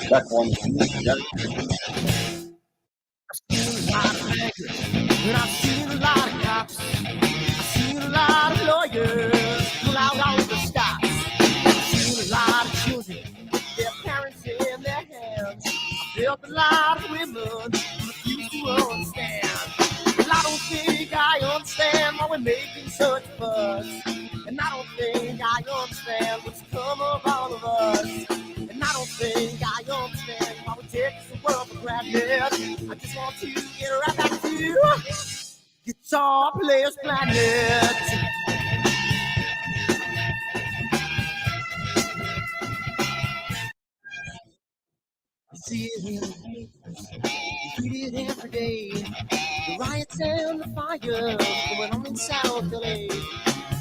Check 1, 2, check. I've seen a lot of bankers, and I've seen a lot of cops. I've seen a lot of lawyers pull out all the stops. I've seen a lot of children with their parents in their hands. I've felt a lot of women who refuse to understand. Well, I don't think I understand why we're making such a fuss. And I don't think I understand what's come of all of us. And I don't think I understand why we take the world for granted. I just want to get right back to Guitar Players Planet. You see it in the papers, you read it every day. The riots and the fires going on in South LA.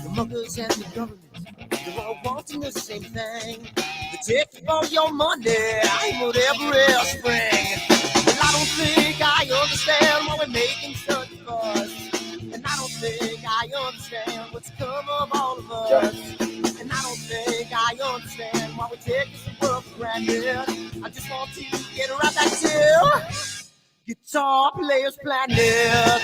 The muggers and the government, they're all wanting the same thing. They take all your money and whatever else spring. Well, I don't think I understand why we're making such a fuss. And I don't think I understand what's come of all of us. And I don't think I understand why we take this world for granted. I just want to get right back to Guitar Players Planet.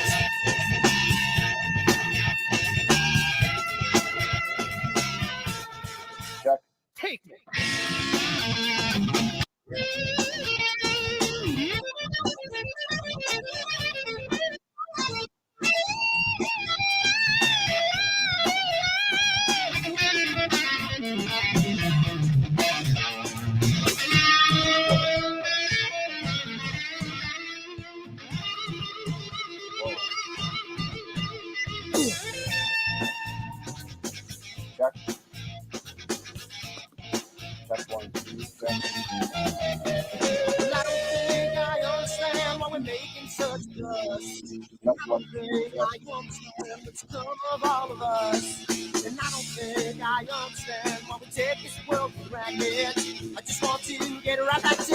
Check. Take me. Check. Check 1, 2, check. Well, I don't think I understand why we're making such a fuss. Check I 1, don't 2, think check. I understand what's come of all of us. And I don't think I understand why we take this world for granted. I just want to get right back to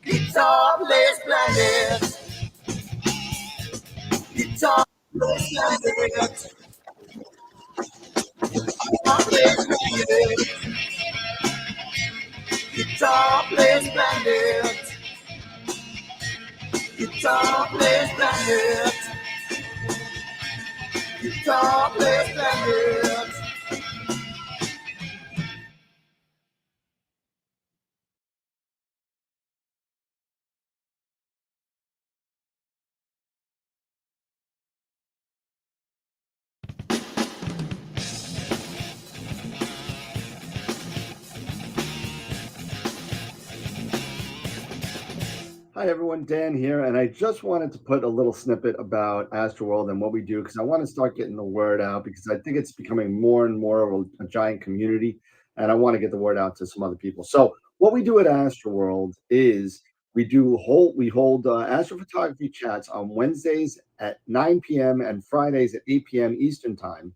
Guitar Players Planet. Guitar Players Planet. Guitar Players Planet. Guitar Players Planet. Guitar Players Planet. Guitar Players Planet. Hi everyone, Dan here, and I just wanted to put a little snippet about Astroworld and what we do because I want to start getting the word out because I think it's becoming more and more of a giant community, and I want to get the word out to some other people. So what we do at Astroworld is we hold astrophotography chats on Wednesdays at 9 p.m. and Fridays at 8 p.m. Eastern time.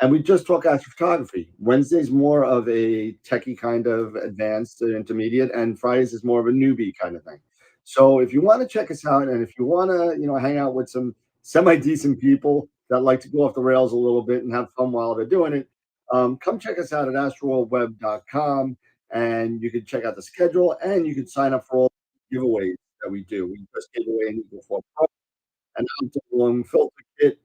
And we just talk astrophotography. Wednesday's more of a techie kind of advanced intermediate, and Fridays is more of a newbie kind of thing. So if you want to check us out, and if you want to, hang out with some semi-decent people that like to go off the rails a little bit and have fun while they're doing it, come check us out at astroworldweb.com, and you can check out the schedule, and you can sign up for all the giveaways that we do. We just gave away an Eagle 4 Pro, an Optimum filter kit,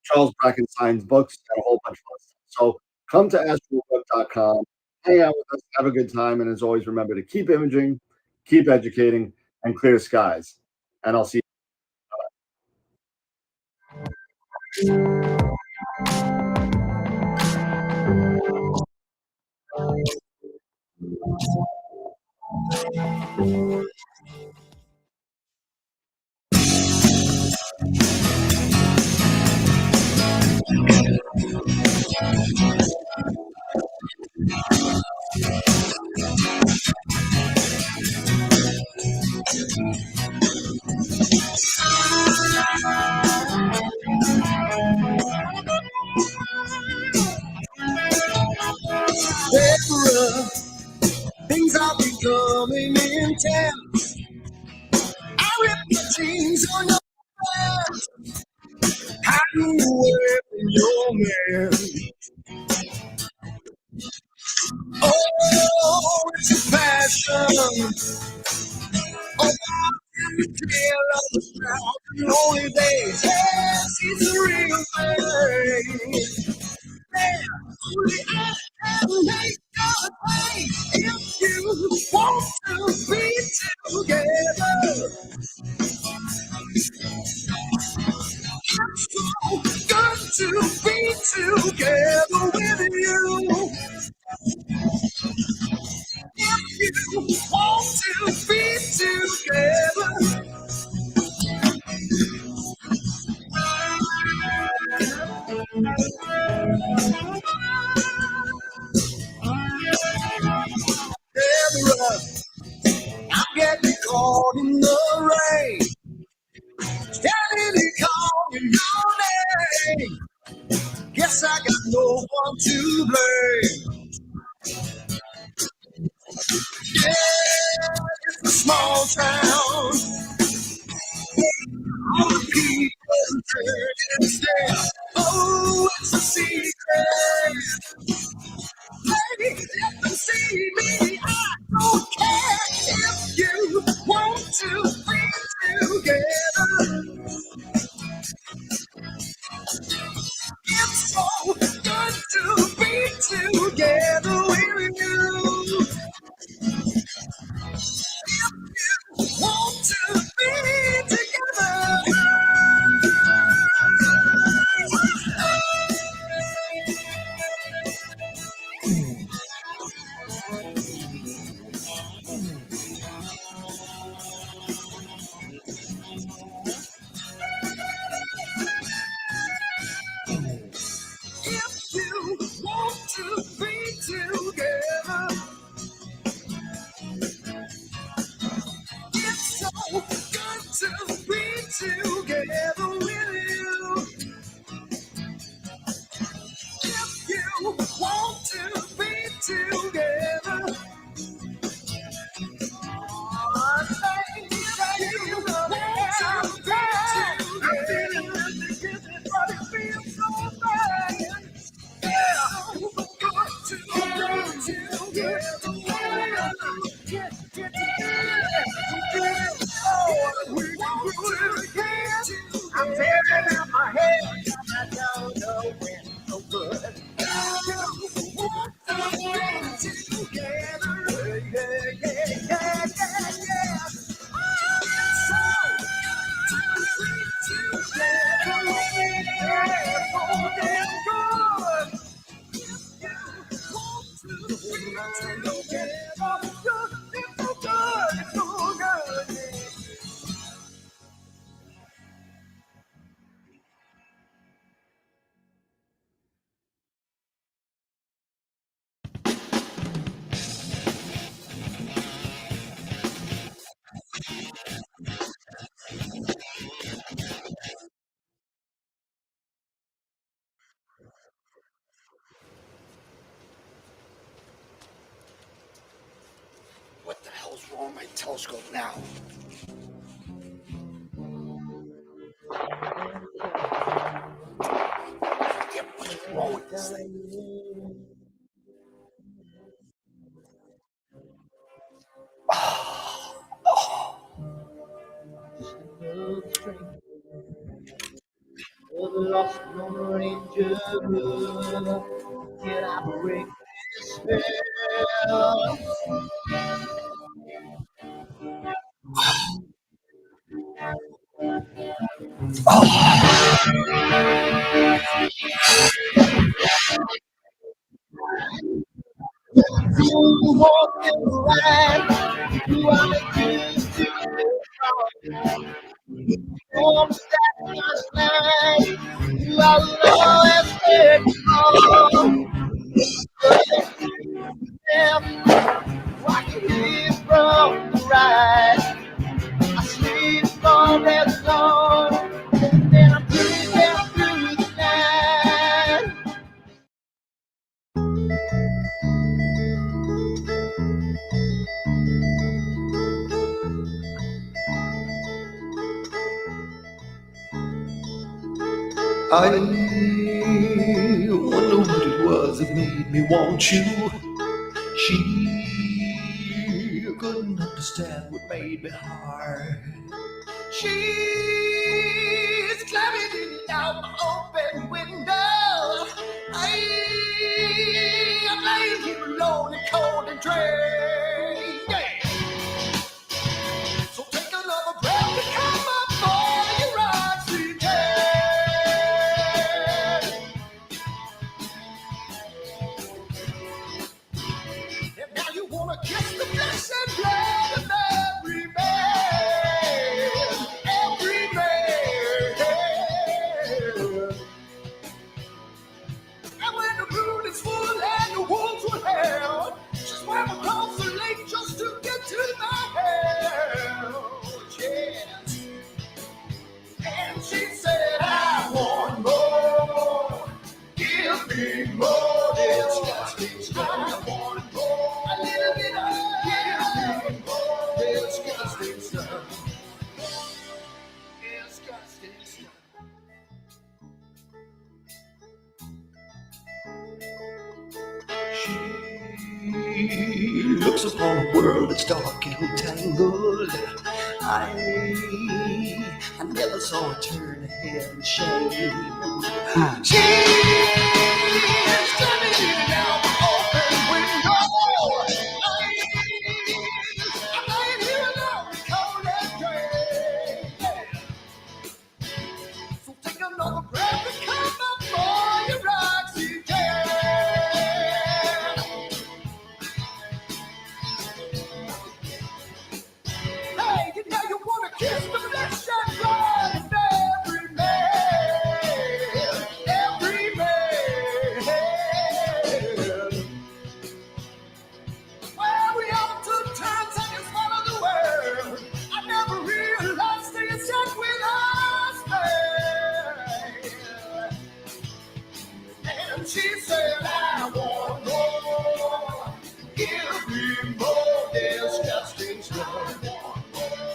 Charles Bracken signs books, and a whole bunch of other stuff. So come to astroweb.com, hang out with us, have a good time, and as always, remember to keep imaging, keep educating, and clear skies. And I'll see you. Things are becoming intense. I rip the jeans on your hands. How you wearing your man? Oh, it's a fast passion. Oh, you feel of the crowd in lonely days. Yes, it's a real thing. Yeah, only I can make your way. If you want to be together, it's so good to be together with you. If you want to be together, Deborah, I'm getting caught in the rain. Standing here calling your name. Guess I got no one to blame. Yeah, it's a small town. All the people turning stare. Oh, it's a secret. Baby, let them see me. I don't care if you want to be together. It's so good to be together with you. Want to be together. If you want to be together, it's so good to be together with you. If you want to be together, I say that you want to be together. I'm feeling this is what it feels so bad. Yeah, good to be together. Get together. Oh, we can do it again. I'm tearing out my head. I don't know when so good. Want to be together. Yeah. So together. Yeah, so damn good. What the hell's wrong with my telescope now? What's wrong with this thing? Lost no ranger, can I break this spell? You walk in the line, you are the keys to the storm that was night. You are always there to I can hear from the right. I sleep from that dawn, and I'm breathing through the night. I wonder what it was that made me want you. She wouldn't understand what made me hard. She's climbing in and out my open window. I'm laying here alone and cold and drained. Yeah. So take another breath and come up for your oxygen. And now you wanna kiss the flesh and blood of every man, every man. And when the moon is full and the wolves will howl, she swam across the lake just to get to my house. Yes. And she said, I want more. Give me more. Disgusting stuff. I want more. A little bit of. Give me more. Disgusting stuff. Disgusting stuff. She looks upon a world that's dark and tangled. I never saw her turn her head in shame. She's climbing in and out the open window. I'm laying here alone, cold and drained. So take another breath and come up for your oxygen. Hey, you know you wanna kiss the flesh and blood of every man, every man. Well, we all took turns and you swallowed the world. I never realized they had sat with us, man. And she said, I want more. Give me more disgusting stuff.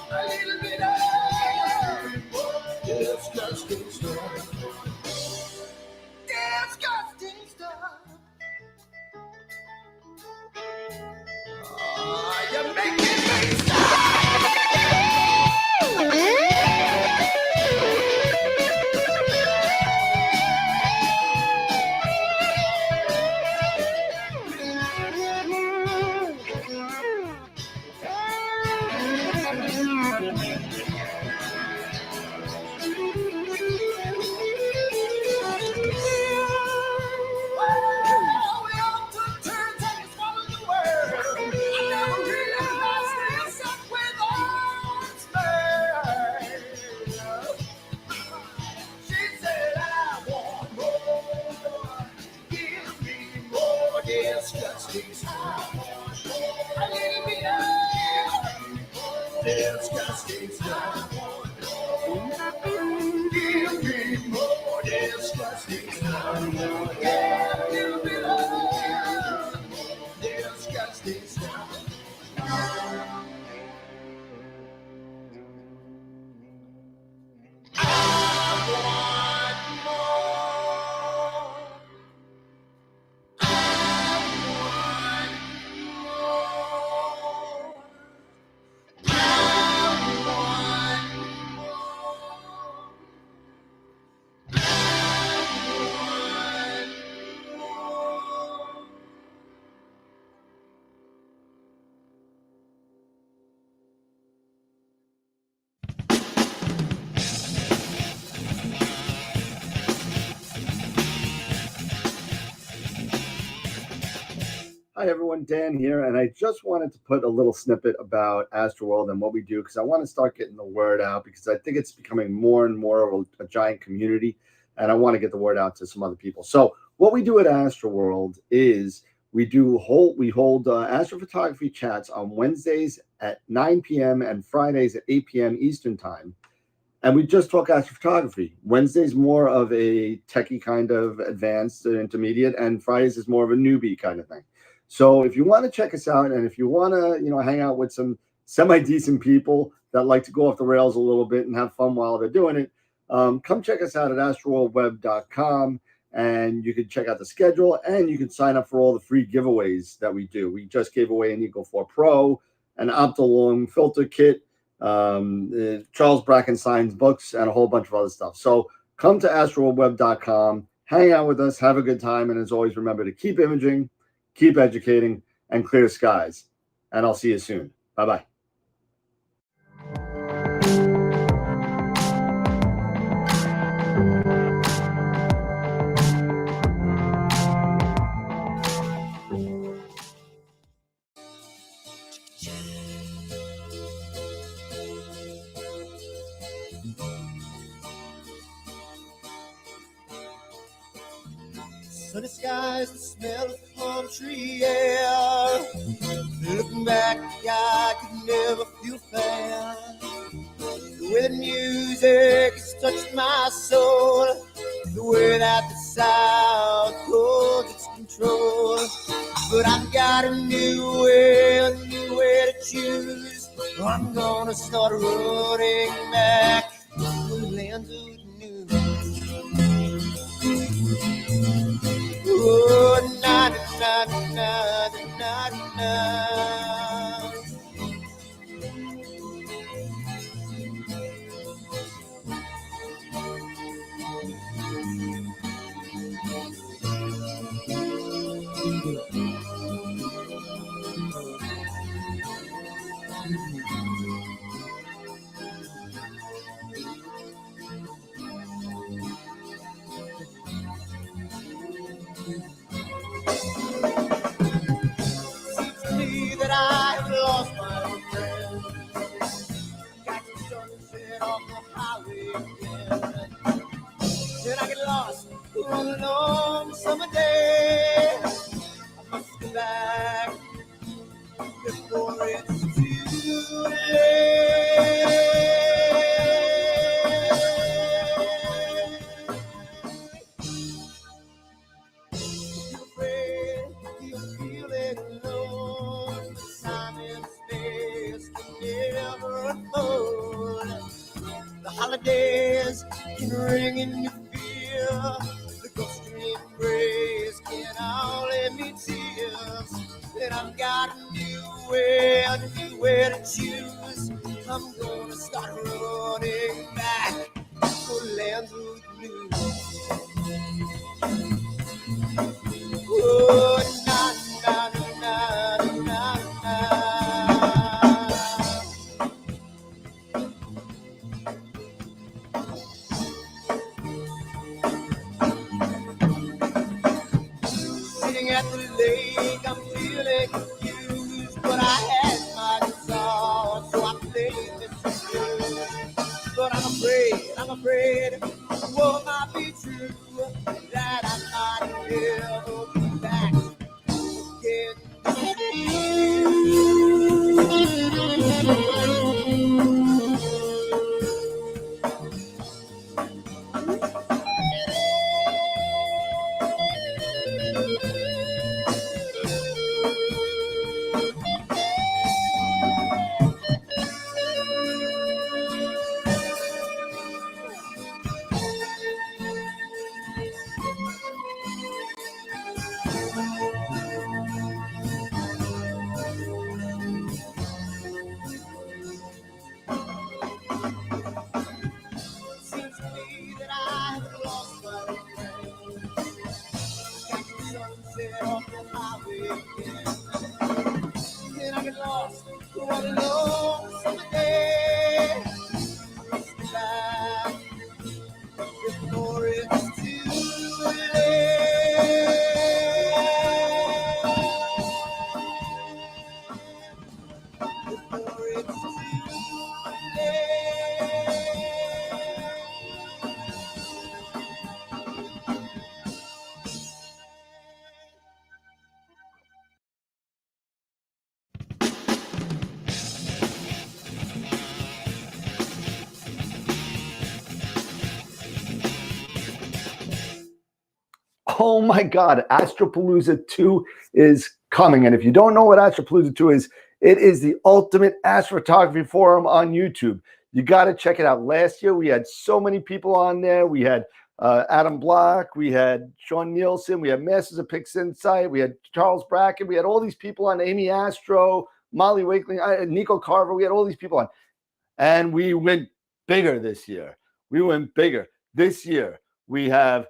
A little bit of disgusting stuff. Disgusting stuff. Oh, you're making me disgusting stuff. A little bit of disgusting stuff. Give me more disgusting stuff. Yeah, a little bit of disgusting stuff. I want more. Hi everyone, Dan here, and I just wanted to put a little snippet about Astroworld and what we do because I want to start getting the word out because I think it's becoming more and more of a giant community, and I want to get the word out to some other people. So what we do at Astroworld is we hold astrophotography chats on Wednesdays at 9 p.m. and Fridays at 8 p.m. Eastern time. And we just talk astrophotography. Wednesday's more of a techie kind of advanced intermediate, and Fridays is more of a newbie kind of thing. So if you want to check us out, and if you want to, hang out with some semi-decent people that like to go off the rails a little bit and have fun while they're doing it, come check us out at astroworldweb.com, and you can check out the schedule, and you can sign up for all the free giveaways that we do. We just gave away an Eagle 4 Pro an Optilong filter kit, Charles Bracken signs books, and a whole bunch of other stuff. So come to astroweb.com, hang out with us, have a good time, and as always, remember to keep imaging, keep educating, and clear skies. And I'll see you soon. Bye-bye. Sunny skies, the smell of palm tree air. Looking back, I could never feel fair. The way the music has touched my soul, the way that the South holds its control. But I've got a new way to choose. I'm gonna start running back to the lands of the new. Oh, na na na na na na. Seems to me that I have lost my old friend. Got the sunset off the highway again. Then I get lost on a long summer day. I must go back before it's too late. You're afraid, you're feeling alone. Time and space can never unfold. The holidays can ring in your fear. The ghostly embrace can only mean tears. And I've got a new way to choose. I'm gonna start running back for the lands of the blue. Oh, na na na na na na. Sitting at the lake, I'm feeling confused, but I had my guitar, so I played this blues. But I'm afraid, what might be true, that I might never be back Seems to me that I have lost my friend. Got the sunset off the highway again. Then I get lost on a long summer day. I must be back before it's too late. Before it's too late. Oh my God, AstroPalooza 2 is coming. And if you don't know what AstroPalooza 2 is, it is the ultimate astrophotography forum on YouTube. You got to check it out. Last year, we had so many people on there. We had Adam Block, we had Sean Nielsen, we had Masters of Pixinsight, we had Charles Bracken, we had all these people on, Amy Astro, Molly Wakeling, Nico Carver. We had all these people on. And we went bigger this year. We went bigger. This year, we have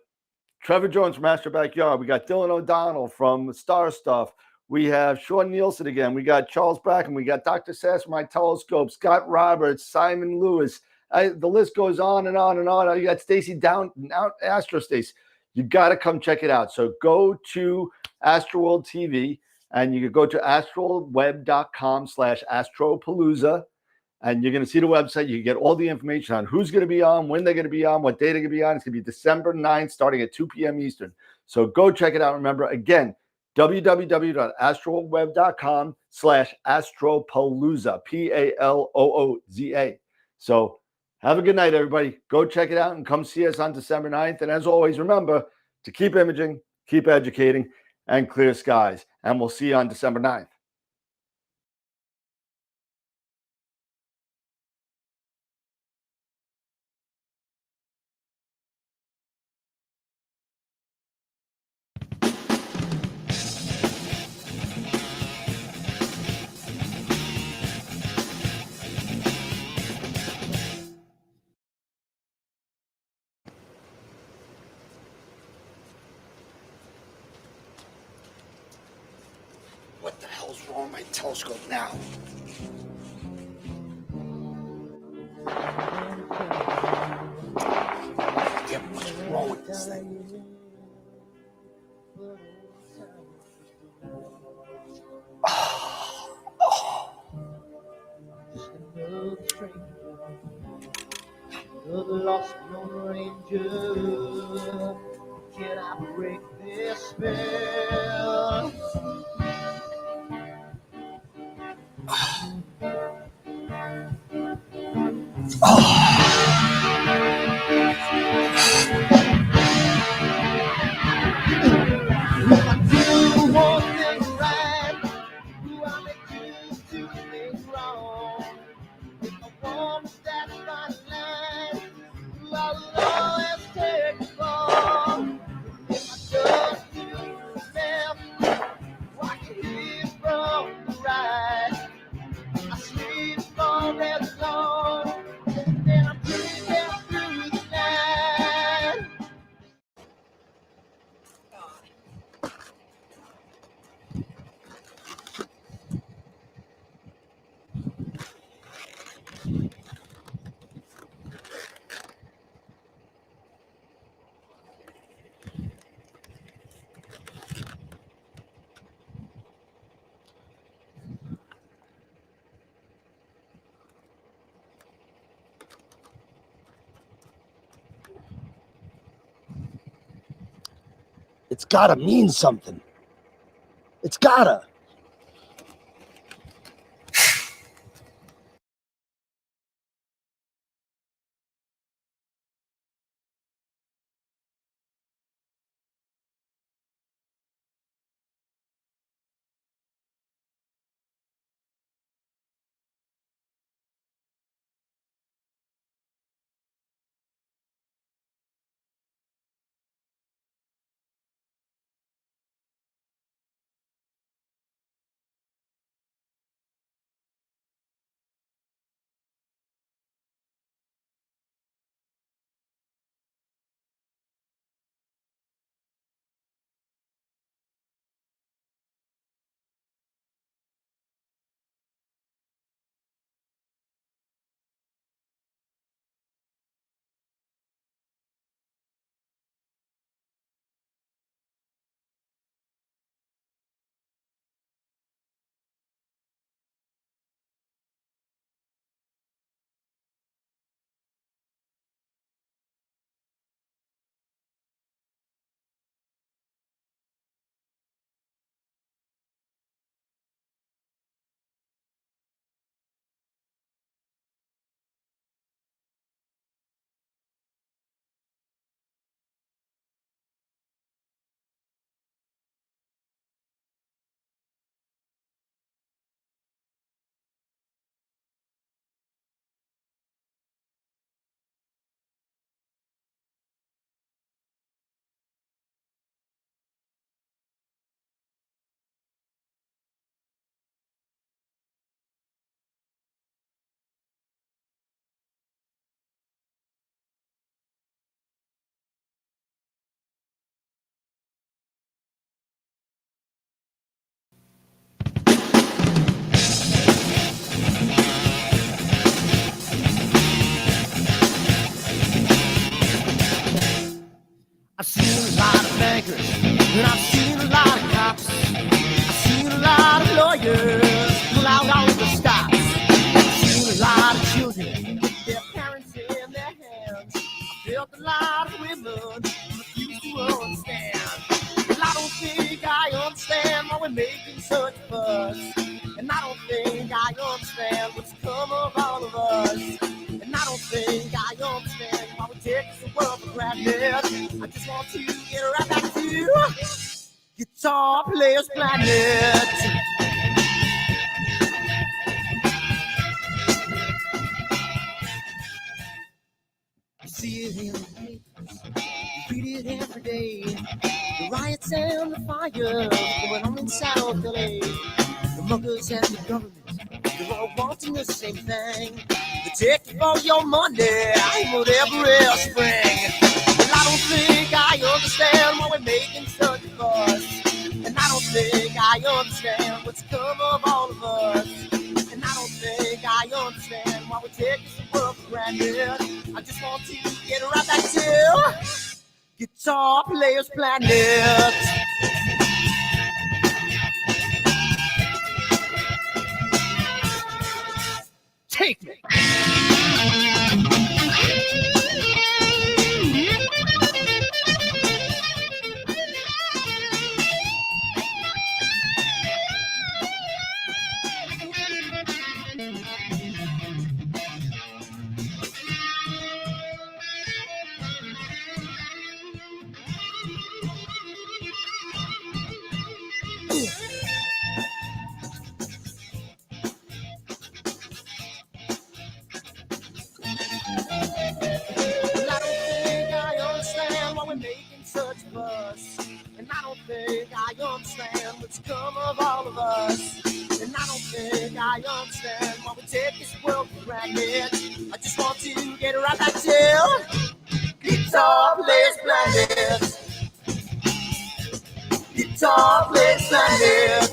Trevor Jones from Astro Backyard. We got Dylan O'Donnell from Star Stuff. We have Sean Nielsen again. We got Charles Bracken. We got Dr. Sasse from My Telescope, Scott Roberts, Simon Lewis. The list goes on and on and on. You got Stacey Downton, Astro Stacey. You got to come check it out. So go to Astroworld TV and you can go to astroweb.com/AstroPalooza. And you're going to see the website. You get all the information on who's going to be on, when they're going to be on, what day they're going to be on. It's going to be December 9th, starting at 2 p.m. Eastern. So go check it out. Remember, again, www.astroweb.com/AstroPalooza, Palooza. So have a good night, everybody. Go check it out and come see us on December 9th. And as always, remember to keep imaging, keep educating, and clear skies. And we'll see you on December 9th. What the hell's wrong with my telescope now? Yeah, what's wrong with this thing? Another lost Lone Ranger. Can I break this spell? If I do one thing right, do I make two things wrong? If I want to stand by the line, I will always take the fall. If I just do the left, I can hear from the right. I sleep all day long, and then I'm dreaming through the night. It's gotta mean something. It's gotta. And I've seen a lot of cops, I've seen a lot of lawyers pull out all the stops. I've seen a lot of children with their parents in their hands. I've felt a lot of women refuse to understand. Well, I don't think I understand why we're making such a fuss. And I don't think I understand what's come of all of us. And I don't think I understand why we take the world for granted. I just want to get right back to Guitar Players Planet. You see it in the papers, you read it every day. The riots and the fires going on in South LA. The muggers and the government, they're all wanting the same thing. They take all your money, whatever else spring. Well, I don't think I understand why we're making such a fuss. And I don't think I understand what's come of all of us. And I don't think I understand why we take this world for granted. I just want to get right back to Guitar Players Planet. Take me. Well, I don't think I understand why we're making such a fuss. And I don't think I understand what's come of all of us. And I don't think I understand why we take this world for granted. I just want to get right back to Guitar Players Planet. Guitar Players Planet.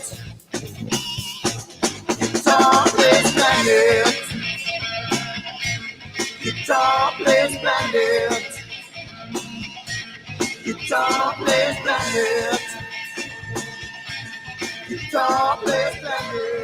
Guitar Players Planet. Guitar Players Planet. Guitar Players Planet. Guitar Players Planet.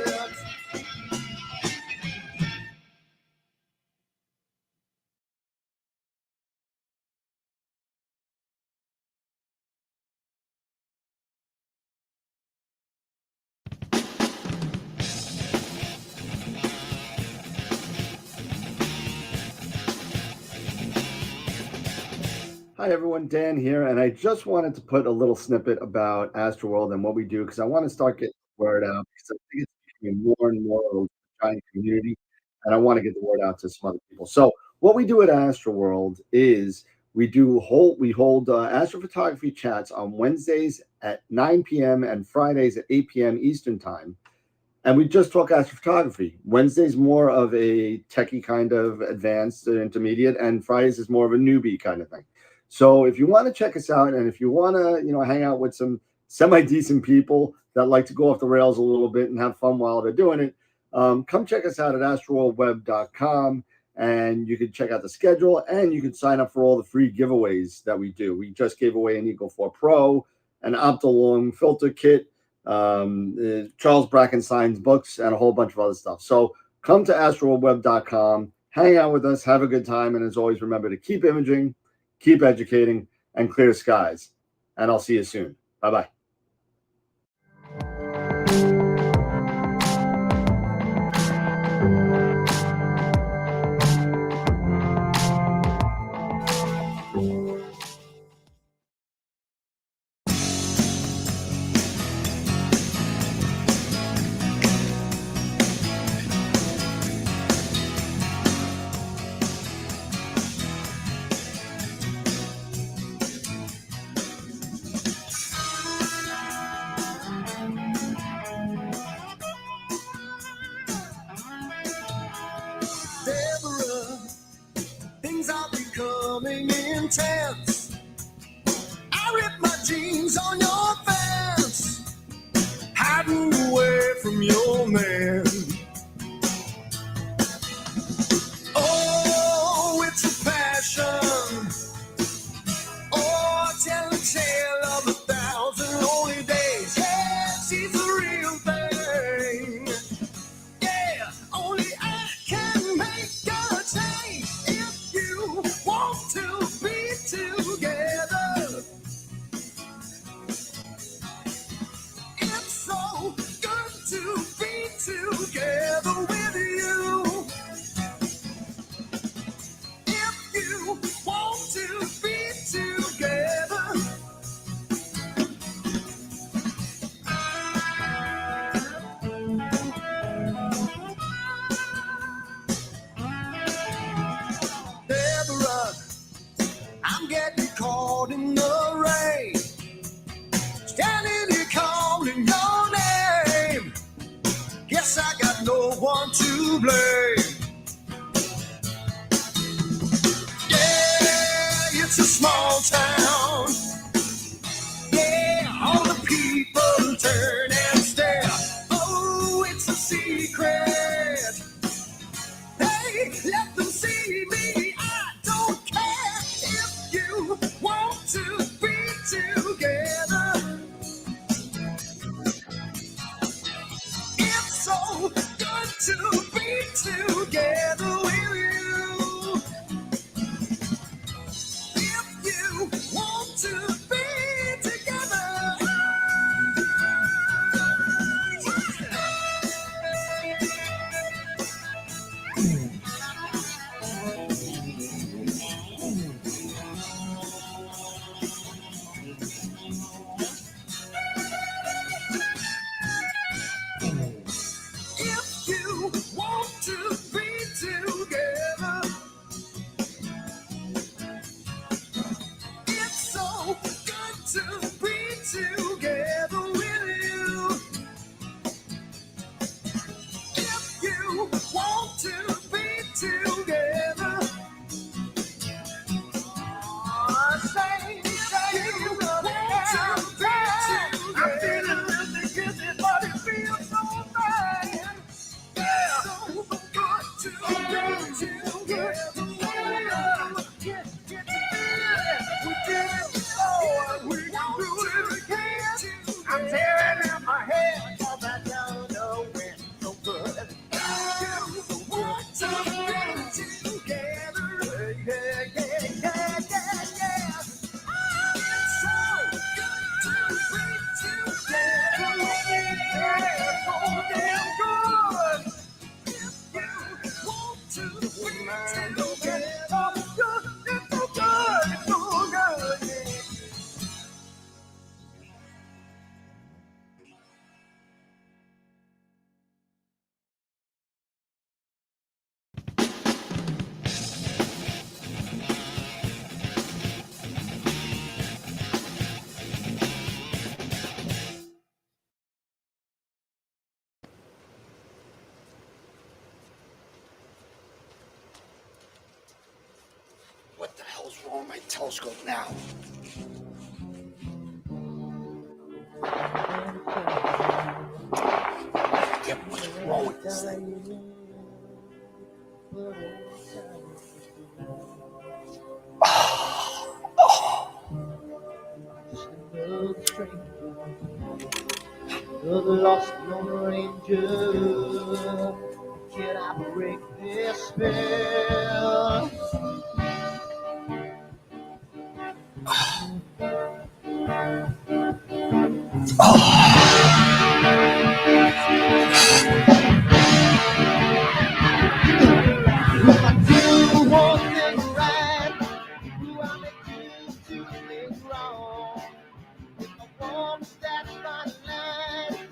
Hi everyone, Dan here, and I just wanted to put a little snippet about Astroworld and what we do because I want to start getting the word out because I think it's becoming more and more of a giant community, and I want to get the word out to some other people. So what we do at Astroworld is we hold astrophotography chats on Wednesdays at 9 p.m. and Fridays at 8 p.m. Eastern time. And we just talk astrophotography. Wednesday's more of a techie kind of advanced intermediate, and Fridays is more of a newbie kind of thing. So if you want to check us out, and if you want to, hang out with some semi-decent people that like to go off the rails a little bit and have fun while they're doing it, come check us out at astroworldweb.com, and you can check out the schedule, and you can sign up for all the free giveaways that we do. We just gave away an Eagle 4 Pro, an Optilong filter kit, Charles Bracken signs books, and a whole bunch of other stuff. So come to astroworldweb.com, hang out with us, have a good time, and as always, remember to keep imaging, keep educating, and clear skies. And I'll see you soon. Bye-bye. Things are becoming intense. I rip my jeans on your fence, hiding away from your man. Oh, it's a passion. Oh, tell a tale of 1,000 together with you. If you want to be together, Deborah, I'm getting caught in the rain, standing here calling your name. Guess I got no one to blame. Yeah, it's a small town. Yeah, all the people turn and stare. Oh, it's a secret. Hey, let them see me. I don't care if you want to be together. It's so good to be together with you. If you want to be together. If you want to be together, it's so good to be together with you. If you want to be together, say you want to be together. I'm feeling really guilty, but it feels so bad. Yeah, so good to be together. We did it before, we can do it again. I'm tearing out my hair, 'cause I don't know when. So good. You want to be together. Yeah, yeah, yeah, yeah, yeah. It's so good to be together. Yeah, so damn good. If you want to be together, it's so good, it's so good, yeah. What the hell's wrong with my telescope now? Yeah, what's wrong with this thing? The lost Lone Ranger, can I break this spell? Do one thing right, do I make two things wrong? If I want to stand my line,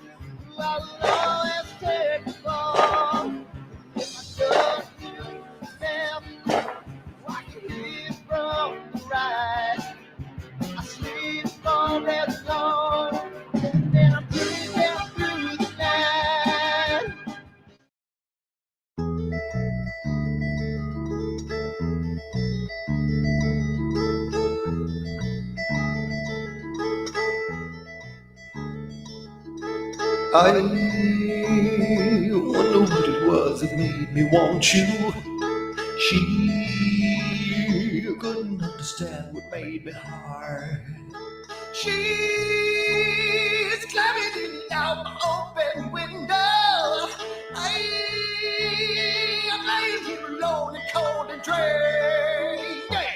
I will always take the fall. If I don't left, watch it leave from the right. I sleep all day long, and I'm dreaming through the night. I wonder what it was that made me want you. She couldn't understand what made me hard. She's climbing in out my open window. I'm laying here alone and cold and drained. Yeah.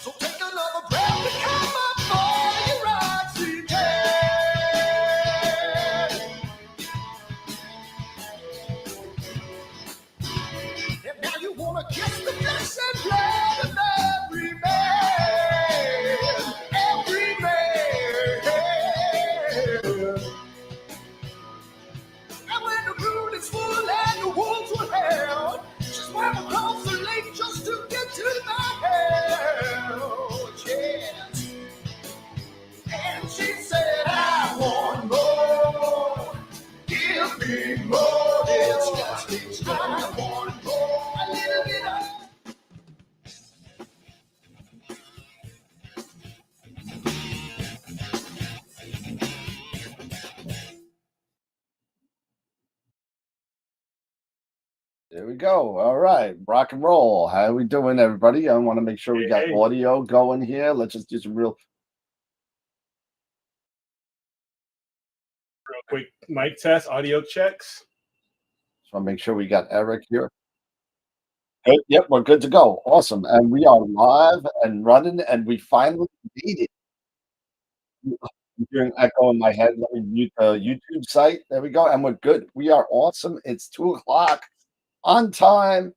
So take another breath and come up for your ride, sweet Big more, it's got to be I want more. A little bit of There we go. All right, rock and roll. How are we doing, everybody? I want to make sure we got Hey. audio going here. Let's just do some real. Real quick mic test, audio checks. Just want to make sure we got Eric here. Good. Yep, we're good to go. Awesome, and we are live and running, and we finally made it. I'm hearing echo in my head. Let me mute the YouTube site. There we go, and we're good. We are awesome. It's 2:00 on time.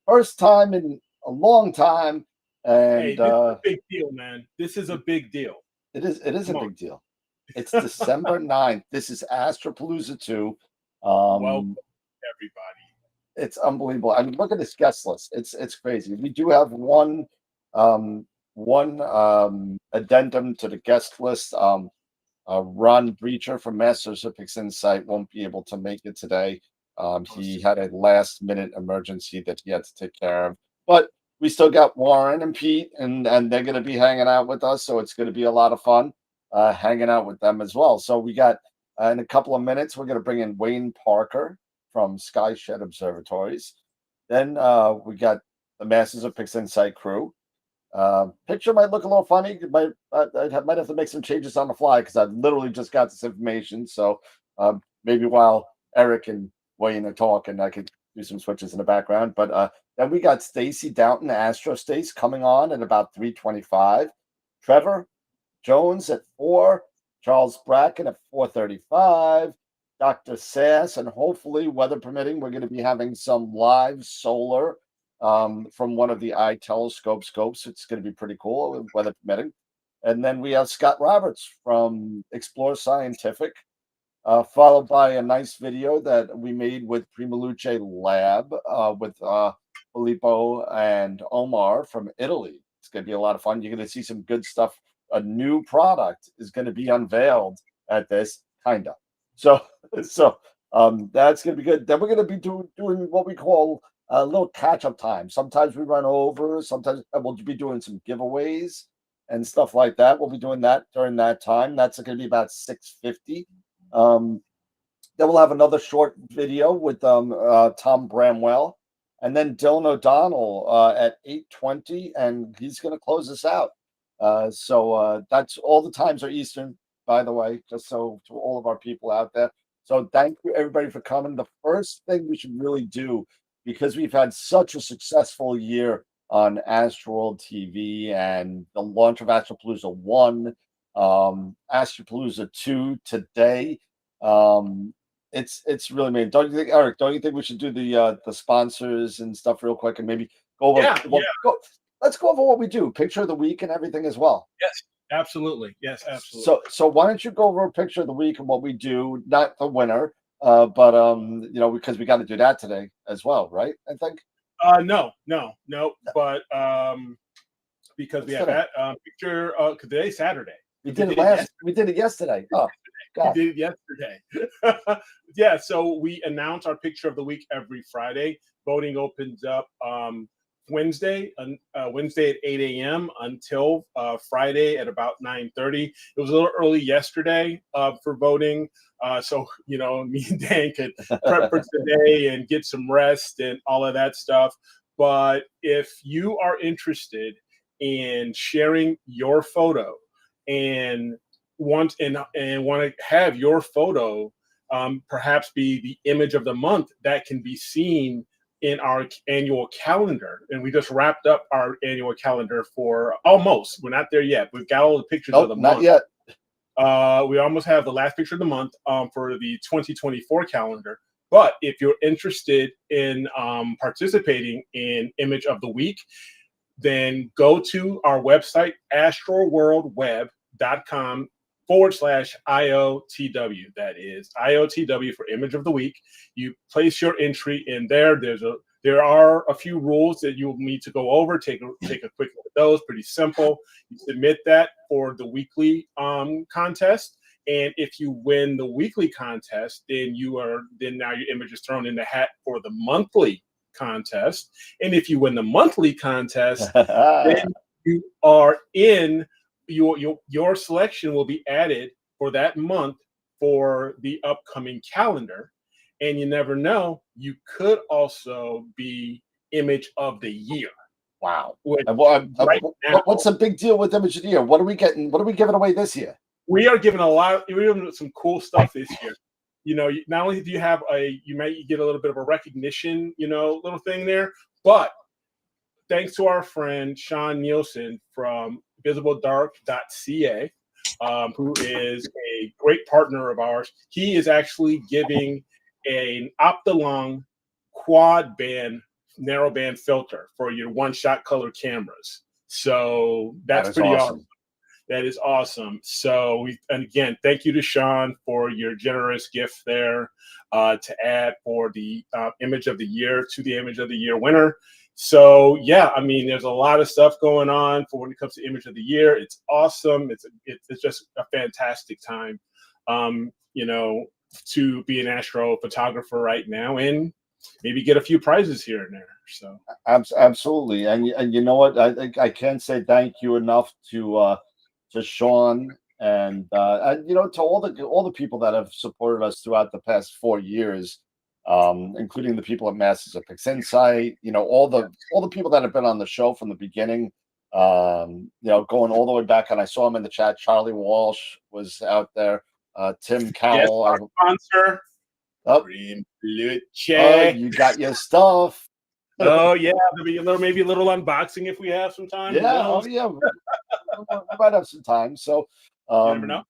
First time in a long time, Hey, and this is a big deal, man. This is a big deal. it is a Come on. big deal. It's December 9th. This is AstroPalooza 2. Welcome, everybody. It's unbelievable. I mean, look at this guest list. It's crazy. We do have one addendum to the guest list. Ron Breacher from Masters of Pixinsight won't be able to make it today. He had a last minute emergency that he had to take care of. But we still got Warren and Pete, and they're going to be hanging out with us. So it's going to be a lot of fun hanging out with them as well. So we got in a couple of minutes, we're going to bring in Wayne Parker from Skyshed Observatories. Then we got the Masters of Pixinsight crew. Picture might look a little funny. I might have to make some changes on the fly because I literally just got this information. So maybe while Eric and Wayne are talking, I could do some switches in the background. But then we got Stacey Downton, Astro Stace, coming on at about 3:25. Trevor Jones at 4. Charles Bracken at 4:35. Dr. Sasse, and hopefully, weather permitting, we're going to be having some live solar from one of the eye telescope scopes. It's going to be pretty cool, weather permitting. And then we have Scott Roberts from Explore Scientific, followed by a nice video that we made with PrimaLuceLab with Filippo and Omar from Italy. It's going to be a lot of fun. You're going to see some good stuff. A new product is going to be unveiled at this, kind of. So that's going to be good. Then we're going to be doing what we call a little catch-up time. Sometimes we run over. Sometimes we'll be doing some giveaways and stuff like that. We'll be doing that during that time. That's going to be about 6:50. Then we'll have another short video with Tom Bramwell, and then Dylan O'Donnell at 8:20, and he's going to close us out. So that's all the times are Eastern, by the way, just so to all of our people out there. So thank you everybody for coming. The first thing we should really do, because we've had such a successful year on Astroworld TV and the launch of AstroPalooza 1, AstroPalooza 2 today. It's really amazing. Don't you think, Eric? Don't you think we should do the sponsors and stuff real quick and maybe go over? Let's go over what we do, picture of the week and everything as well. Yes, absolutely. Yes, absolutely. So why don't you go over a picture of the week and what we do, not the winner, but because we got to do that today as well, right? I think. No, but because we have that picture. Today's Saturday. We did it yesterday. Oh, God. We did it yesterday. Yeah. So we announce our picture of the week every Friday. Voting opens up Wednesday at 8 a.m. until Friday at about 9:30. It was a little early yesterday for voting, so me and Dan could prep for today and get some rest and all of that stuff. But if you are interested in sharing your photo and want to have your photo perhaps be the image of the month that can be seen in our annual calendar, and we just wrapped up our annual calendar for almost. We're not there yet. We've got all the pictures of the month. Not yet. We almost have the last picture of the month for the 2024 calendar. But if you're interested in participating in Image of the Week, then go to our website, astroworldweb.com/IOTW. That is IOTW for Image of the Week. You place your entry in there. There are a few rules that you'll need to go over. Take a quick look at those. Pretty simple. You submit that for the weekly contest, And if you win the weekly contest, then now your image is thrown in the hat for the monthly contest. And if you win the monthly contest, then you are in your selection will be added for that month for the upcoming calendar. And you never know, you could also be image of the year. Wow. Which And right now, what's the big deal with Image of the Year? What are we getting? What are we giving away this year? we are giving we're giving some cool stuff this year. Not only do you have you might get a little bit of a recognition, little thing there, but thanks to our friend Sean Nielsen from visibledark.ca, who is a great partner of ours, he is actually giving an Optilong quad band narrow band filter for your one-shot color cameras. So that's pretty awesome. That is awesome. So and again, thank you to Sean for your generous gift there to add for the image of the year to the image of the year winner. So yeah, I mean, there's a lot of stuff going on for when it comes to image of the year. It's awesome. It's just a fantastic time, to be an astrophotographer right now and maybe get a few prizes here and there. So absolutely, and you know what? I can't say thank you enough to Sean and to all the people that have supported us throughout the past 4 years, including the people at Masters of Pixinsight, all the people that have been on the show from the beginning, going all the way back. And I saw him in the chat. Charlie Walsh was out there. Tim Cowell, yes, our sponsor. Oh, you got your stuff. Oh yeah, there'll be maybe a little unboxing if we have some time. Yeah, oh yeah, we might have some time. So you never know.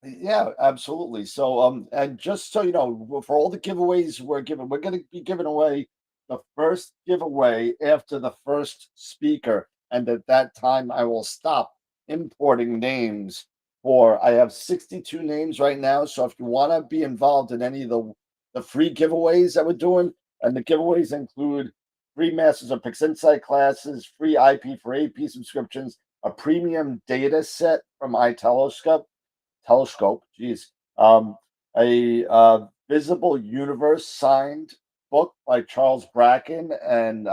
Yeah, absolutely. So and just so you know, for all the giveaways we're going to be giving away the first giveaway after the first speaker, and at that time I will stop importing names. I have 62 names right now. So if you want to be involved in any of the free giveaways that we're doing, and the giveaways include free Masters of Pixinsight classes, free IP for AP subscriptions, a premium data set from iTelescope, a Visible Universe signed book by Charles Bracken and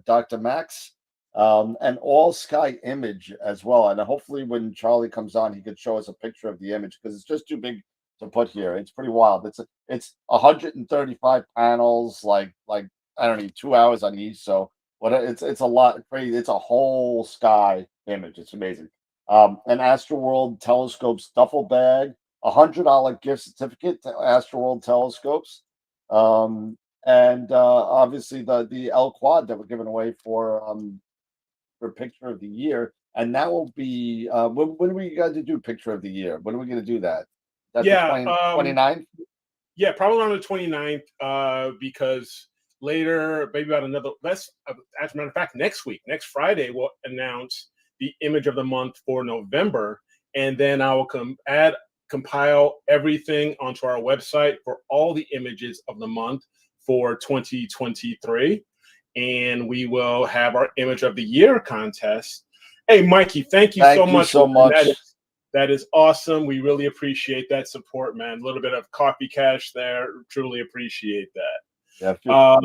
Dr. Max, an all sky image as well. And hopefully, when Charlie comes on, he could show us a picture of the image because it's just too big to put here. It's pretty wild. It's 135 panels, like I don't need 2 hours on each. So it's a lot crazy. It's a whole sky image. It's amazing. An Astroworld Telescopes duffel bag, $100 gift certificate to Astroworld Telescopes, and obviously the L Quad that we're giving away for Picture of the Year, and that will be when are we going to do Picture of the Year? When are we going to do that? That's the 29th? Yeah, probably around the 29th, because later, maybe about as a matter of fact, next Friday, we'll announce the image of the month for November, and then I will compile everything onto our website for all the images of the month for 2023, and we will have our image of the year contest. Hey, Mikey, thank you so much. That is awesome. We really appreciate that support, man. A little bit of coffee cash there. Truly appreciate that. Yeah. Feel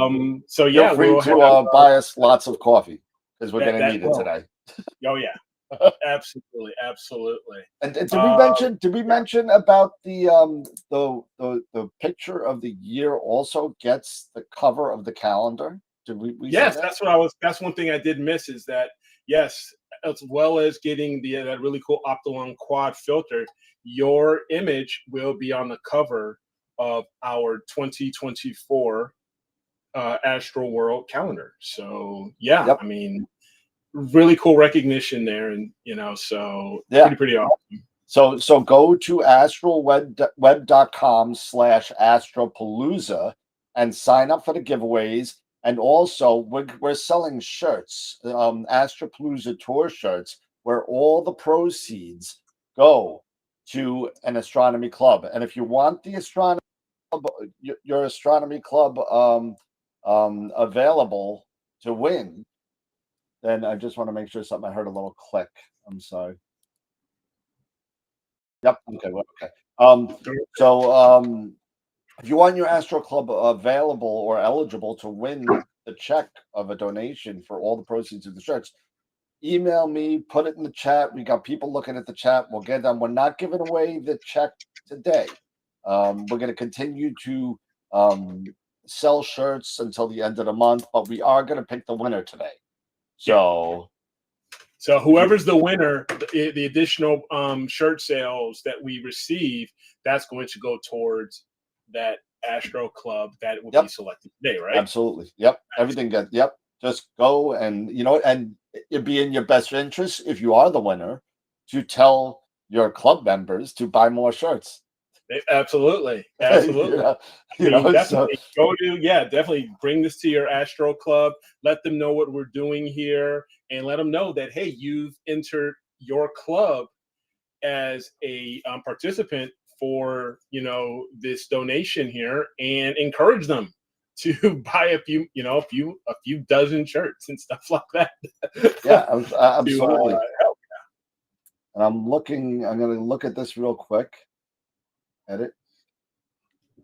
free to buy us lots of coffee because we're going to need it today. Oh yeah, absolutely. And did we mention about the picture of the year also gets the cover of the calendar? Did we yes, say that? that's one thing I did miss is that, yes, as well as getting that really cool Optilong quad filter, your image will be on the cover of our 2024 Astro World calendar. So yeah, Yep. I mean, really cool recognition there, and so Yeah. pretty awesome. So go to astroweb.com/AstroPalooza and sign up for the giveaways. And also, we're selling shirts, AstroPalooza tour shirts, where all the proceeds go to an astronomy club. And if you want the astronomy club, your astronomy club available to win, then I just want to make sure something. I heard a little click. I'm sorry. Yep. Okay. Okay. If you want your Astro Club available or eligible to win the check of a donation for all the proceeds of the shirts, email me, put it in the chat. We got people looking at the chat. We'll get them. We're not giving away the check today. We're going to continue to sell shirts until the end of the month, but we are going to pick the winner today. So whoever's the winner, the additional shirt sales that we receive, that's going to go towards that Astro Club that will be selected today, right? Absolutely. Yep. Everything good. Yep. Just go and and it'd be in your best interest if you are the winner to tell your club members to buy more shirts. Absolutely. Definitely definitely bring this to your Astro Club. Let them know what we're doing here, and let them know that, hey, you've entered your club as a participant for this donation here, and encourage them to buy a few dozen shirts and stuff like that. Yeah, absolutely. And I'm going to look at this real quick. Edit.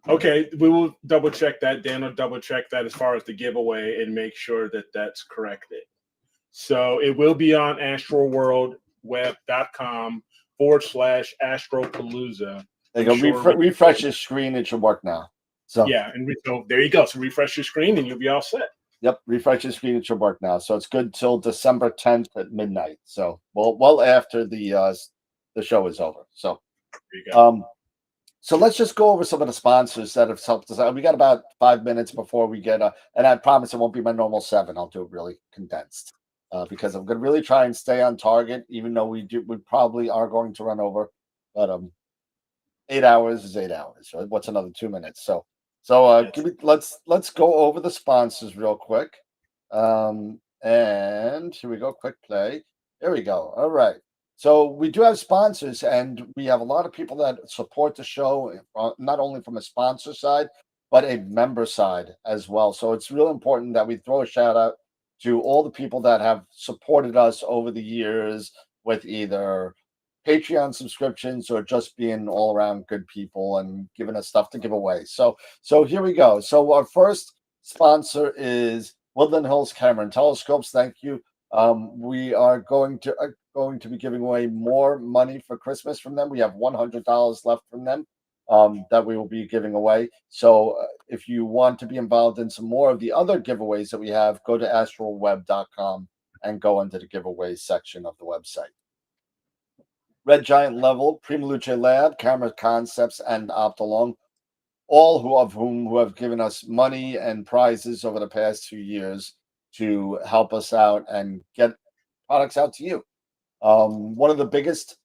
Okay, we will double check that. Dan will double check that as far as the giveaway and make sure that that's corrected. So it will be on astroworldweb.com/AstroPalooza. There you go. Refresh your screen. It should work now. So yeah, and so there you go. So refresh your screen and you'll be all set. Yep, refresh your screen. It should work now. So it's good till December 10th at midnight. So well after the show is over. So there you go. So let's just go over some of the sponsors that have helped us out. We got about 5 minutes before we get and I promise it won't be my normal 7. I'll do it really condensed because I'm going to really try and stay on target, even though we probably are going to run over. But 8 hours is 8 hours. Right? What's another 2 minutes? So let's go over the sponsors real quick. And here we go. Quick play. There we go. All right. So we do have sponsors, and we have a lot of people that support the show, not only from a sponsor side, but a member side as well. So it's real important that we throw a shout out to all the people that have supported us over the years with either Patreon subscriptions or just being all around good people and giving us stuff to give away. So here we go. So our first sponsor is Woodland Hills Camera and Telescopes. Thank you. We are going to be giving away more money for Christmas from them. We have $100 left from them that we will be giving away. So if you want to be involved in some more of the other giveaways that we have, go to astroweb.com and go into the giveaways section of the website. Red Giant Level, PrimaLuceLab, Camera Concepts, and Optolong, all of whom have given us money and prizes over the past 2 years to help us out and get products out to you. One of the biggest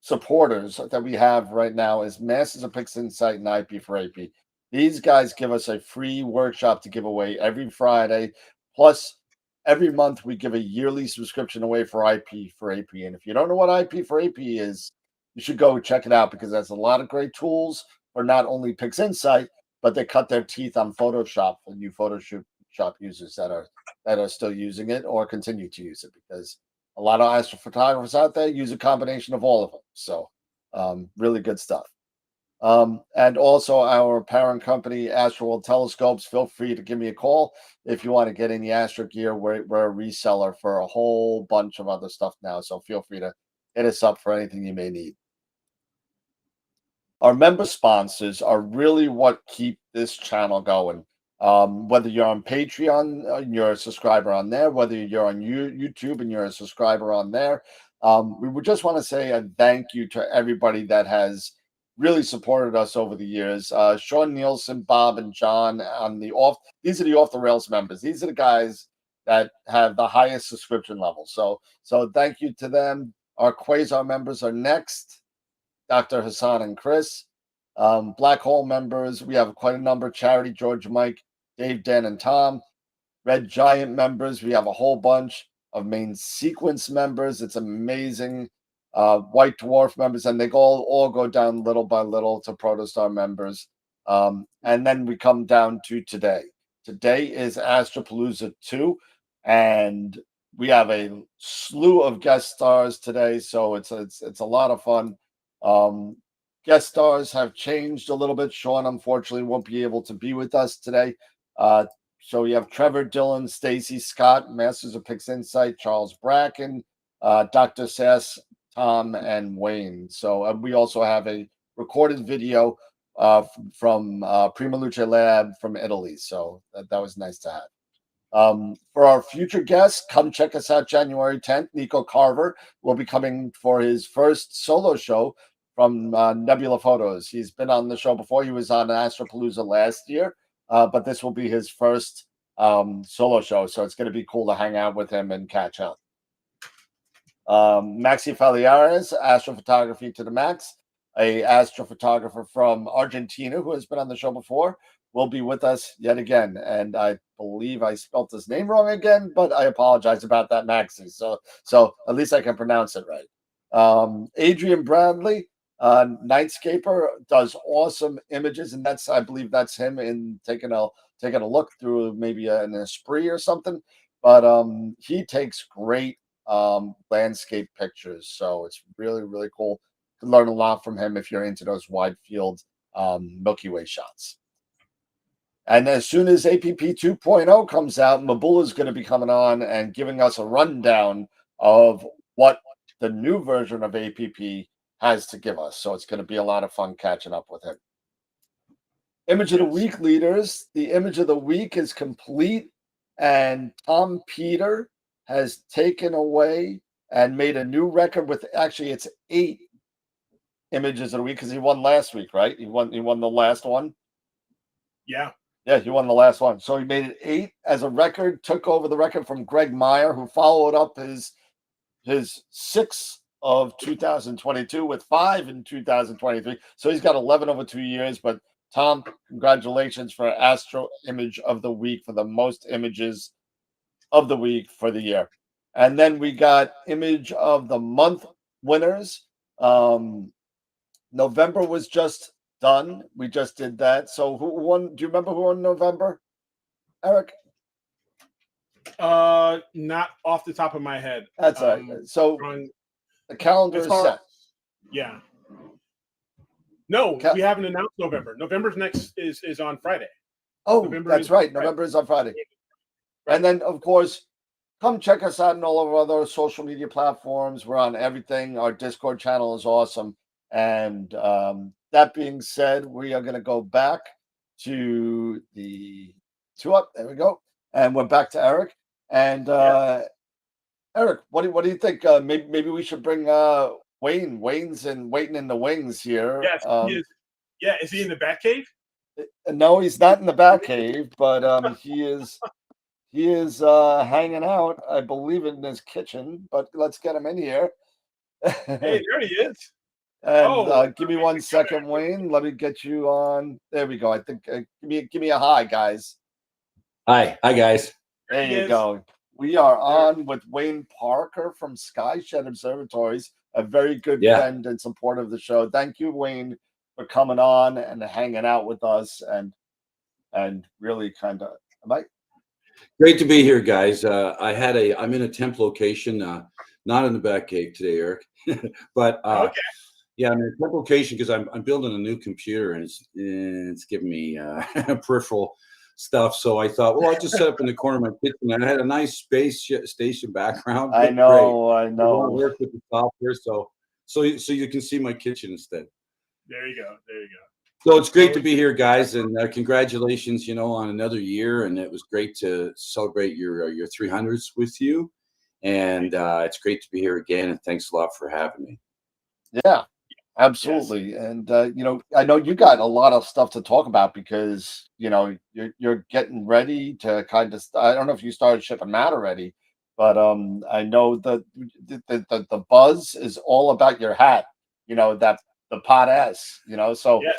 supporters that we have right now is Masters of Pixinsight and IP for AP. These guys give us a free workshop to give away every Friday. Plus, every month we give a yearly subscription away for IP for AP. And if you don't know what IP for AP is, you should go check it out because there's a lot of great tools for not only Pixinsight, but they cut their teeth on Photoshop for new Photoshop users that are still using it or continue to use it, because a lot of astrophotographers out there use a combination of all of them. So really good stuff. And also our parent company, AstroWorld Telescopes. Feel free to give me a call if you want to get any Astro gear. We're a reseller for a whole bunch of other stuff now. So feel free to hit us up for anything you may need. Our member sponsors are really what keep this channel going. Whether you're on Patreon and you're a subscriber on there, whether you're on YouTube and you're a subscriber on there, we would just want to say a thank you to everybody that has really supported us over the years. Sean Nielsen, Bob, and John on these are the Off the Rails members. These are the guys that have the highest subscription level. So thank you to them. Our Quasar members are next. Dr. Hassan and Chris. Black Hole members, we have quite a number. Charity, George, Mike, Dave, Dan, and Tom. Red Giant members, we have a whole bunch of Main Sequence members. It's amazing. White Dwarf members, and they all go down little by little to Protostar members. And then we come down to today. Today is AstroPalooza 2, and we have a slew of guest stars today, so it's a lot of fun. Guest stars have changed a little bit. Sean, unfortunately, won't be able to be with us today. So we have Trevor, Dylan, Stacey, Scott, Masters of Pixinsight, Charles Bracken, Dr. Sasse, Tom, and Wayne. So we also have a recorded video from PrimaLuceLab from Italy. So that was nice to have. For our future guests, come check us out January 10th. Nico Carver will be coming for his first solo show from Nebula Photos. He's been on the show before. He was on AstroPalooza last year, but this will be his first solo show. So it's going to be cool to hang out with him and catch up. Maxi Faliares, Astrophotography to the Max, a astrophotographer from Argentina who has been on the show before, will be with us yet again. And I believe I spelt his name wrong again, but I apologize about that, Maxi. So at least I can pronounce it right. Adrian Bradley, Nightscaper, does awesome images, and I believe that's him in taking a look through maybe an Esprit or something. But he takes great landscape pictures, so it's really, really cool to learn a lot from him if you're into those wide field Milky Way shots. And as soon as APP 2.0 comes out, Mabula is going to be coming on and giving us a rundown of what the new version of APP has to give us. So it's going to be a lot of fun catching up with him. Image of the week, leaders. The image of the week is complete, and Tom Peter has taken away and made a new record with, actually it's 8 images of the week, because he won last week, right? He won the last one. Yeah, he won the last one. So he made it 8 as a record, took over the record from Greg Meyer, who followed up his 6 of 2022 with 5 in 2023. So he's got 11 over 2 years. But Tom, congratulations for Astro Image of the Week, for the most images of the week for the year. And then we got Image of the Month winners. November was just done. We just did that. So who won? Do you remember who won November, Eric? Not off the top of my head. That's all right. So the calendar is set. Yeah. No, we haven't announced November. November's next is on Friday. Oh, that's right. November is on Friday. Right. And then, of course, come check us out on all of our other social media platforms. We're on everything. Our Discord channel is awesome. And that being said, we are going to go back to the 2-up. There we go. And we're back to Eric. And Eric, what do you think? Maybe we should bring Wayne. Wayne's waiting in the wings here. Yes, he is. Yeah, is he in the Batcave? No, he's not in the Batcave, but he is. He is hanging out, I believe, in his kitchen. But let's get him in here. Hey, there he is. And give me 1 second, Wayne. Let me get you on. There we go. I think give me a hi, guys. Hi guys. There you go. We are on with Wayne Parker from Skyshed Observatories, a very good friend and supporter of the show. Thank you, Wayne, for coming on and hanging out with us and really kind of. Great to be here, guys. I'm in a temp location, not in the Batcave today, Eric, but yeah, I'm in a temp location because I'm building a new computer and it's giving me peripheral stuff. So I thought, well, I'll just set up in the corner of my kitchen. And I had a nice space station background. I know. I work with the software, so you can see my kitchen instead. There you go. So it's great to be here, guys, and congratulations, on another year. And it was great to celebrate your 300s with you. And it's great to be here again. And thanks a lot for having me. Yeah, absolutely. Yes. And I know you got a lot of stuff to talk about because you're getting ready to kind of. I don't know if you started shipping that already, but I know that the buzz is all about your hat. That the Pod S. So. Yeah.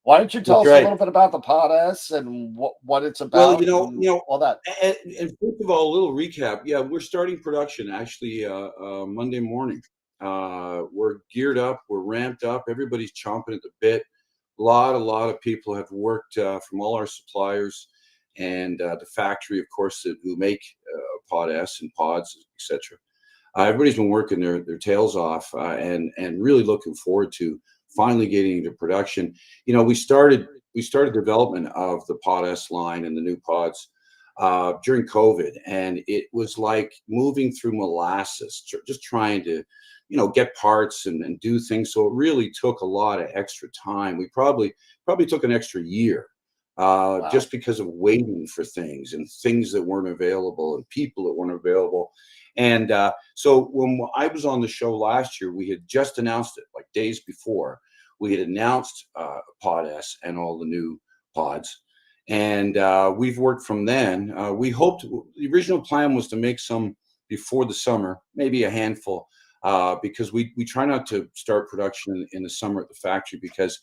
Why don't you tell us a little bit about the Pod S and what it's about? Well, all that. And first of all, a little recap. Yeah, we're starting production actually Monday morning. We're geared up. We're ramped up. Everybody's chomping at the bit. A lot of people have worked from all our suppliers and the factory, of course, who make Pod S and pods, etc. Everybody's been working their tails off and really looking forward to finally getting into production. You know, we started development of the Pod S line and the new pods during COVID, and it was like moving through molasses, just trying to, you know, get parts and do things. So it really took a lot of extra time. We probably took an extra year just because of waiting for things and things that weren't available and people that weren't available. And so when I was on the show last year, we had just announced it, like days before. We had announced Pod S and all the new pods. And we've worked from then. We hoped, the original plan was to make some before the summer, maybe a handful, because we try not to start production in the summer at the factory because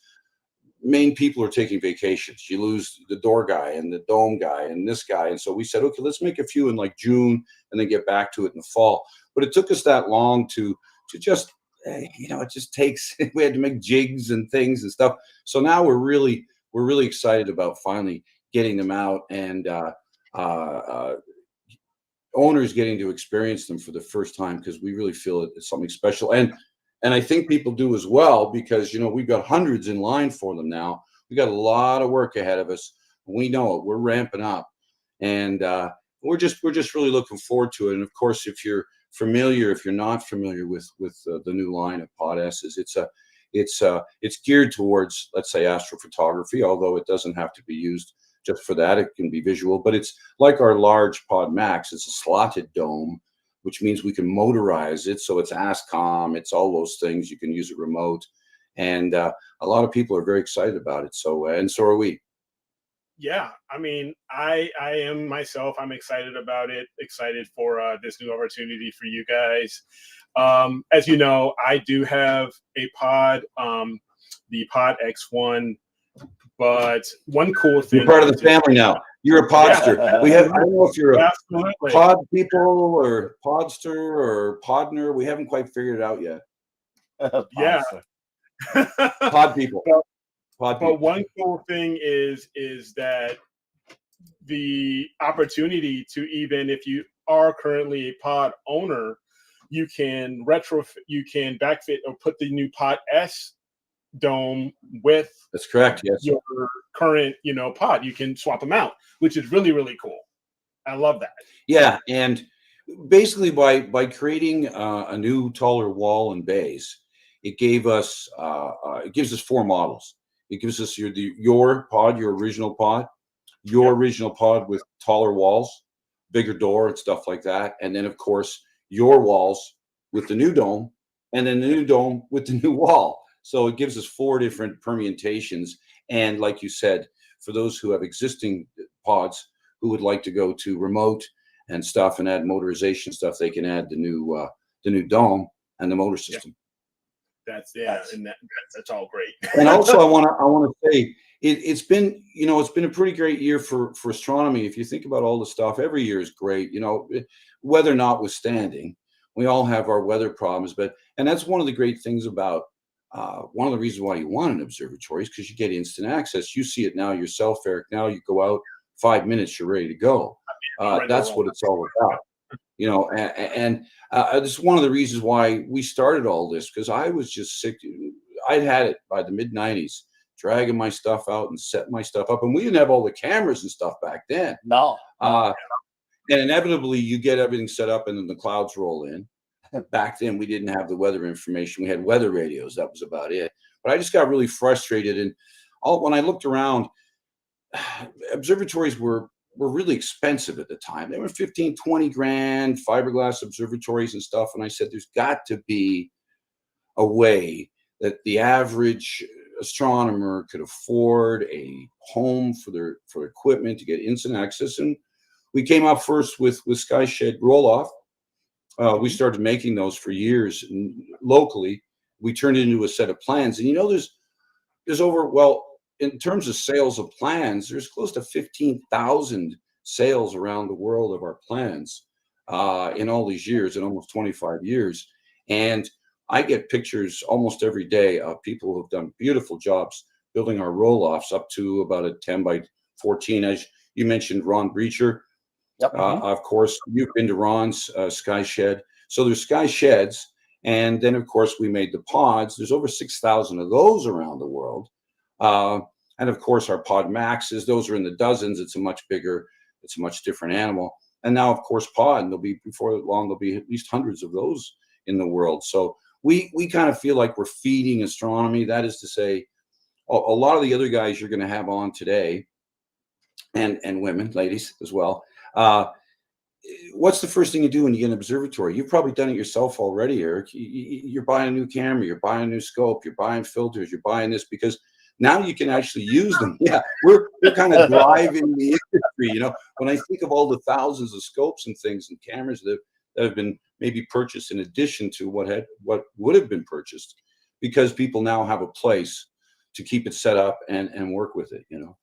main people are taking vacations. You lose the door guy and the dome guy and this guy. And so we said, okay, let's make a few in like June and then get back to it in the fall. But it took us that long to just, you know, it just takes, we had to make jigs and things and stuff. So now we're really excited about finally getting them out and owners getting to experience them for the first time, because we really feel it's something special. And I think people do as well, because, you know, we've got hundreds in line for them now. We got a lot of work ahead of us. We know it. We're ramping up, and we're just really looking forward to it. And of course, if you're not familiar with the new line of Pod S's, it's geared towards, let's say, astrophotography, although it doesn't have to be used just for that. It can be visual, but it's like our large Pod Max. It's a slotted dome, which means we can motorize it. So it's ASCOM, it's all those things. You can use it remote. And a lot of people are very excited about it. So, and so are we. Yeah, I mean, I am myself. I'm excited about it, excited for this new opportunity for you guys. As you know, I do have a pod, the Pod X1, but one cool thing. You're part of the family now. You're a podster. Yeah. I don't know if you're a Absolutely. pod people or podster or podner. We haven't quite figured it out yet. Yeah. Pod people. Pod people. But one cool thing is that the opportunity to, even if you are currently a pod owner, you can backfit or put the new Pod S dome with, that's correct, yes, your current, you know, pod. You can swap them out, which is really, really cool. I love that. Yeah, and basically by creating a new taller wall and base, it gives us 4 models. It gives us your pod, your original pod, original pod with taller walls, bigger door and stuff like that, and then of course your walls with the new dome, and then the new dome with the new wall. So it gives us 4 different permutations. And like you said, for those who have existing pods who would like to go to remote and stuff and add motorization stuff, they can add the new dome and the motor system. That's and that's all great. And also, I want to say it's been a pretty great year for astronomy. If you think about all the stuff, every year is great. You know, weather notwithstanding, we all have our weather problems, and that's one of the great things about. One of the reasons why you want an observatory is because you get instant access. You see it now yourself, Eric. Now you go out, 5 minutes, you're ready to go. That's what it's all about, you know. And this is one of the reasons why we started all this, because I was just sick. I'd had it by the mid-90s, dragging my stuff out and setting my stuff up, and we didn't have all the cameras and stuff back then. No. And inevitably, you get everything set up, and then the clouds roll in. Back then, we didn't have the weather information. We had weather radios. That was about it. But I just got really frustrated. And when I looked around, observatories were really expensive at the time. They were 15, 20 grand, fiberglass observatories and stuff. And I said, there's got to be a way that the average astronomer could afford a home for equipment to get instant access. And we came up first with SkyShed roll-off. We started making those for years locally. We turned it into a set of plans, and you know, there's over, well, in terms of sales of plans, there's close to 15,000 sales around the world of our plans in all these years, in almost 25 years. And I get pictures almost every day of people who've done beautiful jobs building our roll-offs up to about a 10 by 14. As you mentioned, Ron Breacher, Yep. Of course, you've been to Ron's Sky Shed. So there's Sky Sheds. And then, of course, we made the pods. There's over 6,000 of those around the world. And, of course, our Pod Maxes, those are in the dozens. It's a much bigger, it's a much different animal. And now, of course, Pod, and before long, there'll be at least hundreds of those in the world. So we kind of feel like we're feeding astronomy. That is to say, a lot of the other guys you're going to have on today, and women, ladies as well, what's the first thing you do when you get an observatory? You've probably done it yourself already, Eric. You're buying a new camera, you're buying a new scope, you're buying filters, you're buying this because now you can actually use them. Yeah, we're kind of driving the industry. You know, when I think of all the thousands of scopes and things and cameras that have been maybe purchased in addition to what would have been purchased, because people now have a place to keep it set up and work with it. You know.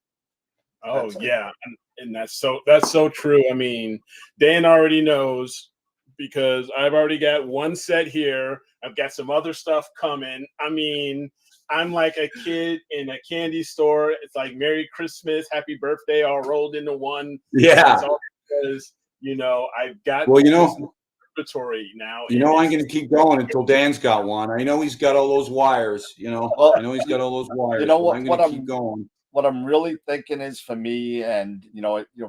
Oh yeah, and that's so true. I mean, Dan already knows because I've already got one set here. I've got some other stuff coming. I mean, I'm like a kid in a candy store. It's like Merry Christmas, Happy Birthday, all rolled into one. Yeah. It's all because I've got observatory now. I'm going to keep going until Dan's got one. I know he's got all those wires. I know he's got all those wires. You know what? I'm going to keep going. What I'm really thinking is for me, and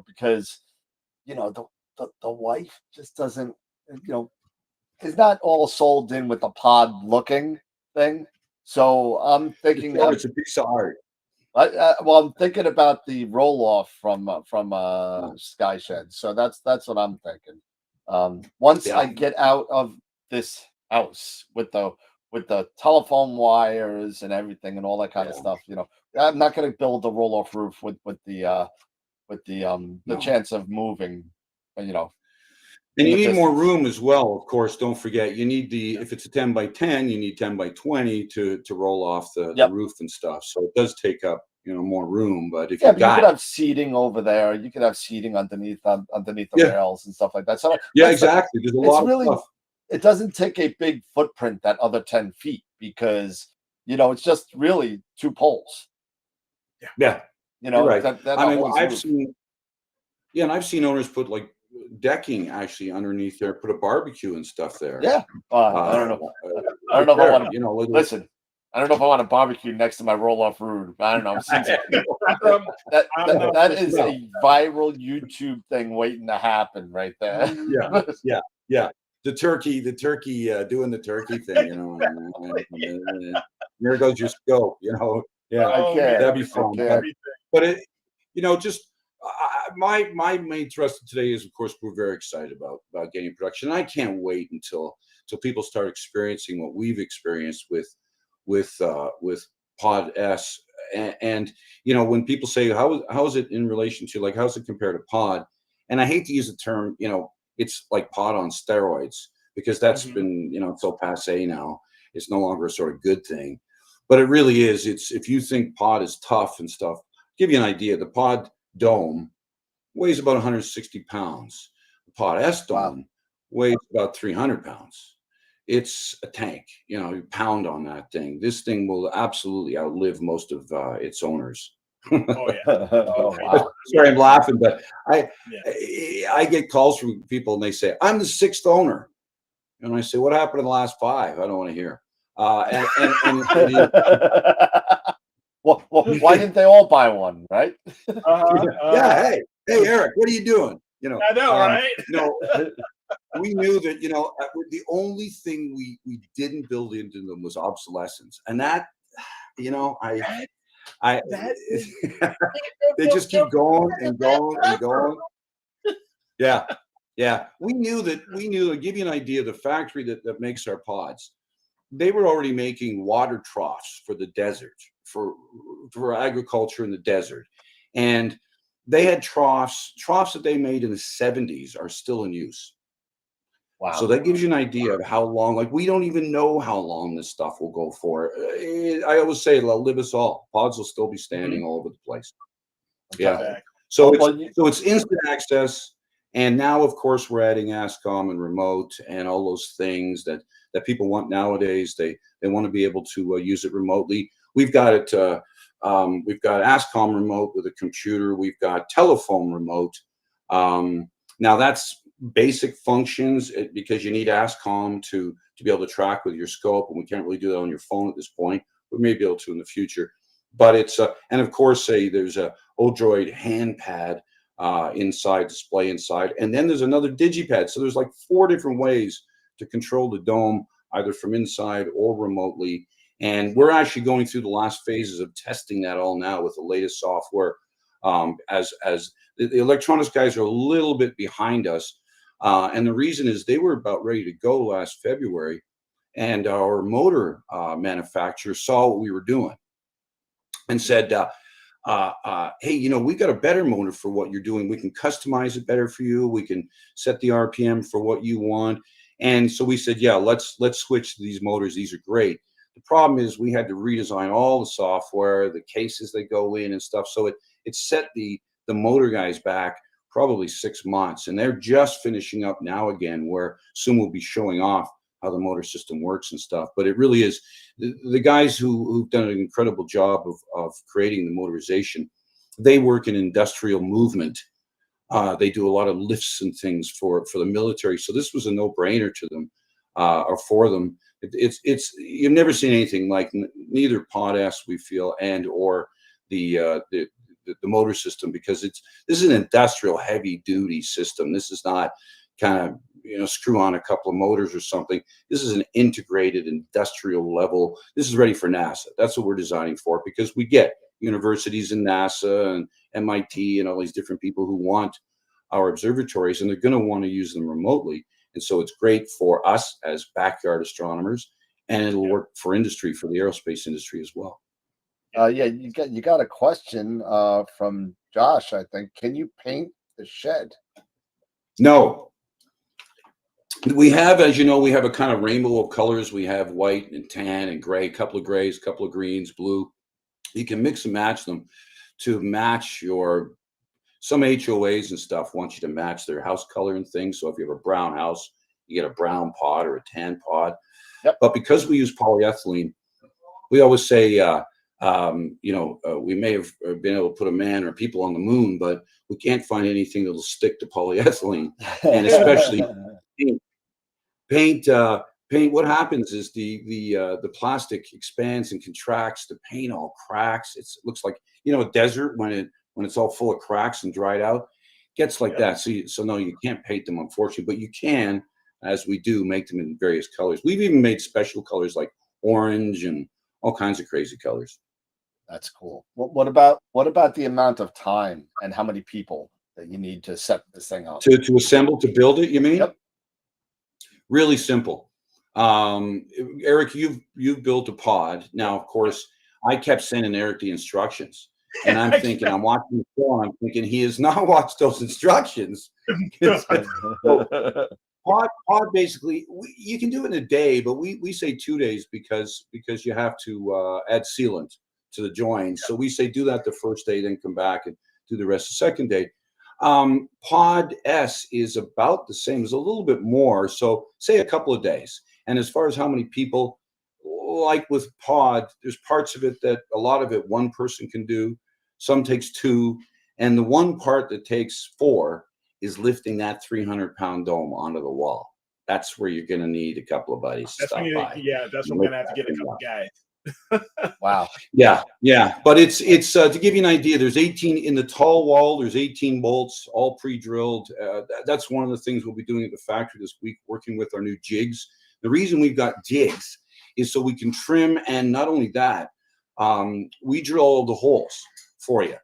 because the wife just doesn't, is not all sold in with the pod looking thing. So I'm thinking it's a piece of art. I'm thinking about the roll off from Sky Shed. So that's what I'm thinking. Once I get out of this house with the telephone wires and everything and all that kind of stuff, I'm not going to build a roll off roof with the chance of moving, And you need more room as well, of course. Don't forget, you need if it's a 10 by 10, you need 10 by 20 to roll off the roof and stuff. So it does take up, more room. But if you could have seating over there, you could have seating underneath the rails and stuff like that. So exactly. There's a lot of stuff. It doesn't take a big footprint, that other 10 feet, because it's just really two poles. Yeah. You're right. I've seen owners put like decking actually underneath there, put a barbecue and stuff there. Yeah. I don't know. I don't know if I want to listen. I don't know if I want to barbecue next to my roll-off roof. I don't know. That is a viral YouTube thing waiting to happen right there. Yeah. The turkey doing the turkey thing, There goes your scope, Yeah, that'd be fun. But my main thrust today is, of course, we're very excited about getting production. I can't wait until people start experiencing what we've experienced with Pod S. And when people say how is it in relation to, like, how's it compared to Pod? And I hate to use the term, it's like Pod on steroids, because that's been so passé now. It's no longer a sort of good thing, but it really is. It's, if you think Pod is tough and stuff, I'll give you an idea. The Pod Dome weighs about 160 pounds. The Pod S Dome weighs about 300 pounds. It's a tank. You pound on that thing. This thing will absolutely outlive most of its owners. Oh yeah. Wow. Sorry, I'm laughing, but I get calls from people and they say, I'm the 6th owner. And I say, what happened in the last 5? I don't want to hear. Well, why didn't they all buy one, right? Hey, Eric, what are you doing? I know, right? We knew that, the only thing we didn't build into them was obsolescence. And that, they just keep going and going and going. Yeah. We knew, to give you an idea, the factory that makes our pods, they were already making water troughs for the desert, for agriculture in the desert. And they had troughs that they made in the 70s are still in use. Wow. So that gives you an idea of how long, like, we don't even know how long this stuff will go for. I always say it'll live us all. Pods will still be standing all over the place. Yeah. So it's instant access. And now, of course, we're adding ASCOM and remote and all those things that people want nowadays. They want to be able to use it remotely. We've got it. We've got ASCOM remote with a computer. We've got telephone remote. Now that's basic functions because you need ASCOM to be able to track with your scope, and we can't really do that on your phone at this point. We may be able to in the future, but it's and of course, there's a Odroid hand pad inside, display inside, and then there's another digipad. So there's like 4 different ways to control the dome, either from inside or remotely. And we're actually going through the last phases of testing that all now with the latest software. As the electronics guys are a little bit behind us, and the reason is they were about ready to go last February, and our motor manufacturer saw what we were doing and said, hey, you know, we got a better motor for what you're doing. We can customize it better for you. We can set the RPM for what you want. And so we said, yeah, let's switch to these motors. These are great. The problem is we had to redesign all the software, the cases that go in and stuff. So it set the motor guys back probably 6 months, and they're just finishing up now again, where soon we'll be showing off how the motor system works and stuff. But it really is the guys who've done an incredible job of creating the motorization. They work in industrial movement. They do a lot of lifts and things for the military. So this was a no-brainer to them, or for them. It's you've never seen anything like neither Pod S, we feel, and or the motor system, because this is an industrial heavy duty system. This is not kind of, you know, screw on a couple of motors or something. This is an integrated industrial level. This is ready for NASA. That's what we're designing for, because we get universities and NASA and MIT and all these different people who want our observatories, and they're going to want to use them remotely. And so it's great for us as backyard astronomers, and it'll work for industry, for the aerospace industry as well. Yeah, you got a question from Josh, I think. Can you paint the shed? No. We have, as you know, we have a kind of rainbow of colors. We have white and tan and gray, a couple of grays, a couple of greens, blue. You can mix and match them to match some HOAs and stuff want you to match their house color and things. So if you have a brown house, you get a brown pod or a tan pod. Yep. But because we use polyethylene, we always say, we may have been able to put a man or people on the moon, but we can't find anything that'll stick to polyethylene. And especially paint. What happens is the plastic expands and contracts. The paint all cracks. It looks like, a desert when it's all full of cracks and dried out, gets like that. So no, you can't paint them, unfortunately, but you can, as we do, make them in various colors. We've even made special colors like orange and all kinds of crazy colors. That's cool. What about the amount of time and how many people that you need to set this thing up? To assemble, to build it, you mean? Yep. Really simple. Eric, you've built a pod. Now, of course, I kept sending Eric the instructions. And I'm thinking, I'm watching the show, I'm thinking he has not watched those instructions. Pod basically, you can do it in a day, but we say 2 days because you have to add sealant to the joins. So we say do that the first day, then come back and do the rest the second day. Pod S is about the same, it's a little bit more. So say a couple of days. And as far as how many people, like with Pod, there's parts of it that a lot of it one person can do. Some takes 2. And the one part that takes 4 is lifting that 300-pound dome onto the wall. That's where you're going to need a couple of buddies to stop by. Yeah, that's what we're going to have to get a couple guys. Wow. Yeah. But it's to give you an idea, there's 18 in the tall wall. There's 18 bolts, all pre-drilled. That's one of the things we'll be doing at the factory this week, working with our new jigs. The reason we've got jigs is so we can trim, and not only that, we drill all the holes for you,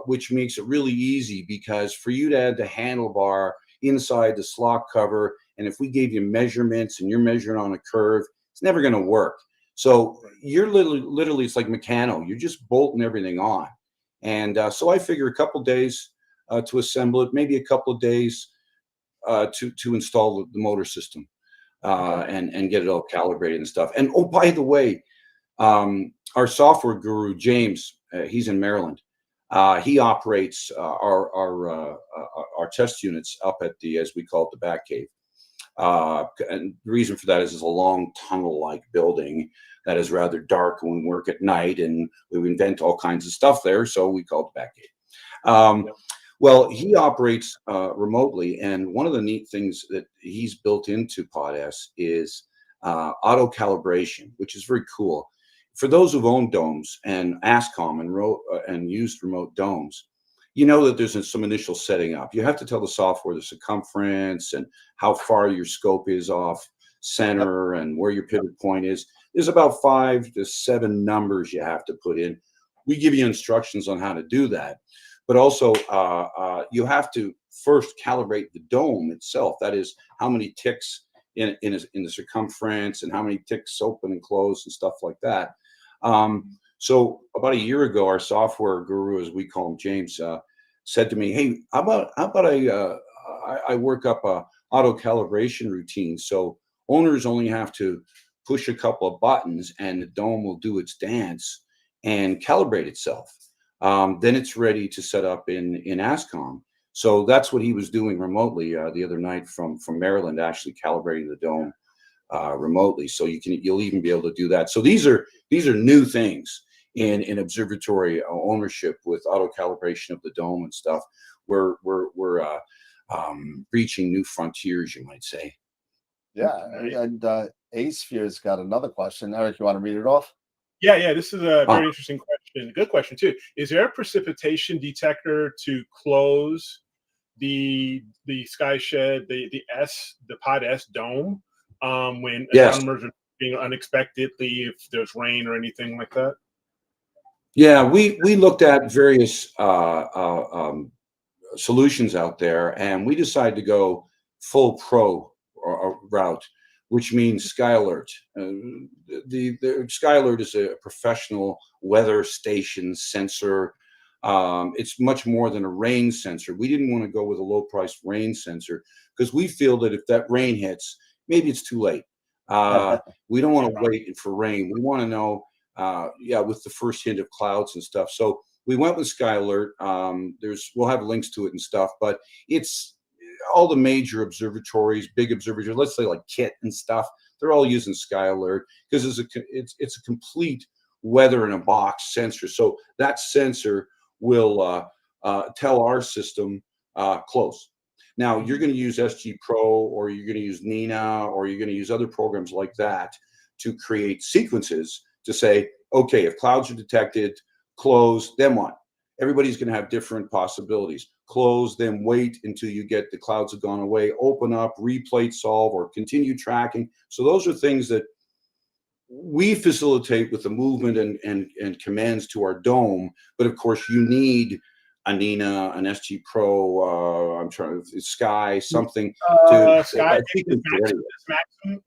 which makes it really easy, because for you to add the handlebar inside the slot cover, and if we gave you measurements and you're measuring on a curve, it's never going to work. So you're literally, it's like mechano. You're just bolting everything on. And so I figure a couple days to assemble it, maybe a couple of days to install the motor system and get it all calibrated and stuff. And oh, by the way, our software guru, James, he's in Maryland. He operates our test units up at the, as we call it, the back cave. And the reason for that is it's a long tunnel-like building that is rather dark when we work at night, and we invent all kinds of stuff there, so we call it the back cave. Well, he operates remotely, and one of the neat things that he's built into Pod S is auto calibration, which is very cool. For those who've owned domes and ASCOM and used remote domes, you know that there's some initial setting up. You have to tell the software the circumference and how far your scope is off center and where your pivot point is. There's about 5 to 7 numbers you have to put in. We give you instructions on how to do that, but also you have to first calibrate the dome itself. That is, how many ticks in the circumference and how many ticks open and close and stuff like that. So about a year ago, our software guru, as we call him, James, said to me, "Hey, how about I work up a auto calibration routine, so owners only have to push a couple of buttons and the dome will do its dance and calibrate itself. Then it's ready to set up in ASCOM." So that's what he was doing remotely the other night from Maryland, actually calibrating the dome remotely. So you'll even be able to do that. So these are new things in observatory ownership with auto calibration of the dome and stuff. We're reaching new frontiers, you might say. Yeah, and A-Sphere's got another question. Eric, you want to read it off? Yeah. This is a very interesting question. Good question too. Is there a precipitation detector to close the sky shed, the Pod S dome, when astronomers are being unexpectedly, if there's rain or anything like that? Yeah, we looked at various solutions out there, and we decided to go full pro route, which means Sky Alert. The Sky Alert is a professional weather station sensor. It's much more than a rain sensor. We didn't want to go with a low-priced rain sensor because we feel that if that rain hits, maybe it's too late. We don't want to wait for rain. We want to know, with the first hint of clouds and stuff. So we went with Sky Alert. We'll have links to it and stuff, but it's all the major observatories, big observatories, let's say like KIT and stuff, they're all using Sky Alert because it's a complete weather in a box sensor. So that sensor will tell our system close. Now you're going to use SG Pro, or you're going to use Nina, or you're going to use other programs like that to create sequences to say, okay, if clouds are detected, close, then what? Everybody's going to have different possibilities. Close, then wait until you get the clouds have gone away, open up, replate solve, or continue tracking. So those are things that we facilitate with the movement and commands to our dome. But of course, you need a Nina, an SG Pro, Sky, something. Sky,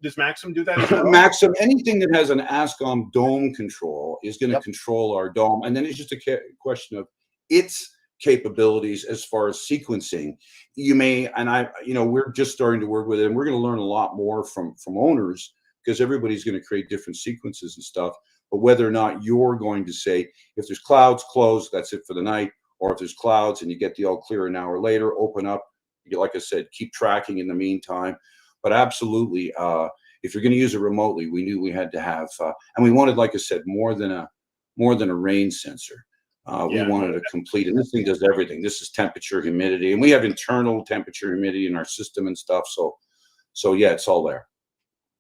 does Maxim do that as well? Maxim, anything that has an ASCOM dome control is going to control our dome. And then it's just a question of its capabilities as far as sequencing. We're just starting to work with it, and we're going to learn a lot more from owners, because everybody's going to create different sequences and stuff. But whether or not you're going to say, if there's clouds, close, that's it for the night, or if there's clouds and you get the all clear an hour later, open up, like I said, keep tracking in the meantime. But absolutely, if you're going to use it remotely, we knew we had to have, and we wanted, like I said, more than a rain sensor. We wanted a complete, and this thing does everything. This is temperature, humidity, and we have internal temperature, humidity in our system and stuff. So yeah, it's all there.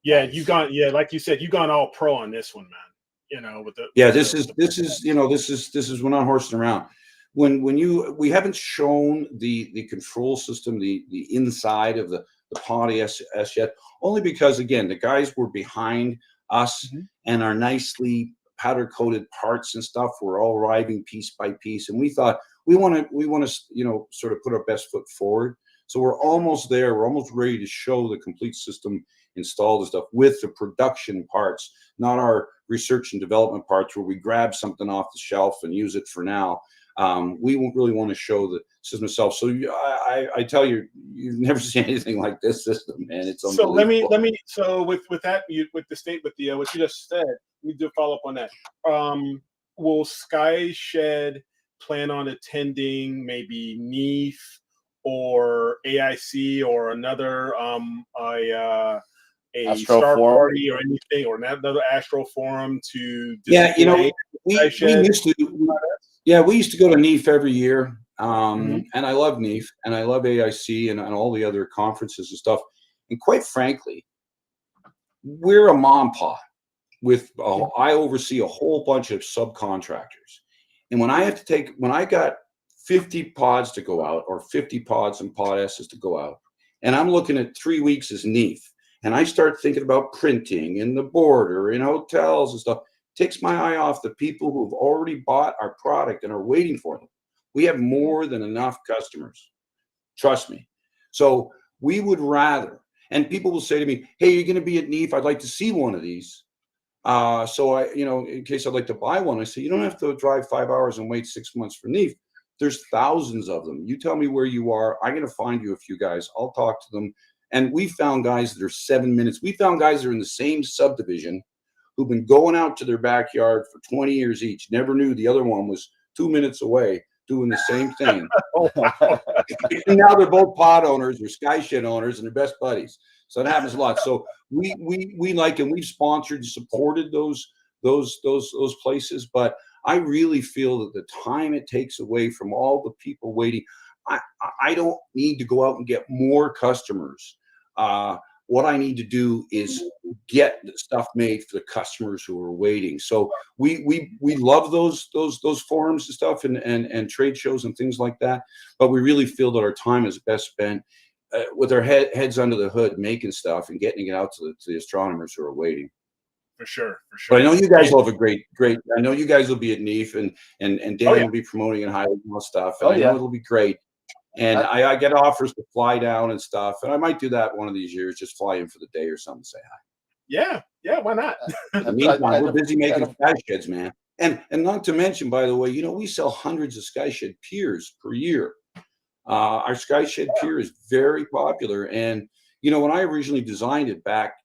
Yeah, like you said, you've gone all pro on this one, man. This is we're not horsing around. We haven't shown the control system, the inside of the Pod S yet, only because again the guys were behind us, and our nicely powder coated parts and stuff were all arriving piece by piece, and we thought we want to sort of put our best foot forward. So we're almost there. We're almost ready to show the complete system installed and stuff with the production parts, not our research and development parts where we grab something off the shelf and use it for now. We won't really want to show the system itself. So I tell you, you've never seen anything like this system, man. It's unbelievable. So let me. So with what you just said, we do follow up on that. Will Sky Shed plan on attending maybe NEAF or AIC or another a Astro Star Forum Party or anything, or another Astro Forum to we used to go to NEAF every year. And I love NEAF, and I love AIC, and all the other conferences and stuff. And quite frankly, we're a mom pod with, I oversee a whole bunch of subcontractors. And when I got 50 pods to go out, or 50 pods and pod S's to go out, and I'm looking at 3 weeks as NEAF, and I start thinking about printing and the border and hotels and stuff, it takes my eye off the people who've already bought our product and are waiting for them. We have more than enough customers. Trust me. So we would rather, and people will say to me, hey, you're going to be at NEAF. I'd like to see one of these. So I, in case I'd like to buy one, I say, you don't have to drive 5 hours and wait 6 months for NEAF. There's thousands of them. You tell me where you are. I'm going to find you a few guys. I'll talk to them. And we found guys that are 7 minutes. We found guys that are in the same subdivision who've been going out to their backyard for 20 years each. Never knew the other one was 2 minutes away doing the same thing. And now they're both pod owners or sky shed owners, and they're best buddies. So that happens a lot. So we like, and we've sponsored and supported those places. But I really feel that the time it takes away from all the people waiting, I don't need to go out and get more customers. What I need to do is get the stuff made for the customers who are waiting. So we love those forums and stuff and trade shows and things like that. But we really feel that our time is best spent with our heads under the hood, making stuff and getting it out to the astronomers who are waiting. For sure. But I know you guys will have a great. I know you guys will be at NEAF, and Dan will be promoting and highlighting all stuff. And I know it'll be great. And I get offers to fly down and stuff, and I might do that one of these years, just fly in for the day or something, say hi. Yeah, why not? In the meantime, we're busy making sky sheds, man. And not to mention, by the way, we sell hundreds of sky shed piers per year. Our sky shed pier is very popular. And, when I originally designed it back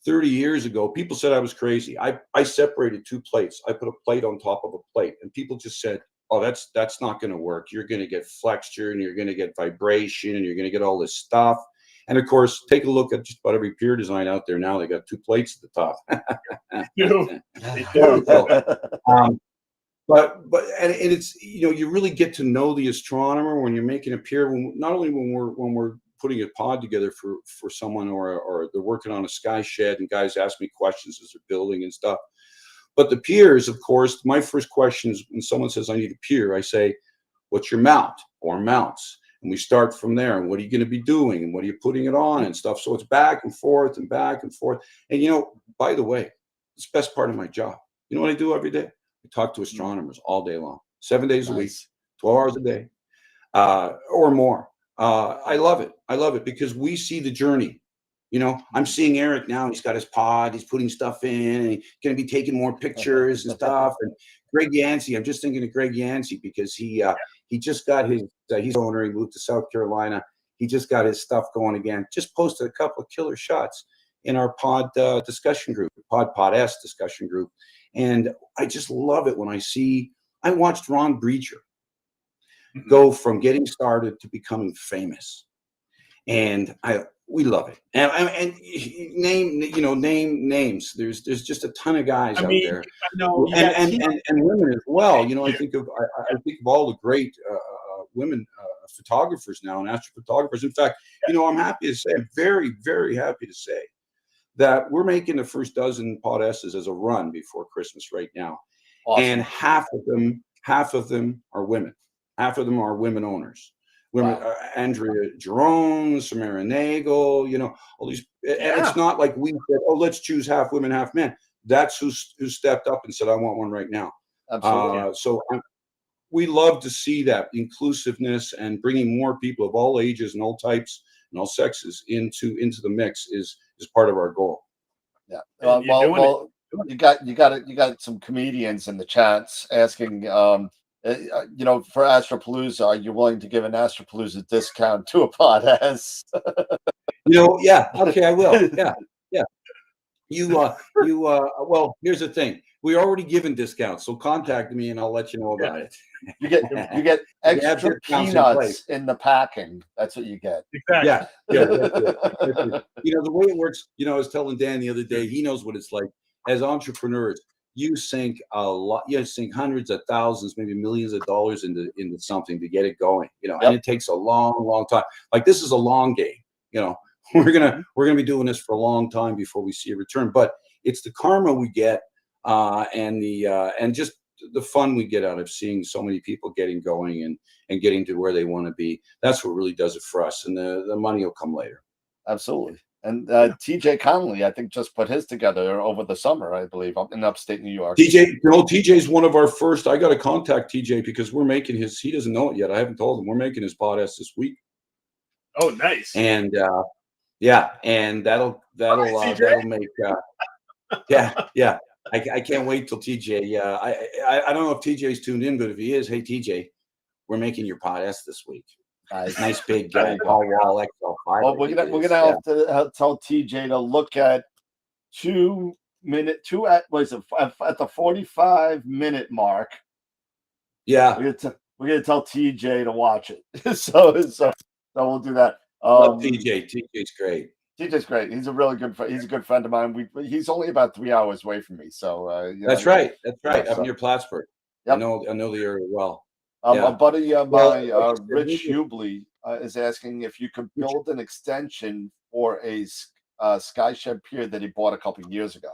30 years ago, people said I was crazy. I separated two plates. I put a plate on top of a plate, and people just said, oh, that's not going to work. You're going to get flexure, and you're going to get vibration, and you're going to get all this stuff. And of course, take a look at just about every pier design out there now. They got two plates at the top. They do. But it's you really get to know the astronomer when you're making a pier. Not only when we're putting a pod together for someone, or they're working on a sky shed, and guys ask me questions as they're building and stuff. But the piers, of course, my first question is when someone says I need a pier, I say, what's your mount or mounts? And we start from there. And what are you going to be doing? And what are you putting it on and stuff? So it's back and forth and back and forth. And, by the way, it's the best part of my job. You know what I do every day? I talk to astronomers all day long, 7 days a week, 12 hours a day, or more. I love it. I love it because we see the journey. I'm seeing Eric now. He's got his pod. He's putting stuff in, and he's going to be taking more pictures and stuff. And Greg Yancey, I'm just thinking of Greg Yancey because he just got his. He's owner. He moved to South Carolina. He just got his stuff going again. Just posted a couple of killer shots in our pod discussion group, pod S discussion group, and I just love it when I watched Ron Breacher go from getting started to becoming famous, and we love it. And name names. There's just a ton of guys out there. No, and women as well. I think of all the great women photographers now and astrophotographers. In fact, I'm happy to say, I'm very, very happy to say that we're making the first dozen pod S's as a run before Christmas right now. Awesome. And half of them are women. Half of them are women owners. Women, wow. Andrea Jerome, Samara Nagel, all these. And it's not like we said, oh, let's choose half women, half men. That's who stepped up and said, I want one right now. Absolutely. We love to see that inclusiveness and bringing more people of all ages and all types and all sexes into the mix is part of our goal. Yeah. Well, you got some comedians in the chats asking. For AstroPalooza, are you willing to give an AstroPalooza discount to a pod S? Yeah. Okay, I will. Yeah. Well, here's the thing. We're already given discounts, so contact me and I'll let you know about it. You get extra peanuts in the packing. That's what you get. Exactly. Yeah. The way it works, I was telling Dan the other day, he knows what it's like as entrepreneurs. you sink a lot. You sink hundreds of thousands, maybe millions of dollars into something to get it going. And it takes a long time. Like, this is a long game. We're gonna be doing this for a long time before we see a return. But it's the karma we get, and just the fun we get out of seeing so many people getting going and getting to where they want to be. That's what really does it for us, and the money will come later. Absolutely. And TJ Connolly, I think, just put his together over the summer, I believe, up in upstate New York. TJ's one of our first. I got to contact TJ because we're making his. He doesn't know it yet. I haven't told him we're making his podcast this week. Oh, nice. And and that'll make. Yeah. I can't wait till TJ. I don't know if TJ's tuned in, but if he is, hey TJ, we're making your podcast this week. Nice big tall wall XL5. Well, we're gonna have to tell TJ to look at at the 45-minute mark. Yeah, we're gonna tell TJ to watch it. so we'll do that. Love TJ. TJ's great. TJ's great. He's a really good. He's a good friend of mine. He's only about 3 hours away from me. So that's right. Up so, near Plattsburgh. Yep. I know the area well. A buddy of mine, Rich Hubley, is asking if you could build an extension for a Skyshed pier that he bought a couple of years ago.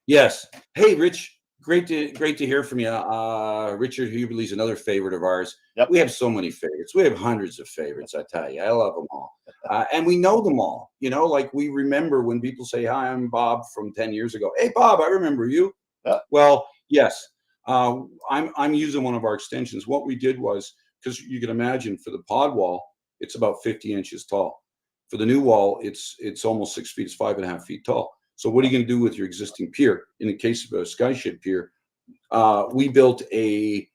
Yes. Hey, Rich. Great to hear from you. Richard Hubley's another favorite of ours. Yep. We have so many favorites. We have hundreds of favorites. I tell you, I love them all, and we know them all. Like we remember when people say, "Hi, I'm Bob from 10 years ago." Hey, Bob, I remember you. Well, yes. I'm using one of our extensions. What we did was, because you can imagine, for the pod wall, it's about 50 inches tall. For the new wall, it's almost 6 feet. It's 5.5 feet tall. So what are you going to do with your existing pier? In the case of a Skyshed pier, we built a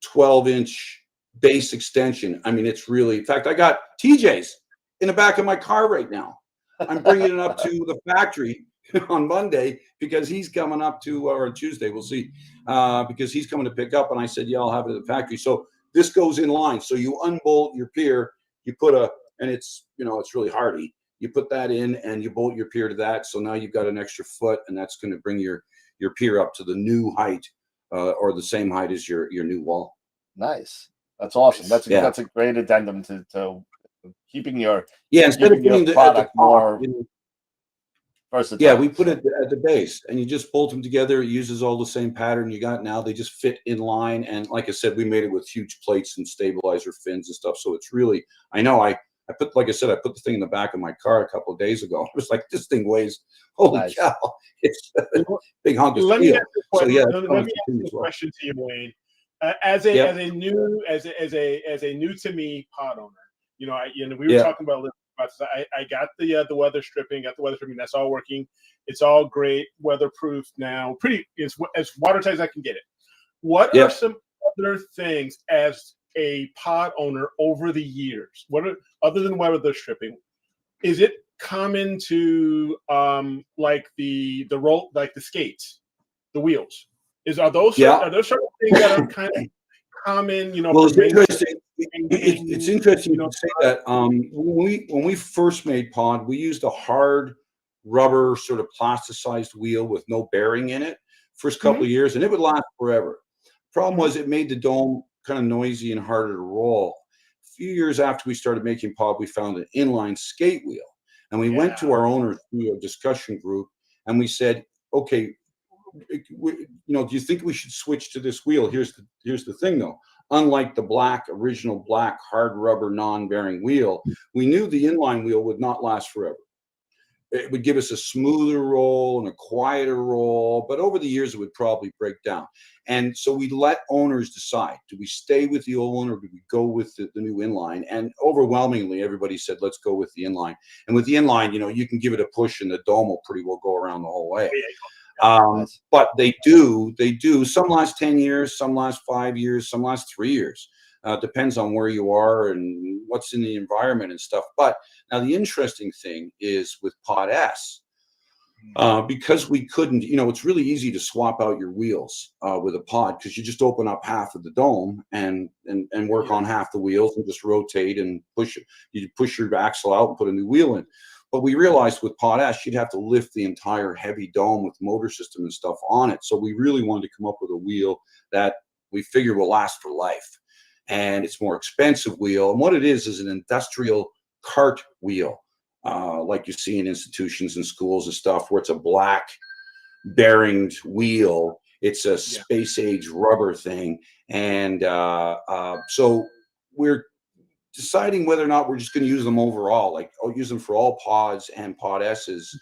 12-inch base extension. I mean, it's really, in fact, I got TJ's in the back of my car right now. I'm bringing it up to the factory on Monday because he's coming up or Tuesday, we'll see, because he's coming to pick up. And I said, yeah, I'll have it at the factory. So this goes in line. So you unbolt your pier, you put and it's really hardy. You put that in and you bolt your pier to that. So now you've got an extra foot, and that's going to bring your pier up to the new height, or the same height as your new wall. Nice. That's awesome. That's a great addendum to keeping your instead of putting the product more versatile. Yeah, we put it at the base, and you just bolt them together. It uses all the same pattern you got now. They just fit in line, and like I said, we made it with huge plates and stabilizer fins and stuff. So it's really, I know I put the thing in the back of my car a couple of days ago. I was like, this thing weighs, holy cow, it's a big hunk of steel. So yeah, let me ask a question to you, Wayne. As a new to me pod owner, we were talking about this. I got the weather stripping, That's all working. It's all great, weatherproof now. It's as watertight as I can get it. What are some other things as a pod owner over the years? Other than weather stripping, is it common to like the roll, like the skates, the wheels? Are those certain things that are kind of common? Well, it's interesting. It's interesting you say that. When we first made pod, we used a hard rubber sort of plasticized wheel with no bearing in it. First couple of years, and it would last forever. Problem was, it made the dome kind of noisy and harder to roll. A few years after we started making pod, we found an inline skate wheel, and we went to our owner through a discussion group, and we said, okay, do you think we should switch to this wheel? Here's the thing though. Unlike the original black hard rubber non-bearing wheel, we knew the inline wheel would not last forever. It would give us a smoother roll and a quieter roll, but over the years it would probably break down. And so we let owners decide: do we stay with the old one, or do we go with the new inline? And overwhelmingly, everybody said, let's go with the inline. And with the inline, you can give it a push and the dome will pretty well go around the whole way. But they do. Some last 10 years, some last 5 years, some last 3 years. Depends on where you are and what's in the environment and stuff. But now the interesting thing is with Pod S, because we couldn't, it's really easy to swap out your wheels with a pod, because you just open up half of the dome and work on half the wheels and just rotate and push it. You push your axle out and put a new wheel in. But we realized with potash, you'd have to lift the entire heavy dome with motor system and stuff on it. So we really wanted to come up with a wheel that we figure will last for life. And it's more expensive wheel. And what it is an industrial cart wheel, like you see in institutions and schools and stuff, where it's a black bearinged wheel. It's a space age rubber thing. And so we're deciding whether or not we're just going to use them overall, like I'll use them for all pods and pod S's,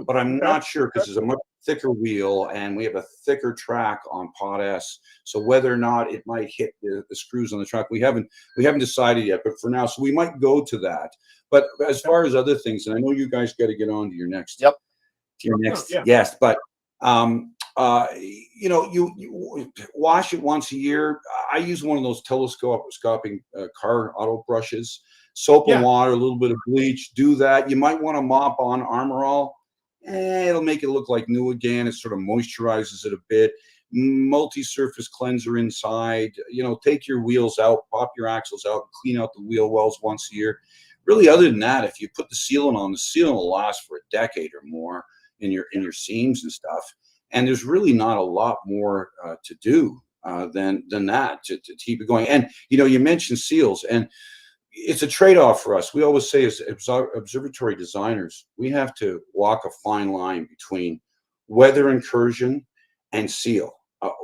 but I'm not sure because it's a much thicker wheel and we have a thicker track on pod S. So whether or not it might hit the screws on the track, we haven't decided yet, but for now, so we might go to that. But as far as other things, and I know you guys got to get on to your next, guest, but you know, you wash it once a year. I use one of those telescoping car auto brushes, soap and water, a little bit of bleach. Do that. You might want to mop on Armor All. It'll make it look like new again. It sort of moisturizes it a bit. Multi-surface cleanser inside. You know, take your wheels out, pop your axles out, clean out the wheel wells once a year. Really, other than that, if you put the sealant on, the sealant will last for a decade or more in your seams and stuff. And there's really not a lot more to do than that to keep it going. And you know, you mentioned seals, and it's a trade-off for us. We always say, as observatory designers, we have to walk a fine line between weather incursion and seal.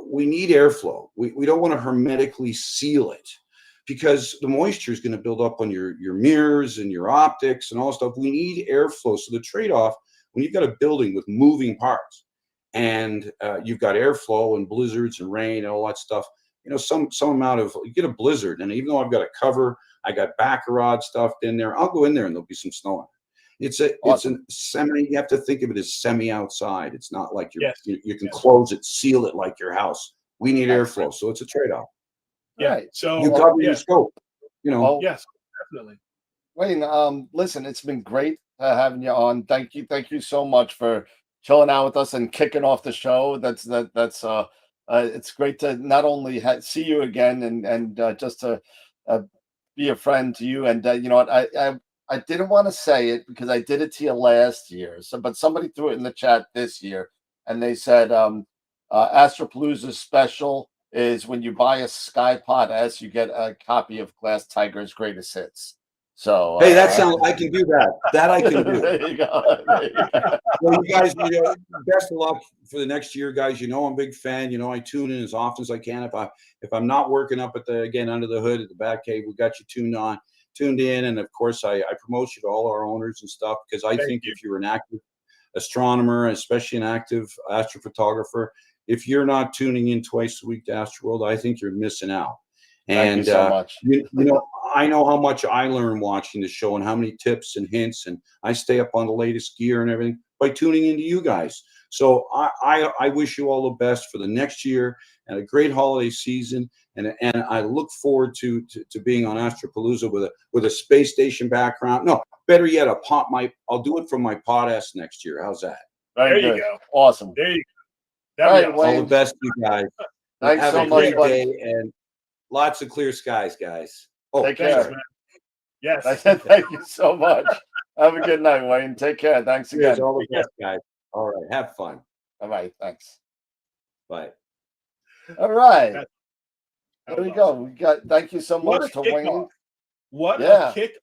We need airflow. We don't want to hermetically seal it, because the moisture is going to build up on your mirrors and your optics and all that stuff. We need airflow. So the trade-off, when you've got a building with moving parts and you've got airflow and blizzards and rain and all that stuff, you know, some amount of, you get a blizzard, and even though I've got a cover, I got Baccarat stuffed in there, I'll go in there and there'll be some snow on it. It's a semi, you have to think of it as semi outside. It's not like you can close it, seal it like your house. We need airflow, so it's a trade-off. So you cover your scope, you know. Yes, definitely. Wayne, listen, it's been great having you on. Thank you so much for chilling out with us and kicking off the show. That's it's great to not only see you again and just to be a friend to you. And you know what, I didn't want to say it because I did it to you last year. So, but somebody threw it in the chat this year, and they said AstroPalooza special is when you buy a SkyPod S, you get a copy of Glass Tiger's greatest hits. So hey, that sounds. I can do that. That I can do. There you go. Well, you guys, you know, best of luck for the next year, guys. You know, I'm a big fan. You know, I tune in as often as I can. If I'm not working up at under the hood at the back cave, we got you tuned in, and of course, I promote you to all our owners and stuff, because I think if you're an active astronomer, especially an active astrophotographer, if you're not tuning in twice a week to Astroworld, I think you're missing out. Thank you so much. You know, I know how much I learn watching the show and how many tips and hints, and I stay up on the latest gear and everything by tuning into you guys. So I wish you all the best for the next year and a great holiday season. And I look forward to being on AstroPalooza with a space station background. No, better yet, I'll do it from my Pod S next year. How's that? There you go. Awesome. There you go. All right, Awesome. Wayne. All the best, you guys. Thanks Have so a much, great day and lots of clear skies, guys. Oh, take care. Man. Yes. Thank you so much. Have a good night, Wayne. Take care. Thanks again. All the best, guys. All right. Have fun. All right. Thanks. Bye. All right. There we go. We got. Thank you so much to Wayne. What a kick!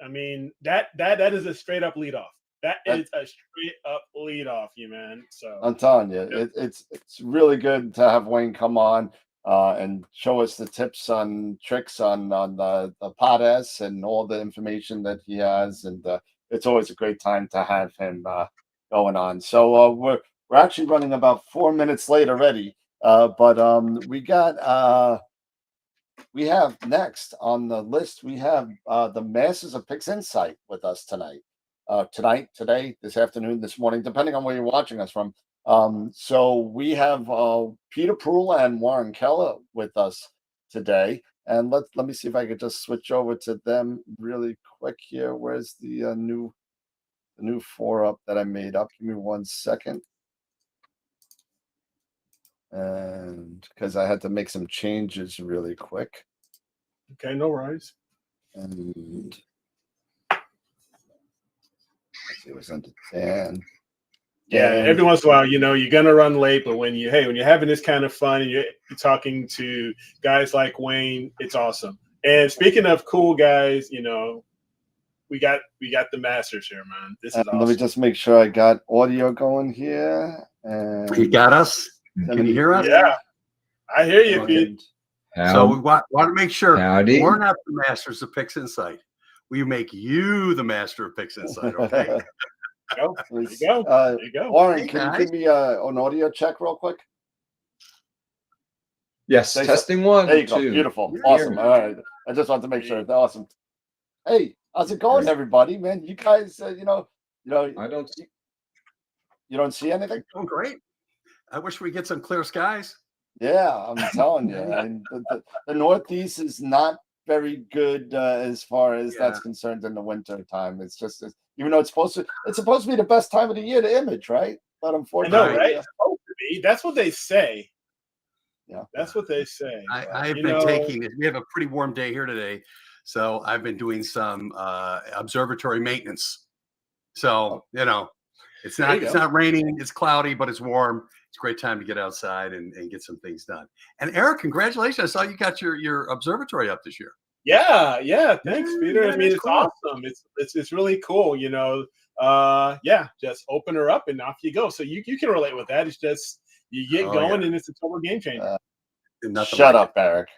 I mean, that is a straight up lead off. That is a straight up lead off, you man. So I'm telling you, it's really good to have Wayne come on and show us the tips on tricks on the Pod S and all the information that he has, and it's always a great time to have him going on. So we're actually running about 4 minutes late already, but we have next on the list, we have the Masters of Pixinsight with us tonight. Today, this afternoon, this morning, depending on where you're watching us from. So we have Peter Proul and Warren Keller with us today. And let me see if I could just switch over to them really quick here. Where's the new 4-up that I made up? Give me 1 second. And because I had to make some changes really quick. Okay, no worries. And see what's under 10. Yeah, every once in a while, you're gonna run late, but when you're having this kind of fun and you're talking to guys like Wayne, it's awesome. And speaking of cool guys, we got the masters here, man. This is awesome. Let me just make sure I got audio going here. And you got us? Can you hear us? Yeah, I hear you, Pete. So we want to make sure Howdy. we're not the masters of Pixinsight. We make you the master of Pixinsight, okay? There you go. There you go. Warren, can you give me an audio check real quick? Yes, testing 1. There you go. 2. Beautiful. Awesome. All right. I just want to make sure. Awesome. Hey, how's it going, everybody? Man, you guys, I don't see. You don't see anything? Oh, great. I wish we get some clear skies. Yeah, I'm telling you. And the Northeast is not very good as far as that's concerned in the winter time. It's just, even though it's supposed to be the best time of the year to image, right? But unfortunately, I know, right? It's supposed to be. That's what they say. Yeah, that's what they say. I've been taking it. We have a pretty warm day here today, so I've been doing some observatory maintenance. So it's not raining, it's cloudy, but it's warm. It's a great time to get outside and get some things done. And Eric, congratulations! I saw you got your observatory up this year. Yeah. Thanks, Peter. I mean, it's cool. awesome. It's really cool. Just open her up and off you go. So you can relate with that. It's just you get going and it's a total game changer. Shut up, Eric.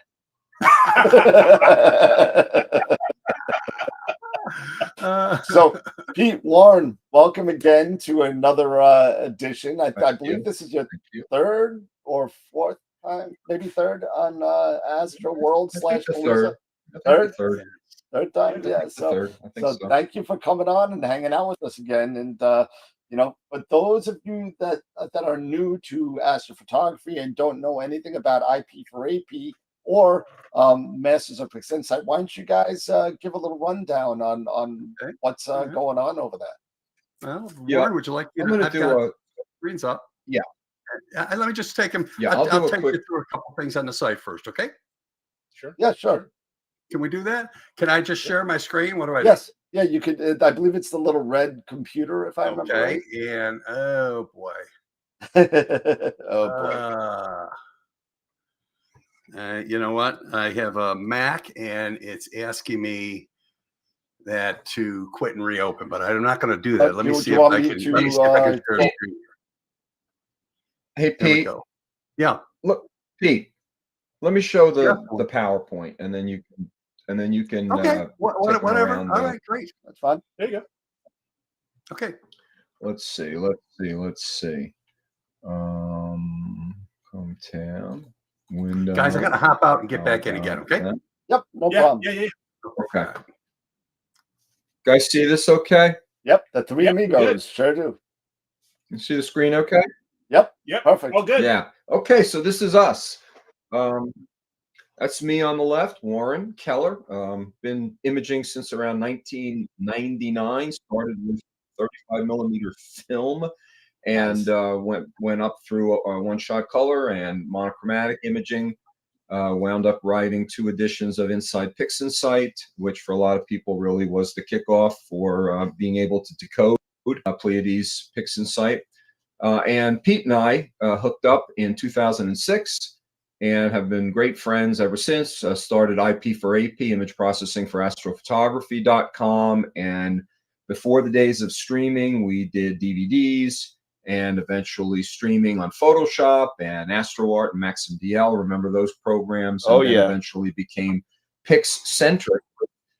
So, Pete, Warren, welcome again to another edition. I believe this is your third or fourth time, maybe third on Astro World / Palooza. Third time, yeah. So thank you for coming on and hanging out with us again. And but those of you that are new to astrophotography and don't know anything about IP for AP or Masters of Pixinsight, why don't you guys give a little rundown on what's going on over there? Well, Warren, would you like? I'm going to do screens up. Yeah. Let me just take them. Yeah, I'll take you through a couple things on the site first, okay? Sure. Yeah, sure. Can we do that? Can I just share my screen? What do I do? Yes. Yeah, you could. I believe it's the little red computer, if I remember right. And oh boy. You know what? I have a Mac, and it's asking me that to quit and reopen, but I'm not going to do that. Let me see if I can share the screen. Hey, Pete. Yeah. Look, Pete. Let me show the PowerPoint, and then you can. Okay. Whatever. All right. Great. That's fine. There you go. Okay. Let's see. Home tab. Window. Guys, I got to hop out and get back in again. Okay. Yep. No problem. Yeah. Okay. Guys, see this? Okay. Yep. The three amigos sure do. You see the screen? Okay. Yep. Perfect. Oh, good. Yeah. Okay. So this is us. That's me on the left, Warren Keller. Been imaging since around 1999. Started with 35mm film, and went up through one-shot color and monochromatic imaging. Wound up writing 2 editions of Inside Pixinsight, which for a lot of people really was the kickoff for being able to decode Pleiades Pixinsight. And Pete and I hooked up in 2006. And have been great friends ever since. Started IP for AP, image processing for AstroPhotography.com. And before the days of streaming, we did DVDs and eventually streaming on Photoshop and AstroArt and MaximDL. Remember those programs? And eventually became Pix-centric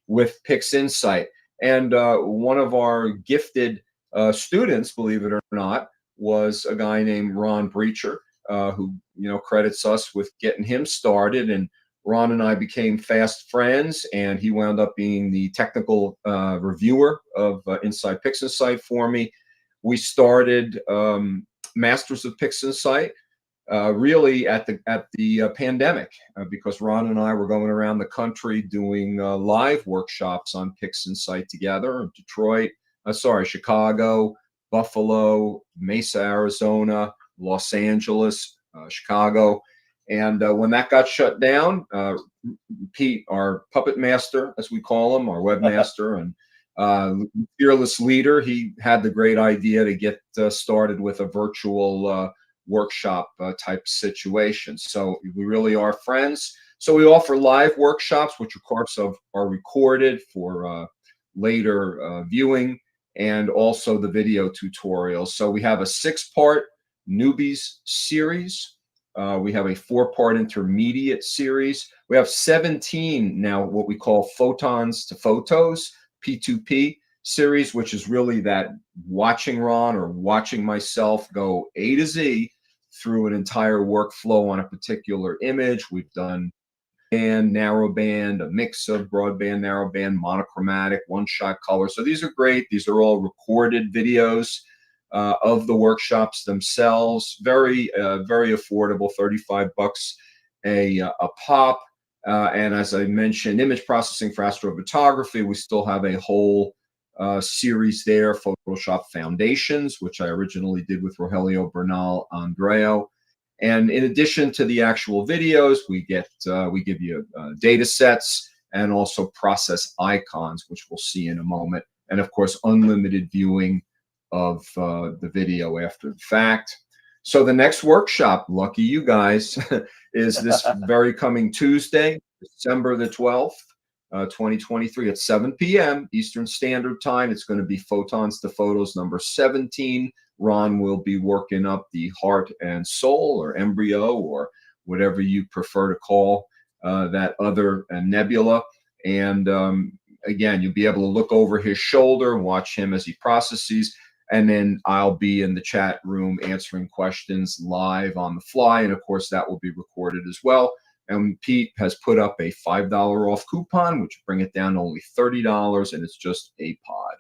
with Pixinsight. And one of our gifted students, believe it or not, was a guy named Ron Breacher. Who credits us with getting him started, and Ron and I became fast friends, and he wound up being the technical reviewer of Inside Pixinsight for me. We started Masters of Pixinsight really at the pandemic because Ron and I were going around the country doing live workshops on Pixinsight together. Chicago, Buffalo, Mesa, Arizona, Los Angeles, Chicago. And when that got shut down, Pete, our puppet master, as we call him, our webmaster, and fearless leader. He had the great idea to get started with a virtual workshop type situation. So we really are friends. So we offer live workshops, which of course are recorded for later viewing, and also the video tutorials. So we have a 6-part newbies series. We have a 4-part intermediate series. We have 17 now, what we call photons to photos, P2P series, which is really that watching Ron or watching myself go A to Z through an entire workflow on a particular image. We've done band, narrow band, a mix of broadband, narrow band, monochromatic, one-shot color. So these are great. These are all recorded videos of the workshops themselves. Very affordable, $35 a pop. And as I mentioned, image processing for astrophotography, we still have a whole series there, Photoshop Foundations, which I originally did with Rogelio Bernal Andreo. And in addition to the actual videos, we give you data sets and also process icons, which we'll see in a moment. And of course, unlimited viewing of the video after the fact. So the next workshop, lucky you guys, is this very coming Tuesday, December the 12th, 2023 at 7 p.m. Eastern Standard Time. It's going to be Photons to Photos number 17. Ron will be working up the heart and soul, or embryo, or whatever you prefer to call that other nebula. And again, you'll be able to look over his shoulder and watch him as he processes. And then I'll be in the chat room answering questions live on the fly. And of course, that will be recorded as well. And Pete has put up a $5 off coupon, which will bring it down to only $30, and it's just a pod.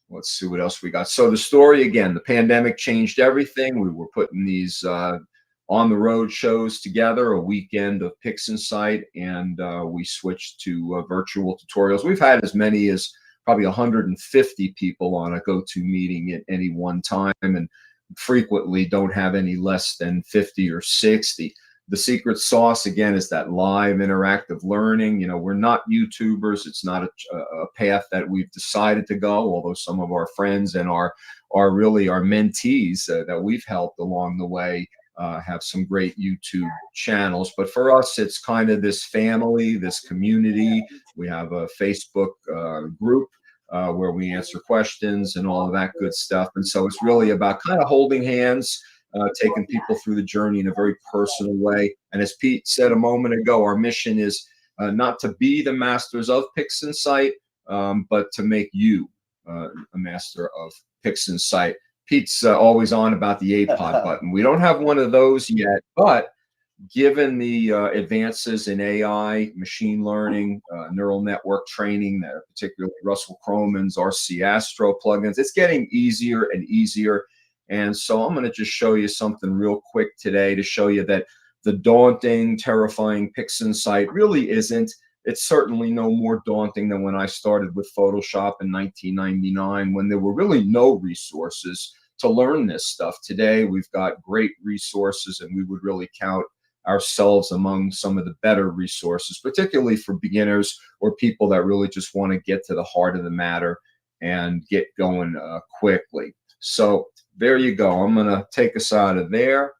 Let's see what else we got. So the story, again, the pandemic changed everything. We were putting these on the road shows together, a weekend of Pixinsight, and we switched to virtual tutorials. We've had as many as probably 150 people on a go-to meeting at any one time, and frequently don't have any less than 50 or 60. The secret sauce, again, is that live interactive learning. You know, we're not YouTubers. It's not a path that we've decided to go, although some of our friends and are really our mentees that we've helped along the way have some great YouTube channels. But for us, it's kind of this family, this community. We have a Facebook group where we answer questions and all of that good stuff. And so it's really about kind of holding hands, taking people through the journey in a very personal way. And as Pete said a moment ago, our mission is not to be the masters of Pixinsight, but to make you a master of Pixinsight. Pete's always on about the APOD button. We don't have one of those yet, but given the advances in AI, machine learning, neural network training, particularly Russell Croman's RC Astro plugins, it's getting easier and easier. And so I'm going to just show you something real quick today to show you that the daunting, terrifying Pixinsight really isn't. It's certainly no more daunting than when I started with Photoshop in 1999, when there were really no resources to learn this stuff. Today, we've got great resources, and we would really count ourselves among some of the better resources, particularly for beginners or people that really just want to get to the heart of the matter and get going quickly. So there you go. I'm going to take us out of there,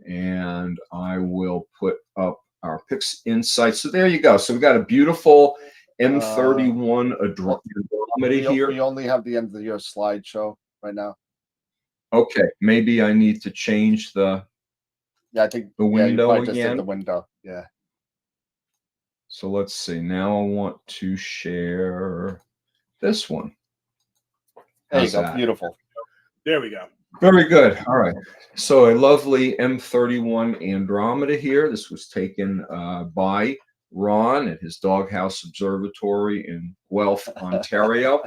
and I will put up our Pixinsight. So there you go. So we've got a beautiful M31 Andromeda here. We only have the end of your slideshow right now. Okay, maybe I need to change the I think the window just again. did the window. Yeah. So let's see. Now I want to share this one. There you go. Beautiful. There we go. Very good. All right. So a lovely M31 Andromeda here. This was taken by Ron at his Doghouse Observatory in Guelph, Ontario.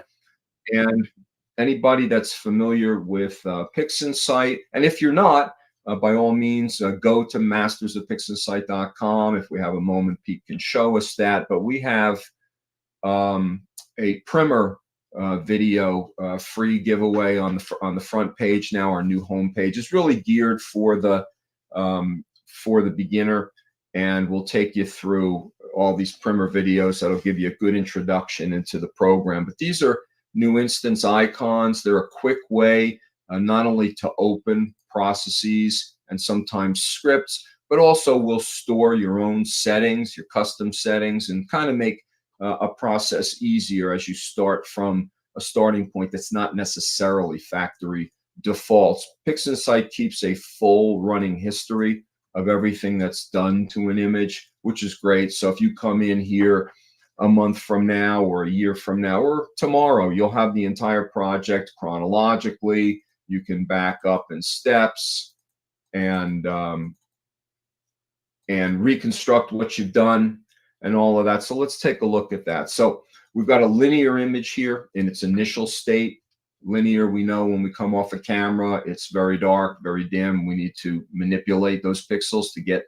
And anybody that's familiar with Pixinsight, and if you're not, by all means, go to mastersofpixinsight.com. If we have a moment, Pete can show us that. But we have a primer video free giveaway on the front page now. Our new homepage is really geared for the beginner, and we'll take you through all these primer videos that'll give you a good introduction into the program. But these are new instance icons. They're a quick way not only to open processes and sometimes scripts, but also will store your own settings, your custom settings, and kind of make a process easier as you start from a starting point that's not necessarily factory defaults. Pixinsight keeps a full running history of everything that's done to an image, which is great. So if you come in here a month from now or a year from now or tomorrow, you'll have the entire project chronologically. You can back up in steps and reconstruct what you've done and all of that. So let's take a look at that. So we've got a linear image here in its initial state. Linear, we know when we come off a camera, it's very dark, very dim. We need to manipulate those pixels to get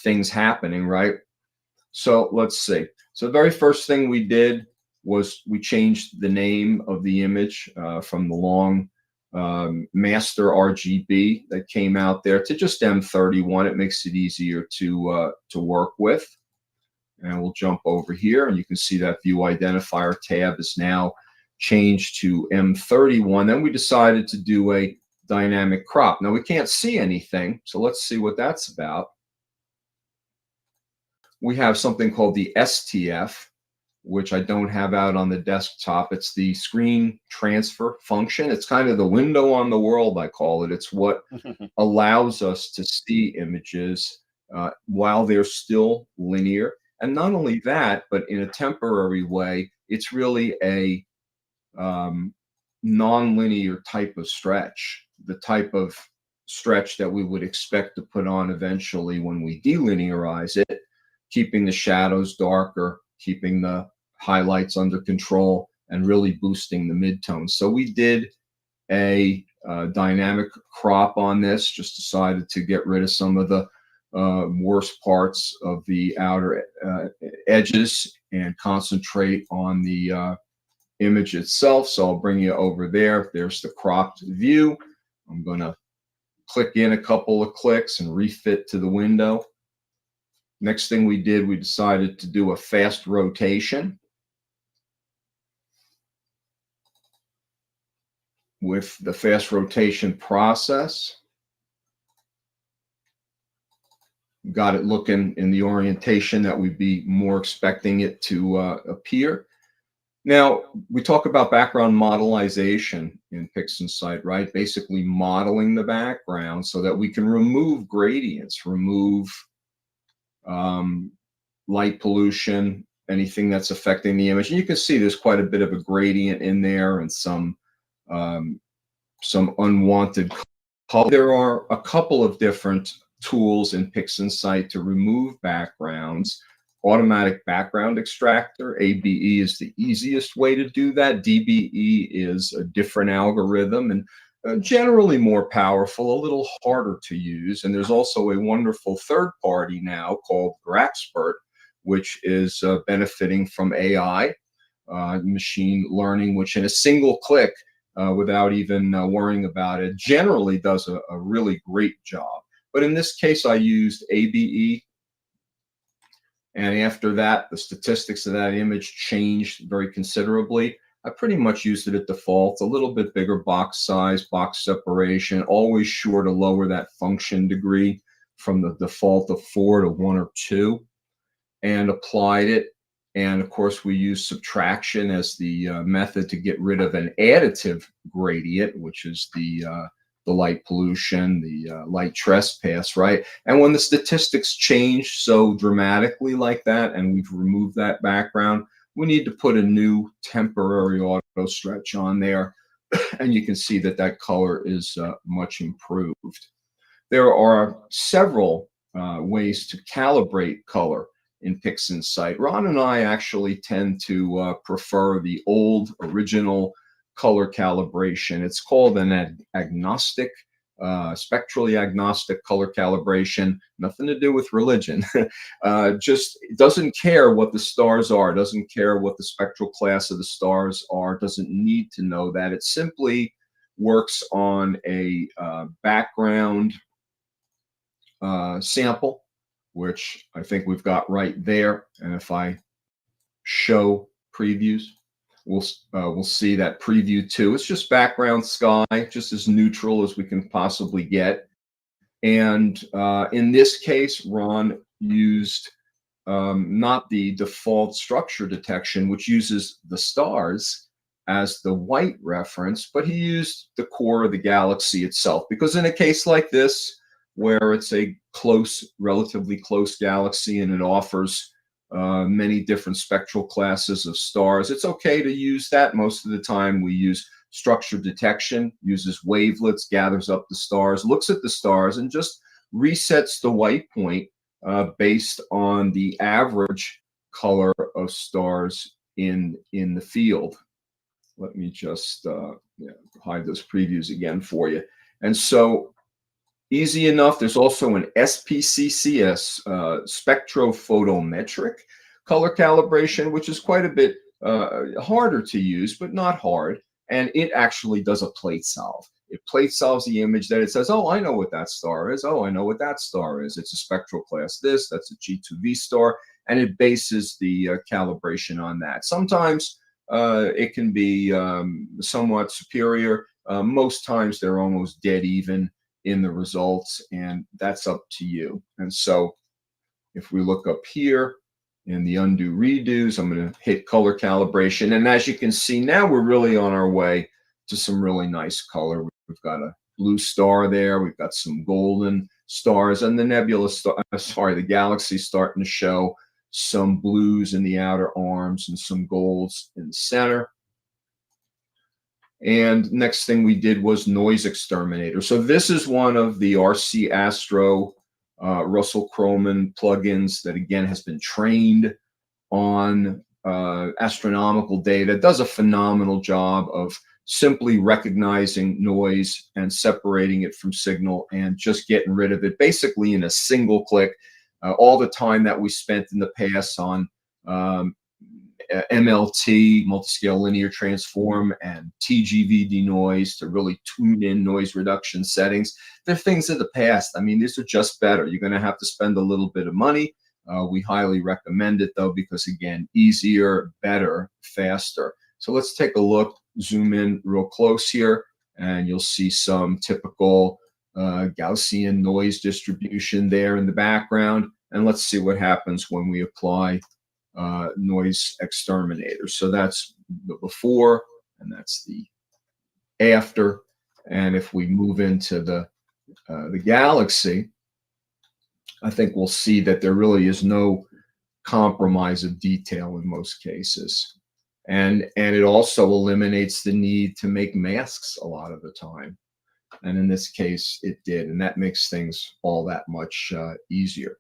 things happening, right? So let's see. So the very first thing we did was we changed the name of the image from the long master RGB that came out there to just M31. It makes it easier to work with. And we'll jump over here, and you can see that view identifier tab is now changed to M31. Then we decided to do a dynamic crop. Now we can't see anything, so let's see what that's about. We have something called the STF, which I don't have out on the desktop. It's the screen transfer function. It's kind of the window on the world, I call it. It's what allows us to see images while they're still linear. And not only that, but in a temporary way, it's really a non-linear type of stretch, the type of stretch that we would expect to put on eventually when we delinearize it, keeping the shadows darker, keeping the highlights under control, and really boosting the midtones. So we did a dynamic crop on this, just decided to get rid of some of the worst parts of the outer edges and concentrate on the image itself. So I'll bring you over there. There's the cropped view. I'm going to click in a couple of clicks and refit to the window. Next thing we did, we decided to do a fast rotation. With the fast rotation process, got it looking in the orientation that we'd be more expecting it to appear. Now, we talk about background modelization in Pixinsight, right? Basically modeling the background so that we can remove gradients, remove light pollution, anything that's affecting the image. And you can see there's quite a bit of a gradient in there and some unwanted color. There are a couple of different tools in Pixinsight to remove backgrounds. Automatic background extractor, ABE, is the easiest way to do that. DBE is a different algorithm and generally more powerful, a little harder to use. And there's also a wonderful third party now called Graxpert, which is benefiting from AI, machine learning, which in a single click, without even worrying about it, generally does a really great job. But in this case, I used ABE. And after that, the statistics of that image changed very considerably. I pretty much used it at default, a little bit bigger box size, box separation, always sure to lower that function degree from the default of 4 to 1 or 2, and applied it. And of course, we use subtraction as the method to get rid of an additive gradient, which is the light pollution, the light trespass, right? And when the statistics change so dramatically like that, and we've removed that background, we need to put a new temporary auto stretch on there. And you can see that that color is much improved. There are several ways to calibrate color in Pixinsight. Ron and I actually tend to prefer the old original color calibration. It's called an agnostic, spectrally agnostic color calibration. Nothing to do with religion. Just doesn't care what the stars are, doesn't care what the spectral class of the stars are, doesn't need to know that. It simply works on a background sample which I think we've got right there. And if I show previews, we'll see that preview 2. It's just background sky, just as neutral as we can possibly get. And in this case, Ron used not the default structure detection, which uses the stars as the white reference, but he used the core of the galaxy itself. Because in a case like this, where it's a relatively close galaxy, and it offers many different spectral classes of stars, it's okay to use that. Most of the time we use structure detection, uses wavelets, gathers up the stars, looks at the stars, and just resets the white point based on the average color of stars in the field. Let me just hide those previews again for you. And so easy enough. There's also an SPCCS, spectrophotometric color calibration, which is quite a bit harder to use, but not hard. And it actually does a plate solve. It plate solves the image that it says, oh, I know what that star is. Oh, I know what that star is. It's a spectral class this, that's a G2V star. And it bases the calibration on that. Sometimes it can be somewhat superior. Most times they're almost dead even in the results, and that's up to you. And so if we look up here in the undo redos, I'm going to hit color calibration. And as you can see, now we're really on our way to some really nice color. We've got a blue star there. We've got some golden stars, and the nebula star, the galaxy starting to show some blues in the outer arms and some golds in the center. And next thing we did was noise exterminator. So this is one of the RC Astro Russell Croman plugins that, again, has been trained on astronomical data. It does a phenomenal job of simply recognizing noise and separating it from signal and just getting rid of it basically in a single click. All the time that we spent in the past on MLT, multiscale linear transform, and TGV denoise to really tune in noise reduction settings, they're things of the past. I mean, these are just better. You're going to have to spend a little bit of money. We highly recommend it, though, because, again, easier, better, faster. So let's take a look, zoom in real close here, and you'll see some typical Gaussian noise distribution there in the background. And let's see what happens when we apply noise exterminator. So that's the before, and that's the after. And if we move into the galaxy, I think we'll see that there really is no compromise of detail in most cases. And it also eliminates the need to make masks a lot of the time. And in this case, it did. And that makes things all that much easier.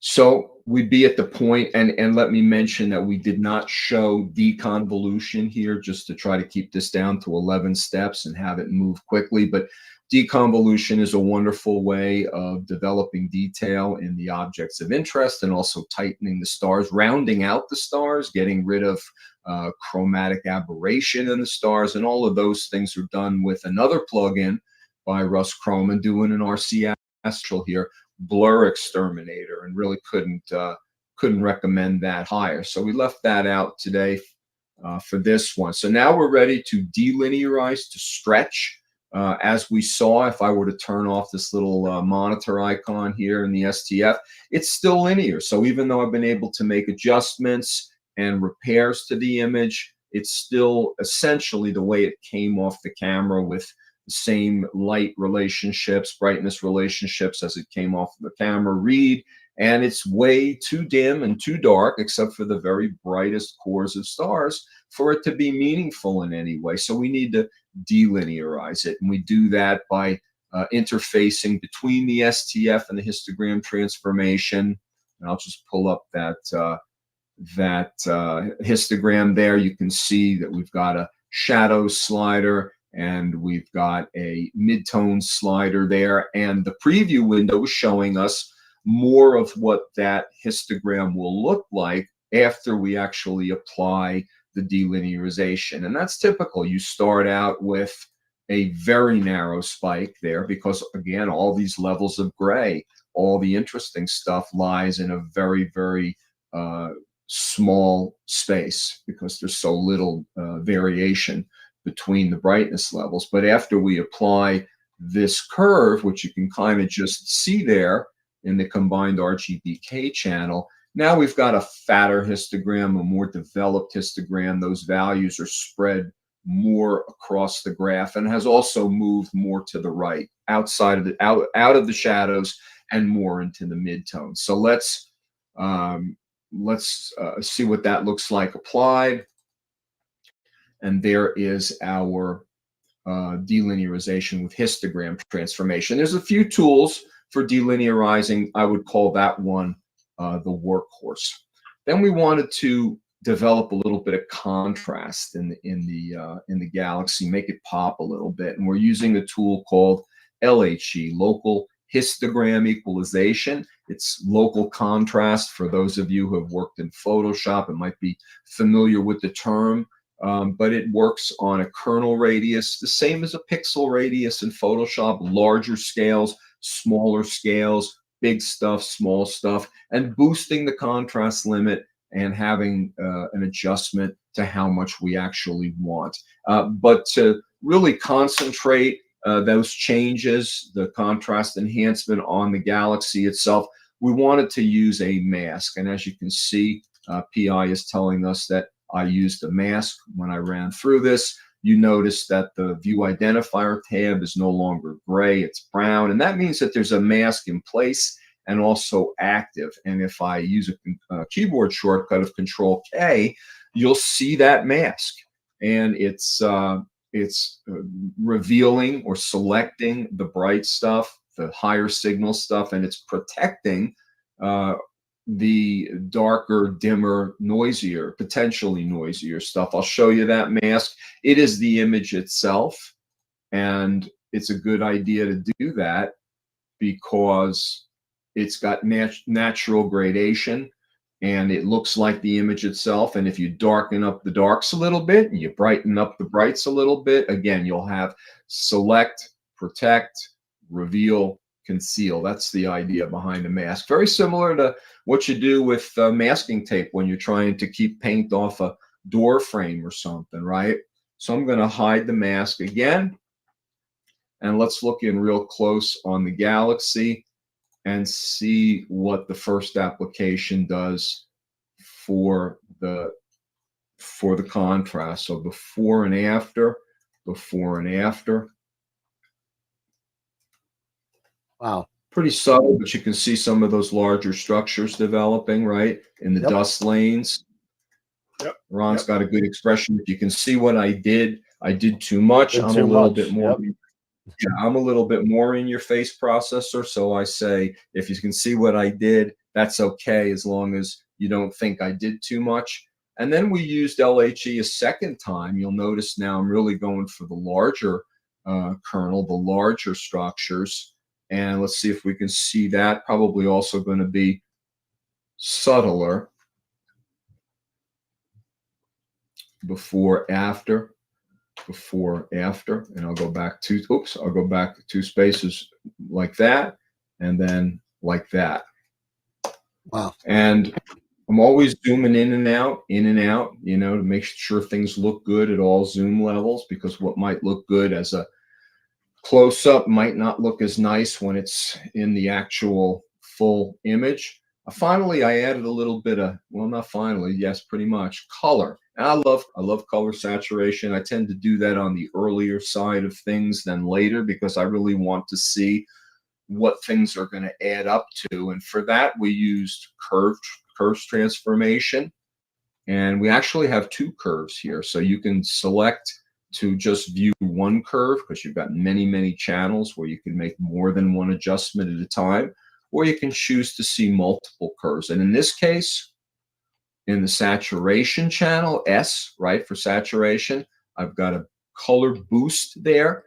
So we'd be at the point, and let me mention that we did not show deconvolution here, just to try to keep this down to 11 steps and have it move quickly. But deconvolution is a wonderful way of developing detail in the objects of interest, and also tightening the stars, rounding out the stars, getting rid of chromatic aberration in the stars. And all of those things are done with another plugin by Russ Croman, doing an RC Astral here, Blur Exterminator, and really couldn't recommend that higher. So we left that out today for this one. So now we're ready to delinearize, to stretch. As we saw, if I were to turn off this little monitor icon here in the STF, it's still linear. So even though I've been able to make adjustments and repairs to the image, it's still essentially the way it came off the camera, with the same light relationships, brightness relationships as it came off of the camera read. And it's way too dim and too dark, except for the very brightest cores of stars, for it to be meaningful in any way. So we need to delinearize it. And we do that by interfacing between the STF and the histogram transformation. And I'll just pull up that histogram there. You can see that we've got a shadow slider, and we've got a mid-tone slider there. And the preview window is showing us more of what that histogram will look like after we actually apply the delinearization. And that's typical. You start out with a very narrow spike there because, again, all these levels of gray all the interesting stuff lies in a very, very small space because there's so little variation between the brightness levels. But after we apply this curve, which you can kind of just see there in the combined RGBK channel, now we've got a fatter histogram, a more developed histogram. Those values are spread more across the graph and has also moved more to the right, outside of the out of the shadows and more into the midtones. So let's see what that looks like applied. And there is our delinearization with histogram transformation. There's a few tools for delinearizing. I would call that one the workhorse. Then we wanted to develop a little bit of contrast in the galaxy, make it pop a little bit, and we're using a tool called LHE, local histogram equalization. It's local contrast. For those of you who have worked in Photoshop, it might be familiar with the term, but it works on a kernel radius, the same as a pixel radius in Photoshop, larger scales, smaller scales, big stuff, small stuff, and boosting the contrast limit and having an adjustment to how much we actually want. But to really concentrate those changes, the contrast enhancement on the galaxy itself, we wanted to use a mask. And as you can see, PI is telling us that I used a mask when I ran through this. You notice that the view identifier tab is no longer gray, it's brown. And that means that there's a mask in place and also active. And if I use a keyboard shortcut of Control K, you'll see that mask. And it's revealing or selecting the bright stuff, the higher signal stuff, and it's protecting the darker, dimmer, noisier, potentially noisier stuff. I'll show you that mask. It is the image itself, and it's a good idea to do that because it's got natural gradation and it looks like the image itself. And if you darken up the darks a little bit and you brighten up the brights a little bit, again, you'll have select, protect, reveal, conceal. That's the idea behind the mask. Very similar to what you do with masking tape when you're trying to keep paint off a door frame or something, right? So I'm going to hide the mask again. And let's look in real close on the galaxy and see what the first application does for the contrast. So before and after, before and after. Wow. Pretty subtle, but you can see some of those larger structures developing, right, in the dust lanes. Yep. Ron's got a good expression. If you can see what I did too much. I'm a little bit more. Yeah, I'm a little bit more in your face processor. So I say, if you can see what I did, that's okay, as long as you don't think I did too much. And then we used LHE a second time. You'll notice now I'm really going for the larger kernel, the larger structures. And let's see if we can see that. Probably also going to be subtler. Before, after, before, after. And I'll go back two, I'll go back 2 spaces like that. And then like that. Wow. And I'm always zooming in and out, you know, to make sure things look good at all zoom levels, because what might look good as a close-up might not look as nice when it's in the actual full image. Finally, I added a little bit of, well, not finally, yes, pretty much, color. And I love color saturation. I tend to do that on the earlier side of things than later, because I really want to see what things are going to add up to. And for that, we used curves transformation. And we actually have 2 curves here. So you can select to just view one curve, because you've got many, many channels where you can make more than one adjustment at a time, or you can choose to see multiple curves. And in this case, in the saturation channel, S, right, for saturation, I've got a color boost there.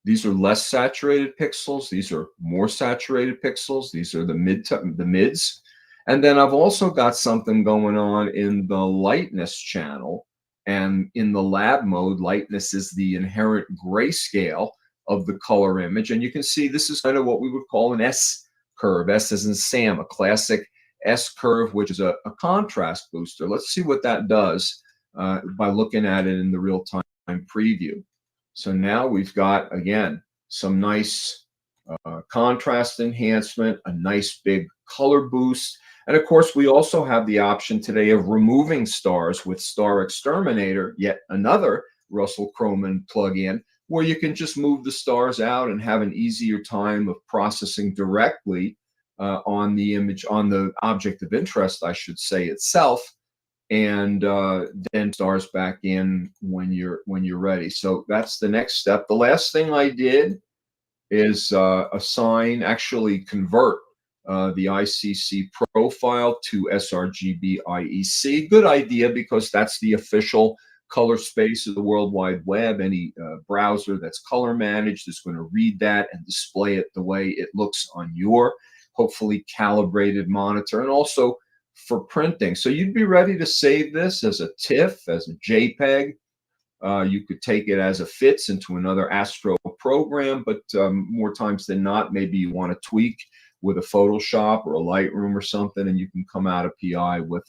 These are less saturated pixels. These are more saturated pixels. These are the mids. And then I've also got something going on in the lightness channel. And in the lab mode, lightness is the inherent grayscale of the color image. And you can see this is kind of what we would call an S curve. S as in Sam, a classic S curve, which is a contrast booster. Let's see what that does by looking at it in the real-time preview. So now we've got, again, some nice contrast enhancement, a nice big color boost. And of course, we also have the option today of removing stars with Star Exterminator, yet another Russell Croman plugin, where you can just move the stars out and have an easier time of processing directly on the image, on the object of interest, I should say, itself, and then stars back in when you're ready. So that's the next step. The last thing I did is actually convert the ICC profile to sRGB IEC. Good idea, because that's the official color space of the World Wide Web. Any browser that's color managed is going to read that and display it the way it looks on your hopefully calibrated monitor, and also for printing. So you'd be ready to save this as a TIFF, as a JPEG. You could take it as a FITS into another Astro program, but more times than not, maybe you want to tweak with a Photoshop or a Lightroom or something, and you can come out of PI with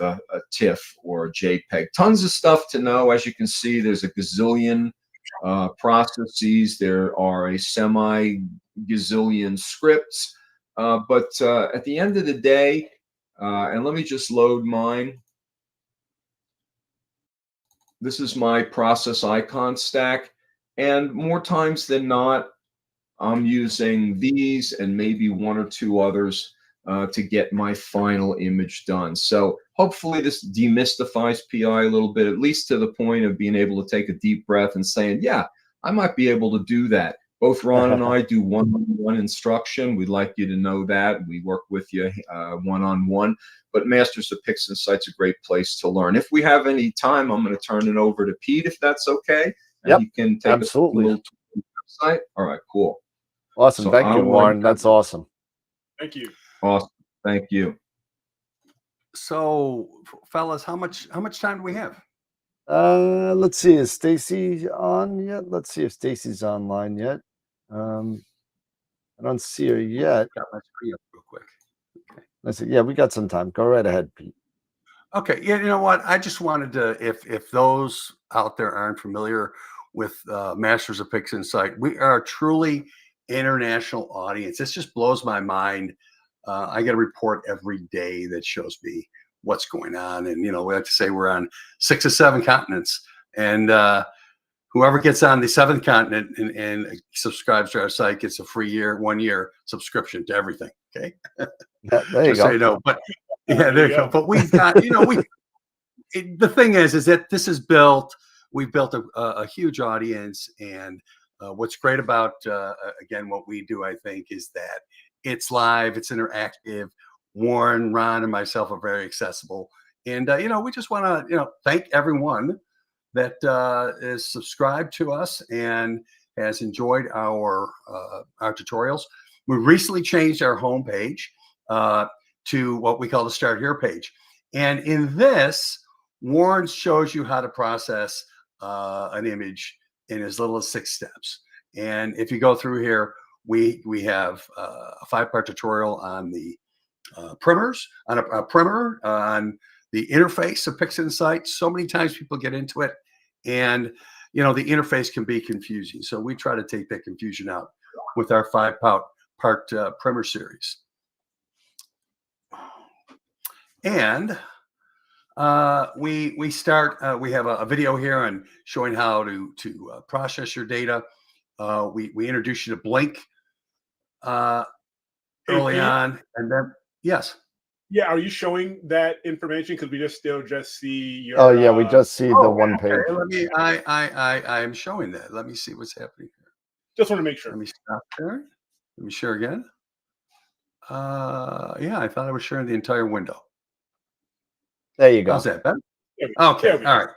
a TIFF or a JPEG. Tons of stuff to know. As you can see, there's a gazillion processes. There are a semi-gazillion scripts. But at the end of the day, and let me just load mine. This is my process icon stack. And more times than not, I'm using these and maybe one or two others to get my final image done. So hopefully this demystifies PI a little bit, at least to the point of being able to take a deep breath and saying, yeah, I might be able to do that. Both Ron and I do one-on-one instruction. We'd like you to know that. We work with you one-on-one. But Masters of Pixinsight's a great place to learn. If we have any time, I'm going to turn it over to Pete, if that's okay. And you can take absolutely. a little website. All right, cool. Awesome. So Thank you, Warren. That's awesome. Thank you. Awesome. Thank you. So, fellas, how much time do we have? Let's see. Is Stacey on yet? Let's see if Stacey's online yet. I don't see her yet. Got my screen up real quick. Okay. Let's see. Yeah, we got some time. Go right ahead, Pete. Okay. Yeah, you know what? I just wanted to, if those out there aren't familiar with Masters of Pixinsight, we are a truly international audience. This just blows my mind. I get a report every day that shows me what's going on. And, we like to say we're on 6 or 7 continents. And whoever gets on the 7th continent and subscribes to our site gets a free 1 year subscription to everything. Okay. There you go. So you know, but yeah, there you go. But we've got, the thing is that this is we've built a huge audience. And what's great about, again, what we do, I think, is that it's live, it's interactive. Warren, Ron, and myself are very accessible. And, we just want to, thank everyone that is subscribed to us and has enjoyed our tutorials. We recently changed our homepage to what we call the Start Here page. And in this, Warren shows you how to process an image in as little as 6 steps. And if you go through here, we have a 5-part tutorial on the primers, on a primer, on the interface of Pixinsight. So many times people get into it, and the interface can be confusing. So we try to take that confusion out with our 5-part primer series. And we start. We have a video here on showing how to process your data. We introduce you to Blink early on, and then yes. Yeah, are you showing that information? Because we just see your. Oh yeah, we just see the one page. Let me. I am showing that. Let me see what's happening here. Just want to make sure. Let me stop there. Let me share again. Yeah, I thought I was sharing the entire window. There you go. How's that, Ben? Okay, all right.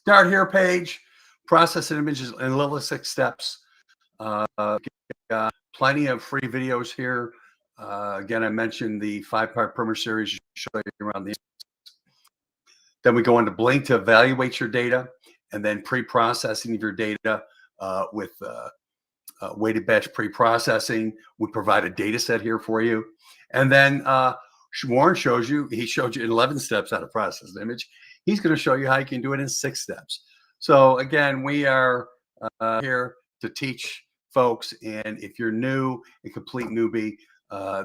Start Here page. Process images in little as 6 steps. Got plenty of free videos here. Again, I mentioned the 5-part primer series. Show you around these. Then we go into Blink to evaluate your data, and then pre-processing of your data with weighted batch pre-processing. We provide a data set here for you. And then Warren showed you in 11 steps how to process an image. He's going to show you how you can do it in 6 steps. So again, we are here to teach folks. And if you're new, a complete newbie,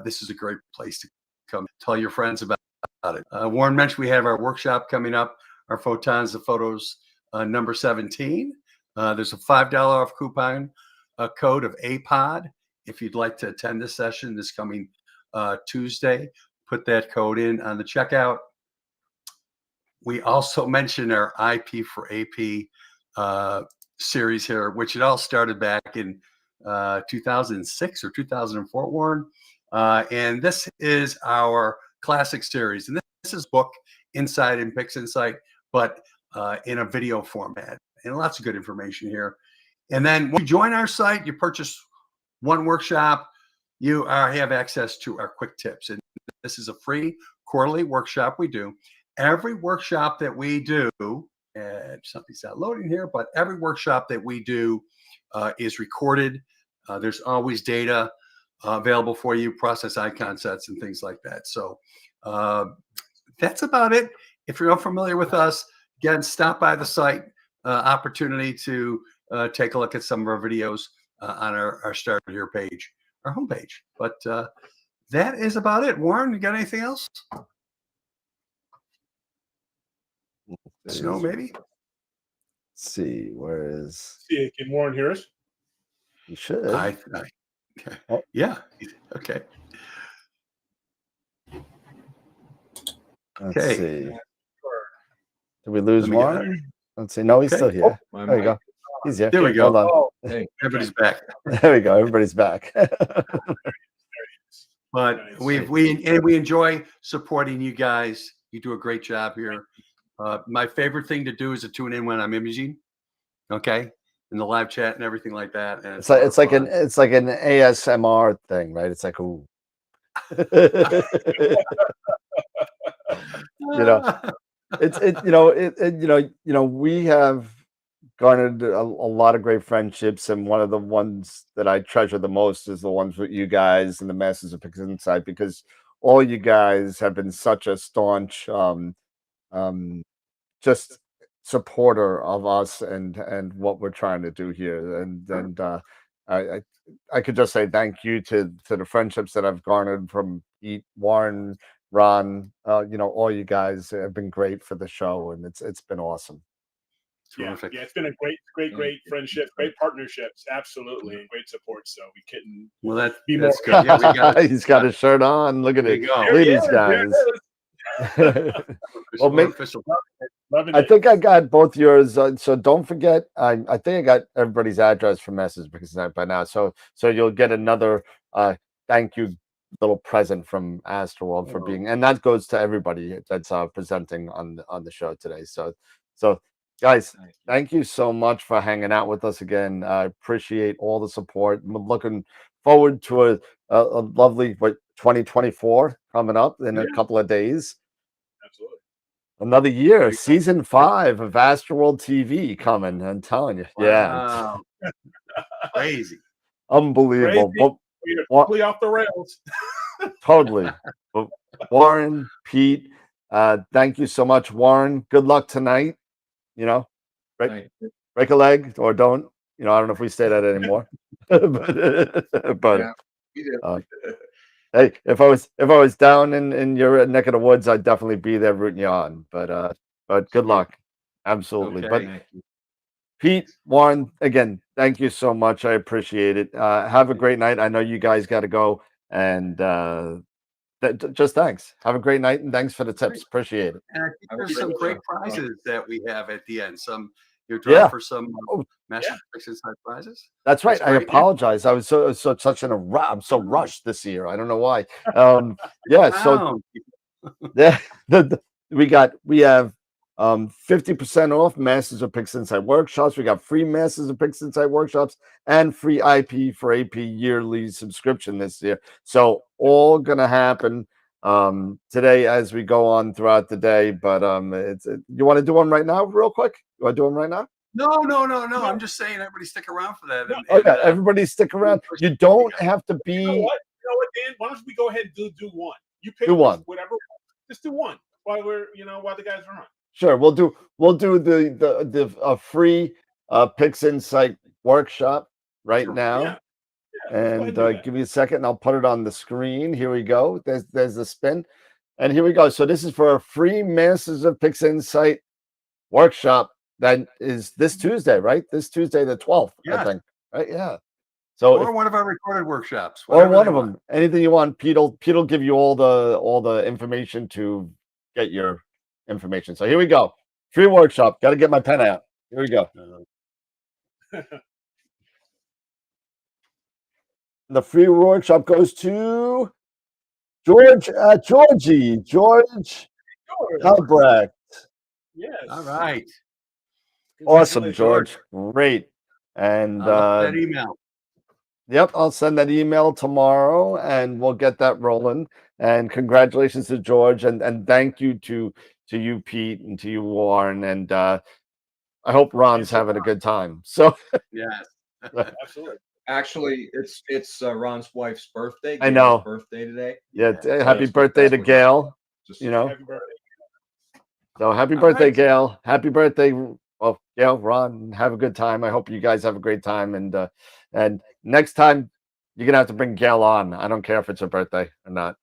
this is a great place to come. Tell your friends about it. Warren mentioned we have our workshop coming up, our Photons of Photos number 17. There's a $5 off coupon code of APOD if you'd like to attend this session this coming Tuesday. Put that code in on the checkout. We also mentioned our IP for AP series here, which it all started back in 2006 or 2004, Warren. And this is our classic series. And this is book inside in Pixinsight, but in a video format. And lots of good information here. And then when you join our site, you purchase one workshop, you have access to our quick tips. And this is a free quarterly workshop we do. Every workshop that we do, and something's not loading here, but every workshop that we do is recorded. There's always data available for you, process icon sets and things like that. So that's about it. If you're unfamiliar with us, again, stop by the site. Opportunity to take a look at some of our videos on our Start Here page, our homepage. But that is about it. Warren, you got anything else? Snow, maybe? Let's see, where is... See, can Warren hear us? You should. Yeah. Okay. Let's Okay. see. Did we lose Let me get Warren? Let's see. No, he's Okay. still here. There you go. He's here. There we go. Hold on. Oh, hey. Everybody's back. There we go. Everybody's back. But we enjoy supporting you guys. You do a great job here. My favorite thing to do is to tune in when I'm imaging. Okay. In the live chat and everything like that. And it's like an ASMR thing, right? It's like, ooh. We have garnered a lot of great friendships, and one of the ones that I treasure the most is the ones with you guys and the Masters of Pixinsight, because all you guys have been such a staunch just supporter of us and what we're trying to do here. And I could just say thank you to the friendships that I've garnered from Warren, Ron, all you guys have been great for the show, and it's been awesome. Terrific. Yeah, it's been a great friendship, great partnerships, absolutely, and great support. So we couldn't. Well, that's good. Yeah, he's got his shirt on. Look at it. Look at these guys. Well, I think I got both yours. So don't forget. I think I got everybody's address for Masters Pixinsight by now. So you'll get another thank you little present from Astroworld for being, and that goes to everybody that's presenting on the show today. So guys, thank you so much for hanging out with us again. I appreciate all the support. I'm looking forward to a lovely 2024 coming up in a couple of days. Absolutely. Another year, season 5 of Astroworld TV coming. I'm telling you, wow. Crazy, unbelievable. Crazy. Totally off the rails. Totally. But Warren, Pete, thank you so much, Warren. Good luck tonight. Break a leg or don't. I don't know if we say that anymore. but hey, if I was down in your neck of the woods, I'd definitely be there rooting you on. But good luck. Absolutely. Okay. But Pete, Warren, again, thank you so much. I appreciate it. Have a great night. I know you guys got to go, and just thanks. Have a great night, and thanks for the tips. Appreciate it. And I think there's some great prizes that we have at the end. You're drawing for some Master Pixinsight prizes. That's right. I apologize. I was such in a rush. I'm so rushed this year. I don't know why. So we have 50% off Masters of Pixinsight workshops. We got free Masters of Pixinsight workshops and free IP for AP yearly subscription this year. So all gonna happen today as we go on throughout the day. But you want to do one right now, real quick? You want to do one right now? No. I'm just saying, everybody stick around for that. Oh yeah, everybody stick around. You don't have to be. You know what, Dan? Why don't we go ahead and do one? You pick one. Whatever. Just do one while while the guys are on. Sure, we'll do the free Pixinsight workshop right now. And give me a second, and I'll put it on the screen. Here we go. There's the spin, and here we go. So this is for a free Masters of Pixinsight workshop that is this Tuesday, right? This Tuesday, the 12th, I think. Right? Yeah. So or one of our recorded workshops, or one of them. Anything you want. Pete'll give you all the information to get your information. So here we go. Free workshop. Got to get my pen out. Here we go. The free workshop goes to George Albrecht. Yes. All right. Awesome, George. Great. And that email. Yep, I'll send that email tomorrow, and we'll get that rolling. And congratulations to George, and thank you to you, Pete, and to you, Warren. And I hope Ron's having a good time. So yes, absolutely. Actually, it's Ron's wife's birthday. I know. Birthday today. Yeah, happy birthday to Gail. Happy birthday. So happy birthday, Gail. Happy birthday. Well, Gail, Ron, have a good time. I hope you guys have a great time. And next time you're gonna have to bring Gail on. I don't care if it's her birthday or not.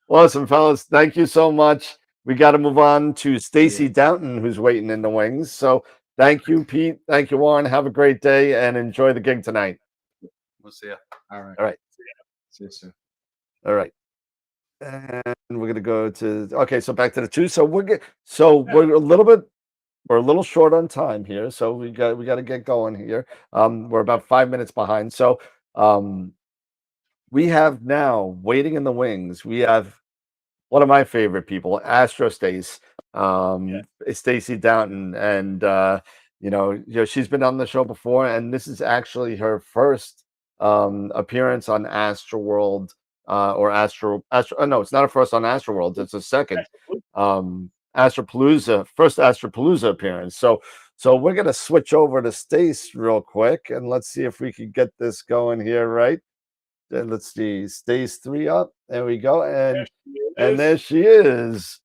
Awesome, fellas. Thank you so much. We got to move on to Stacey Downton, who's waiting in the wings. So thank you, Pete. Thank you, Warren. Have a great day and enjoy the gig tonight. We'll see you. All right. All right. See you soon. All right. And we're gonna go to so back to the two. So we're a little short on time here. So we got to get going here. We're about 5 minutes behind. So we have now waiting in the wings. We have one of my favorite people, Stacey Downton, and she's been on the show before, and this is actually her first appearance on Astroworld or Astro. No, it's not a first on Astroworld. It's a second AstroPalooza, first AstroPalooza appearance. So we're gonna switch over to Stace real quick, and let's see if we can get this going here, right? And let's see, Stace 3 up. There we go, and there she is.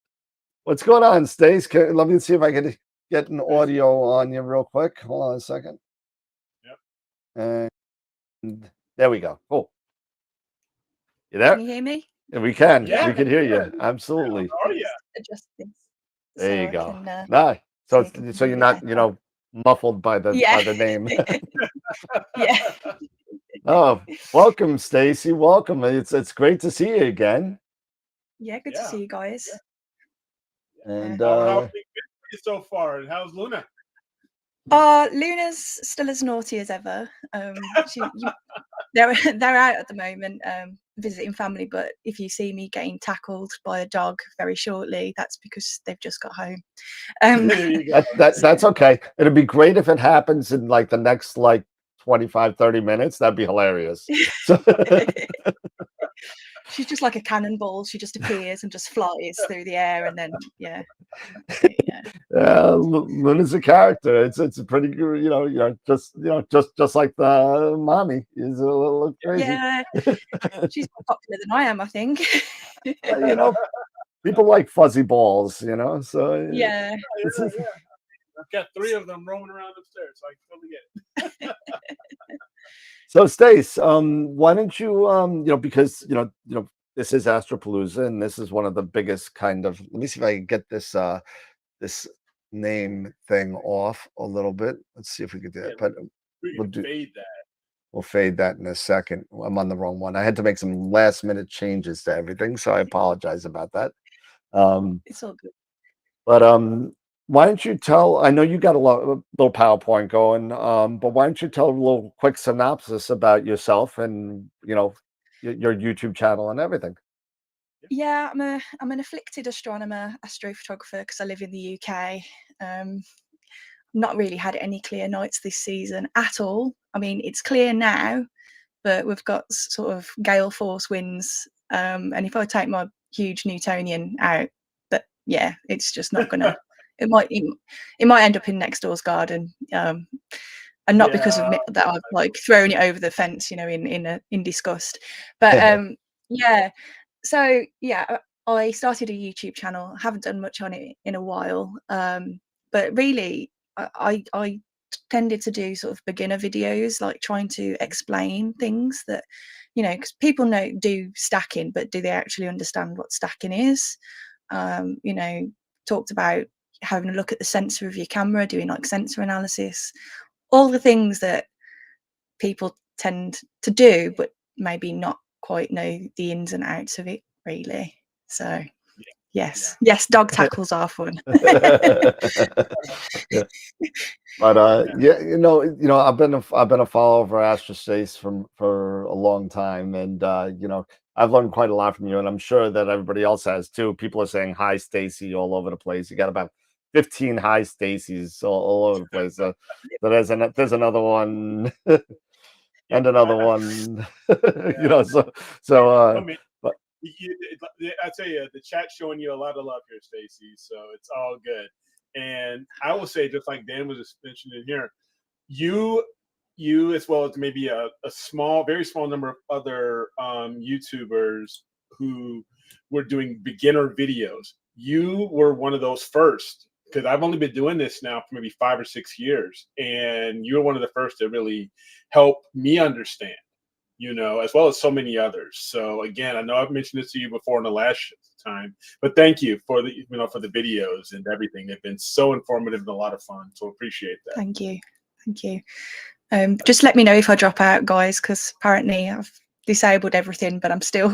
What's going on, Stace? Let me see if I can get an audio on you real quick. Hold on a second. Yep. And there we go. Cool. You there? Can you hear me? Yeah, we can. Yeah. We can hear you. Absolutely. How are you? Adjust this There you so go. I can, So you're not, muffled by the name. yeah. Oh, welcome, Stacy. Welcome. It's great to see you again. Yeah, good to see you guys. And how's it been so far? And how's Luna? Luna's still as naughty as ever. They're out at the moment visiting family, but if you see me getting tackled by a dog very shortly, that's because they've just got home. That's okay. It'd be great if it happens in like the next 25-30 minutes. That'd be hilarious. She's just like a cannonball. She just appears and just flies through the air, and then Luna's a character. It's a pretty good, just like the mommy is a little crazy. Yeah, she's more popular than I am, I think. People like fuzzy balls, So yeah. I've got 3 of them roaming around upstairs, so I can totally get it. So Stace, why don't you, because this is AstroPalooza, and this is one of the biggest kind of. Let me see if I can get this this name thing off a little bit. Let's see if we can do that. But fade that. We'll fade that in a second. I'm on the wrong one. I had to make some last minute changes to everything, so I apologize about that. It's all good. But why don't you tell? I know you got a little PowerPoint going, but why don't you tell a little quick synopsis about yourself and your YouTube channel and everything? Yeah, I'm an afflicted astronomer, astrophotographer, because I live in the UK. Not really had any clear nights this season at all. I mean, it's clear now, but we've got sort of gale force winds, and if I take my huge Newtonian out, it's just not gonna it might end up in next door's garden, and not because of me, that I've like thrown it over the fence, in disgust. But yeah, so yeah, I started a YouTube channel. Haven't done much on it in a while, but really, I tended to do sort of beginner videos, like trying to explain things that, because people do stacking, but do they actually understand what stacking is? Talked about having a look at the sensor of your camera, doing like sensor analysis, all the things that people tend to do, but maybe not quite know the ins and outs of it, really. So yes, dog tackles are fun. Yeah. But yeah, I've been a follower of AstroSace for a long time, and I've learned quite a lot from you, and I'm sure that everybody else has too. People are saying hi, Stacey, all over the place. You got about 15 hi, Stacey's all over the place. So there's another one, and another one. But I tell you, the chat's showing you a lot of love here, Stacey. So it's all good. And I will say, just like Dan was just mentioning here, you as well as maybe a very small number of other YouTubers who were doing beginner videos. You were one of those first, because I've only been doing this now for maybe 5 or 6 years, and you're one of the first to really help me understand, as well as so many others. So again, I know I've mentioned this to you before in the last time, but thank you for the for the videos and everything. They've been so informative and a lot of fun. So appreciate that. Thank you. Just let me know if I drop out, guys, because apparently I've disabled everything, but I'm still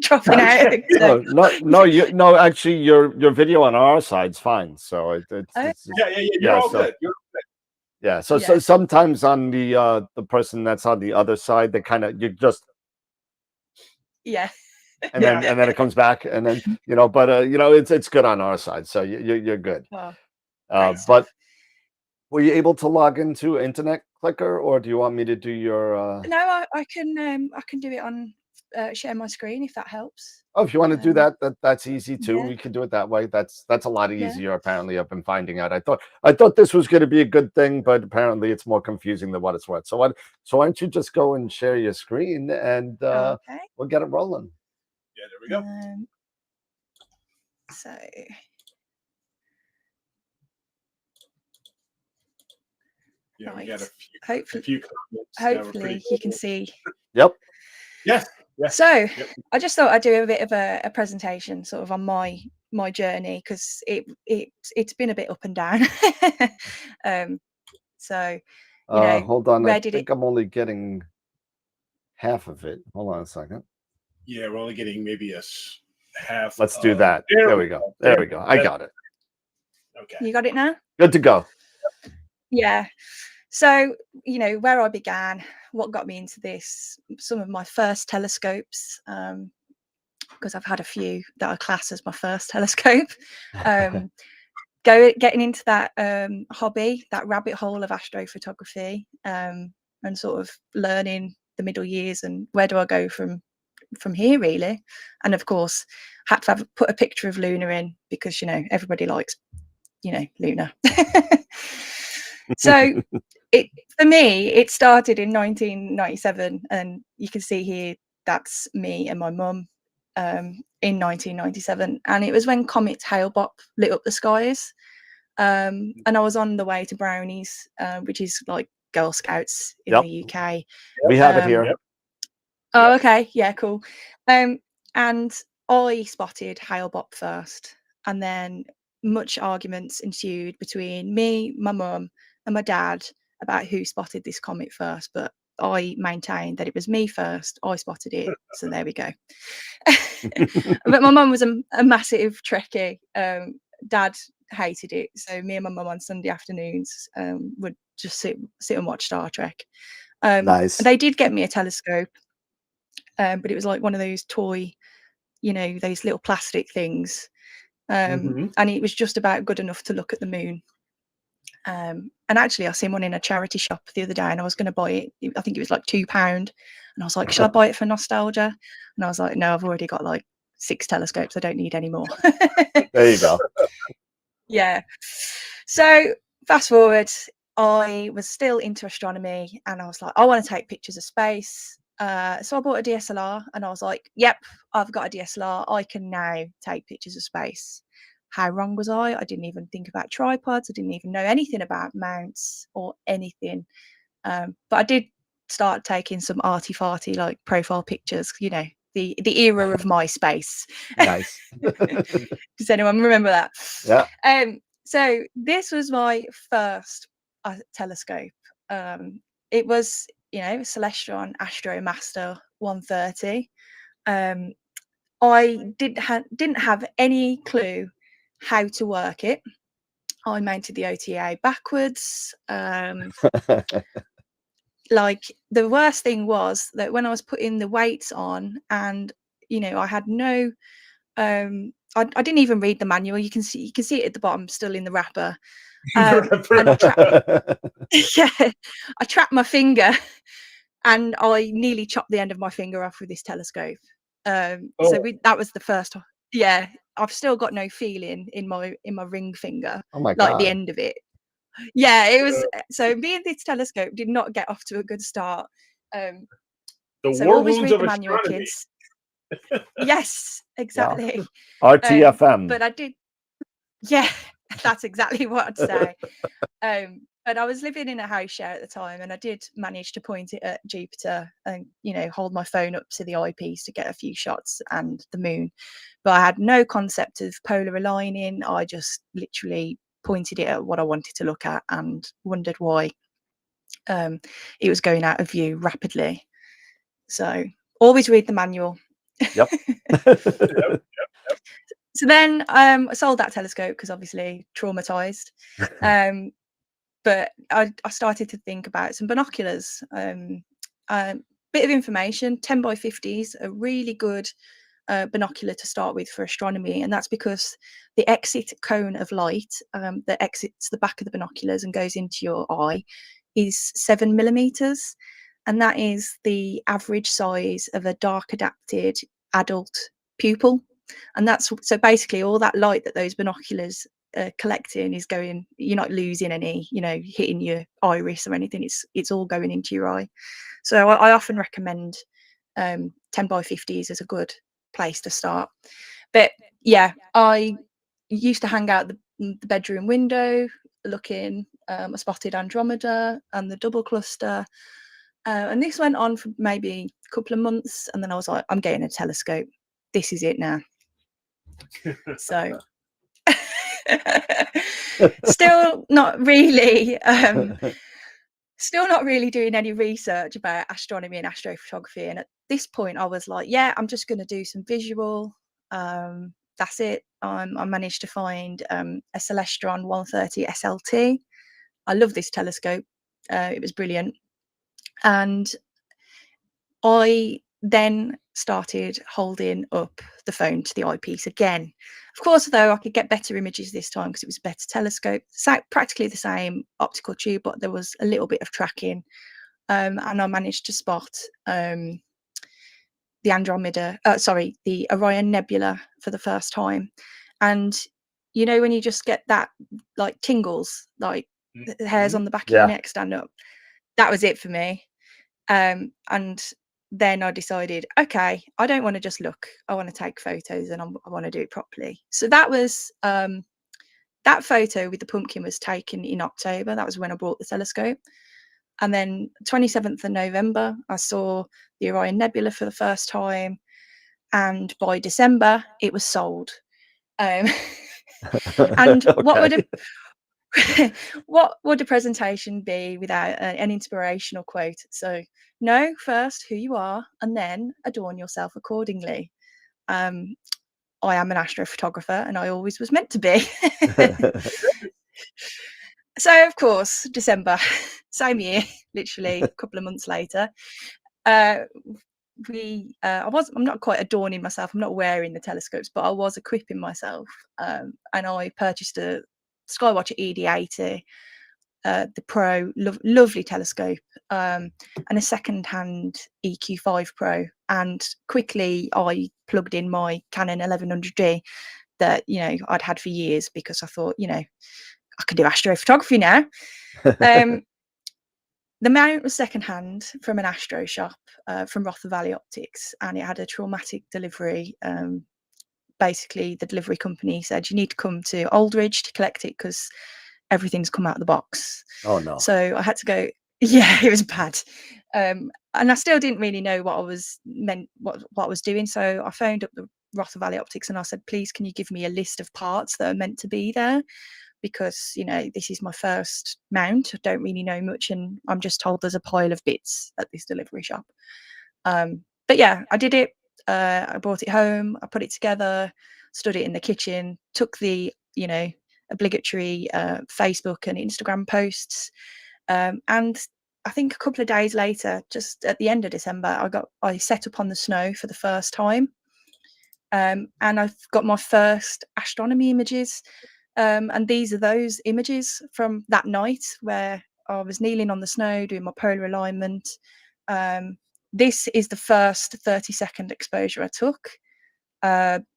dropping out. So. No, actually, your video on our side's fine. So you're all good. You're good. Yeah, so sometimes on the person that's on the other side, they you just and then it comes back, and then but it's good on our side, so you're good. But were you able to log into Internet Clicker, or do you want me to do your? No, I can do it on share my screen if that helps. Oh, if you want to do that, that's easy too. We can do it that way. That's a lot easier. Apparently, I've been finding out. I thought this was going to be a good thing, but apparently it's more confusing than what it's worth. So why don't you just go and share your screen, and we'll get it rolling. Yeah, there we go. So yeah, we got a few comments. Hopefully you can see. Yep. Yeah. So I just thought I'd do a bit of a presentation sort of on my journey, because it's been a bit up and down. So hold on, I think I'm only getting half of it. Hold on a second. Yeah, we're only getting maybe a half. Let's do that. There we go. There we go. I got it. Okay. You got it now? Good to go. Yeah. So, where I began, what got me into this, some of my first telescopes, because I've had a few that I class as my first telescope, getting into that hobby, that rabbit hole of astrophotography, and sort of learning the middle years and where do I go from here, really. And of course, had to put a picture of Luna in, because, everybody likes, Luna. So for me, it started in 1997, and you can see here that's me and my mum in 1997, and it was when Comet Hale-Bopp lit up the skies, and I was on the way to Brownies, which is like Girl Scouts in the UK. We have it here. Oh, okay, yeah, cool. And I spotted Hale-Bopp first, and then much arguments ensued between me, my mum, and my dad about who spotted this comet first, but I maintained that it was me first. I spotted it, so there we go. But my mum was a massive Trekkie. Dad hated it, so me and my mum on Sunday afternoons would just sit and watch Star Trek. Nice. They did get me a telescope, but it was like one of those toy, those little plastic things, and it was just about good enough to look at the moon. And actually, I seen one in a charity shop the other day, and I was going to buy it. I think it was like £2, and I was like, "Shall I buy it for nostalgia?" And I was like, "No, I've already got like 6 telescopes. I don't need any more." There you go. Yeah. So fast forward, I was still into astronomy, and I was like, I want to take pictures of space. So I bought a DSLR, and I was like, yep, I've got a DSLR. I can now take pictures of space. How wrong was I? I didn't even think about tripods. I didn't even know anything about mounts or anything. But I did start taking some arty farty like profile pictures, you know, the era of MySpace. Nice. Does anyone remember that? Yeah. So this was my first telescope. It was, you know, Celestron AstroMaster 130. I didn't have any clue how to work it. I mounted the OTA backwards. Like the worst thing was that when I was putting the weights on, and you know, I had no I didn't even read the manual. You can see it at the bottom, still in the wrapper. And yeah, I trapped my finger, and I nearly chopped the end of my finger off with this telescope. So that was the first. Yeah, I've still got no feeling in my ring finger, Oh my like the God. end of it. Yeah, it was. So me and this telescope did not get off to a good start. The So war always wounds read of the manual, astronomy. kids. Yes, exactly. RTFM. But I did. Yeah, that's exactly what I'd say. But I was living in a house share at the time, and I did manage to point it at Jupiter and, you know, hold my phone up to the eyepiece to get a few shots and the moon. But I had no concept of polar aligning. I just literally pointed it at what I wanted to look at and wondered why it was going out of view rapidly. So always read the manual. Yep. So then I sold that telescope because obviously traumatized. But I started to think about some binoculars. Bit of information, 10 by 50s, a really good binocular to start with for astronomy. And that's because the exit cone of light that exits the back of the binoculars and goes into your eye is 7 millimeters. And that is the average size of a dark adapted adult pupil. And that's so basically all that light that those binoculars collecting is going, you're not losing any, you know, hitting your iris or anything. It's all going into your eye. So I often recommend 10 by 50s as a good place to start. But yeah, I used to hang out the bedroom window looking. I spotted Andromeda and the double cluster. And this went on for maybe a couple of months. And then I was like, I'm getting a telescope. This is it now. So still not really doing any research about astronomy and astrophotography. And at this point I was like, yeah, I'm just going to do some visual. That's it. I managed to find a Celestron 130 SLT. I love this telescope. It was brilliant. And I then started holding up the phone to the eyepiece again. Of course, though, I could get better images this time because it was a better telescope. Practically the same optical tube, but there was a little bit of tracking. And I managed to spot the the Orion Nebula for the first time. And you know, when you just get that like tingles, like the hairs on the back of your neck stand up, that was it for me. And then I decided, okay, I don't want to just look. I want to take photos, and I want to do it properly. So that was that photo with the pumpkin was taken in October. That was when I bought the telescope. And then 27th of November, I saw the Orion Nebula for the first time. And by December, it was sold. And what would a presentation be without an inspirational quote? So know first who you are and then adorn yourself accordingly. I am an astrophotographer, and I always was meant to be. So of course, December, same year, literally a couple of months later, I'm not quite adorning myself. I'm not wearing the telescopes, but I was equipping myself, and I purchased a Skywatcher ED80, the Pro, lovely telescope, and a second-hand EQ5 Pro. And quickly, I plugged in my Canon 1100D that, I'd had for years, because I thought, I can do astrophotography now. The mount was secondhand from an Astro shop, from Rother Valley Optics, and it had a traumatic delivery. Basically, the delivery company said, you need to come to Aldridge to collect it because everything's come out of the box. Oh no. So I had to go. Yeah, it was bad. And I still didn't really know what I was doing. So I phoned up the Rother Valley Optics and I said, please, can you give me a list of parts that are meant to be there? Because, this is my first mount. I don't really know much, and I'm just told there's a pile of bits at this delivery shop. But yeah, I did it. I brought it home. I put it together, stood it in the kitchen, took the, obligatory Facebook and Instagram posts. And I think a couple of days later, just at the end of December, I set up on the snow for the first time. And I've got my first astronomy images. And these are those images from that night where I was kneeling on the snow doing my polar alignment. This is the first 30-second exposure I took.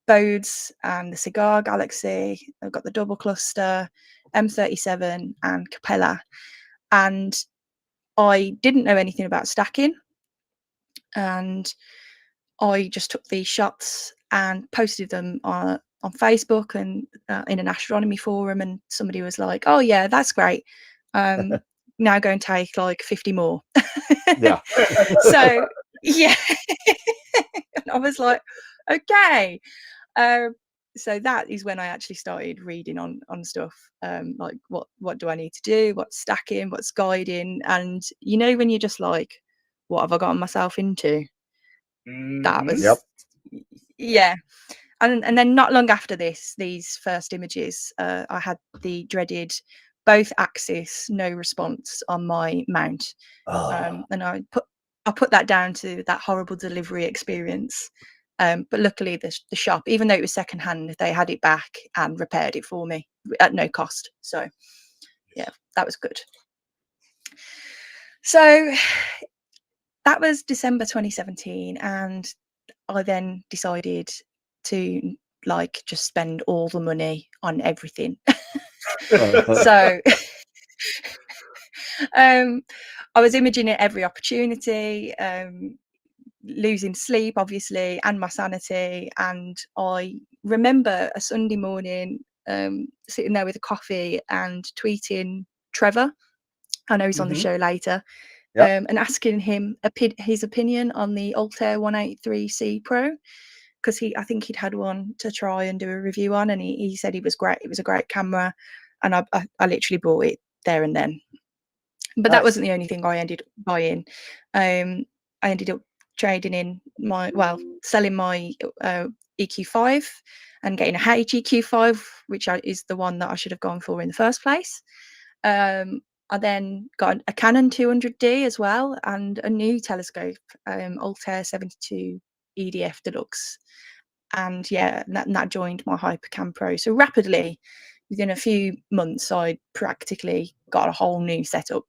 Bodes and the Cigar Galaxy. I've got the double cluster, M37 and Capella. And I didn't know anything about stacking. And I just took these shots and posted them on Facebook and in an astronomy forum, and somebody was like, oh yeah, that's great, now go and take like 50 more. Yeah. So yeah. And I was like, okay. So that is when I actually started reading on stuff, like what do I need to do, what's stacking, what's guiding, and when you're just like, what have I gotten myself into? That was yeah. And then not long after these first images, I had the dreaded both axis no response on my mount. And I put that down to that horrible delivery experience. But luckily the shop, even though it was secondhand, they had it back and repaired it for me at no cost. So yeah, that was good. So that was December 2017, and I then decided to just spend all the money on everything. So I was imaging at every opportunity, losing sleep obviously and my sanity. And I remember a Sunday morning sitting there with a coffee and tweeting Trevor, I know he's on the show later, and asking him his opinion on the Altair 183C Pro, because I think he'd had one to try and do a review on, and he said it was great. It was a great camera, and I literally bought it there and then. But that wasn't the only thing I ended up buying. I ended up trading in selling my EQ5 and getting a HEQ5, which is the one that I should have gone for in the first place. I then got a Canon 200D as well, and a new telescope, Altair 72 EDF Deluxe. And yeah, that joined my Hypercam Pro. So rapidly, within a few months, I practically got a whole new setup,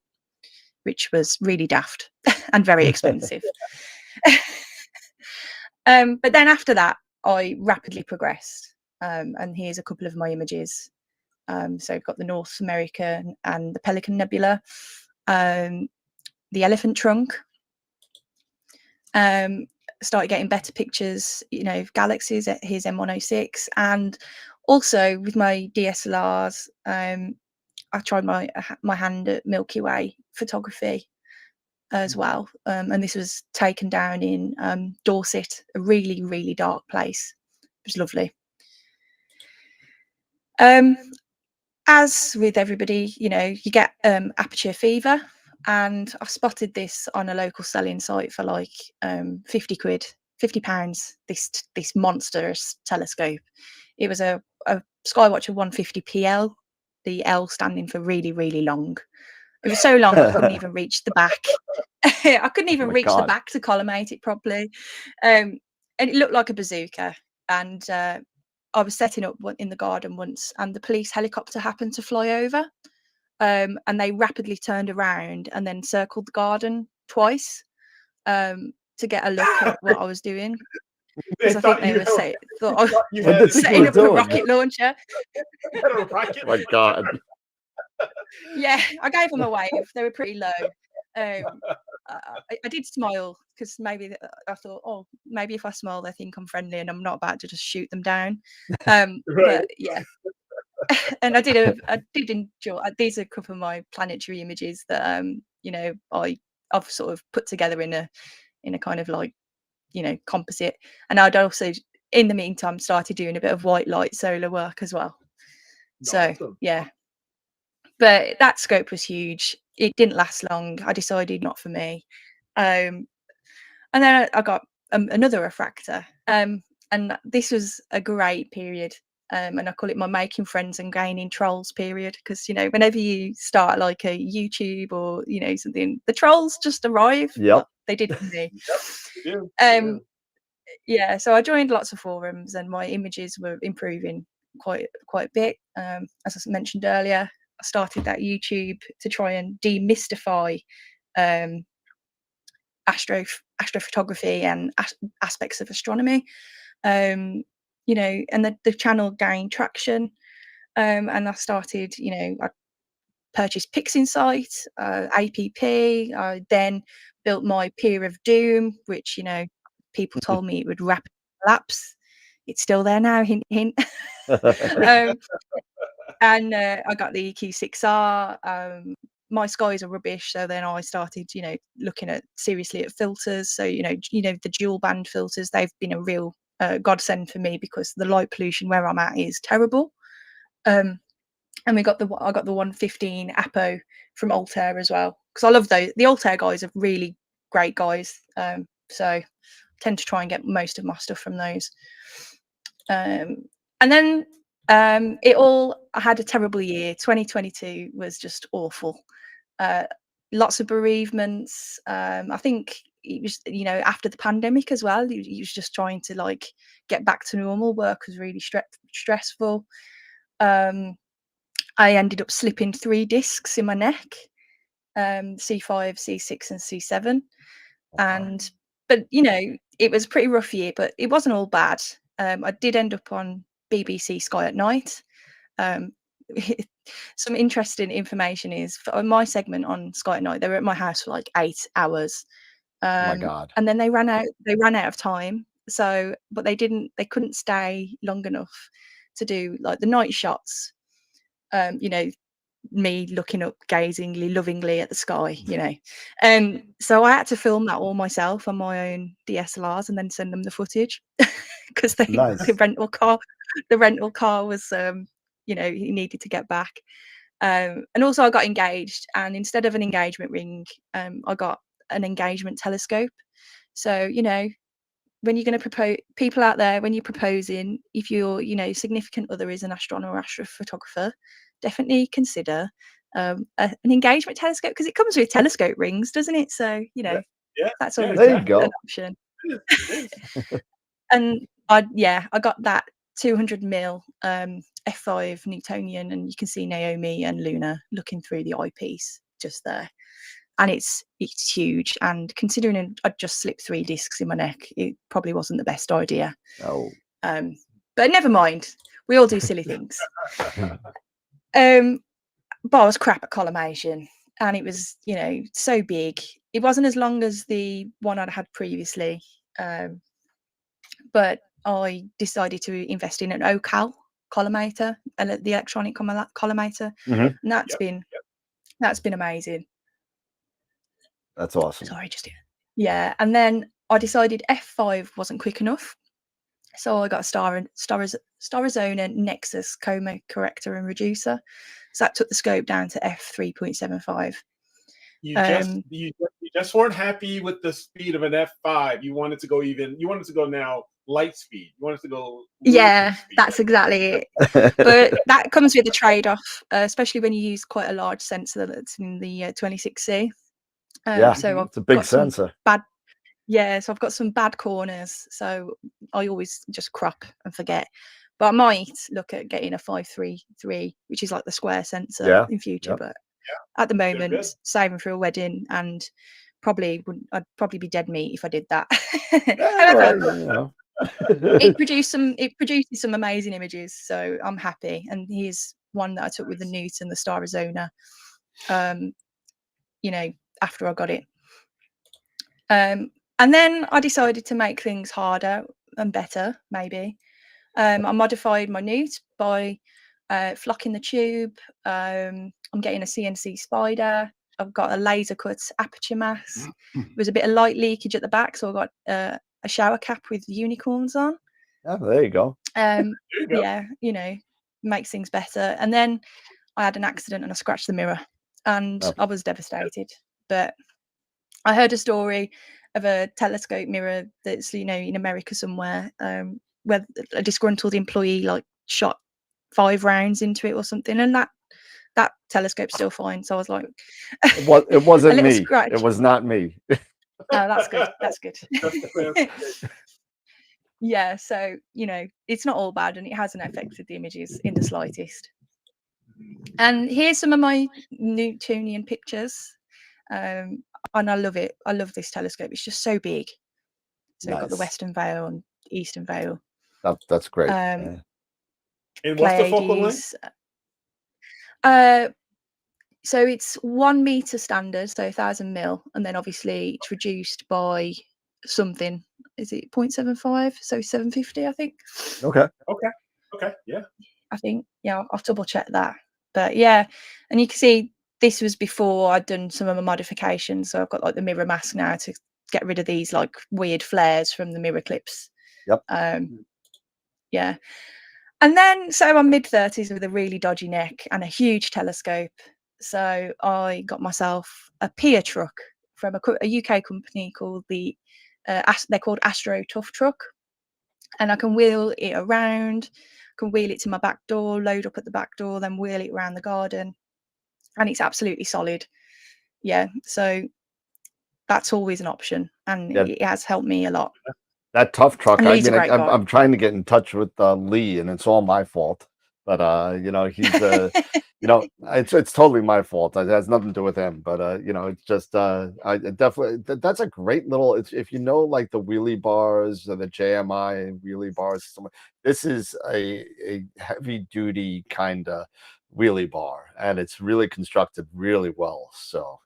which was really daft and very expensive. But then after that, I rapidly progressed. And here's a couple of my images. So I've got the North America and the Pelican Nebula, the elephant trunk. Started getting better pictures, of galaxies. Here's M106, and also with my DSLRs, I tried my hand at Milky Way photography as well. And this was taken down in Dorset, a really, really dark place. It was lovely. As with everybody, you get aperture fever, and I spotted this on a local selling site for like 50 quid, £50. This monstrous telescope. It was a Skywatcher 150 PL, the L standing for really, really long. It was so long I couldn't even reach the back. I couldn't even reach the back to collimate it properly. And it looked like a bazooka. And I was setting up in the garden once, and the police helicopter happened to fly over. And they rapidly turned around and then circled the garden twice to get a look at what I was doing. because I think they were thought you What had did you setting were up a doing? rocket launcher. a rocket. Oh my God. Yeah, I gave them a wave. They were pretty low. I did smile because maybe I thought, oh, maybe if I smile, they think I'm friendly and I'm not about to just shoot them down. Right. But yeah, and I did enjoy. These are a couple of my planetary images that you know, I've sort of put together in a kind of like, you know, composite. And I'd also, in the meantime, started doing a bit of white light solar work as well. So Awesome. yeah, but that scope was huge. It didn't last long. I decided not for me. And then I got another refractor. And this was a great period. And I call it my making friends and gaining trolls period, because, you know, whenever you start like a YouTube or, you know, something, the trolls just arrive. Yep. Well, they did for me. Yeah, so I joined lots of forums and my images were improving quite a bit. As I mentioned earlier, I started that YouTube to try and demystify astrophotography and aspects of astronomy. You know, and the channel gained traction. And I started, you know, I purchased Pixinsight, APP. I then built my Pier of Doom, which, you know, people told me it would rapidly collapse. It's still there now, hint, hint. And I got the EQ6R. My skies are rubbish, so then I started, you know, looking seriously at filters. So you know the dual band filters. They've been a real godsend for me because the light pollution where I'm at is terrible. And I got the 115 Apo from Altair as well, because I love those. The Altair guys are really great guys. So I tend to try and get most of my stuff from those. And then I had a terrible year. 2022 was just awful. Lots of bereavements. I think it was, you know, after the pandemic as well, he was just trying to like get back to normal. Work was really stressful. I ended up slipping 3 discs in my neck, C5, C6 and C7. And but you know, it was a pretty rough year, but it wasn't all bad. I did end up on BBC Sky at Night. Some interesting information is for my segment on Sky at Night, they were at my house for like 8 hours. Oh my God. And then they ran out of time. So but they couldn't stay long enough to do like the night shots. You know, me looking up gazingly, lovingly at the sky, you know. So I had to film that all myself on my own DSLRs and then send them the footage because the rental car was you know, he needed to get back. And also I got engaged, and instead of an engagement ring, I got an engagement telescope. So, you know, when you're going to propose, people out there, when you're proposing, if your, you know, significant other is an astronomer or astrophotographer, definitely consider an engagement telescope, because it comes with telescope rings, doesn't it? So, you know, that's always there you go. an option. And I got that 200mm f5 Newtonian, and you can see Naomi and Luna looking through the eyepiece just there. And it's huge. And considering I'd just slipped 3 discs in my neck, it probably wasn't the best idea. Oh. But never mind. We all do silly things. But I was crap at collimation, and it was, you know, so big. It wasn't as long as the one I'd had previously, but I decided to invest in an OCal collimator, the electronic collimator, and that's been amazing. That's awesome. Sorry, yeah. And then I decided f5 wasn't quick enough, so I got a Starizona Nexus coma corrector and reducer. So that took the scope down to f3.75. You just weren't happy with the speed of an f5. You wanted to go now light speed. You wanted to go. Yeah, that's exactly it. But that comes with a trade-off, especially when you use quite a large sensor that's in the 26C. So it's a big sensor. So I've got some bad corners, so I always just crop and forget. But I might look at getting a 533, which is like the square sensor in future. But at the moment, saving for a wedding, and I'd probably be dead meat if I did that. However, it produces some amazing images, so I'm happy. And here's one that I took with the Newt and the Star Arizona, you know, after I got it. And then I decided to make things harder and better, maybe. I modified my Newt by flocking the tube. I'm getting a CNC spider. I've got a laser cut aperture mask. There was a bit of light leakage at the back, so I got a shower cap with unicorns on. Oh, there you go. Yeah, you know, makes things better. And then I had an accident and I scratched the mirror, and I was devastated. But I heard a story of a telescope mirror that's, you know, in America somewhere, where a disgruntled employee like shot 5 rounds into it or something, and that telescope's still fine. So I was like, It wasn't me. Scratch. It was not me. Oh, that's good. That's good. Yeah, so, you know, it's not all bad, and it hasn't affected the images in the slightest. And here's some of my Newtonian pictures. And I love it. I love this telescope. It's just so big. So we've got the Western Veil and Eastern Veil. That's great. And what's the focal length? So it's 1 meter standard, so 1000 mil, and then obviously it's reduced by something. Is it 0.75? So 750, I think. Okay. Yeah. I think, yeah, I'll double check that. But yeah, and you can see this was before I'd done some of my modifications. So I've got like the mirror mask now to get rid of these like weird flares from the mirror clips. Yep. Yeah. And then, so I'm mid-30s with a really dodgy neck and a huge telescope. So I got myself a Pia truck from a UK company called they're called AstroPhotography, and I can wheel it around, can wheel it to my back door, load up at the back door, then wheel it around the garden, and it's absolutely solid. Yeah, so that's always an option, and it has helped me a lot. That tough truck. And I Lee's a mean, great guy. I'm trying to get in touch with Lee, and it's all my fault. But you know, he's you know, it's totally my fault. It has nothing to do with him. But you know, it's just I definitely that's a great little. If you know, like the wheelie bars or the JMI wheelie bars, this is a heavy duty kind of wheelie bar, and it's really constructed really well. So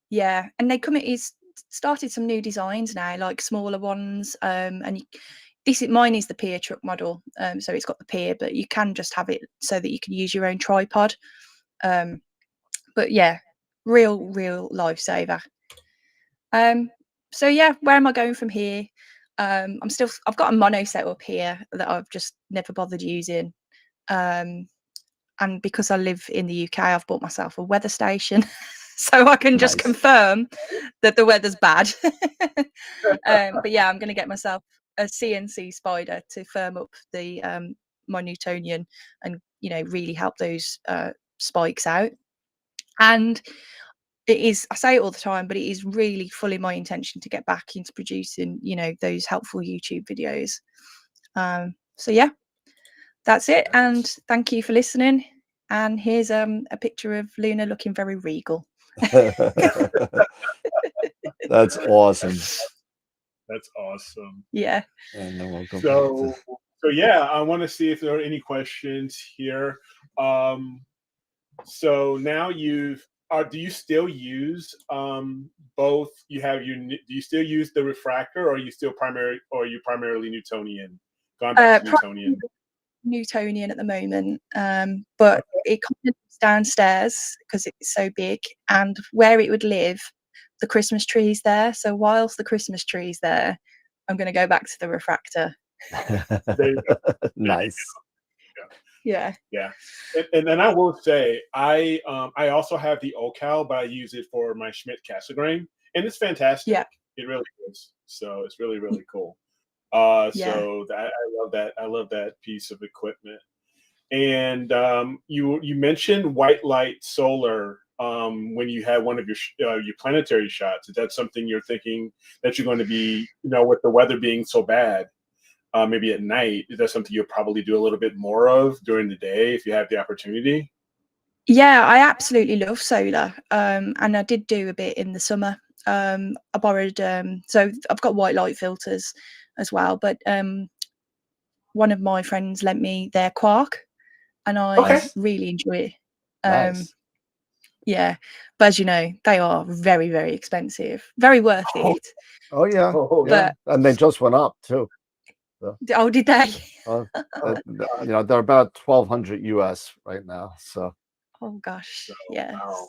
yeah, and he's started some new designs now, like smaller ones, and mine is the Pia truck model, so it's got the Pia, but you can just have it so that you can use your own tripod. But yeah, real lifesaver. So yeah, where am I going from here? I've got a mono setup here that I've just never bothered using, and because I live in the UK, I've bought myself a weather station. So I can just confirm that the weather's bad. But yeah, I'm going to get myself a CNC spider to firm up the my Newtonian, and, you know, really help those spikes out. And it is, I say it all the time, but it is really fully my intention to get back into producing, you know, those helpful YouTube videos. So yeah, that's it. And thank you for listening. And here's a picture of Luna looking very regal. That's awesome. That's awesome. Yeah. And then we'll go So yeah, I want to see if there are any questions here. So now do you still use both? Do you still use the refractor, or are you primarily Newtonian? Gone back to Newtonian. Newtonian at the moment, but it comes downstairs because it's so big, and where it would live, the Christmas tree's there. So whilst the Christmas tree's there, I'm going to go back to the refractor. Nice. Yeah. And then I will say, I also have the OCal, but I use it for my Schmidt Cassegrain, and it's fantastic. Yeah, it really is. So it's really cool. So I love that piece of equipment. And you mentioned white light solar when you had one of your planetary shots. Is that something you're thinking that you're going to be, you know, with the weather being so bad, maybe at night? Is that something you'll probably do a little bit more of during the day if you have the opportunity? Yeah, I absolutely love solar, and I did do a bit in the summer. I borrowed, so I've got white light filters, as well. But one of my friends lent me their Quark, and I really enjoy it. Nice. Yeah, but as you know, they are very, very expensive. Very worth it. Oh yeah, But and they just went up too. So, oh, did they? you know, they're about 1,200 US right now. So. Oh gosh, So, yes. wow.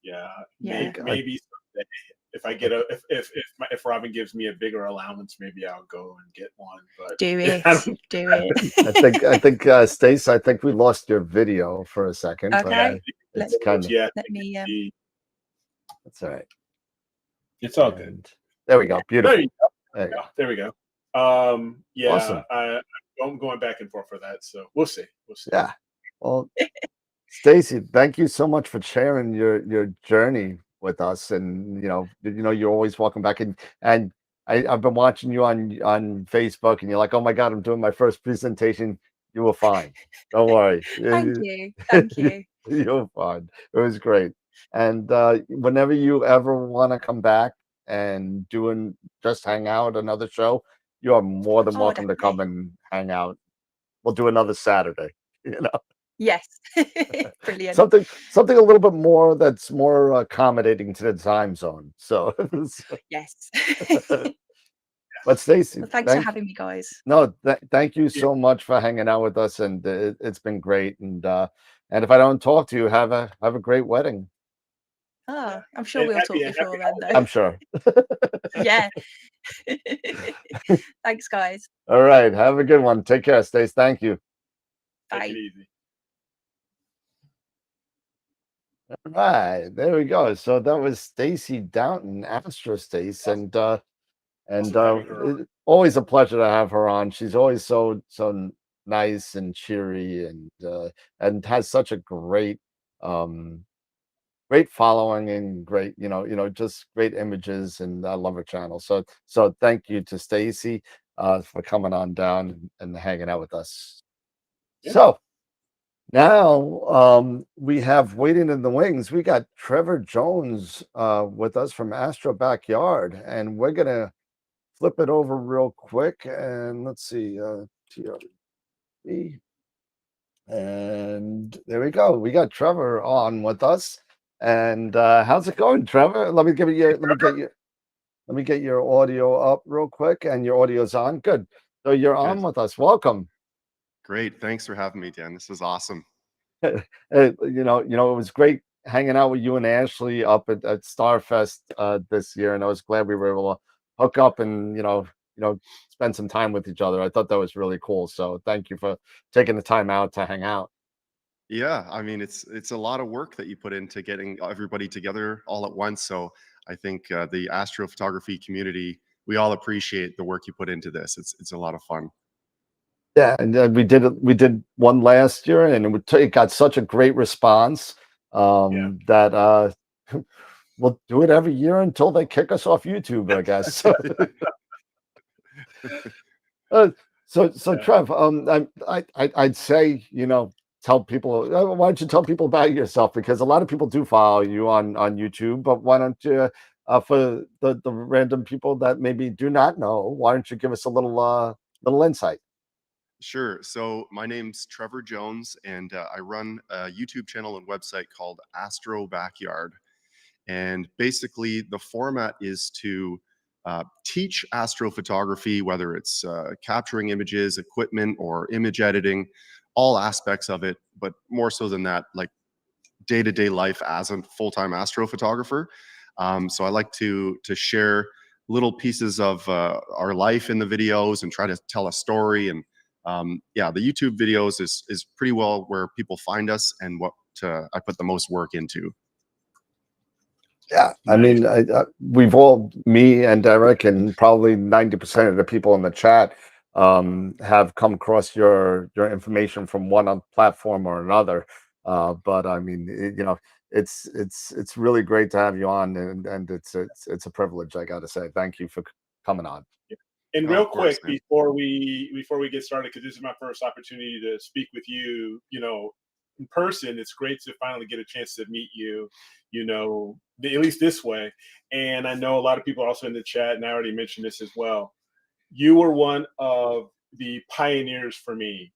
Yeah, Yeah. maybe someday, if I get if Robin gives me a bigger allowance, maybe I'll go and get one. But Do it, do it. I think Stace, I think we lost your video for a second. Okay, But it's kind of let me. That's all right. It's all good. There we go. Beautiful. There we go. Yeah, Awesome. I'm going back and forth for that, so we'll see. Yeah. Well, Stacey, thank you so much for sharing your journey with us, and you're always welcome back. And I've been watching you on Facebook, and you're like, oh my God, I'm doing my first presentation. You were fine. Don't worry. Thank you. Thank you. You're fine. It was great. And whenever you ever want to come back and just hang out another show, you are more than welcome to come and hang out. We'll do another Saturday. Yes. Brilliant. Something a little bit more that's more accommodating to the time zone. So yes. But Stacey, well, thanks for having me, guys. No, thank you so much for hanging out with us, and it's been great. And if I don't talk to you, have a great wedding. Oh, I'm sure we'll talk before then, though. I'm sure. Yeah. Thanks, guys. All right. Have a good one. Take care, Stace. Thank you. Bye. Take it easy. All right. There we go. So that was Stacey Downton, Astro Stace, and always a pleasure to have her on. She's always so nice and cheery, and has such a great great following and great just great images, and I love her channel. So thank you to Stacey for coming on down and hanging out with us. Yeah. So now we have waiting in the wings. We got Trevor Jones with us from Astro Backyard, and we're gonna flip it over real quick, and let's see, TRB, and there we go. We got Trevor on with us, and how's it going, Trevor? Let me get your audio up real quick, and your audio's on. Good. So you're on with us. Welcome. Great. Thanks for having me, Dan. This is awesome. It was great hanging out with you and Ashley up at Starfest this year, and I was glad we were able to hook up and spend some time with each other. I thought that was really cool. So thank you for taking the time out to hang out. Yeah, I mean it's a lot of work that you put into getting everybody together all at once. So I think the astrophotography community, we all appreciate the work you put into this. It's a lot of fun. Yeah, and we did one last year, and it got such a great response that we'll do it every year until they kick us off YouTube, I guess. So Trev, I'd say tell people. Why don't you tell people about yourself, because a lot of people do follow you on YouTube, but why don't you for the random people that maybe do not know, why don't you give us a little insight? Sure. So my name's Trevor Jones, and I run a YouTube channel and website called Astro Backyard. And basically, the format is to teach astrophotography, whether it's capturing images, equipment, or image editing, all aspects of it, but more so than that, like day-to-day life as a full-time astrophotographer. So I like to share little pieces of our life in the videos and try to tell a story. And yeah, the YouTube videos is pretty well where people find us and what I put the most work into. Yeah, I mean, we've all, me and Derek, and probably 90% of the people in the chat have come across your information from one platform or another. But I mean, it's really great to have you on, and it's a privilege. I got to say, thank you for coming on. And real quick, before we get started, because this is my first opportunity to speak with you, in person, it's great to finally get a chance to meet you, at least this way. And I know a lot of people also in the chat, and I already mentioned this as well. you were one of the pioneers for me,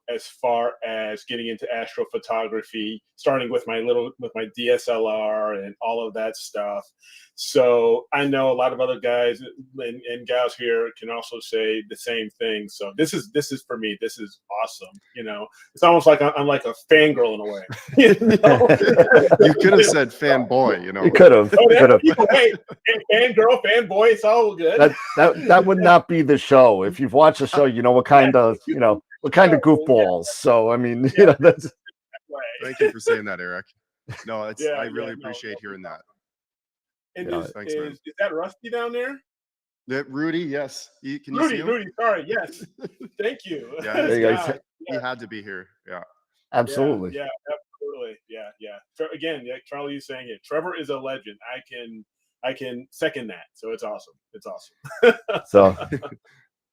as far as getting into astrophotography, starting with my DSLR and all of that stuff. So I know a lot of other guys and gals here can also say the same thing. So this is for me. This is awesome. It's almost like I'm like a fangirl in a way. You could have said fanboy. You could have. Hey, fangirl, fanboy, it's all good. That would not be the show. If you've watched the show, you know what kind of goofballs. So I mean, that's. Thank you for saying that, Eric. No, I really appreciate hearing that. And thanks, man. Is that Rusty down there? Rudy, yes. Can you see him? Rudy, sorry, yes. Thank you. Yeah, he had to be here. Yeah. Absolutely. Yeah, absolutely. Yeah. Again, Charlie is saying it. Trevor is a legend. I can second that. So it's awesome. It's awesome. So,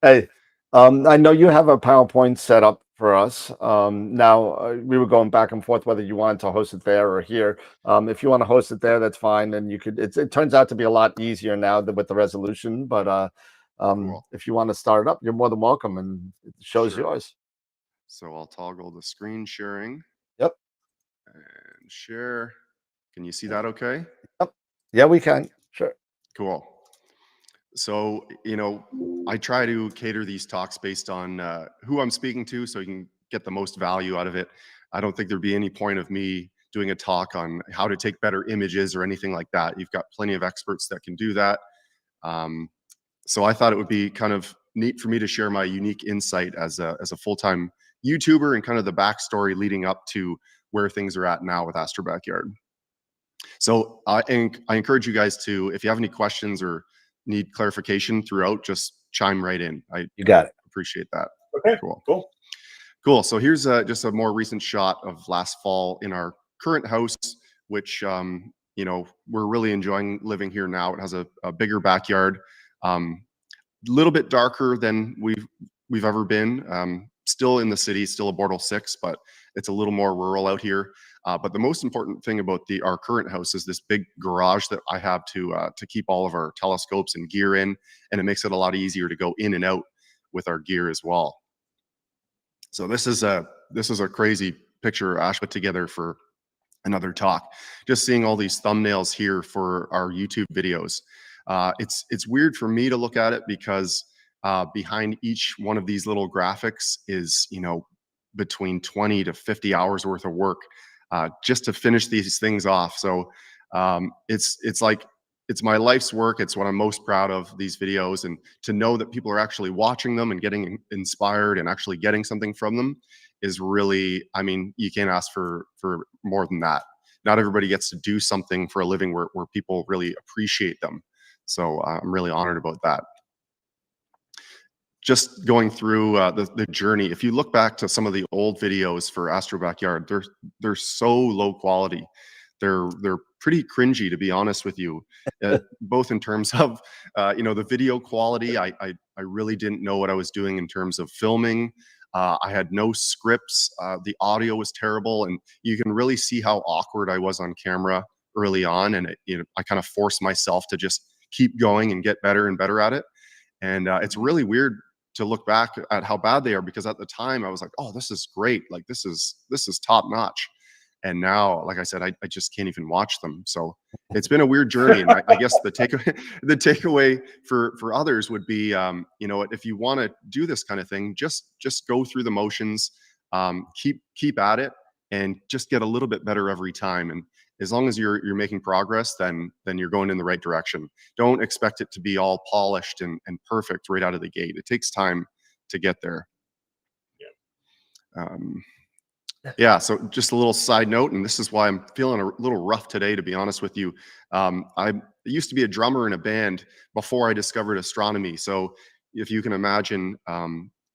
hey, I know you have a PowerPoint set up for us. Now we were going back and forth whether you wanted to host it there or here. If you want to host it there, that's fine. And you could. It turns out to be a lot easier now with the resolution. But Cool. if you want to start it up, you're more than welcome, and the show's yours. So I'll toggle the screen sharing. Yep. And share. Can you see that okay? Yep. Yeah, we can. Sure. Cool. So, I try to cater these talks based on who I'm speaking to so you can get the most value out of it. I don't think there'd be any point of me doing a talk on how to take better images or anything like that. You've got plenty of experts that can do that. So I thought it would be kind of neat for me to share my unique insight as a full-time YouTuber and kind of the backstory leading up to where things are at now with Astro Backyard. So I encourage you guys to, if you have any questions or need clarification throughout, just chime right in. You got it. Appreciate that. Okay, cool. So here's just a more recent shot of last fall in our current house, which we're really enjoying living here now. It has a bigger backyard, a little bit darker than we've ever been. Still in the city, still a Bortle 6, but it's a little more rural out here. But the most important thing about our current house is this big garage that I have to keep all of our telescopes and gear in, and it makes it a lot easier to go in and out with our gear as well. So this is a crazy picture Ash put together for another talk. Just seeing all these thumbnails here for our YouTube videos. It's weird for me to look at it because behind each one of these little graphics is between 20 to 50 hours worth of work. Just to finish these things off. So it's like, it's my life's work. It's what I'm most proud of, these videos, and to know that people are actually watching them and getting inspired and actually getting something from them is really, I mean, you can't ask for more than that. Not everybody gets to do something for a living where people really appreciate them. So I'm really honored about that. Just going through the journey, if you look back to some of the old videos for Astro Backyard, they're so low quality. They're pretty cringy, to be honest with you, both in terms of the video quality. I really didn't know what I was doing in terms of filming. I had no scripts. The audio was terrible, and you can really see how awkward I was on camera early on. And I kind of forced myself to just keep going and get better and better at it. And it's really weird to look back at how bad they are, because at the time I was like, oh, this is great. Like this is top notch. And now, like I said, I just can't even watch them. So it's been a weird journey. And I guess the takeaway for others would be, if you want to do this kind of thing, just go through the motions, keep at it, and just get a little bit better every time. And as long as you're making progress, then you're going in the right direction. Don't expect it to be all polished and perfect right out of the gate. It takes time to get there. Yeah. So just a little side note, and this is why I'm feeling a little rough today, to be honest with you. I used to be a drummer in a band before I discovered astronomy. So if you can imagine,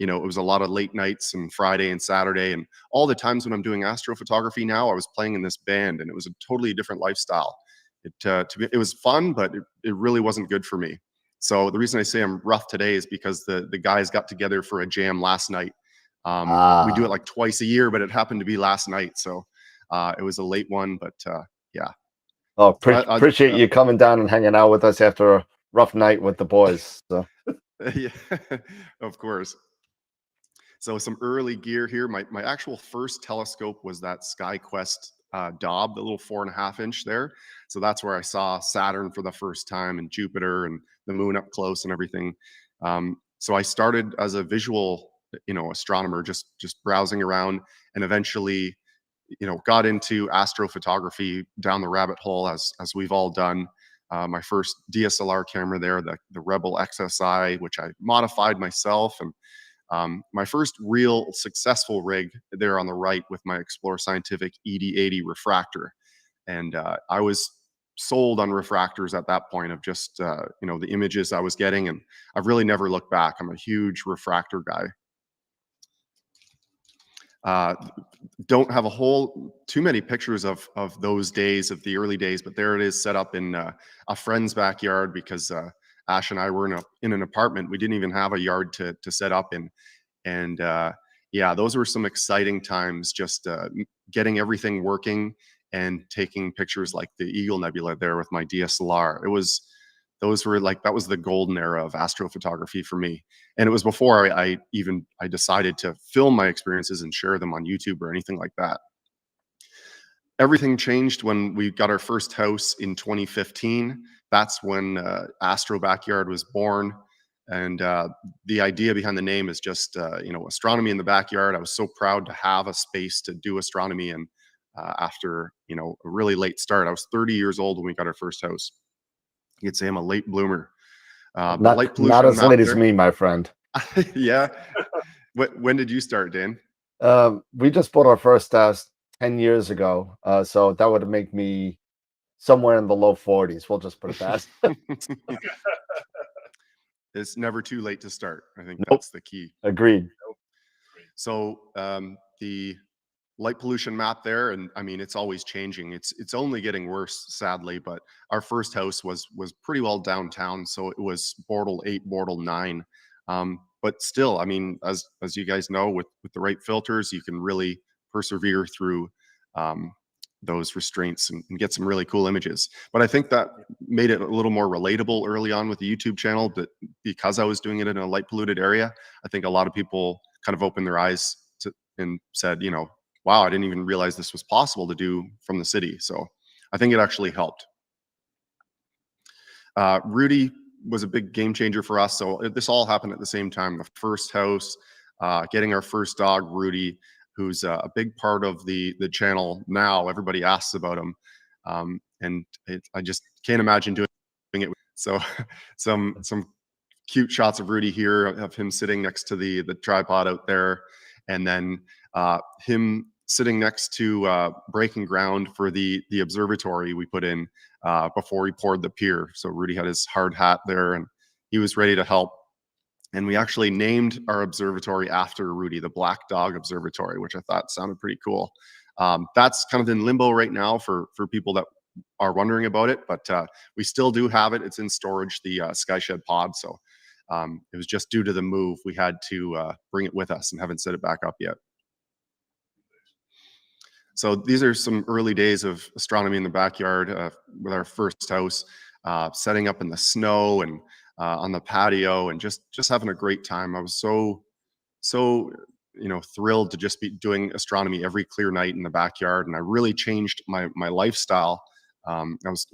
it was a lot of late nights and Friday and Saturday, and all the times when I'm doing astrophotography now, I was playing in this band, and it was a totally different lifestyle. It was fun, but it really wasn't good for me. So the reason I say I'm rough today is because the guys got together for a jam last night. We do it like twice a year, but it happened to be last night. So it was a late one, but yeah. Oh, appreciate you coming down and hanging out with us after a rough night with the boys. So. Yeah, of course. So some early gear here. My actual first telescope was that SkyQuest Daub, the little 4.5 inch there. So that's where I saw Saturn for the first time and Jupiter and the moon up close and everything. So I started as a visual, astronomer, just browsing around, and eventually, got into astrophotography down the rabbit hole as we've all done. My first DSLR camera there, the Rebel XSI, which I modified myself, and my first real successful rig there on the right with my Explore Scientific ED80 refractor. And I was sold on refractors at that point of just, the images I was getting. And I've really never looked back. I'm a huge refractor guy. Don't have too many pictures of those days, of the early days, but there it is set up in a friend's backyard because Ash and I were in an apartment. We didn't even have a yard to set up in. And yeah, those were some exciting times, just getting everything working and taking pictures like the Eagle Nebula there with my DSLR. That was the golden era of astrophotography for me. And it was before I decided to film my experiences and share them on YouTube or anything like that. Everything changed when we got our first house in 2015. That's when Astro Backyard was born. And the idea behind the name is just, astronomy in the backyard. I was so proud to have a space to do astronomy in after, a really late start. I was 30 years old when we got our first house. You could say I'm a late bloomer. Not as late as me, my friend. Yeah. When did you start, Dan? We just bought our first house 10 years ago. So that would make me somewhere in the low 40s. We'll just put it that. It's never too late to start. I think that's the key. Agreed. So the light pollution map there, and I mean, it's always changing. It's only getting worse, sadly. But our first house was pretty well downtown, so it was Bortle 8, Bortle 9. But still, I mean, as you guys know, with the right filters, you can really persevere through those restraints and get some really cool images. But I think that made it a little more relatable early on with the YouTube channel, but because I was doing it in a light polluted area, I think a lot of people kind of opened their eyes and said, wow, I didn't even realize this was possible to do from the city. So I think it actually helped. Rudy was a big game changer for us. So this all happened at the same time. The first house, getting our first dog, Rudy, who's a big part of the channel now. Everybody asks about him. And I just can't imagine doing it. So some cute shots of Rudy here, of him sitting next to the tripod out there. And then him sitting next to breaking ground for the observatory we put in before we poured the pier. So Rudy had his hard hat there and he was ready to help. And we actually named our observatory after Rudy, the Black Dog Observatory, which I thought sounded pretty cool. That's kind of in limbo right now for people that are wondering about it, but we still do have it. It's in storage, the Skyshed pod. So it was just due to the move, we had to bring it with us and haven't set it back up yet. So these are some early days of astronomy in the backyard with our first house, setting up in the snow and on the patio and just having a great time. I was so thrilled to just be doing astronomy every clear night in the backyard, and I really changed my lifestyle. I was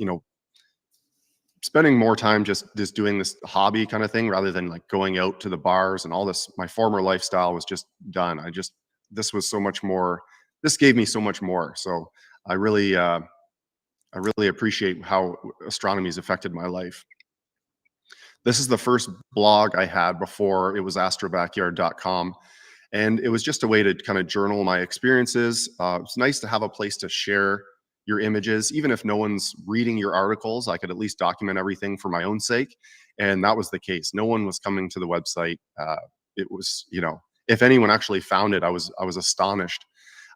spending more time just doing this hobby kind of thing rather than like going out to the bars and all this. My former lifestyle was just done. This was so much more. This gave me so much more. So I really appreciate how astronomy has affected my life. This is the first blog I had before it was astrobackyard.com. And it was just a way to kind of journal my experiences. It's nice to have a place to share your images. Even if no one's reading your articles, I could at least document everything for my own sake. And that was the case. No one was coming to the website. It was, if anyone actually found it, I was astonished.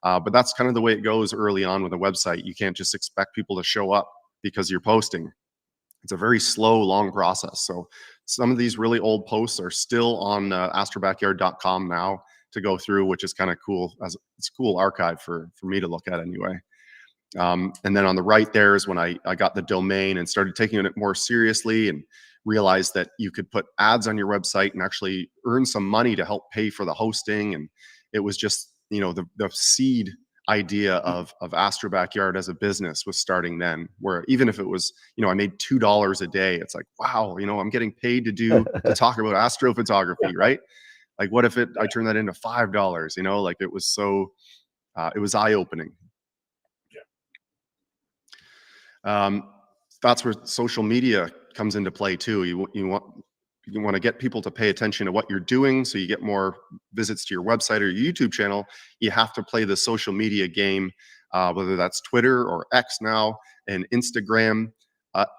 But that's kind of the way it goes early on with a website. You can't just expect people to show up because you're posting. It's a very slow, long process. So some of these really old posts are still on astrobackyard.com now to go through, which is kind of cool. It's a cool archive for me to look at anyway. And then on the right there is when I got the domain and started taking it more seriously and realized that you could put ads on your website and actually earn some money to help pay for the hosting. And it was just, you know, the seed idea of Astro Backyard as a business was starting then, where even if it was, you know, I made $2 a day, it's like, wow, you know, I'm getting paid to talk about astrophotography, right? Like, what if I turn that into $5, you know, like it was so, it was eye-opening. That's where social media comes into play too. You want to get people to pay attention to what you're doing, so you get more visits to your website or your YouTube channel. You have to play the social media game, whether that's Twitter or X now and Instagram.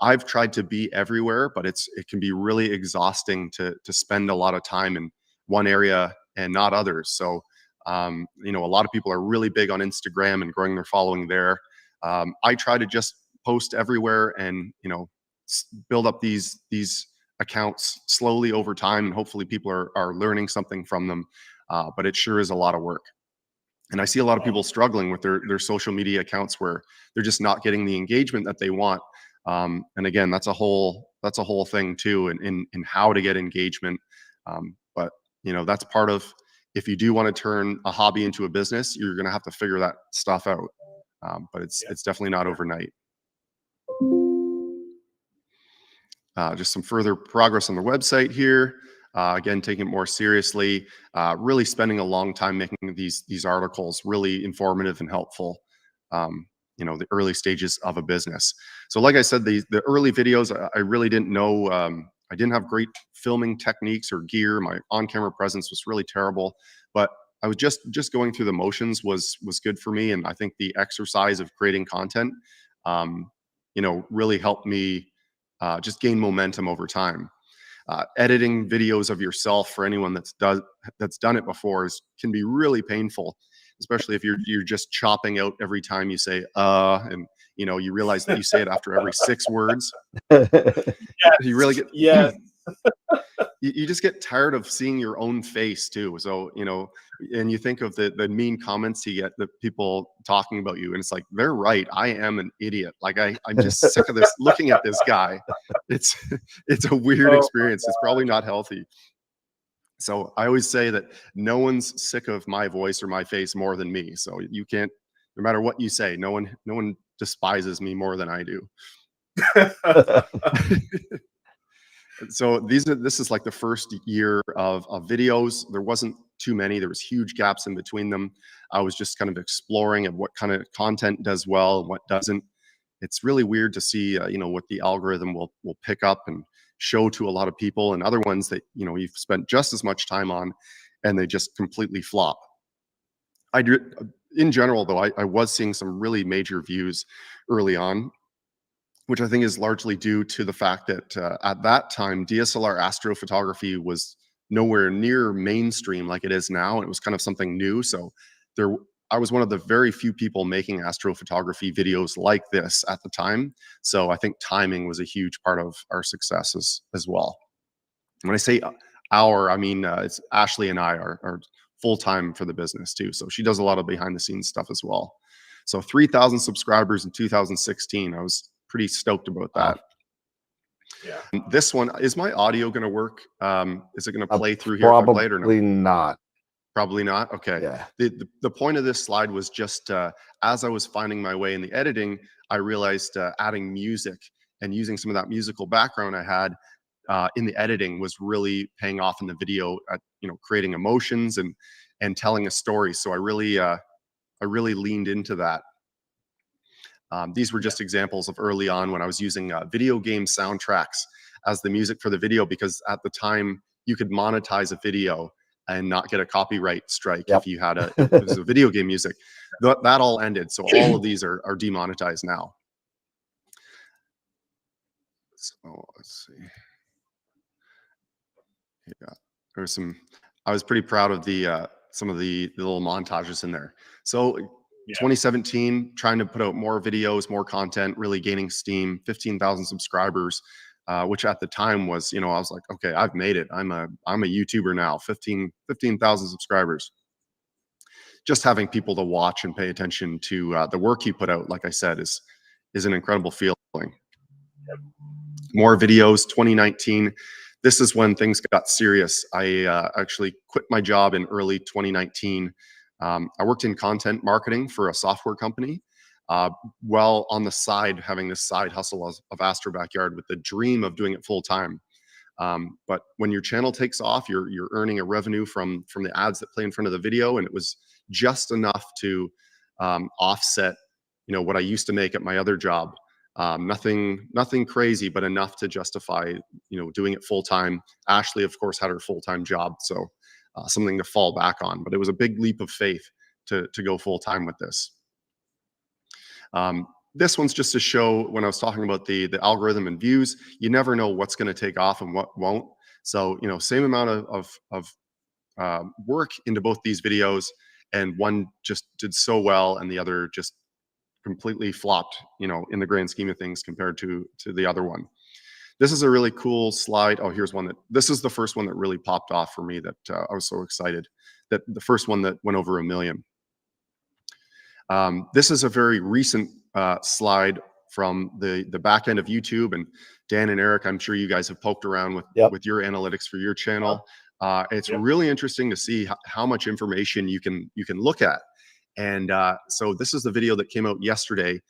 I've tried to be everywhere, but it can be really exhausting to spend a lot of time in one area and not others. So you know, a lot of people are really big on Instagram and growing their following there. I try to just post everywhere and, you know, build up these accounts slowly over time, and hopefully people are learning something from them. But it sure is a lot of work. And I see a lot of people struggling with their social media accounts where they're just not getting the engagement that they want. And again, that's a whole thing too, in how to get engagement. But you know, that's part of, if you do want to turn a hobby into a business, you're going to have to figure that stuff out. But it's definitely not overnight. Just some further progress on the website here. Again, taking it more seriously, really spending a long time making these articles really informative and helpful. You know, the early stages of a business. So like I said, the early videos, I really didn't know, I didn't have great filming techniques or gear. My on-camera presence was really terrible, but I was just going through the motions was good for me. And I think the exercise of creating content, you know, really helped me just gain momentum over time. Editing videos of yourself, for anyone that's done it before, can be really painful, especially if you're just chopping out every time you say and you know, you realize that you say it after every 6 words. You really get you just get tired of seeing your own face too. So, you know, and you think of the mean comments you get, the people talking about you, and it's like, they're right. I am an idiot. Like I'm just sick of this, looking at this guy. It's a weird experience. It's probably not healthy. So I always say that no one's sick of my voice or my face more than me. So you can't, no matter what you say, no one despises me more than I do. So this is like the first year of videos. There wasn't too many. There was huge gaps in between them. I was just kind of exploring of what kind of content does well and what doesn't. It's really weird to see, you know, what the algorithm will pick up and show to a lot of people, and other ones that, you know, you've spent just as much time on and they just completely flop. In general, though, I was seeing some really major views early on, which I think is largely due to the fact that at that time, DSLR astrophotography was nowhere near mainstream like it is now. And it was kind of something new. So I was one of the very few people making astrophotography videos like this at the time. So I think timing was a huge part of our success as well. When I say I mean, it's Ashley and I are full-time for the business too. So she does a lot of behind the scenes stuff as well. So 3,000 subscribers in 2016. I was pretty stoked about that. Yeah. This one, is my audio going to work? Is it going to play through here? Probably or no? Not. Probably not. Okay. Yeah. The point of this slide was just as I was finding my way in the editing, I realized adding music and using some of that musical background I had in the editing was really paying off in the video at, you know, creating emotions and telling a story. So I really leaned into that. These were just examples of early on when I was using video game soundtracks as the music for the video, because at the time you could monetize a video and not get a copyright strike if you had it was a video game music. That all ended. So all of these are demonetized now. So let's see. Yeah, there was I was pretty proud of some of the little montages in there. So 2017, trying to put out more videos, more content, really gaining steam, 15,000 subscribers, which at the time was, you know, I was like, okay, I've made it. I'm a YouTuber now, 15,000 subscribers. Just having people to watch and pay attention to the work you put out, like I said, is an incredible feeling. more videos. 2019, this is when things got serious. I actually quit my job in early 2019. I worked in content marketing for a software company, while on the side having this side hustle of Astro Backyard with the dream of doing it full time. But when your channel takes off, you're earning a revenue from the ads that play in front of the video, and it was just enough to offset, what I used to make at my other job. Nothing crazy, but enough to justify, doing it full time. Ashley, of course, had her full time job, so something to fall back on. But it was a big leap of faith to go full time with this. This one's just to show, when I was talking about the algorithm and views, you never know what's going to take off and what won't. So, same amount of work into both these videos, and one just did so well and the other just completely flopped, in the grand scheme of things compared to the other one. This is a really cool slide. Oh, here's one this is the first one that really popped off for me, that I was so excited, that the first one that went over 1 million. This is a very recent slide from the back end of YouTube, and Dan and Eric, I'm sure you guys have poked around with your analytics for your channel. It's really interesting to see how much information you can look at. And so this is the video that came out yesterday.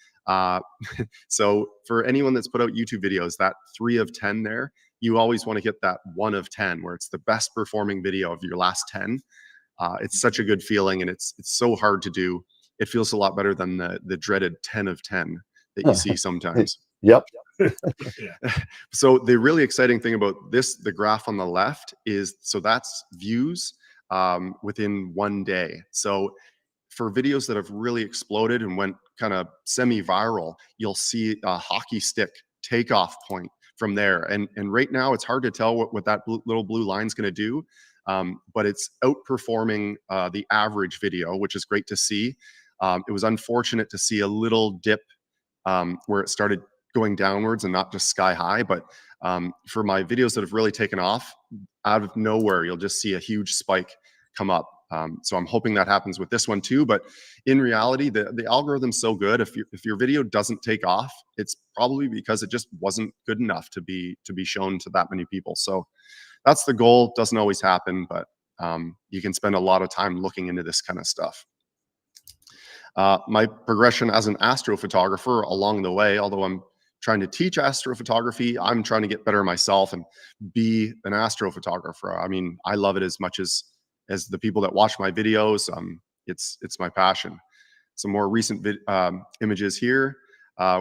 So for anyone that's put out YouTube videos, that 3 of 10 there, you always want to get that 1 of 10, where it's the best performing video of your last 10. It's such a good feeling, and it's so hard to do. It feels a lot better than the dreaded 10 of 10 that you see sometimes. Yep. So the really exciting thing about this, the graph on the left, is so that's views within 1 day. So for videos that have really exploded and went kind of semi-viral, you'll see a hockey stick takeoff point from there. And right now it's hard to tell what that little blue line is going to do, but it's outperforming the average video, which is great to see. It was unfortunate to see a little dip where it started going downwards and not just sky high. But for my videos that have really taken off, out of nowhere, you'll just see a huge spike come up. So I'm hoping that happens with this one too. But in reality, the algorithm's so good. If your video doesn't take off, it's probably because it just wasn't good enough to be shown to that many people. So that's the goal. Doesn't always happen, but you can spend a lot of time looking into this kind of stuff. My progression as an astrophotographer along the way, although I'm trying to teach astrophotography, I'm trying to get better myself and be an astrophotographer. I mean, I love it as much as the people that watch my videos. It's my passion. Some more recent images here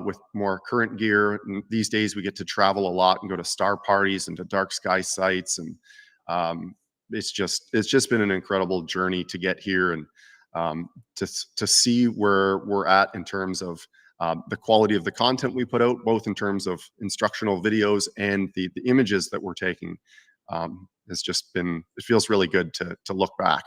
with more current gear. And these days we get to travel a lot and go to star parties and to dark sky sites, and it's just been an incredible journey to get here, and to see where we're at in terms of the quality of the content we put out, both in terms of instructional videos and the images that we're taking. Has just been, it feels really good to look back.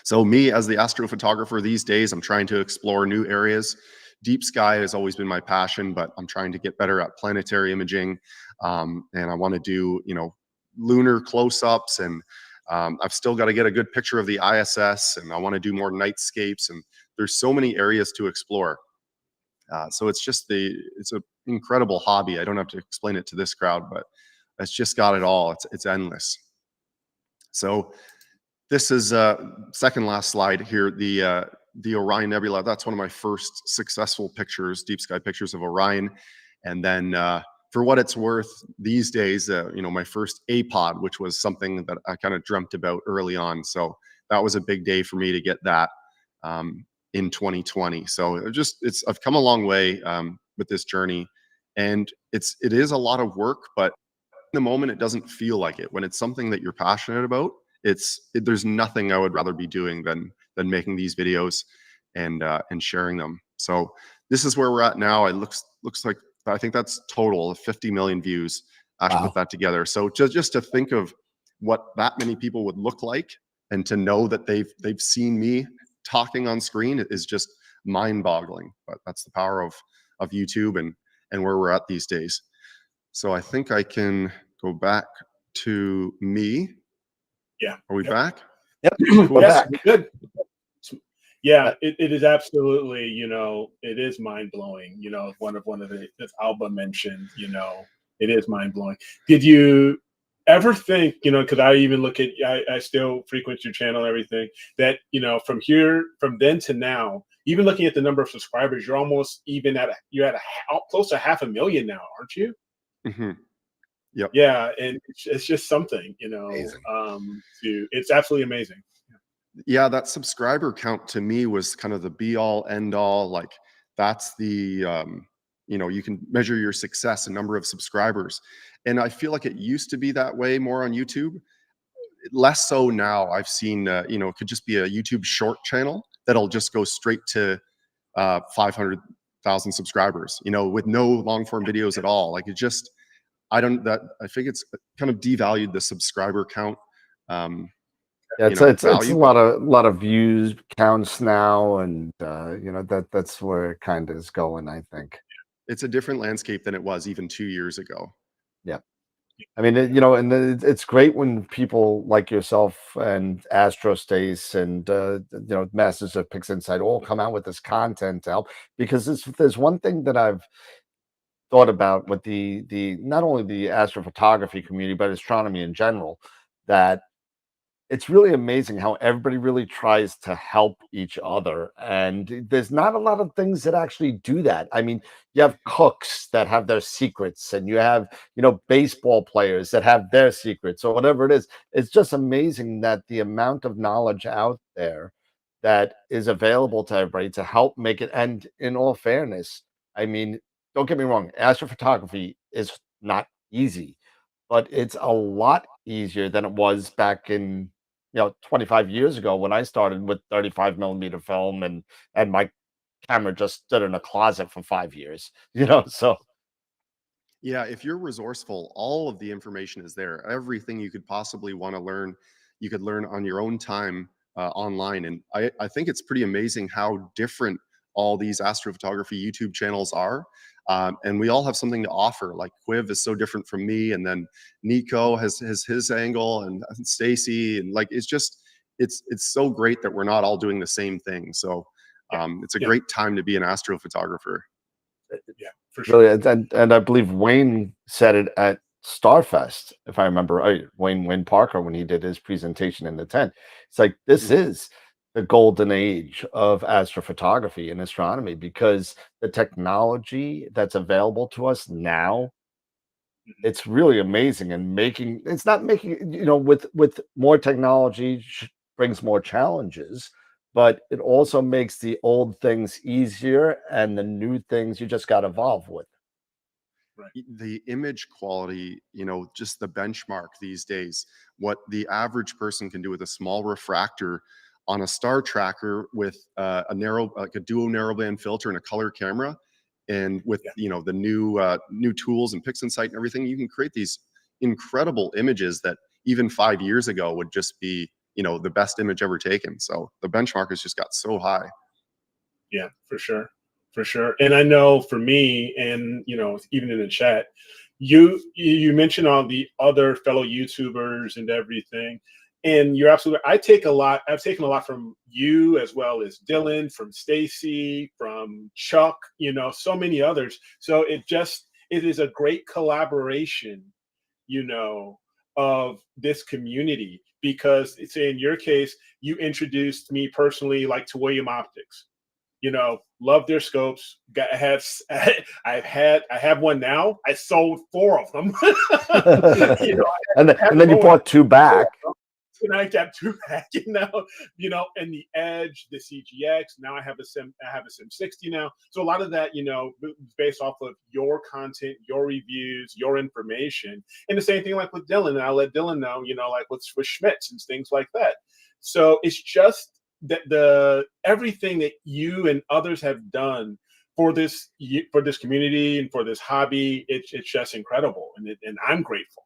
So me as the astrophotographer these days, I'm trying to explore new areas. Deep sky has always been my passion, but I'm trying to get better at planetary imaging. And I want to do, lunar close-ups, and I've still got to get a good picture of the ISS, and I want to do more nightscapes, and there's so many areas to explore. So it's an incredible hobby. I don't have to explain it to this crowd, but it's just got it all. It's endless. So this is second last slide here. The Orion Nebula. That's one of my first successful pictures, deep sky pictures of Orion. And then for what it's worth, these days, my first APOD, which was something that I kind of dreamt about early on. So that was a big day for me to get that in 2020. So I've come a long way with this journey, and it is a lot of work, but in the moment it doesn't feel like it. When it's something that you're passionate about, there's nothing I would rather be doing than making these videos and sharing them. So this is where we're at now. It looks like, I think that's total of 50 million views. I should put that together. So just to think of what that many people would look like, and to know that they've seen me talking on screen is just mind-boggling. But that's the power of YouTube and where we're at these days. So I think I can go back to me. Yeah. Are we back? Yep. Cool. Yes, we're good. Yeah, it is absolutely, it is mind blowing. One of the, as Alba mentioned, It is mind blowing. Did you ever think, because I even look at, I still frequent your channel and everything, that, from then to now, even looking at the number of subscribers, you're almost even close to 500,000 now, aren't you? Mm-hmm. Yep. Yeah. And it's just something, Amazing. It's absolutely amazing. Yeah, that subscriber count to me was kind of the be all end all. Like that's the you can measure your success in number of subscribers. And I feel like it used to be that way more on YouTube. Less so now. I've seen it could just be a YouTube short channel that'll just go straight to 500,000 subscribers, with no long form videos at all. Like I think it's kind of devalued the subscriber count. Yeah, it's a lot of views counts now, and that's where it kind of is going, I think. It's a different landscape than it was even 2 years ago. Yeah. I mean, it's great when people like yourself and AstroStace and Masters of Pixinsight all come out with this content to help, because there's one thing that I've thought about with the not only the astrophotography community but astronomy in general, that it's really amazing how everybody really tries to help each other. And there's not a lot of things that actually do that. I mean, you have cooks that have their secrets, and you have, baseball players that have their secrets, or whatever it is. It's just amazing that the amount of knowledge out there that is available to everybody to help make it. And in all fairness, I mean, don't get me wrong, astrophotography is not easy, but it's a lot easier than it was back in 25 years ago when I started with 35 millimeter film, and my camera just stood in a closet for 5 years, so. Yeah, if you're resourceful, all of the information is there. Everything you could possibly want to learn, you could learn on your own time online. And I think it's pretty amazing how different all these astrophotography YouTube channels are. And we all have something to offer. Like Quiv is so different from me, and then Nico has his angle, and Stacey, and like it's so great that we're not all doing the same thing. So it's a great time to be an astrophotographer. Yeah, for sure. Really, and I believe Wayne said it at Starfest, if I remember right. Wayne Parker, when he did his presentation in the tent, it's like this is the golden age of astrophotography and astronomy, because the technology that's available to us now, it's really amazing. And it's not making, with more technology brings more challenges, but it also makes the old things easier, and the new things you just got to evolve with. Right. The image quality, just the benchmark these days, what the average person can do with a small refractor on a star tracker with a duo narrowband filter and a color camera, and with the new tools and Pixinsight and everything, you can create these incredible images that even 5 years ago would just be the best image ever taken. So the benchmark has just got so high. Yeah, for sure. And I know for me, and even in the chat, you mentioned all the other fellow YouTubers and everything, and you're absolutely. I've taken a lot from you, as well as Dylan, from Stacey, from Chuck, so many others. So it is a great collaboration, of this community, because say in your case, you introduced me personally to William Optics. Love their scopes. I have one now. I sold 4 of them. And then you bought 2 back. And I got 2 back, and the Edge, the CGX. Now I have a Sim 60 now. So a lot of that, based off of your content, your reviews, your information, and the same thing with Dylan. And I'll let Dylan know, with Schmitz and things like that. So it's just that everything that you and others have done for this community and for this hobby, it's just incredible, and I'm grateful,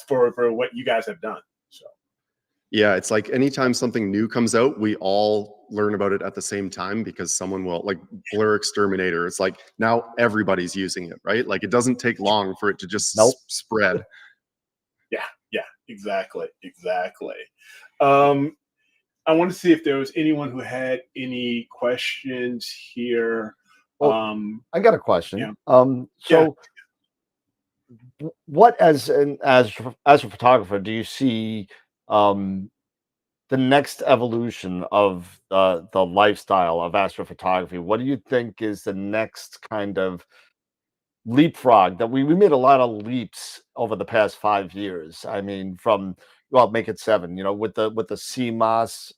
for what you guys have done. So yeah, it's like anytime something new comes out, we all learn about it at the same time, because someone will, like Blur Exterminator. It's like now everybody's using it, right? Like it doesn't take long for it to just spread. Yeah, exactly. I want to see if there was anyone who had any questions here. Well, I got a question. So what as a photographer do you see um, the next evolution of the lifestyle of astrophotography? What do you think is the next kind of leapfrog that we made a lot of leaps over the past 5 years? I mean, from well, make it seven. You know, with the CMOS.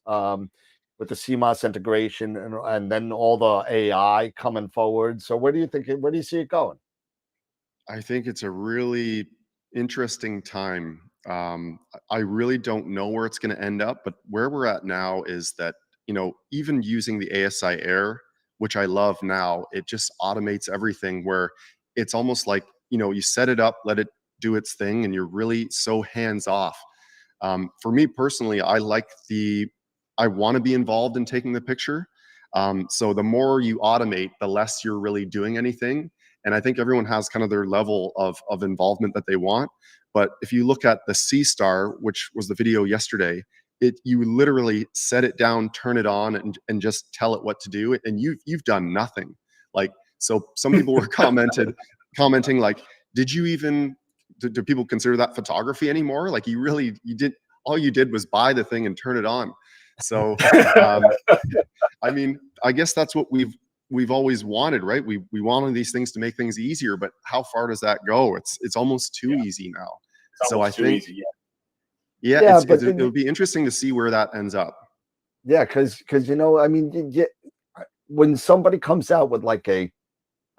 With the CMOS integration and then all the AI coming forward. So where do you think where do you see it going? I think it's a really interesting time. I really don't know where it's going to end up, but where we're at now is that, even using the ASI Air, which I love now, it just automates everything where it's almost like, you set it up, let it do its thing, and you're really so hands off. For me personally, I want to be involved in taking the picture. So the more you automate, the less you're really doing anything. And I think everyone has kind of their level of involvement that they want. But if you look at the C Star, which was the video yesterday, you literally set it down, turn it on, and just tell it what to do, and you've done nothing. Like, so some people were commenting like, did you even do people consider that photography anymore? Like, you did, all you did was buy the thing and turn it on. So I mean, I guess that's what we've always wanted, right? We wanted these things to make things easier, but how far does that go? It's almost too easy now. So I think, easy, it'll be interesting to see where that ends up. Yeah, because I mean, when somebody comes out with like I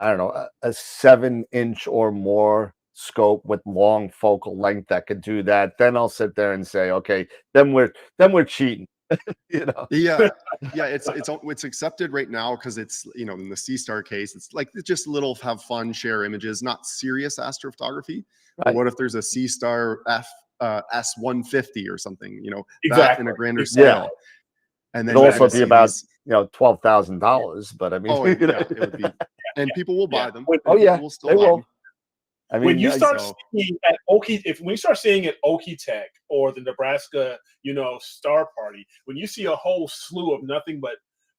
don't know, a 7-inch or more scope with long focal length that could do that, then I'll sit there and say, okay, then we're cheating. Yeah, it's accepted right now because it's, in the C Star case, it's like it's just little have fun, share images, not serious astrophotography. But what if there's a C Star S150 or something, that in a grander scale? And then it'll also be about $12,000, but I mean, it would be, and people will buy them. Will still they will. Them. I mean, when you start seeing at when you start seeing at Okie Tech or the Nebraska, Star Party, when you see a whole slew of nothing but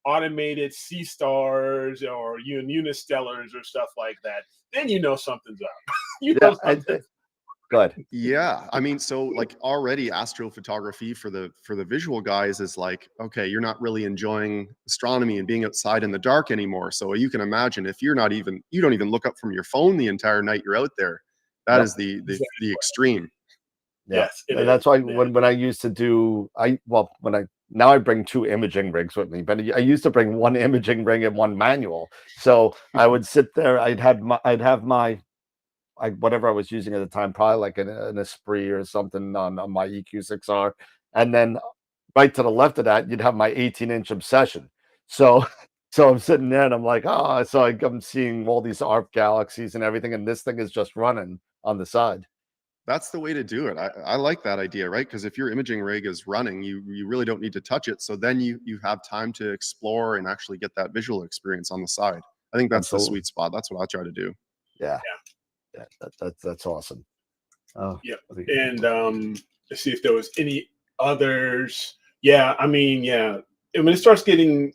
automated C Stars or Unistellars or stuff like that, then something's up. Something. Good. Yeah, I mean, so like already astrophotography for the visual guys is like, okay, you're not really enjoying astronomy and being outside in the dark anymore. So you can imagine if you don't even look up from your phone the entire night you're out there. That is the extreme. Yeah, yes, that's why when I used to do now I bring 2 imaging rigs with me, but I used to bring 1 imaging rig and 1 manual. So I would sit there, I'd have my whatever I was using at the time, probably like an Esprit or something on my EQ6R. And then right to the left of that, you'd have my 18-inch Obsession. So I'm sitting there and I'm like, so I'm seeing all these ARP galaxies and everything. And this thing is just running on the side. That's the way to do it. I like that idea, right? Because if your imaging rig is running, you really don't need to touch it. So then you have time to explore and actually get that visual experience on the side. I think that's the sweet spot. That's what I try to do. Yeah. That's awesome. Yeah, and let's see if there was any others. Yeah, I mean, when it starts getting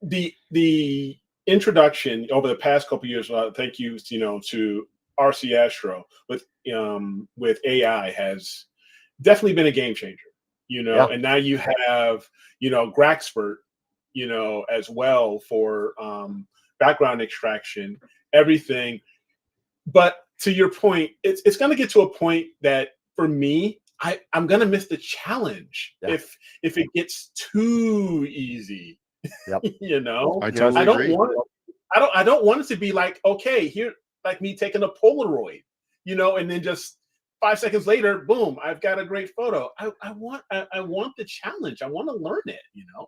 the introduction over the past couple of years, thank you, to RC Astro with AI has definitely been a game changer. And now you have Graxpert, as well for background extraction, everything. But to your point, it's going to get to a point that for me, I'm going to miss the challenge if it gets too easy. Yep. I totally agree. I don't want it to be like, okay, here, like me taking a Polaroid, and then just 5 seconds later, boom, I've got a great photo. I want the challenge. I want to learn it,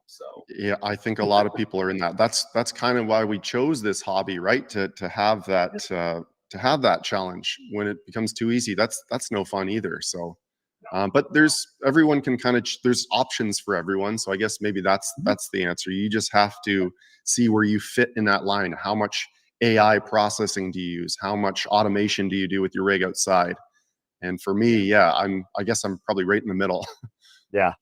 So yeah, I think a lot of people are in that. That's kind of why we chose this hobby, right? To have that. To have that challenge. When it becomes too easy, that's no fun either. So but everyone can there's options for everyone. So I guess maybe that's the answer. You just have to see where you fit in that line. How much AI processing do you use? How much automation do you do with your rig outside? And for me, I guess I'm probably right in the middle. Yeah.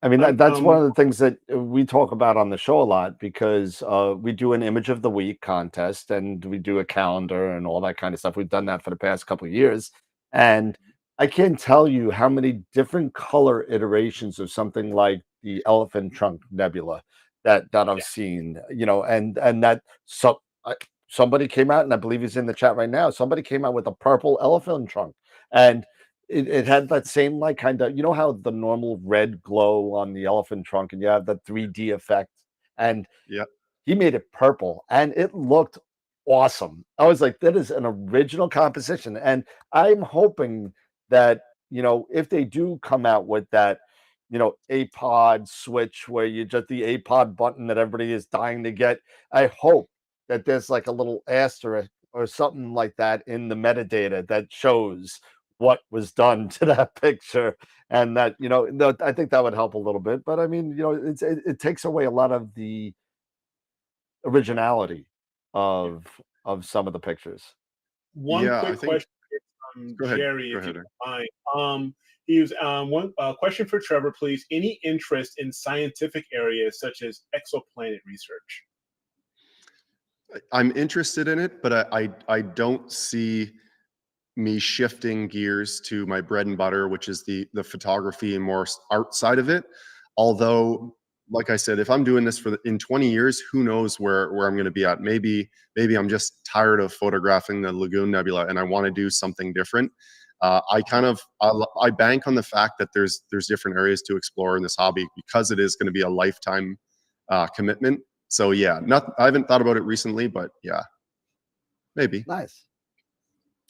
I mean, that's one of the things that we talk about on the show a lot because we do an image of the week contest and we do a calendar and all that kind of stuff. We've done that for the past couple of years. And I can't tell you how many different color iterations of something like the Elephant Trunk Nebula that I've seen, and that somebody came out, and I believe he's in the chat right now. Somebody came out with a purple elephant trunk, and it had that same like kind of, how the normal red glow on the elephant trunk, and you have the 3D effect, and Yeah. he made it purple, and it looked awesome. I was like, that is an original composition, and I'm hoping that if they do come out with that, APOD switch where you just the APOD button that everybody is dying to get, I hope that there's like a little asterisk or something like that in the metadata that shows what was done to that picture, and that I think that would help a little bit. But I mean, it takes away a lot of the originality of some of the pictures. One quick question from Go ahead. Jerry, Go if you ahead. don't mind. He was one question for Trevor, please. Any interest in scientific areas such as exoplanet research? I'm interested in it, but I don't see me shifting gears to my bread and butter, which is the photography and more art side of it. Although, like I said, if I'm doing this in 20 years, who knows where I'm going to be at? Maybe I'm just tired of photographing the Lagoon Nebula and I want to do something different. I bank on the fact that there's different areas to explore in this hobby because it is going to be a lifetime commitment. So yeah, I haven't thought about it recently, but yeah, maybe. Nice.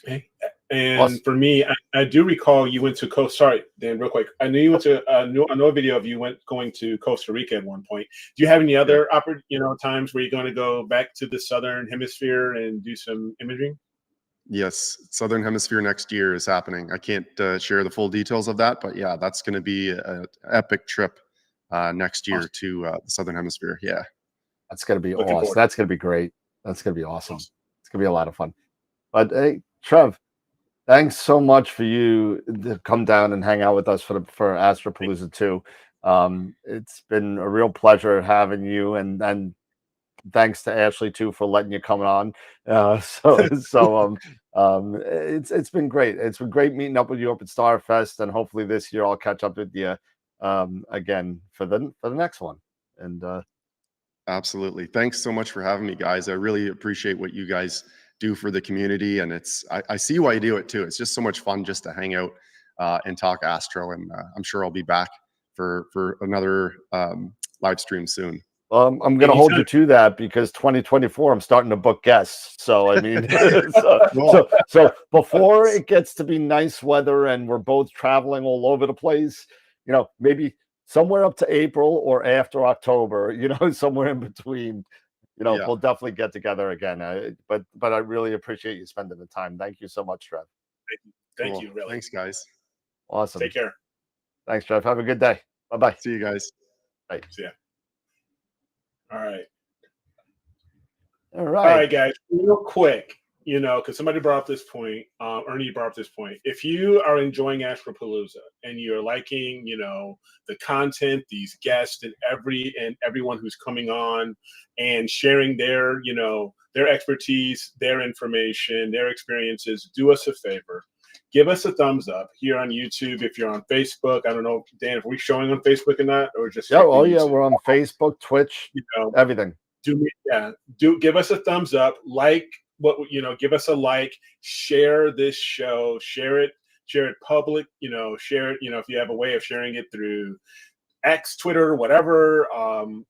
Okay. And for me, I do recall you went to sorry, Dan, real quick. I knew you went to I know a video of you going to Costa Rica at one point. Do you have any other times where you're going to go back to the Southern Hemisphere and do some imaging? Yes, Southern Hemisphere next year is happening. I can't share the full details of that, but yeah, that's going to be an epic trip next year to the Southern Hemisphere. Yeah, that's going to be awesome. That's going to be great. That's going to be awesome. It's going to be a lot of fun. But hey, Trev, thanks so much for you to come down and hang out with us for AstroPalooza 2. It's been a real pleasure having you, and thanks to Ashley too for letting you come on. It's been great. It's been great meeting up with you up at Starfest, and hopefully this year I'll catch up with you again for the next one. And absolutely, thanks so much for having me, guys. I really appreciate what you guys do for the community, and I see why you do it too. It's just so much fun just to hang out and talk Astro, and I'm sure I'll be back for another live stream soon. I'm going to hold you to that because 2024 I'm starting to book guests. So I mean, so before it gets to be nice weather and we're both traveling all over the place, maybe somewhere up to April or after October, somewhere in between. We'll definitely get together again. But I really appreciate you spending the time. Thank you so much, Trev. Thank you. Really. Thanks, guys. Awesome. Take care. Thanks, Trev. Have a good day. Bye-bye. See you guys. Bye. See ya. All right. All right. All right, guys. Real quick, because somebody brought up this point, Ernie brought up this point. If you are enjoying AstroPalooza and you're liking, the content, these guests, and everyone who's coming on and sharing their expertise, their information, their experiences, do us a favor. Give us a thumbs up here on YouTube. If you're on Facebook, I don't know, Dan, if we're showing on Facebook or not, or just yeah, we're on Facebook, Twitch, everything. Give us a thumbs up, give us a like, share this show, share it public, share it, if you have a way of sharing it through X, Twitter, whatever.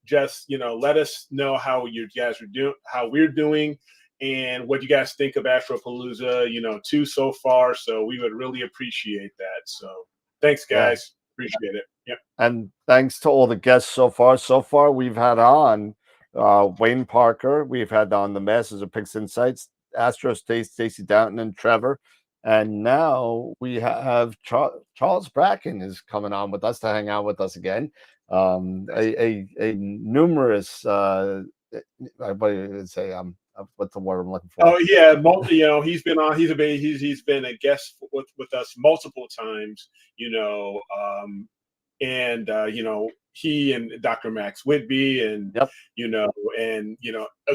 Just let us know how you guys are doing, how we're doing, and what you guys think of AstroPalooza, 2 so far. So we would really appreciate that. So thanks, guys. Appreciate it. Yep. And thanks to all the guests so far. So far, we've had on Wayne Parker. We've had on the Masters of Pixinsight, Astro, Stacey Downton, and Trevor. And now we have Charles Bracken is coming on with us to hang out with us again. A numerous, what do you say? What's the word I'm looking for? Oh yeah, he's been on. He's been a guest with us multiple times. and he and Dr. Max Whitby, and a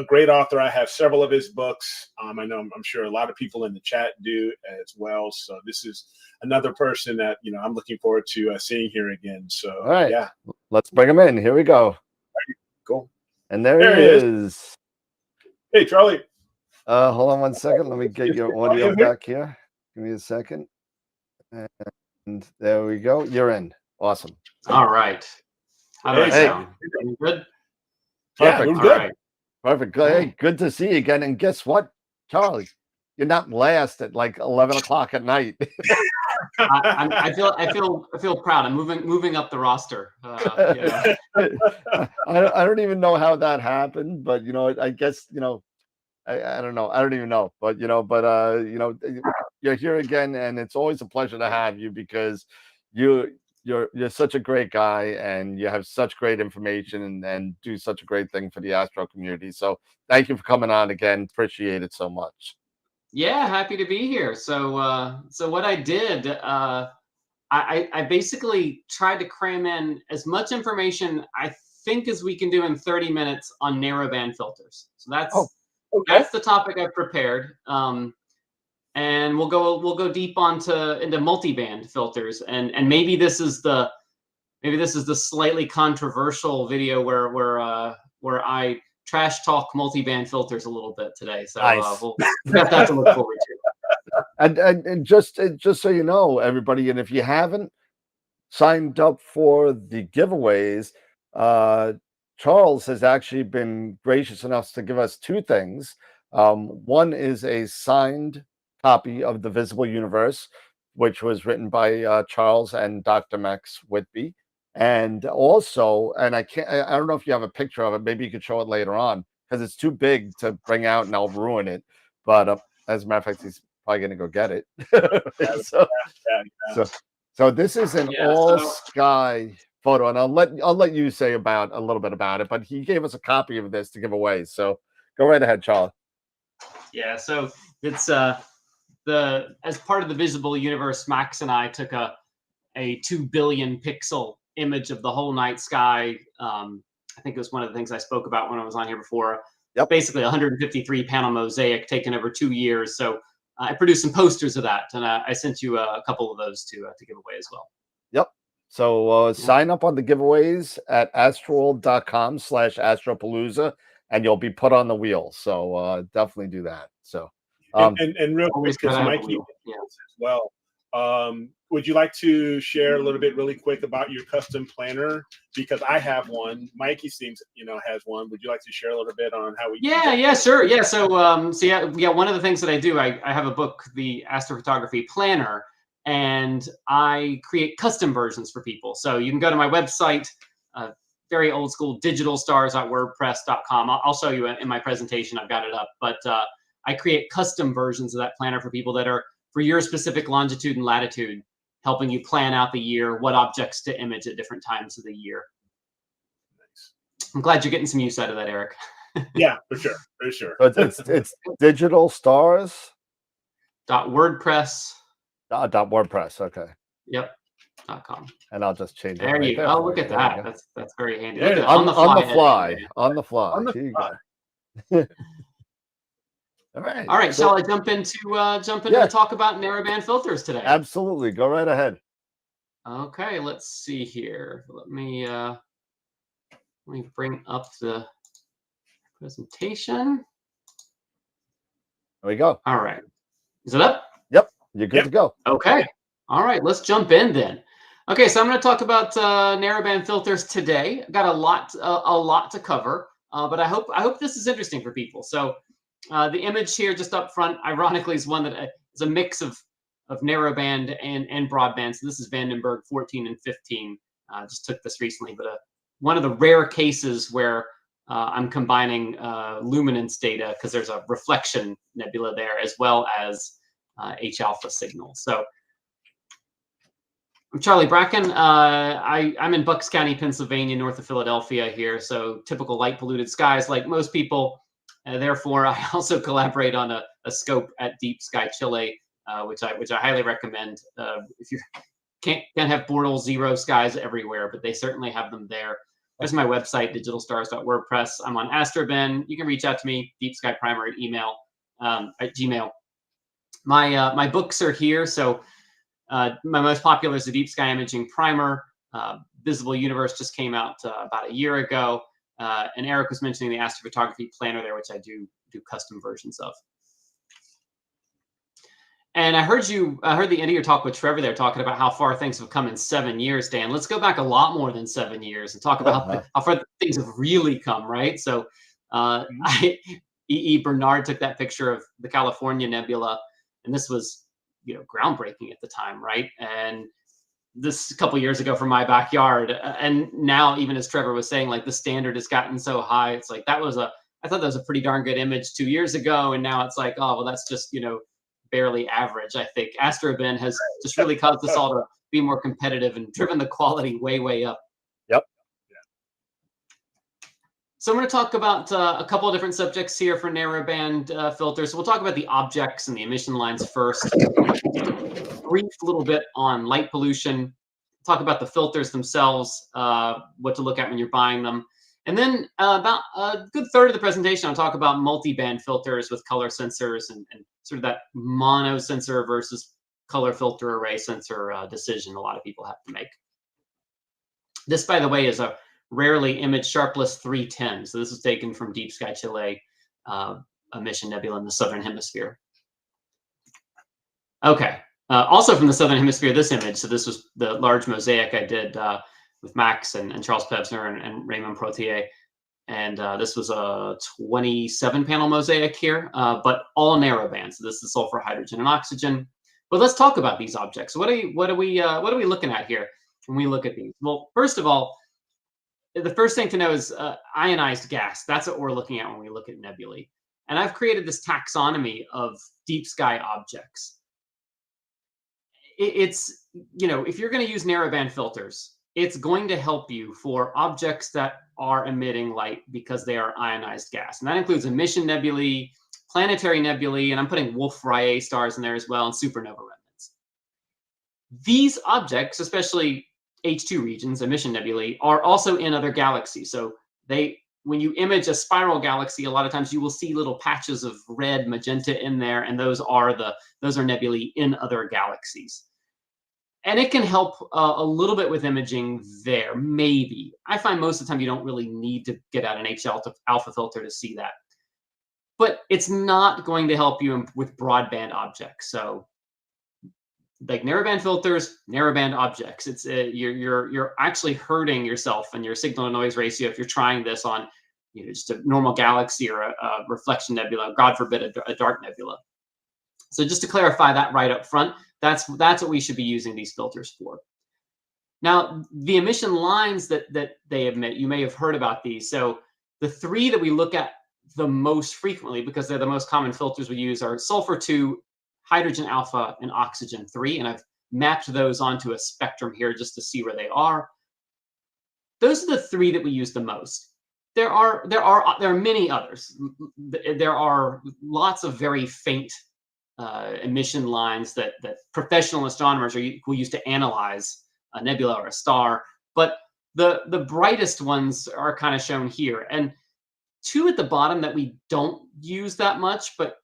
great author. I have several of his books. I know I'm sure a lot of people in the chat do as well. So this is another person that I'm looking forward to seeing here again. So all right, yeah, let's bring him in. Here we go. Cool. And there he is. Hey, Charlie. Hold on one second. Let me get your audio back here. Give me a second. And there we go. You're in. Awesome. All right. How do I sound? Good? Perfect. Yeah, good. Right. Perfect. Hey, good to see you again. And guess what, Charlie? You're not last at like 11 o'clock at night. I feel proud. I'm moving up the roster. I don't even know how that happened, but I guess I don't know. I don't even know, but you're here again, and it's always a pleasure to have you because you're such a great guy, and you have such great information, and do such a great thing for the Astro community. So thank you for coming on again. Appreciate it so much. Yeah, happy to be here. So what I did, I basically tried to cram in as much information I think as we can do in 30 minutes on narrowband filters. So that's the topic I've prepared. And we'll go deep into multiband filters, and maybe this is the slightly controversial video where I trash talk multiband filters a little bit today. So nice. We'll got that to look forward to. And just so you know, everybody, and if you haven't signed up for the giveaways, Charles has actually been gracious enough to give us two things. One is a signed copy of The Visible Universe, which was written by Charles and Dr. Max Whitby. And also, and I don't know if you have a picture of it. Maybe you could show it later on because it's too big to bring out and I'll ruin it. But as a matter of fact, he's probably going to go get it. So this is an all sky photo, and I'll let you say a little bit about it. But he gave us a copy of this to give away. So go right ahead, Charlie. Yeah. So it's as part of the Visible Universe, Max and I took a 2 billion pixel image of the whole night sky. I think it was one of the things I spoke about when I was on here before. Yep. Basically 153 panel mosaic taken over 2 years. So I produced some posters of that, and I sent you a couple of those to give away as well. Yep. So sign up on the giveaways at astroworld.com/AstroPalooza, and you'll be put on the wheel. So definitely do that. So and real quick, because Mikey as well. Would you like to share a little bit really quick about your custom planner? Because I have one. Mikey seems, has one. Would you like to share a little bit on how we? Yeah, sure. Yeah. So, one of the things that I do, I have a book, the AstroPhotography Planner, and I create custom versions for people. So you can go to my website, very old school, digitalstars.wordpress.com. I'll show you in my presentation. I've got it up, but I create custom versions of that planner for people that are for your specific longitude and latitude, helping you plan out the year, what objects to image at different times of the year. Nice. I'm glad you're getting some use out of that, Eric. Yeah, for sure. For sure. It's digital stars. .wordpress. .wordpress. Okay. Yep. .com. And I'll just change it. There you go. Oh, look at that. That's very handy. Look at on the fly. On the fly. Here you go. All right. All right. Shall I jump into and talk about narrowband filters today? Absolutely. Go right ahead. Okay. Let's see here. Let me bring up the presentation. There we go. All right. Is it up? Yep. You're good to go. Okay. All right. Let's jump in then. Okay. So I'm going to talk about narrowband filters today. I've got a lot to cover, but I hope this is interesting for people. So. The image here just up front, ironically, is one that is a mix of narrowband and broadband. So this is Vandenberg 14 and 15. Just took this recently, but one of the rare cases where I'm combining luminance data because there's a reflection nebula there as well as H-alpha signals. So I'm Charlie Bracken. I'm in Bucks County, Pennsylvania, north of Philadelphia here. So typical light polluted skies like most people. Therefore, I also collaborate on a scope at Deep Sky Chile, which I highly recommend if you're can't have Bortle zero skies everywhere, but they certainly have them there. There's my website, digitalstars.wordpress. I'm on AstroBen. You can reach out to me, Deep Sky Primer at email, at Gmail. My books are here. So my most popular is the Deep Sky Imaging Primer. Visible Universe just came out about a year ago. And Eric was mentioning the AstroPhotography Planner there, which I do custom versions of. And I heard the end of your talk with Trevor there talking about how far things have come in 7 years, Dan. Let's go back a lot more than 7 years and talk about how far things have really come, right? So E.E. Bernard took that picture of the California Nebula, and this was, groundbreaking at the time, right? And this a couple years ago from my backyard. And now, even as Trevor was saying, like the standard has gotten so high, it's like I thought that was a pretty darn good image 2 years ago. And now it's like, oh, well, that's just, barely average. I think AstroBen has just really caused us all to be more competitive and driven the quality way, way up. Yep. So I'm going to talk about a couple of different subjects here for narrowband filters. So we'll talk about the objects and the emission lines first. Brief little bit on light pollution. Talk about the filters themselves, what to look at when you're buying them. And then about a good third of the presentation, I'll talk about multi-band filters with color sensors and sort of that mono sensor versus color filter array sensor decision a lot of people have to make. This, by the way, is a rarely imaged Sharpless 310. So this is taken from Deep Sky Chile, emission nebula in the Southern Hemisphere. Okay. Also from the Southern Hemisphere, this image. So this was the large mosaic I did with Max and Charles Pevsner and Raymond Protier. And this was a 27-panel mosaic here, but all narrowband. So this is sulfur, hydrogen, and oxygen. But let's talk about these objects. What are we looking at here when we look at these? Well, first of all, the first thing to know is ionized gas. That's what we're looking at when we look at nebulae. And I've created this taxonomy of deep sky objects. It's, if you're going to use narrowband filters, it's going to help you for objects that are emitting light because they are ionized gas. And that includes emission nebulae, planetary nebulae, and I'm putting Wolf-Rayet stars in there as well, and supernova remnants. These objects, especially H2 regions, emission nebulae, are also in other galaxies. So when you image a spiral galaxy, a lot of times you will see little patches of red, magenta in there, and those are nebulae in other galaxies. And it can help a little bit with imaging there, maybe. I find most of the time you don't really need to get out an H alpha filter to see that. But it's not going to help you with broadband objects. So like narrowband filters, narrowband objects. It's you're actually hurting yourself and your signal to noise ratio if you're trying this on just a normal galaxy or a reflection nebula, God forbid a dark nebula. So just to clarify that right up front, that's what we should be using these filters for. Now, the emission lines that they emit, you may have heard about these. So the three that we look at the most frequently, because they're the most common filters we use, are sulfur 2, hydrogen alpha, and oxygen 3. And I've mapped those onto a spectrum here just to see where they are. Those are the three that we use the most. There are many others. There are lots of very faint emission lines that professional astronomers will use to analyze a nebula or a star. But the brightest ones are kind of shown here. And two at the bottom that we don't use that much, but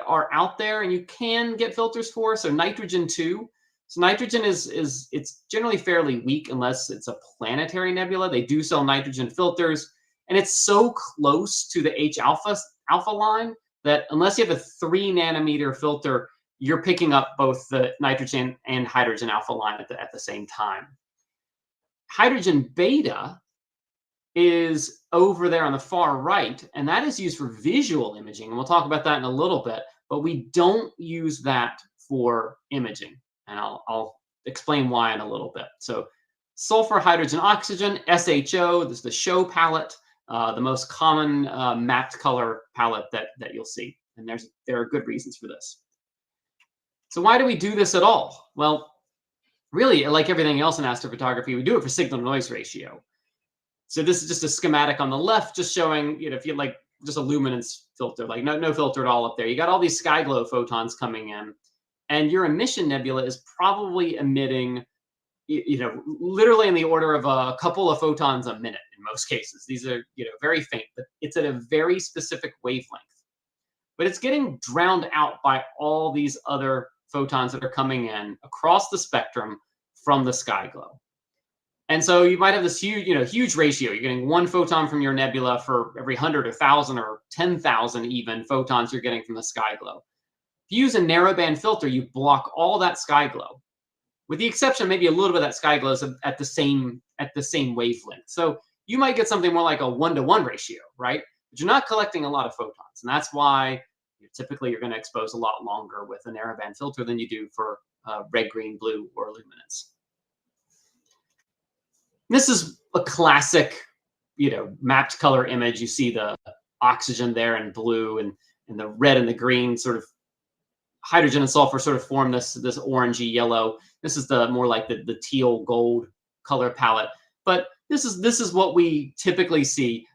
are out there and you can get filters for. So nitrogen 2. So nitrogen it's generally fairly weak unless it's a planetary nebula. They do sell nitrogen filters, and it's so close to the H alpha line that unless you have a 3 nanometer filter, you're picking up both the nitrogen and hydrogen alpha line at the same time. Hydrogen beta is over there on the far right, and that is used for visual imaging. And we'll talk about that in a little bit, but we don't use that for imaging. And I'll explain why in a little bit. So sulfur, hydrogen, oxygen, SHO, this is the show palette, the most common mapped color palette that you'll see. And there are good reasons for this. So why do we do this at all? Well, really, like everything else in astrophotography, we do it for signal to noise ratio. So this is just a schematic on the left, just showing, if you like just a luminance filter, like no filter at all up there. You got all these sky glow photons coming in, and your emission nebula is probably emitting literally in the order of a couple of photons a minute in most cases. These are, very faint, but it's at a very specific wavelength. But it's getting drowned out by all these other photons that are coming in across the spectrum from the sky glow. And so you might have this huge ratio. You're getting 1 photon from your nebula for every 100 or 1,000 or 10,000 even photons you're getting from the sky glow. If you use a narrowband filter, you block all that sky glow, with the exception maybe a little bit of that sky glow is at the same wavelength. So you might get something more like a 1-to-1 ratio, right? But you're not collecting a lot of photons, and that's why typically you're going to expose a lot longer with a narrowband filter than you do for red, green, blue, or luminance. This is a classic, mapped color image. You see the oxygen there in blue, and the red and the green sort of hydrogen and sulfur sort of form this orangey yellow. This is the more like the teal gold color palette. But this is what we typically see.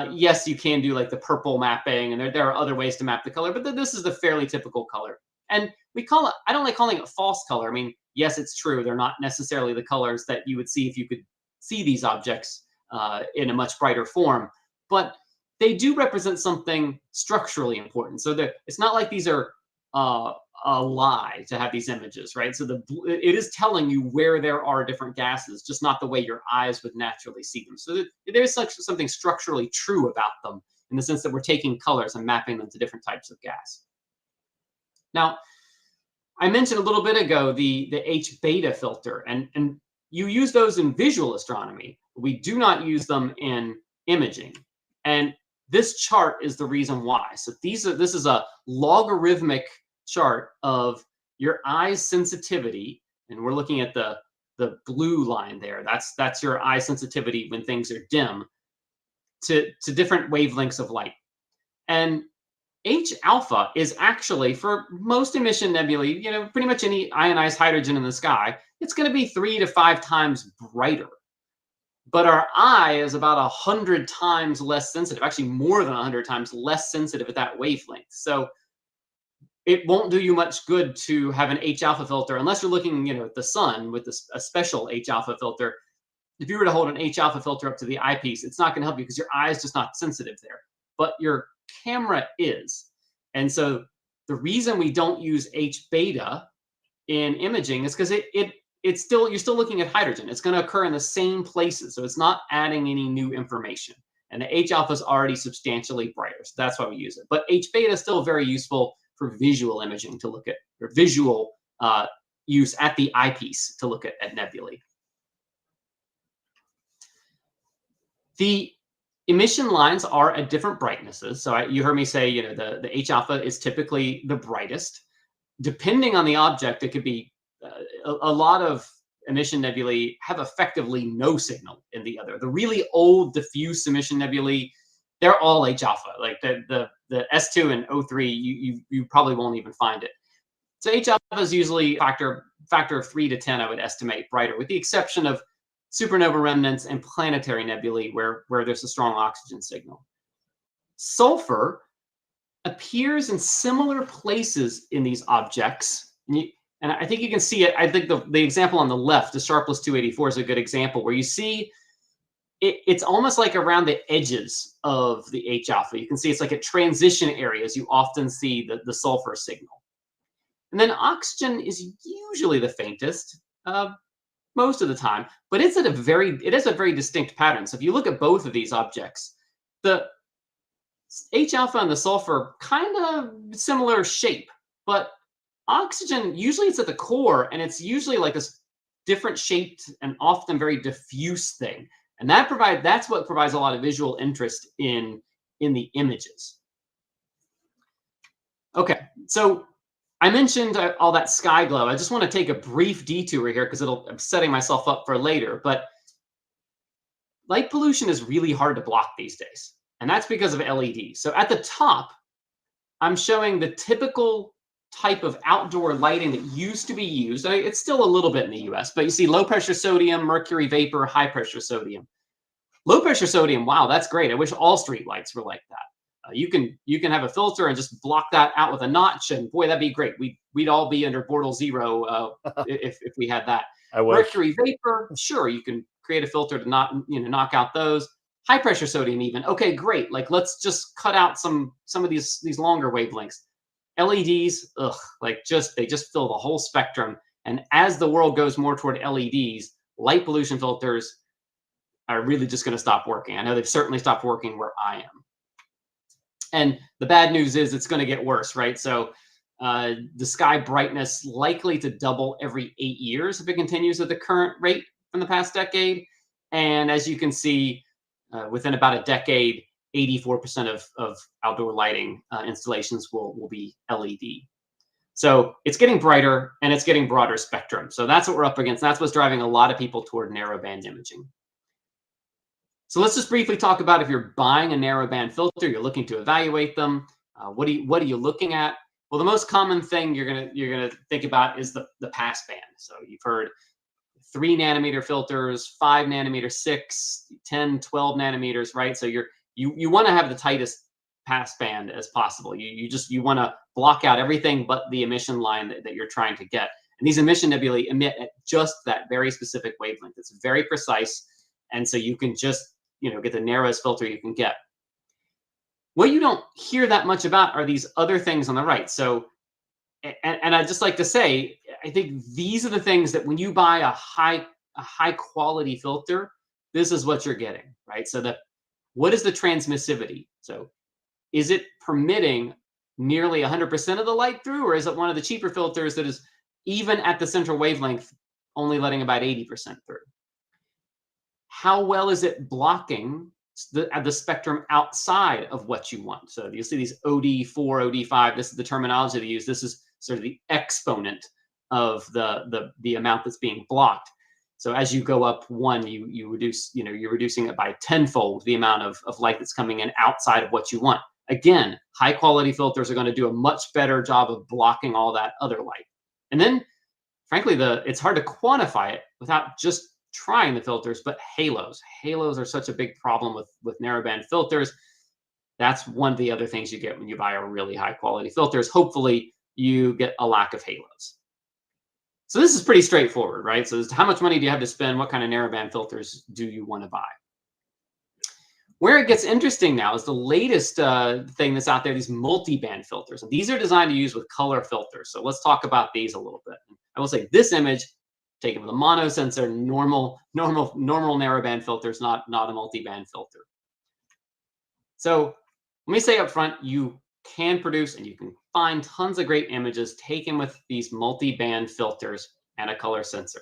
Yes, you can do like the purple mapping, and there are other ways to map the color, but this is the fairly typical color. And we call it, I don't like calling it false color. I mean, yes, it's true. They're not necessarily the colors that you would see if you could see these objects in a much brighter form, but they do represent something structurally important. So it's not like these are a lie to have these images, right? So it is telling you where there are different gases, just not the way your eyes would naturally see them. So there's something structurally true about them in the sense that we're taking colors and mapping them to different types of gas. Now, I mentioned a little bit ago the H-beta filter, and you use those in visual astronomy. We do not use them in imaging. And this chart is the reason why. So this is a logarithmic chart of your eye's sensitivity, and we're looking at the blue line there. That's your eye sensitivity when things are dim to different wavelengths of light. And H alpha is actually, for most emission nebulae, pretty much any ionized hydrogen in the sky, it's going to be 3 to 5 times brighter. But our eye is about 100 times less sensitive, actually more than 100 times less sensitive at that wavelength. So it won't do you much good to have an H alpha filter unless you're looking, at the sun with a special H alpha filter. If you were to hold an H alpha filter up to the eyepiece, it's not going to help you because your eye is just not sensitive there. But your camera is. And so the reason we don't use H beta in imaging is because you're still looking at hydrogen. It's going to occur in the same places. So it's not adding any new information. And the H alpha is already substantially brighter. So that's why we use it. But H beta is still very useful for visual imaging to look at, or visual use at the eyepiece to look at nebulae. The emission lines are at different brightnesses. So you heard me say, the H alpha is typically the brightest. Depending on the object, it could be a lot of emission nebulae have effectively no signal in the other. The really old diffuse emission nebulae, they're all H alpha. Like the S2 and O3, you probably won't even find it. So H alpha is usually factor of 3 to 10, I would estimate, brighter, with the exception of supernova remnants and planetary nebulae where there's a strong oxygen signal. Sulfur appears in similar places in these objects. And I think you can see it. I think the example on the left, the Sharpless 284, is a good example where you see it's almost like around the edges of the H alpha. You can see it's like at transition areas. You often see the sulfur signal. And then oxygen is usually the faintest most of the time, but it has a very distinct pattern. So if you look at both of these objects, the H alpha and the sulfur kind of similar shape, but oxygen, usually it's at the core, and it's usually like this different shaped and often very diffuse thing. And that's what provides a lot of visual interest in the images. Okay, so I mentioned all that sky glow. I just want to take a brief detour here because I'm setting myself up for later. But light pollution is really hard to block these days. And that's because of LEDs. So at the top, I'm showing the typical type of outdoor lighting that used to be used. It's still a little bit in the US, but you see low pressure sodium, mercury vapor, high pressure sodium. Low pressure sodium, wow, that's great. I wish all street lights were like that. You can have a filter and just block that out with a notch, and boy, that'd be great. We'd all be under Bortle 0 if we had that. I wish. Mercury vapor, sure, you can create a filter to knock out those. High pressure sodium, even, okay, great. Like, let's just cut out some of these longer wavelengths. LEDs, they just fill the whole spectrum. And as the world goes more toward LEDs, light pollution filters are really just going to stop working. I know they've certainly stopped working where I am. And the bad news is it's going to get worse, right? So the sky brightness likely to double every 8 years if it continues at the current rate from the past decade. And as you can see, within about a decade, 84% of outdoor lighting installations will be LED. So it's getting brighter and it's getting broader spectrum. So that's what we're up against. That's what's driving a lot of people toward narrowband imaging. So let's just briefly talk about if you're buying a narrowband filter, you're looking to evaluate them. What are you looking at? Well, the most common thing you're gonna think about is the pass band. So you've heard 3 nanometer filters, 5 nanometer, 6, 10, 12 nanometers, right? So you want to have the tightest pass band as possible. You want to block out everything but the emission line that you're trying to get. And these emission nebulae emit at just that very specific wavelength. It's very precise, and so you can just get the narrowest filter you can get. What you don't hear that much about are these other things on the right. So, and I'd just like to say, I think these are the things that when you buy a high quality filter, this is what you're getting, right? So what is the transmissivity? So is it permitting nearly 100% of the light through, or is it one of the cheaper filters that is even at the central wavelength only letting about 80% through? How well is it blocking the spectrum outside of what you want? So you see these OD4, OD5, this is the terminology they use. This is sort of the exponent of the amount that's being blocked. So as you go up 1, you reduce, you're reducing it by tenfold the amount of light that's coming in outside of what you want. Again, high quality filters are going to do a much better job of blocking all that other light. And then, frankly, it's hard to quantify it without just trying the filters, but halos. Halos are such a big problem with narrowband filters. That's one of the other things you get when you buy a really high quality filters. Hopefully, you get a lack of halos. So this is pretty straightforward, right? So how much money do you have to spend? What kind of narrowband filters do you want to buy? Where it gets interesting now is the latest thing that's out there, these multi-band filters. And these are designed to use with color filters. So let's talk about these a little bit. I will say this image, taken with a mono sensor, normal narrowband filters, not a multi-band filter. So let me say up front, you can produce and you can find tons of great images taken with these multi-band filters and a color sensor.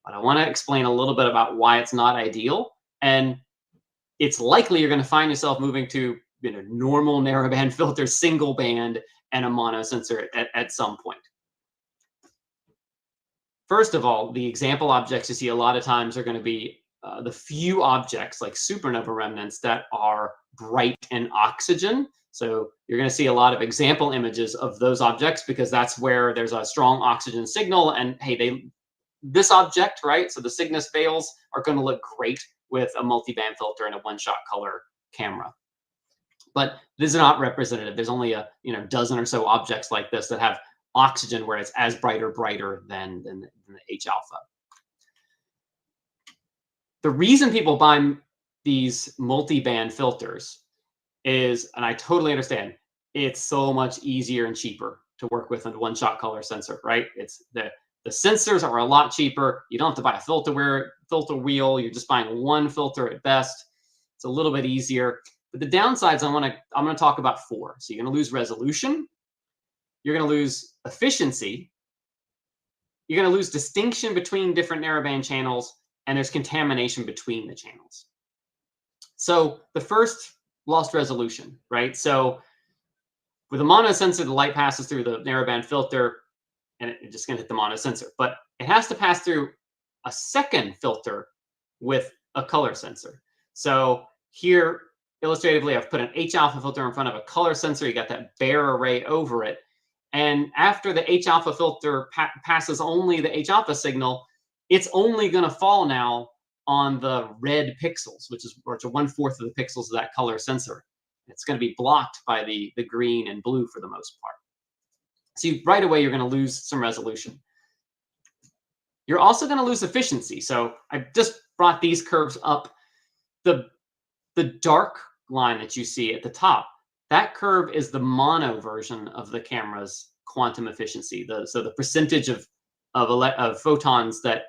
But I want to explain a little bit about why it's not ideal. And it's likely you're going to find yourself moving to normal narrowband filter, single band, and a mono sensor at some point. First of all, the example objects you see a lot of times are going to be the few objects like supernova remnants that are bright in oxygen. So you're going to see a lot of example images of those objects because that's where there's a strong oxygen signal. And hey, this object, right? So the Cygnus veils are going to look great with a multi-band filter and a one-shot color camera. But this is not representative. There's only a dozen or so objects like this that have oxygen where it's as brighter than the H alpha. The reason people buy these multi-band filters is, and I totally understand, it's so much easier and cheaper to work with a one-shot color sensor, right? It's the sensors are a lot cheaper. You don't have to buy a filter wheel. You're just buying one filter at best. It's a little bit easier. But the downsides, I'm going to talk about 4. So you're going to lose resolution. You're going to lose efficiency. You're going to lose distinction between different narrowband channels, and there's contamination between the channels. So the first, lost resolution, right? So with a mono sensor, the light passes through the narrowband filter, and it's just going to hit the mono sensor. But it has to pass through a second filter with a color sensor. So here, illustratively, I've put an H alpha filter in front of a color sensor. You got that bare array over it. And after the H alpha filter passes only the H alpha signal, it's only going to fall now on the red pixels, which is 1/4 of the pixels of that color sensor. It's going to be blocked by the green and blue for the most part. So right away, you're going to lose some resolution. You're also going to lose efficiency. So I just brought these curves up. The dark line that you see at the top, that curve is the mono version of the camera's quantum efficiency. So the percentage of photons that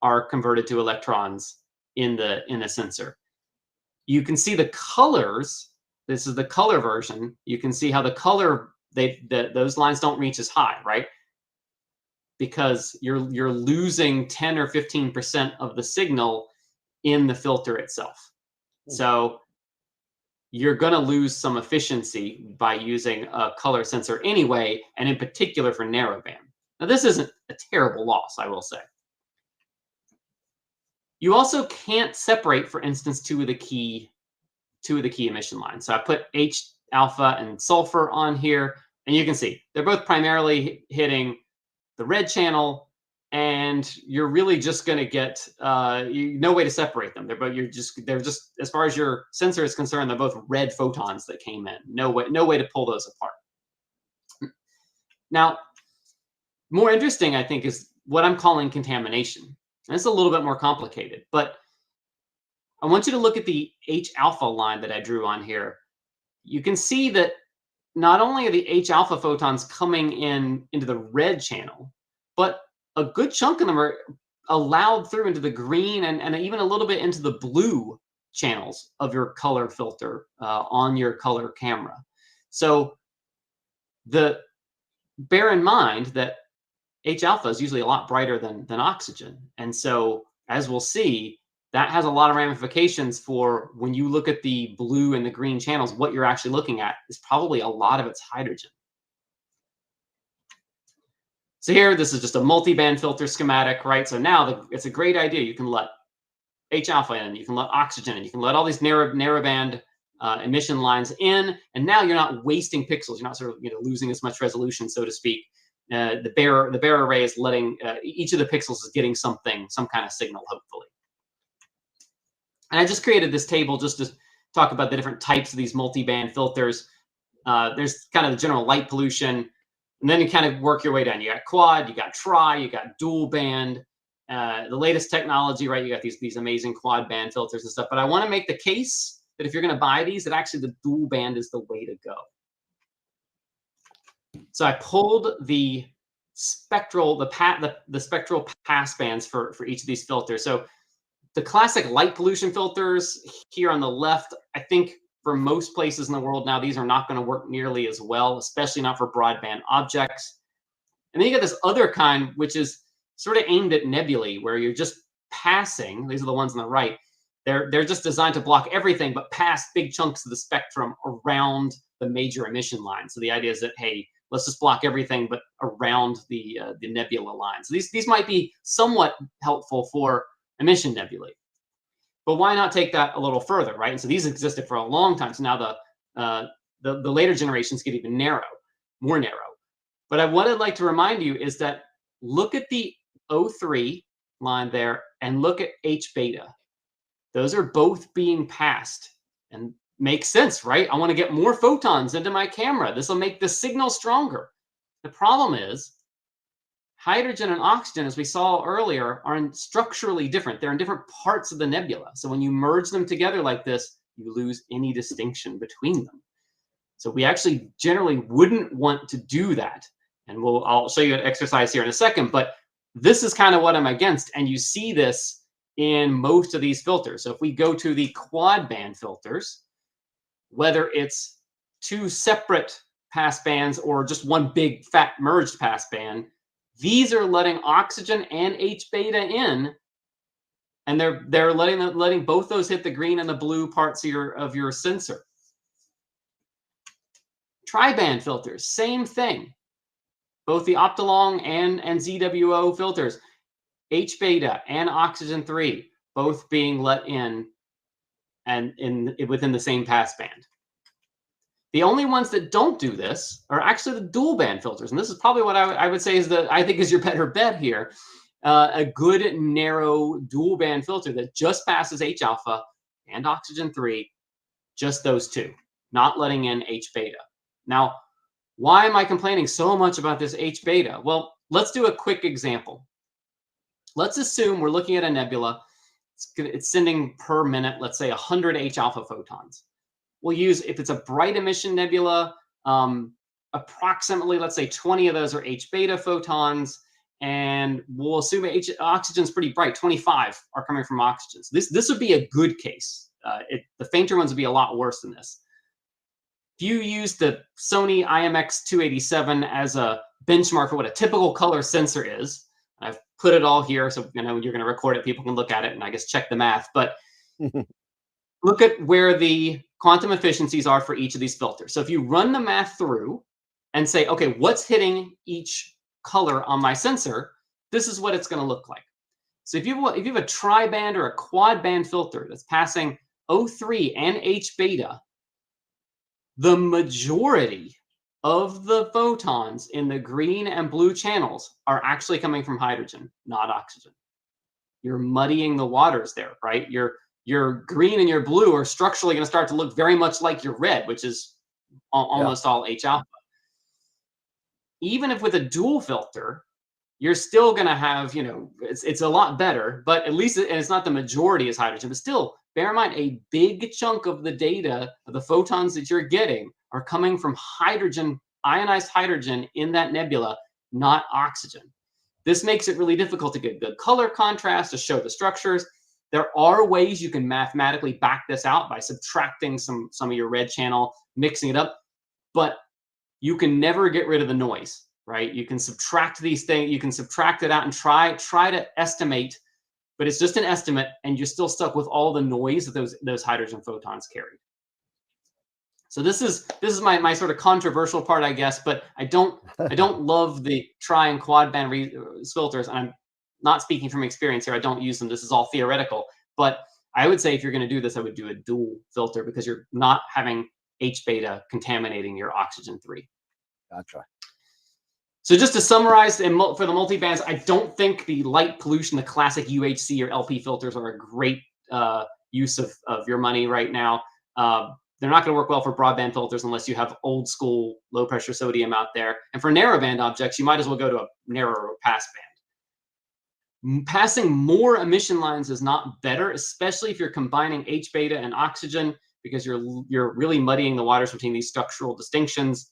are converted to electrons in the sensor. You can see the colors. This is the color version. You can see how the color, those lines don't reach as high, right? Because you're losing 10 or 15% of the signal in the filter itself. So you're going to lose some efficiency by using a color sensor anyway, and in particular for narrowband. Now, this isn't a terrible loss, I will say. You also can't separate, for instance, two of the key emission lines. So I put H alpha and sulfur on here, and you can see they're both primarily hitting the red channel, and you're really just going to get no way to separate them. They're just as far as your sensor is concerned, they're both red photons that came in. No way to pull those apart. Now, more interesting, I think, is what I'm calling contamination. And it's a little bit more complicated, but I want you to look at the H alpha line that I drew on here. You can see that not only are the H alpha photons coming into the red channel, but a good chunk of them are allowed through into the green and even a little bit into the blue channels of your color filter on your color camera. So bear in mind that H alpha is usually a lot brighter than oxygen. And so, as we'll see, that has a lot of ramifications for when you look at the blue and the green channels. What you're actually looking at is probably a lot of it's hydrogen. So here, this is just a multi-band filter schematic, right? So now it's a great idea. You can let H alpha in, you can let oxygen in, you can let all these narrowband emission lines in, and now you're not wasting pixels. You're not sort of losing as much resolution, so to speak. The Bayer array is letting each of the pixels is getting some kind of signal, hopefully. And I just created this table just to talk about the different types of these multi-band filters. There's kind of the general light pollution, and then you kind of work your way down. You got quad, you got tri, you got dual band. The latest technology, right? You got these amazing quad band filters and stuff. But I want to make the case that if you're going to buy these, that actually the dual band is the way to go. So I pulled the spectral pass bands for each of these filters. So the classic light pollution filters here on the left, I think for most places in the world now, these are not going to work nearly as well, especially not for broadband objects. And then you get this other kind, which is sort of aimed at nebulae, where you're just passing. These are the ones on the right. They're just designed to block everything, but pass big chunks of the spectrum around the major emission line. So the idea is that, hey, let's just block everything, but around the nebula line. So these might be somewhat helpful for emission nebulae. But why not take that a little further, right? And so these existed for a long time. So now the later generations get even more narrow. But what I'd like to remind you is that look at the O3 line there and look at H beta. Those are both being passed, and makes sense, right? I want to get more photons into my camera. This will make the signal stronger. The problem is hydrogen and oxygen, as we saw earlier, are structurally different. They're in different parts of the nebula. So when you merge them together like this, you lose any distinction between them. So we actually generally wouldn't want to do that. And I'll show you an exercise here in a second, but this is kind of what I'm against. And you see this in most of these filters. So if we go to the quad band filters, whether it's two separate pass bands or just one big fat merged pass band, these are letting oxygen and H beta in, and they're letting both those hit the green and the blue parts of your sensor. Tri-band filters, same thing. Both the Optilong and ZWO filters, H beta and oxygen 3, both being let in and within the same pass band. The only ones that don't do this are actually the dual band filters. And this is probably what I would say is your better bet here. A good narrow dual band filter that just passes H alpha and oxygen 3, just those two. not letting in H beta. Now, why am I complaining so much about this H beta? Well, let's do a quick example. Let's assume we're looking at a nebula. It's sending per minute, let's say 100 H alpha photons. We'll use, if it's a bright emission nebula, approximately, let's say 20 of those are H beta photons, and we'll assume oxygen's pretty bright. 25 are coming from oxygen. So this would be a good case. The fainter ones would be a lot worse than this. If you use the Sony IMX287 as a benchmark for what a typical color sensor is, I've put it all here, so you're going to record it. People can look at it and I guess check the math. But look at where the quantum efficiencies are for each of these filters. So if you run the math through and say, okay, what's hitting each color on my sensor, this is what it's going to look like. So if you have a tri-band or a quad band filter that's passing O3 and H beta, the majority of the photons in the green and blue channels are actually coming from hydrogen, not oxygen. You're muddying the waters there, right? Your green and your blue are structurally going to start to look very much like your red, which is almost all H alpha. Even if with a dual filter, you're still going to have, it's a lot better, but at least, and it's not the majority is hydrogen, but still bear in mind a big chunk of the data of the photons that you're getting are coming from hydrogen, ionized hydrogen in that nebula, not oxygen. This makes it really difficult to get good color contrast to show the structures. There are ways you can mathematically back this out by subtracting some of your red channel, mixing it up, but you can never get rid of the noise, right? You can subtract these things, you can subtract it out and try to estimate, but it's just an estimate and you're still stuck with all the noise that those hydrogen photons carry. So this is my sort of controversial part, I guess, but I don't love the tri and quad band filters. And I'm not speaking from experience here. I don't use them. This is all theoretical. But I would say if you're going to do this, I would do a dual filter because you're not having H beta contaminating your oxygen 3. Gotcha. So just to summarize, for the multi-bands, I don't think the light pollution, the classic UHC or LP filters are a great use of your money right now. They're not going to work well for broadband filters unless you have old school low pressure sodium out there. And for narrowband objects, you might as well go to a narrower pass band. Passing more emission lines is not better, especially if you're combining H beta and oxygen, because you're really muddying the waters between these structural distinctions.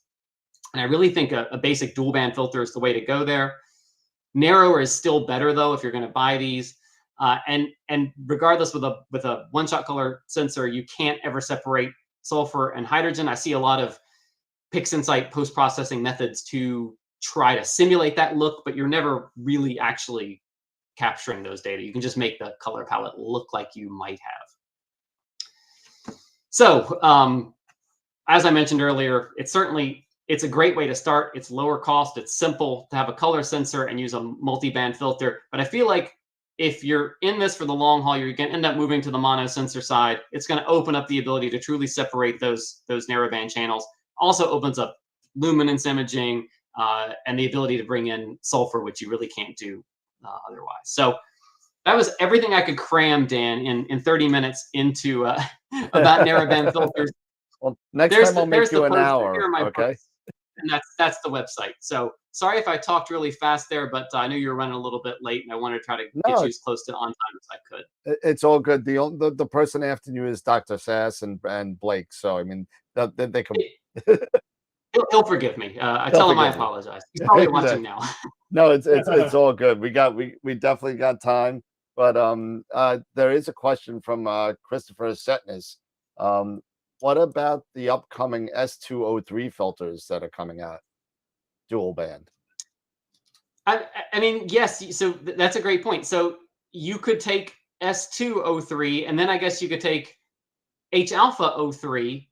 And I really think a basic dual band filter is the way to go there. Narrower is still better though if you're going to buy these. And regardless with a one-shot color sensor, you can't ever separate sulfur and hydrogen. I see a lot of Pixinsight post-processing methods to try to simulate that look, but you're never really actually capturing those data. You can just make the color palette look like you might have. So as I mentioned earlier, it's a great way to start. It's lower cost. It's simple to have a color sensor and use a multi-band filter. But I feel like if you're in this for the long haul, you're going to end up moving to the mono sensor side. It's going to open up the ability to truly separate those narrowband channels. Also opens up luminance imaging and the ability to bring in sulfur, which you really can't do otherwise. So that was everything I could cram, Dan, in 30 minutes into about narrowband filters. Well, next time I'll make you an hour, okay? And that's the website. So sorry if I talked really fast there, but I knew you were running a little bit late, and I wanted to try to get you as close to on time as I could. It's all good. The person after you is Dr. Sasse and Blake. So I mean, they can. He'll forgive me. I tell him I apologize. He's probably watching now. No, it's all good. We definitely got time. But there is a question from Christopher Setness. What about the upcoming S203 filters that are coming out? Dual band. I mean, yes. So that's a great point. So you could take S203, and then I guess you could take H alpha 03,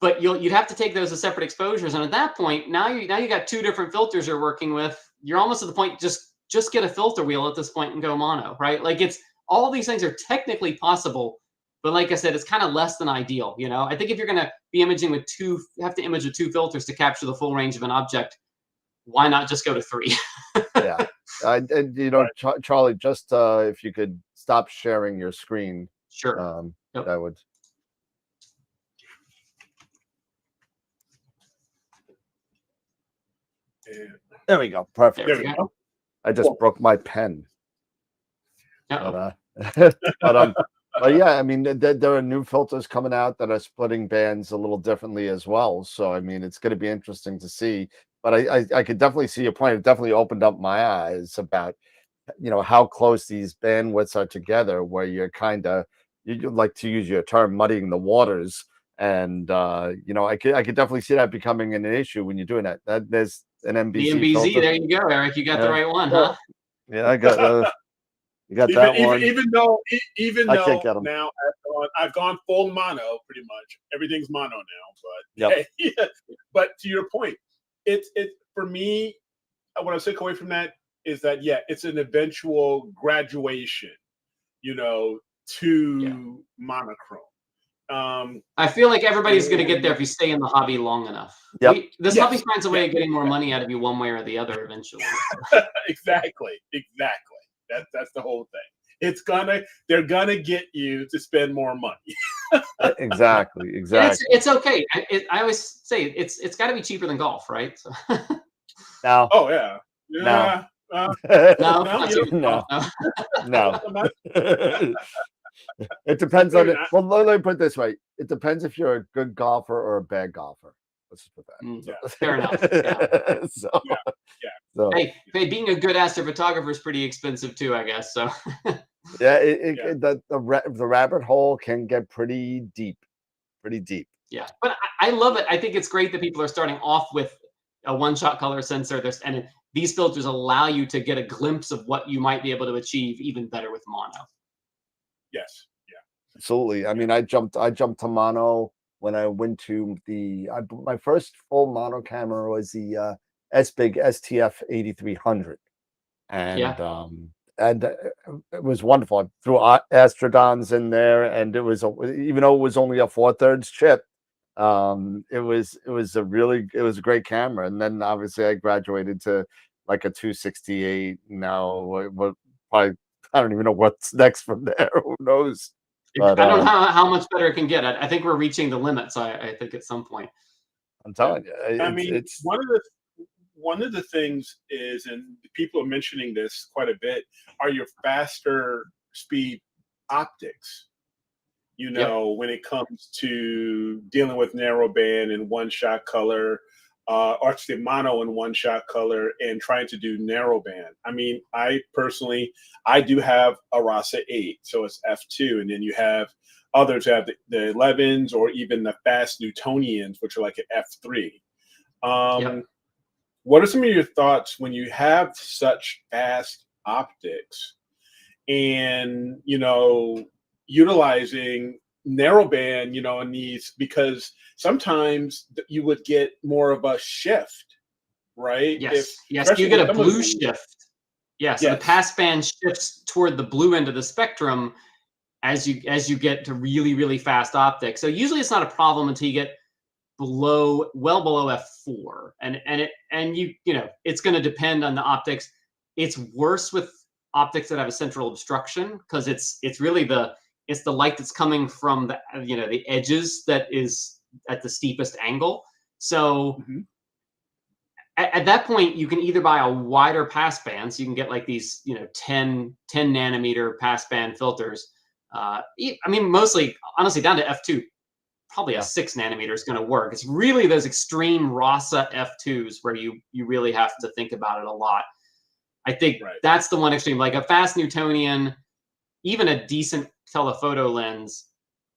but you'd have to take those as separate exposures. And at that point, now you got two different filters you're working with. You're almost at the point just get a filter wheel at this point and go mono, right? Like all these things are technically possible. But like I said, it's kind of less than ideal. I think if you're going to be imaging with have to image with two filters to capture the full range of an object, why not just go to 3? Yeah. And Charlie, just if you could stop sharing your screen. Sure. That would. There we go. Perfect. There we go. I just broke my pen. Uh-oh. But yeah, I mean, there are new filters coming out that are splitting bands a little differently as well. So I mean, it's going to be interesting to see. But I could definitely see your point. It definitely opened up my eyes about how close these bandwidths are together, where you're kind of, you like to use your term, muddying the waters. And I could definitely see that becoming an issue when you're doing that. That there's an The MBZ MBZ, filter. there you go, Eric. You got the right one, huh? Yeah, I got you got that one. Even though I can't get 'em. now I've gone full mono pretty much. Everything's mono now, but Yep. yeah. But to your point, it's for me. What I take away from that is that it's an eventual graduation, to monochrome. I feel like everybody's going to get there if you stay in the hobby long enough. Yep. This hobby finds a way of getting more money out of you one way or the other eventually. Exactly. That's the whole thing. They're gonna get you to spend more money. Exactly. It's okay. I always say it's got to be cheaper than golf, right? So. Now. Oh yeah. No. No. It depends on it. Well, let me put it this way: it depends if you're a good golfer or a bad golfer. Let's just put that. Fair enough. Yeah. So, hey, being a good astrophotographer is pretty expensive too, I guess. So yeah, the rabbit hole can get pretty deep. Yeah, but I love it. I think it's great that people are starting off with a one-shot color sensor. And these filters allow you to get a glimpse of what you might be able to achieve even better with mono. Yes. Yeah. Absolutely. I mean, I jumped to mono when I went to my first full mono camera was the S-Big STF 8300, and it was wonderful. I threw Astrodons in there, and it was even though it was only a 4/3 chip, it was a great camera. And then obviously I graduated to like a 268. Now what probably I don't even know what's next from there. Who knows? But, I don't know how much better it can get. I think we're reaching the limits. I think at some point. I'm telling you. It's one of the things is, and people are mentioning this quite a bit, are your faster speed optics. When it comes to dealing with narrowband and one-shot color, or actually mono and one-shot color, and trying to do narrowband. I mean, I do have a RASA 8, so it's f2, and then you have others who have the 11s or even the fast Newtonians, which are like an f3. What are some of your thoughts when you have such fast optics and, utilizing narrowband, in these, because sometimes you would get more of a shift, right? Yes, you get a blue shift. Yeah, so the passband shifts toward the blue end of the spectrum as you get to really, really fast optics. So usually it's not a problem until you get well below f4, and it's going to depend on the optics. It's worse with optics that have a central obstruction because it's really the light that's coming from the edges that is at the steepest angle. So at that point, you can either buy a wider passband, so you can get like these 10 nanometer passband filters. I mean, mostly honestly down to f2. Probably a 6 nanometer is going to work. It's really those extreme RASA f2s where you really have to think about it a lot. I think that's the one extreme, like a fast Newtonian, even a decent telephoto lens.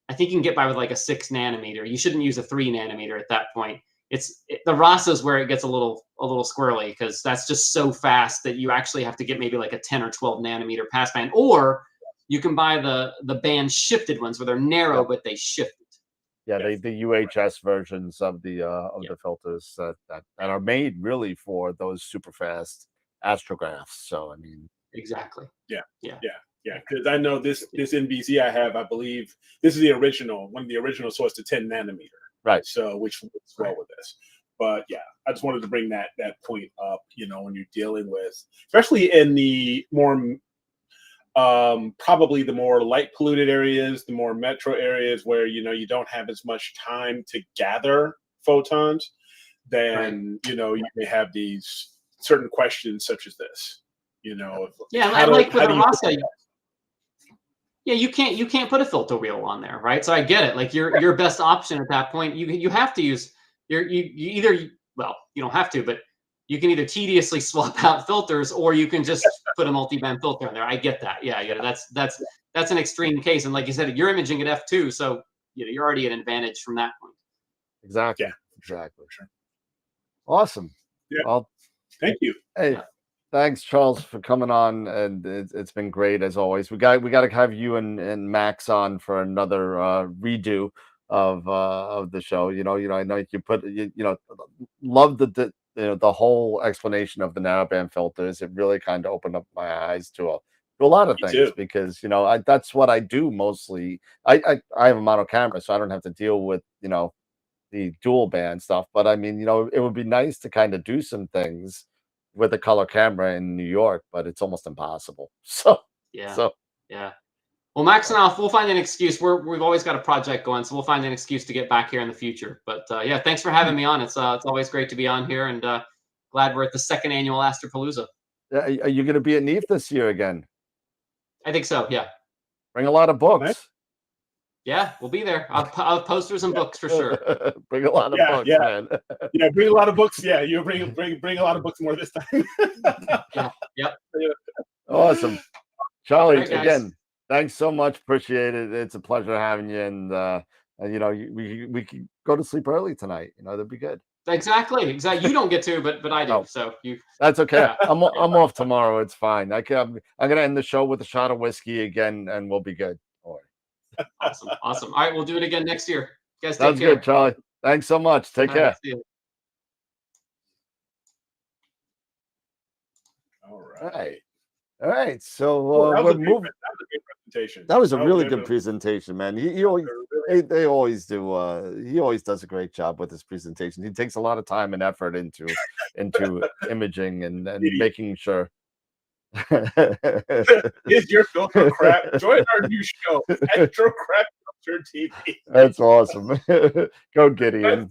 I think you can get by with like a 6 nanometer. You shouldn't use a 3 nanometer at that point. The RASA is where it gets a little squirrely because that's just so fast that you actually have to get maybe like a 10 or 12 nanometer passband, or you can buy the band shifted ones where they're narrow but they shift. Yeah, the UHS versions of the filters that are made really for those super fast astrographs. So I mean, exactly. Yeah. Because I know this NBZ I have, I believe this is the original. One of the original source to 10 nanometer. Right. So which works well with this. But yeah, I just wanted to bring that point up. When you're dealing with, especially in the more probably the more light polluted areas, the more metro areas where you don't have as much time to gather photons. then you know you may have these certain questions such as this. You know, Yeah, how like with do you Rasa, yeah, you can't put a filter wheel on there, right? So I get it. Like your best option at that point, you have to use you either, well, you don't have to, but you can either tediously swap out filters or you can just put a multi-band filter in there. I get that. Yeah, that's an extreme case. And like you said, you're imaging at f2, so you know you're already at an advantage from that point. Exactly. Yeah, exactly. Sure. Awesome. Yeah. Well, thank you. Hey, thanks, Charles, for coming on, and it's been great as always. We got to have you and Max on for another redo of the show. You know, I know you put love the whole explanation of the narrowband filters. It really kind of opened up my eyes to a lot of things because that's what I do mostly. I have a mono camera, so I don't have to deal with the dual band stuff. But I mean, it would be nice to kind of do some things with a color camera in New York, but it's almost impossible. So yeah. Well, Max and I, we'll find an excuse. We've always got a project going, so we'll find an excuse to get back here in the future. But yeah, thanks for having me on. It's always great to be on here, and glad we're at the second annual AstroPalooza. Are you going to be at NEAF this year again? I think so. Yeah. Bring a lot of books. Nice. Yeah, we'll be there. I'll have posters and books for sure. Bring a lot of books, man. Yeah, bring a lot of books. Yeah, you bring a lot of books more this time. Yep. Awesome, Charlie. Right, again, thanks so much. Appreciate it. It's a pleasure having you. And we could go to sleep early tonight. That'd be good. Exactly. You don't get to, but I do. Oh, so you. That's okay. Yeah. I'm off tomorrow. It's fine. I'm gonna end the show with a shot of whiskey again, and we'll be good. Awesome. All right, we'll do it again next year. You guys, Sounds take care. Good, Charlie. Thanks so much. Take care. All right. So we're moving. That was a great presentation. That was a really good presentation, man. He always they always do. He always does a great job with his presentation. He takes a lot of time and effort into imaging and making sure. Is your filter crap? Join our new show, Astro Crap Filter TV. That's awesome. Go Gideon.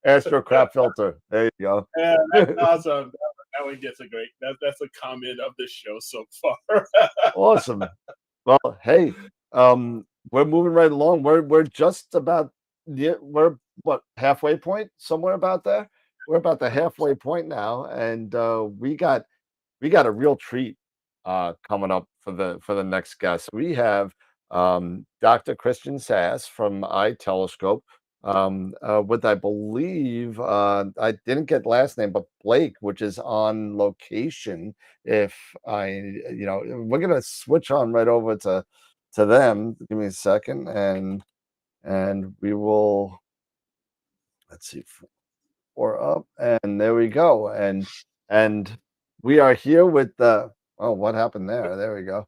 Astro Crap Filter. There you go. Yeah, that's awesome. That one gets a great. That's a comment of this show so far. Awesome. Well, hey, we're moving right along. We're just about we're halfway point, somewhere about there. We're about the halfway point now, and we got a real treat coming up for the next guest. We have Dr. Christian Sasse from iTelescope with, I believe, I didn't get last name, but Blake, which is on location. If we're gonna switch on right over to them. Give me a second, and we will. Let's see. 4 up, and there we go. And we are here with the. Oh, what happened there? There we go.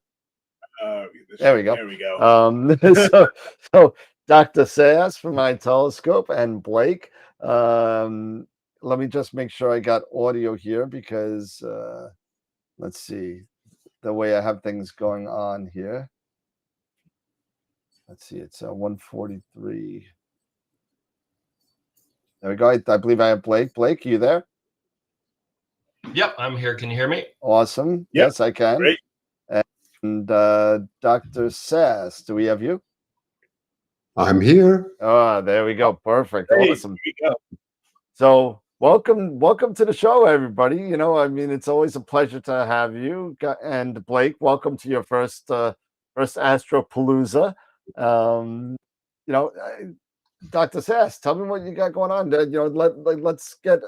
There we go. There we go. So Dr. Sasse from iTelescope and Blake. Let me just make sure I got audio here because let's see the way I have things going on here. Let's see, it's 143. There we go. I believe I have Blake. Blake, you there? Yep, I'm here. Can you hear me? Awesome. Yep. Yes, I can. Great. And Dr. Sasse, do we have you? I'm here. Oh, there we go. Perfect. Hey, awesome. So welcome to the show, everybody. It's always a pleasure to have you. And Blake, welcome to your first AstroPalooza. Dr. Sasse, tell me what you got going on. Let's get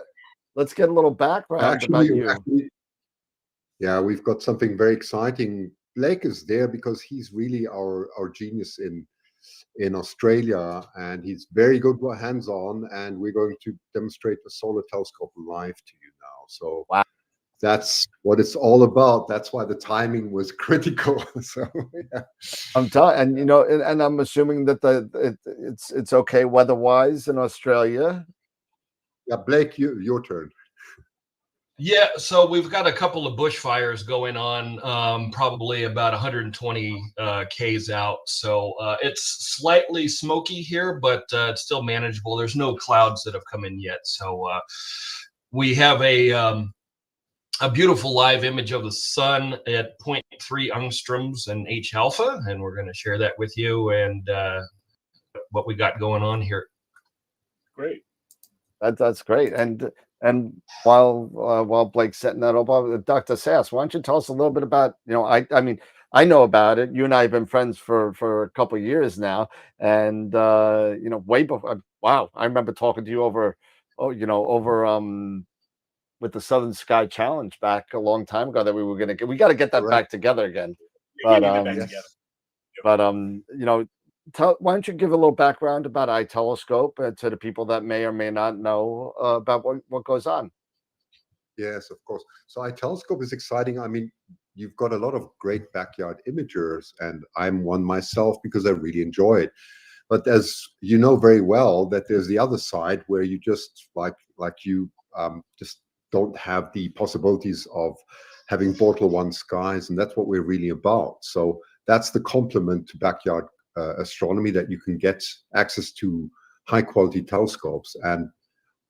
a little background about you. Yeah, we've got something very exciting. Blake is there because he's really our genius in Australia, and he's very good hands-on. And we're going to demonstrate the solar telescope live to you now. So wow. That's what it's all about. That's why the timing was critical. So yeah. I'm telling, and I'm assuming that it's okay weather-wise in Australia. Yeah, Blake, your turn. Yeah, so we've got a couple of bushfires going on, probably about 120 Ks out. So it's slightly smoky here, but it's still manageable. There's no clouds that have come in yet. So we have a beautiful live image of the sun at 0.3 angstroms and H alpha, and we're going to share that with you and what we got going on here. Great. That's great. And while Blake's setting that up, Dr. Sasse, why don't you tell us a little bit about, I mean, I know about it. You and I have been friends for a couple of years now, and way before. Wow, I remember talking to you over with the Southern Sky Challenge back a long time ago that we got to get that back together again. Yeah, But get back together. why don't you give a little background about iTelescope to the people that may or may not know about what goes on? Yes, of course. So iTelescope is exciting. I mean, you've got a lot of great backyard imagers, and I'm one myself because I really enjoy it. But as you know very well, that there's the other side where you just just don't have the possibilities of having Bortle 1 skies, and that's what we're really about. So that's the complement to backyard astronomy, that you can get access to high quality telescopes. And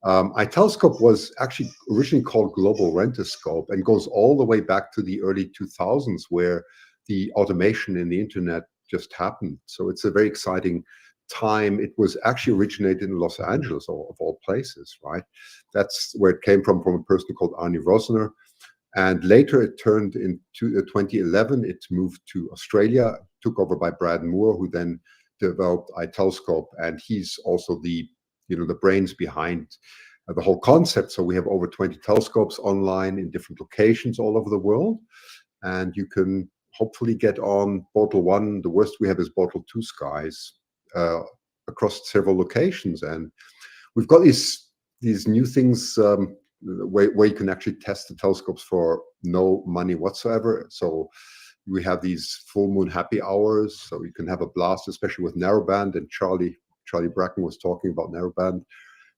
iTelescope was actually originally called Global Rentoscope and goes all the way back to the early 2000s, where the automation in the internet just happened. So it's a very exciting time. It was actually originated in Los Angeles, of all places, right? That's where it came from a person called Arnie Rosner. And later it turned into 2011, it moved to Australia, took over by Brad Moore, who then developed iTelescope. And he's also the brains behind the whole concept. So we have over 20 telescopes online in different locations all over the world. And you can hopefully get on Bortle 1. The worst we have is Bortle 2 skies across several locations. And we've got these new things where you can actually test the telescopes for no money whatsoever. So we have these full moon happy hours, so you can have a blast, especially with narrowband. And Charlie Bracken was talking about narrowband,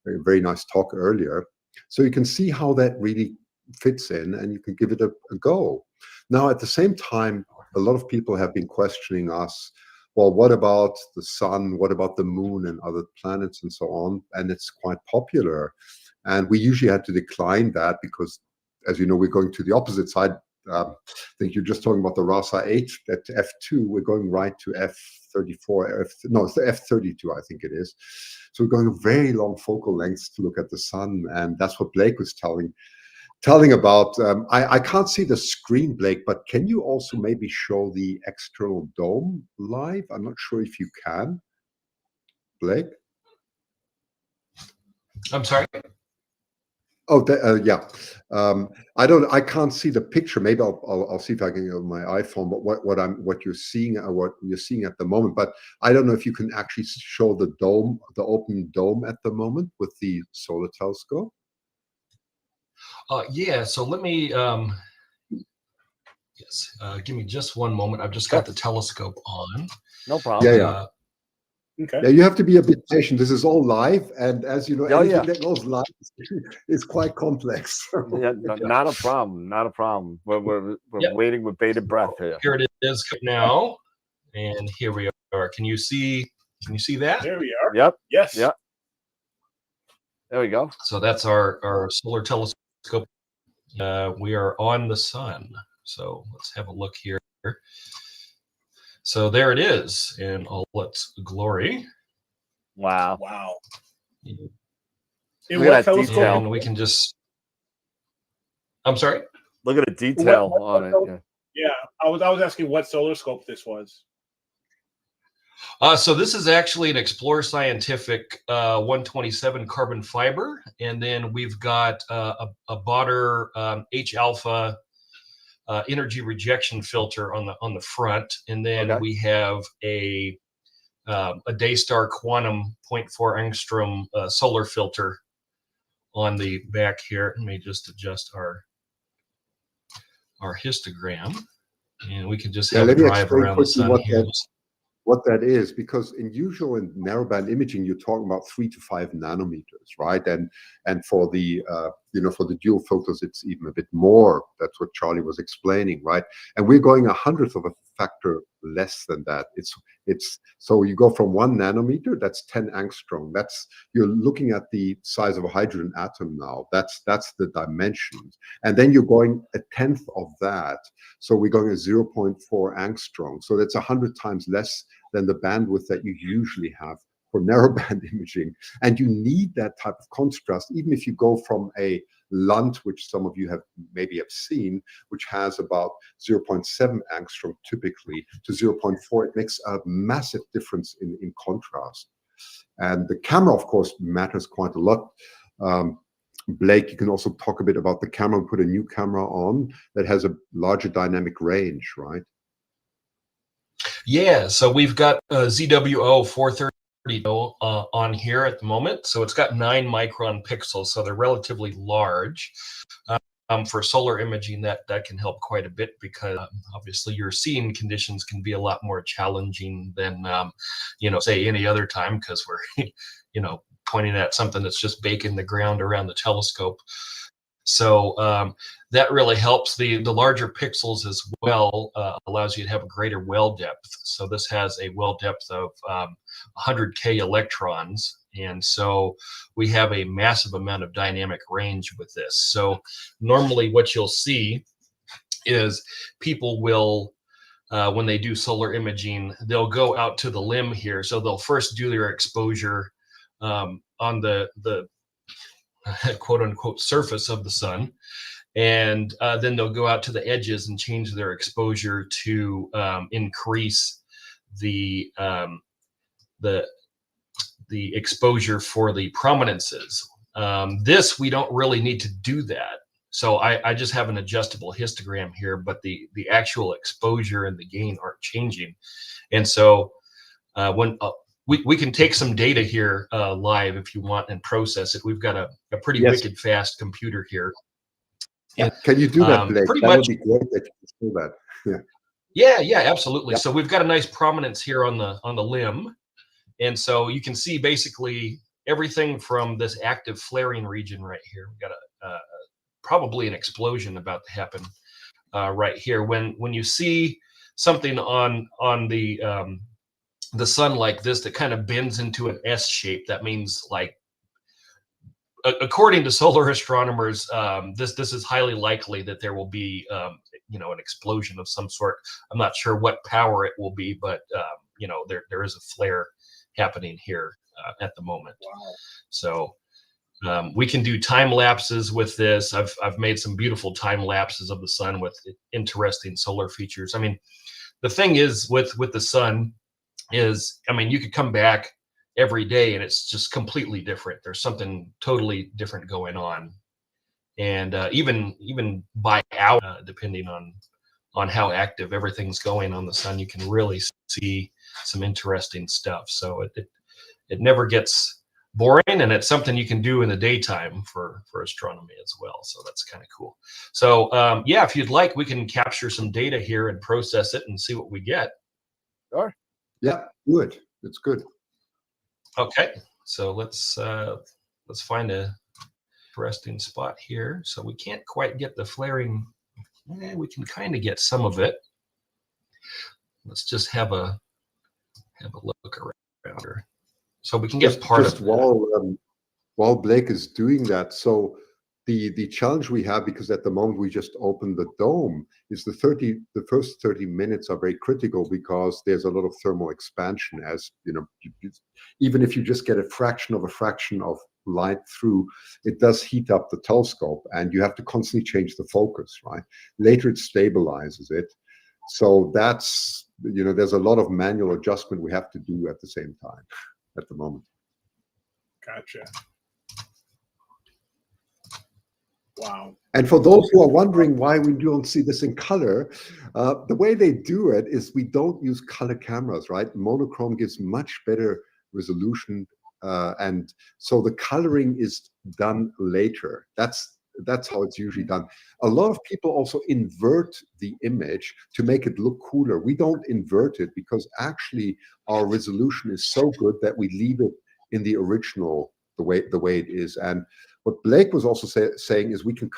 a very nice talk earlier. So you can see how that really fits in, and you can give it a go. Now, at the same time, a lot of people have been questioning us. Well, what about the sun? What about the moon and other planets and so on? And it's quite popular. And we usually had to decline that because, as you know, we're going to the opposite side. I think you're just talking about the RASA 8 at F2. We're going right to F34. It's the F32, I think it is. So we're going very long focal lengths to look at the sun. And that's what Blake was telling about. I can't see the screen, Blake, but can you also maybe show the external dome live? I'm not sure if you can, Blake. I'm sorry. Oh, yeah. I can't see the picture. Maybe I'll see if I can get on my iPhone. But what you're seeing at the moment. But I don't know if you can actually show the dome, the open dome at the moment with the solar telescope. Yeah. So let me. Give me just one moment. I've just got the telescope on. No problem. Yeah. Okay. Yeah, you have to be a bit patient. This is all live, and as you know, anything that goes live is quite complex. Yeah, not a problem. Not a problem. We're waiting with bated breath here. Here it is now, and here we are. Can you see? That? There we are. Yep. Yes. Yep. There we go. So that's our solar telescope. We are on the sun. So let's have a look here. So there it is in all its glory. Wow. Wow. Look at that detail. And we can just. I'm sorry. Look at the detail on it. Yeah, I was asking what solar scope this was. So this is actually an Explorer Scientific 127 carbon fiber, and then we've got a Botter H alpha energy rejection filter on the front, and then we have a Daystar Quantum 0.4 angstrom solar filter on the back here. Let me just adjust our histogram, and we can just have a drive around the sun here. What that is, because in usual in narrowband imaging, you're talking about 3 to 5 nanometers, right? And for the for the dual filters, it's even a bit more. That's what Charlie was explaining, right? And we're going 100th of a factor less than that. It's so you go from 1 nanometer, that's 10 angstrom. You're looking at the size of a hydrogen atom now. That's the dimensions. And then you're going 1/10 of that. So we're going at 0.4 angstrom. So that's 100 times less than the bandwidth that you usually have for narrowband imaging. And you need that type of contrast, even if you go from a LUNT, which some of you maybe have seen, which has about 0.7 angstrom typically, to 0.4. It makes a massive difference in contrast. And the camera, of course, matters quite a lot. Blake, you can also talk a bit about the camera. We put a new camera on that has a larger dynamic range, right? Yeah, so we've got ZWO 430 on here at the moment. So it's got 9 micron pixels, so they're relatively large. For solar imaging, that can help quite a bit, because obviously your seeing conditions can be a lot more challenging than say any other time, because we're pointing at something that's just baking the ground around the telescope. So that really helps. The larger pixels as well allows you to have a greater well depth. So this has a well depth of 100K electrons. And so we have a massive amount of dynamic range with this. So normally what you'll see is people will, when they do solar imaging, they'll go out to the limb here. So they'll first do their exposure on the quote unquote surface of the sun, and then they'll go out to the edges and change their exposure to increase the exposure for the prominences. This, we don't really need to do that. So I just have an adjustable histogram here, but the actual exposure and the gain aren't changing. And so when we can take some data here live if you want and process it. We've got a pretty wicked fast computer here. And, can you do that, Blake? That would be great that you can do that. Yeah, absolutely. So we've got a nice prominence here on the limb. And so you can see basically everything from this active flaring region right here. We've got probably an explosion about to happen right here. When you see something on the sun like this that kind of bends into an S shape, that means, like, according to solar astronomers, this is highly likely that there will be an explosion of some sort. I'm not sure what power it will be, but there is a flare happening here at the moment. Wow. So we can do time lapses with this. I've made some beautiful time lapses of the sun with interesting solar features. I mean, the thing is with the sun is, you could come back every day and it's just completely different. There's something totally different going on. And even by hour, depending on how active everything's going on the sun, you can really see some interesting stuff. So it never gets boring, and it's something you can do in the daytime for astronomy as well. So that's kind of cool. So yeah, if you'd like, we can capture some data here and process it and see what we get. Sure. Yeah, good. It's good. Okay, so let's find a interesting spot here. So we can't quite get the flaring. We can kind of get some of it. Let's just have a look around here. So we can get part of it. While Blake is doing that, so the challenge we have, because at the moment we just opened the dome, is the first 30 minutes are very critical, because there's a lot of thermal expansion. As you know, even if you just get a fraction of light through, it does heat up the telescope, and you have to constantly change the focus, right? Later it stabilizes it. So that's, there's a lot of manual adjustment we have to do at the same time at the moment. Gotcha. Wow. And for those who are wondering why we don't see this in color, the way they do it is we don't use color cameras, right? Monochrome gives much better resolution, and so the coloring is done later. That's how it's usually done. A lot of people also invert the image to make it look cooler. We don't invert it because actually our resolution is so good that we leave it in the original, the way it is. And what Blake was also saying is we can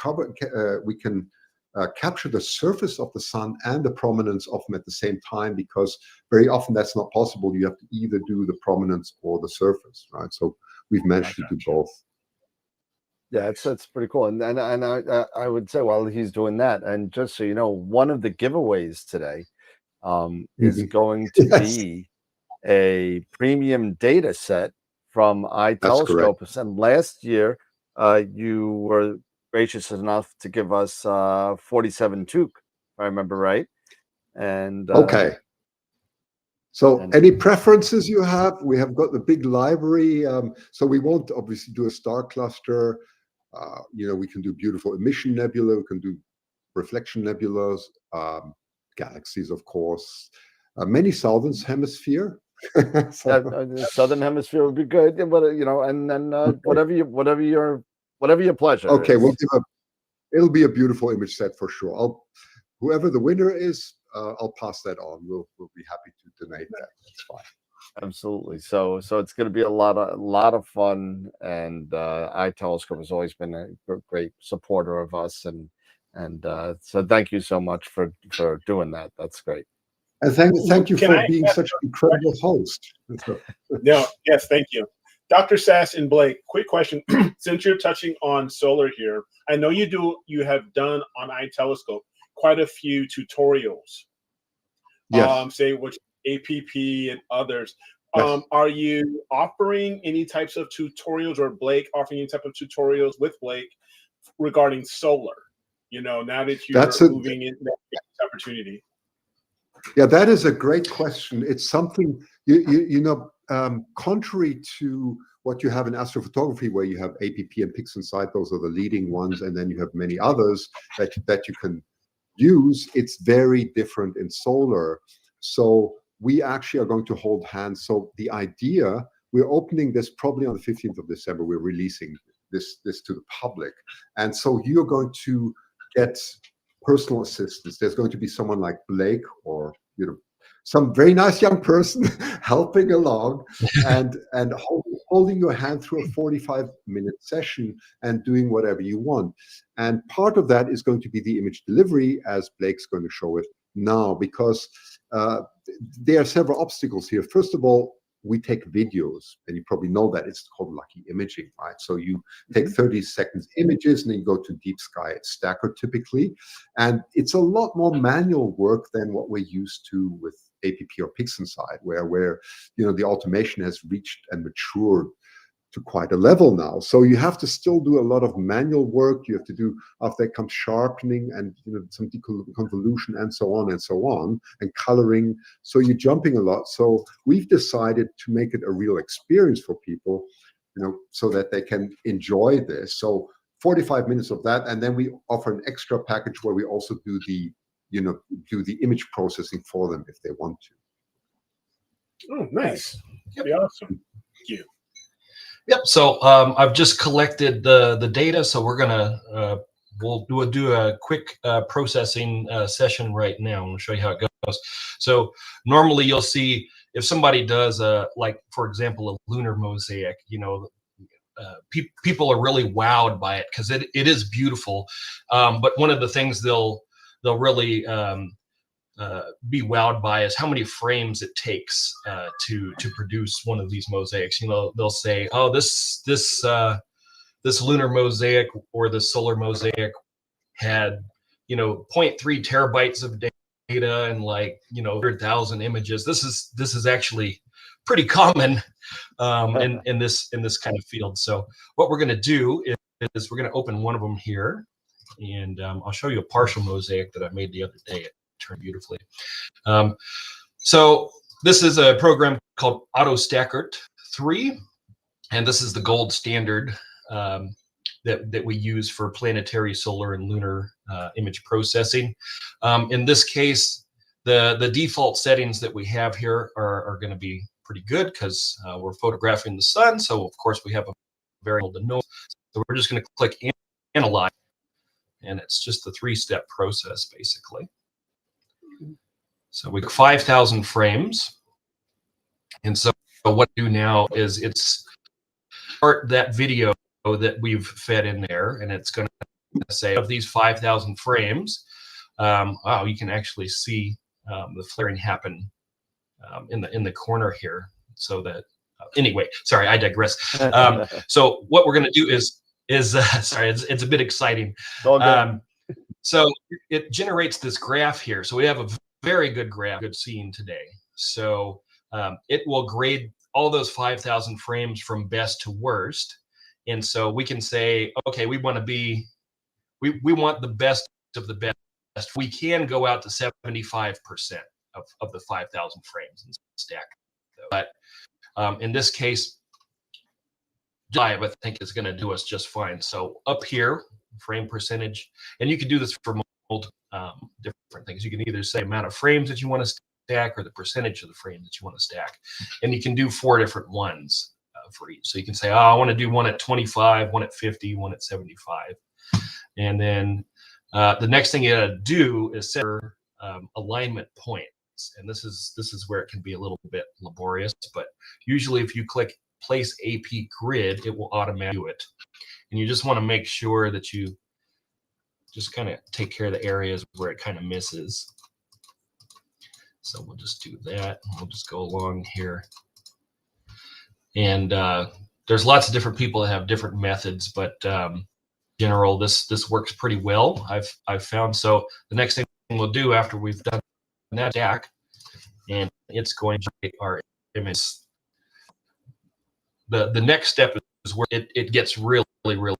capture the surface of the sun and the prominence of them at the same time, because very often that's not possible. You have to either do the prominence or the surface, right? So we've managed to do both. Yeah, it's pretty cool. And I would say while he's doing that, and just so you know, one of the giveaways today is going to be a premium data set from iTelescope. And last year, you were gracious enough to give us 47 Took, if I remember right. And okay. So any preferences you have? We have got the big library. So we won't obviously do a star cluster. We can do beautiful emission nebula. We can do reflection nebulas, galaxies, of course. Many southern hemisphere. Southern hemisphere would be good, but and then whatever your pleasure. Okay, is. It'll be a beautiful image set for sure. Whoever the winner is, I'll pass that on. We'll be happy to donate that. That's fine. Absolutely. So it's going to be a lot of fun, and iTelescope has always been a great supporter of us, and so thank you so much for doing that. That's great. And thank you for being such an incredible host. No, yes, thank you. Dr. Sasse and Blake, quick question. Since you're touching on solar here, I know you have done on iTelescope quite a few tutorials. Yes. Say which APP and others. Yes. Are you offering any types of tutorials, or Blake offering any type of tutorials with Blake regarding solar? Now that you're moving into that opportunity. Yeah, that is a great question. It's something contrary to what you have in astrophotography, where you have APP and Pixinsight, those are the leading ones, and then you have many others that you can use. It's very different in solar. So we actually are going to hold hands. So the idea, we're opening this probably on the 15th of December. We're releasing this to the public, and so you're going to get personal assistance. There's going to be someone like Blake, or some very nice young person helping along and holding your hand through a 45-minute session and doing whatever you want. And part of that is going to be the image delivery, as Blake's going to show it now, because there are several obstacles here. First of all, we take videos, and you probably know that it's called lucky imaging, right? So you take 30 seconds images, and then you go to deep sky stacker typically, and it's a lot more manual work than what we're used to with APP or Pixinsight, where the automation has reached and matured to quite a level now. So you have to still do a lot of manual work. You have to do, after that comes sharpening and some deconvolution and so on, and coloring. So you're jumping a lot. So we've decided to make it a real experience for people, so that they can enjoy this. So 45 minutes of that, and then we offer an extra package where we also do the image processing for them if they want to. Oh, nice. That'd be awesome. Thank you. Yep. So I've just collected the data. So we're gonna we'll do a quick processing session right now. I'll show you how it goes. So normally you'll see if somebody does like for example a lunar mosaic, people are really wowed by it because it is beautiful. But one of the things they'll really be wowed by is how many frames it takes to produce one of these mosaics. They'll say, oh, this lunar mosaic or the solar mosaic had 0.3 terabytes of data and 100,000 images. This is actually pretty common in this kind of field. So what we're going to do is we're going to open one of them here, and I'll show you a partial mosaic that I made the other day. It turned beautifully. So this is a program called AutoStackert 3, and this is the gold standard that we use for planetary, solar, and lunar image processing. In this case, the default settings that we have here are going to be pretty good because we're photographing the sun. So of course we have a variable to know. So we're just going to click Analyze, and it's just a 3-step process basically. So we got 5,000 frames. And so what I do now is it's start that video that we've fed in there, and it's going to say of these 5,000 frames. Wow, you can actually see the flaring happen in the corner here. So that anyway, sorry, I digress. So what we're going to do is sorry, it's a bit exciting. So it generates this graph here. So we have a very good graph, good scene today. So it will grade all those 5,000 frames from best to worst. And so we can say, okay, we want to be, we want the best of the best. We can go out to 75% of the 5,000 frames and stack. But in this case, I think is going to do us just fine. So up here, frame percentage, and you can do this for multiple different things. You can either say amount of frames that you want to stack or the percentage of the frames that you want to stack. And you can do 4 different ones for each. So you can say, oh, I want to do one at 25, one at 50, one at 75. And then the next thing you got to do is set your alignment points. And this is where it can be a little bit laborious, but usually if you click place AP grid, it will automatically do it. And you just want to make sure that you just kind of take care of the areas where it kind of misses. So we'll just do that. We'll just go along here. And there's lots of different people that have different methods, but in general, this works pretty well. I've found. So the next thing we'll do after we've done that stack, and it's going to generate our image. The next step is where it gets really cool.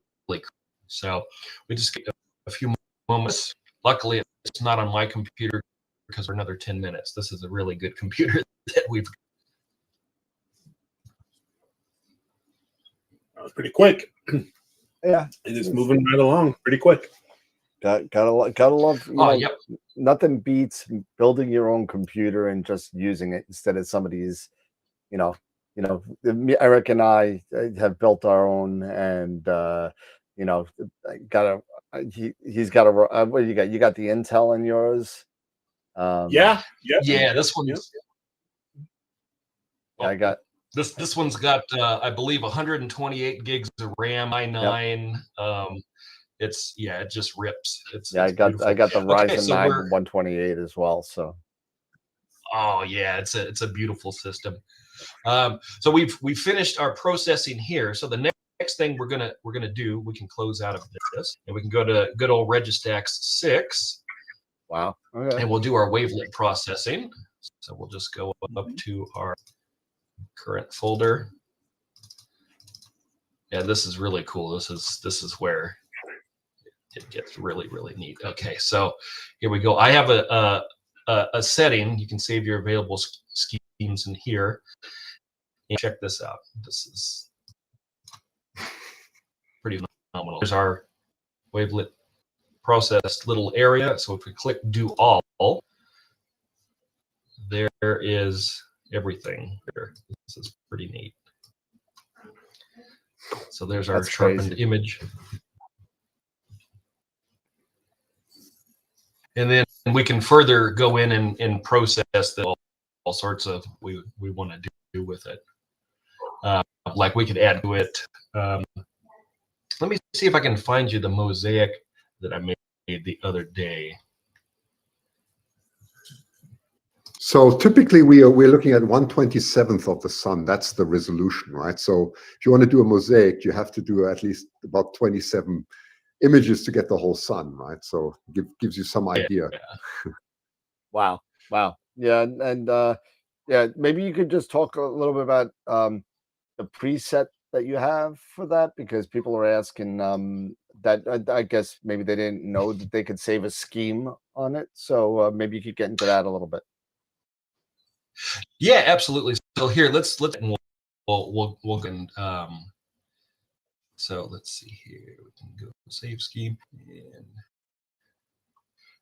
So we just get a few moments. Luckily, it's not on my computer because we're another 10 minutes. This is a really good computer that we've. That was pretty quick. Yeah, it is moving right along pretty quick. Gotta love. Yep. Nothing beats building your own computer and just using it instead of somebody's. Eric and I have built our own, and he's got a. What do you got? You got the Intel in yours. Yeah. This one. I got this one's got I believe 128 gigs of RAM, i9. It just rips. I got the Ryzen 9 128 as well. So. Oh yeah, it's a beautiful system. So we've finished our processing here. So the next thing we're gonna do, we can close out of this, and we can go to good old Registax 6. Wow. Okay. And we'll do our wavelet processing. So we'll just go up to our current folder. Yeah, this is really cool. This is where it gets really neat. Okay, so here we go. I have a setting. You can save your available schemes in here. And check this out. This is pretty phenomenal. There's our wavelet processed little area. So if we click do all, there is everything there. This is pretty neat. So there's our sharpened image. And then we can further go in and process all sorts of we want to do with it. Like we could add to it. Let me see if I can find you the mosaic that I made the other day. So typically we're looking at 1/27th of the sun. That's the resolution, right? So if you want to do a mosaic, you have to do at least about 27 images to get the whole sun, right? So gives you some idea. Yeah. Wow. Yeah, and maybe you could just talk a little bit about the preset that you have for that, because people are asking that I guess maybe they didn't know that they could save a scheme on it. So maybe you could get into that a little bit. Yeah, absolutely. So here, let's we'll so let's see here. We can go save scheme, and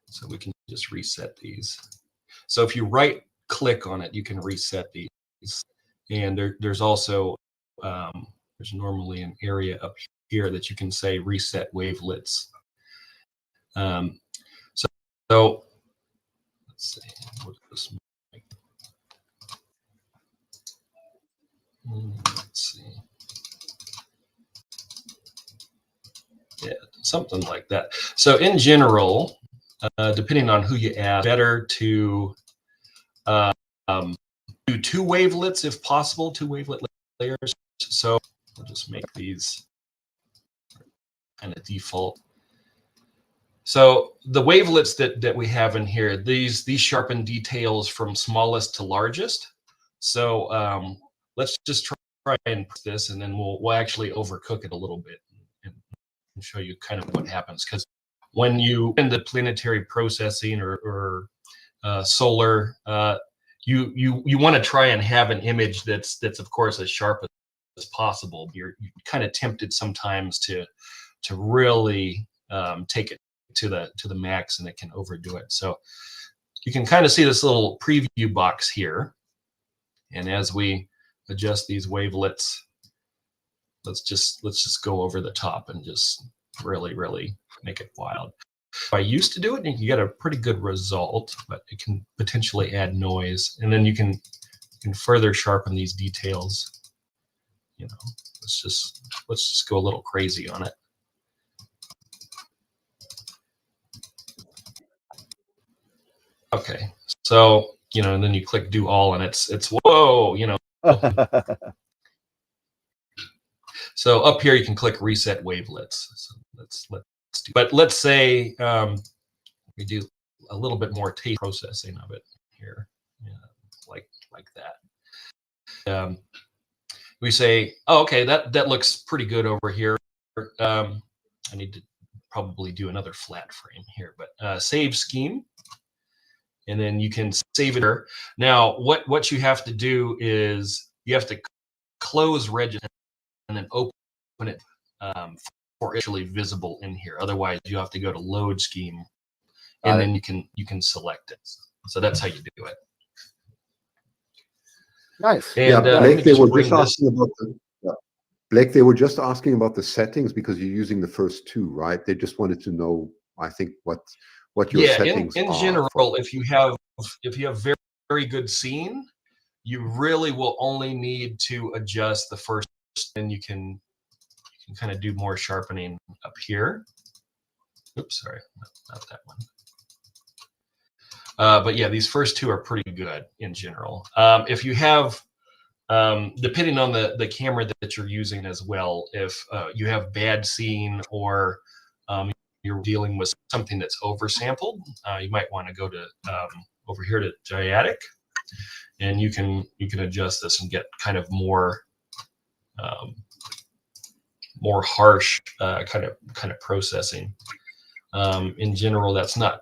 so we can just reset these. So if you right click on it, you can reset these. And there's also there's normally an area up here that you can say reset wavelets. So let's see. What is this? Let's see. something like that. So in general, depending on who you ask, better to do 2 wavelets if possible, 2 wavelet layers. So we'll just make these kind of default. So the wavelets that we have in here, these sharpen details from smallest to largest. So let's just try and put this, and then we'll actually overcook it a little bit and show you kind of what happens. Because when you in the planetary processing or solar, you want to try and have an image that's of course as sharp as possible. You're kind of tempted sometimes to really take it to the max, and it can overdo it. So you can kind of see this little preview box here, and as we adjust these wavelets, let's just go over the top and just really make it wild. I used to do it, and you get a pretty good result, but it can potentially add noise, and then you can further sharpen these details. You know, let's just go a little crazy on it. Okay, so you know, and then you click do all, and it's whoa, you know. So up here you can click reset wavelets. So let's do. But let's say we do a little bit more tape processing of it here, like that. We say, oh, okay, that looks pretty good over here. I need to probably do another flat frame here, but save scheme. And then you can save it here. Now, what you have to do is you have to close register and then open it for actually visible in here. Otherwise, you have to go to load scheme, and then you can select it. So that's how you do it. Nice. And, yeah, Blake, they were just asking about Blake, they were just asking about the settings because you're using the first 2, right? They just wanted to know, I think, what your settings in general, if you have very, very good scene, you really will only need to adjust the first, and you can kind of do more sharpening up here. Oops, sorry, not that one. But yeah, these first 2 are pretty good in general. If you have, depending on the camera that you're using as well, if you have bad scene or you're dealing with something that's oversampled, you might want to go to over here to Dyadic, and you can adjust this and get kind of more harsh kind of processing. In general, that's not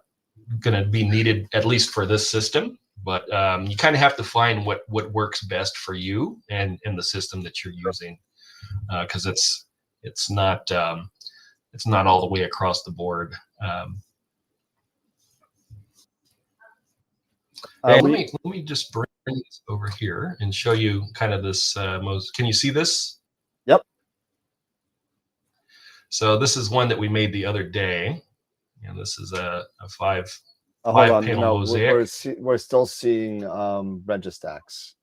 going to be needed, at least for this system, but you kind of have to find what works best for you and the system that you're using, because it's not all the way across the board. Let me just bring this over here and show you kind of this. Can you see this? Yep. So this is one that we made the other day, and this is a five hold on, panel no, mosaic. we're still seeing Registacks.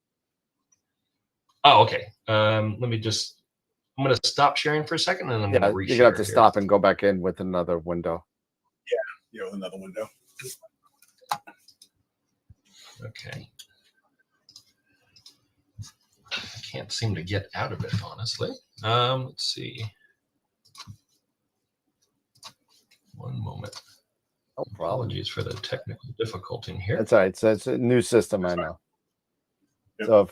Oh, okay. I'm going to stop sharing for a second, and I'm going to reshare. You're going to have to stop and go back in with another window. Yeah, with another window. Okay. I can't seem to get out of it, honestly. Let's see. One moment. No problem. Apologies for the technical difficulty here. That's all right. So it's a new system, I know. Yep. So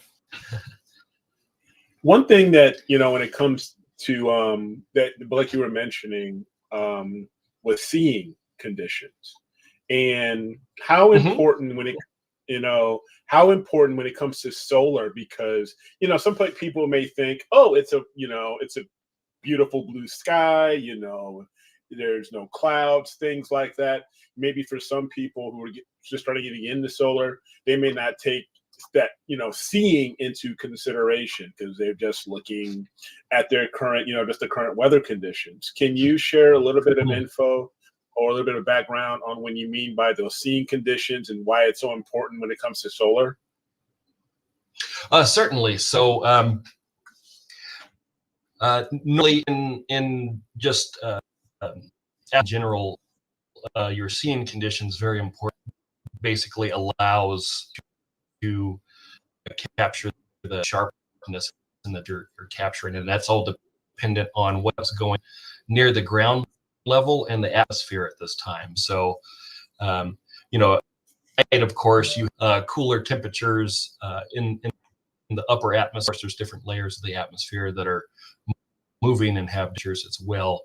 one thing that, when it comes to that, like you were mentioning, was seeing conditions and how important when it comes to solar, because some people may think, oh, it's a beautiful blue sky, there's no clouds, things like that. Maybe for some people who are just starting getting into solar, they may not take that seeing into consideration because they're just looking at their current just the current weather conditions. Can you share a little bit of info or a little bit of background on what you mean by those seeing conditions and why it's so important when it comes to solar? Certainly. So normally in just in general, your seeing conditions very important. Basically allows to capture the sharpness and that you're capturing, and that's all dependent on what's going near the ground level and the atmosphere at this time. So, you know, and of course, you cooler temperatures in the upper atmosphere. There's different layers of the atmosphere that are moving and have temperatures as well.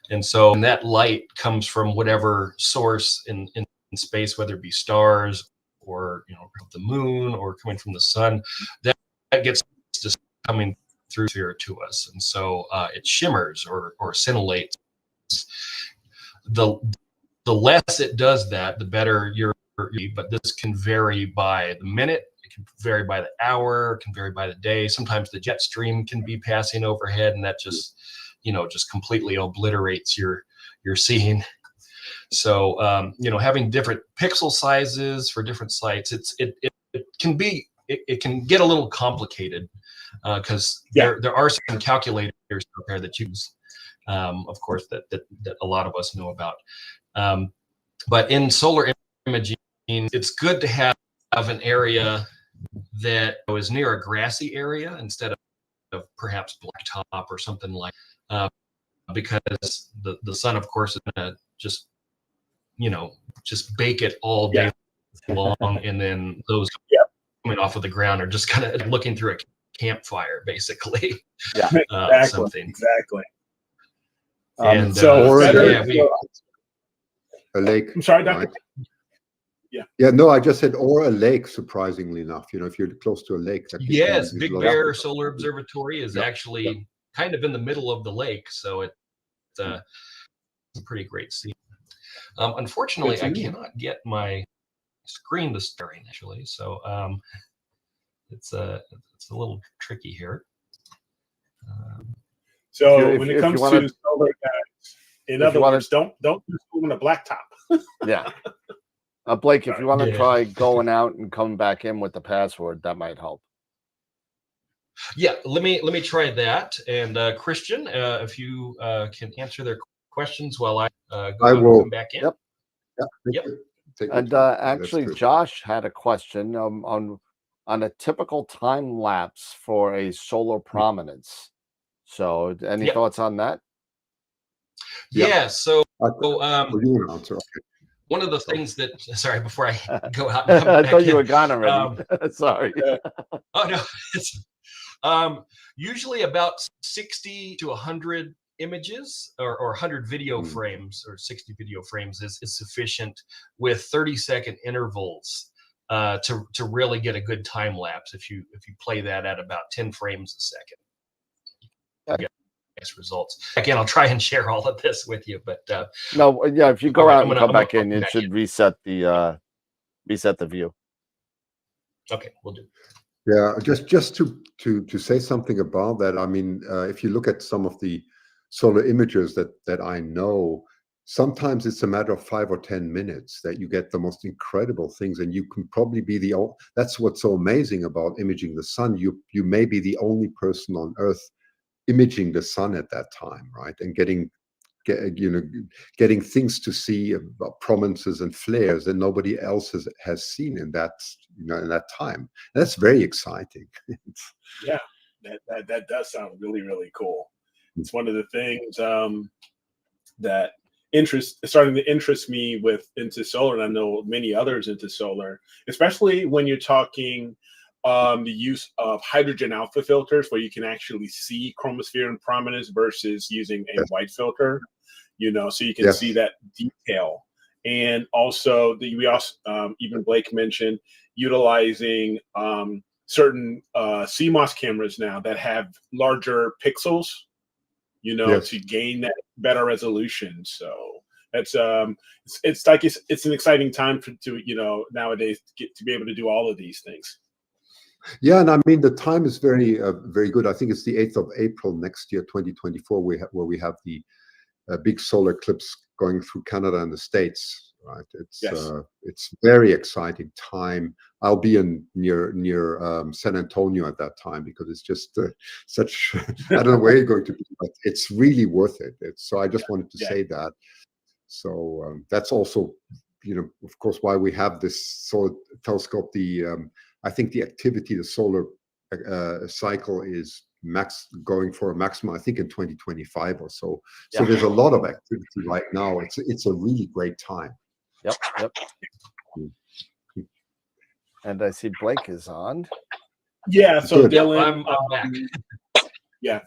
And so and that light comes from whatever source in space, whether it be stars or, you know, the moon or coming from the sun, that gets just coming through here to us. And so it shimmers or scintillates. The less it does that, the better your, but this can vary by the minute, it can vary by the hour, it can vary by the day. Sometimes the jet stream can be passing overhead, and that just, you know, just completely obliterates your seeing. So, you know, having different pixel sizes for different sites, it can get a little complicated because there are some calculators out there that use, of course, that a lot of us know about. But in solar imaging, it's good to have an area that is near a grassy area instead of perhaps blacktop or something like, because the sun, of course, is gonna just, you know, just bake it all day long, and then those coming off of the ground are just kind of looking through a campfire, basically. Yeah, exactly. And so a lake. I'm sorry, Dr. Right? Yeah, no, I just said, or a lake, surprisingly enough. You know, if you're close to a lake. Yes, Big Bear Solar Observatory is actually kind of in the middle of the lake, so it's a pretty great scene. Unfortunately, I cannot get my screen to starting actually, so it's a little tricky here. So when it comes to solar guys, in other words, don't just go on a blacktop. Yeah. Blake, if you want to try going out and coming back in with the password, that might help. Yeah, let me try that. And Christian, if you can answer their questions while I go out and come back in. Yep. And actually, Josh had a question on a typical time lapse for a solar prominence. So, any thoughts on that? Yeah. So, you answer. Okay. One of the things that, sorry, before I go out and come I back thought you in, were gone already. Sorry. Oh no, it's usually about 60 to 100 images or 100 video frames or 60 video frames is sufficient with 30-second intervals to really get a good time lapse if you play that at about 10 frames a second. Results. Again, I'll try and share all of this with you, but no, yeah, if you go out and come back in, it should reset the view. Okay, we'll do. Yeah, just to say something about that. I mean, if you look at some of the solar images that I know, sometimes it's a matter of 5 or 10 minutes that you get the most incredible things, and you can probably be that's what's so amazing about imaging the sun. You may be the only person on Earth imaging the sun at that time, right? And getting things to see about prominences and flares that nobody else has seen in that, in that time. And that's very exciting. Yeah, that does sound really, really cool. It's one of the things that starting to interest me into solar, and I know many others into solar, especially when you're talking the use of hydrogen alpha filters, where you can actually see chromosphere and prominence versus using a white filter, so you can see that detail. And also even Blake mentioned utilizing certain CMOS cameras now that have larger pixels, to gain that better resolution. So that's it's an exciting time to nowadays to be able to do all of these things. Yeah, and I mean the time is very very good. I think it's the 8th of April next year, 2024, where we have the big solar eclipse going through Canada and the States. right? It's Yes. it's very exciting time. I'll be in near San Antonio at that time because it's just such I don't know where you're going to be, but it's really worth it. So I just wanted to Yeah. say that. So that's also, of course, why we have this solar telescope. I think the activity, the solar cycle is going for a maximum, I think, in 2025 or so. So there's a lot of activity right now. It's a really great time. Yep. And I see Blake is on. Yeah. So Good. Dylan, I'm back. Yeah.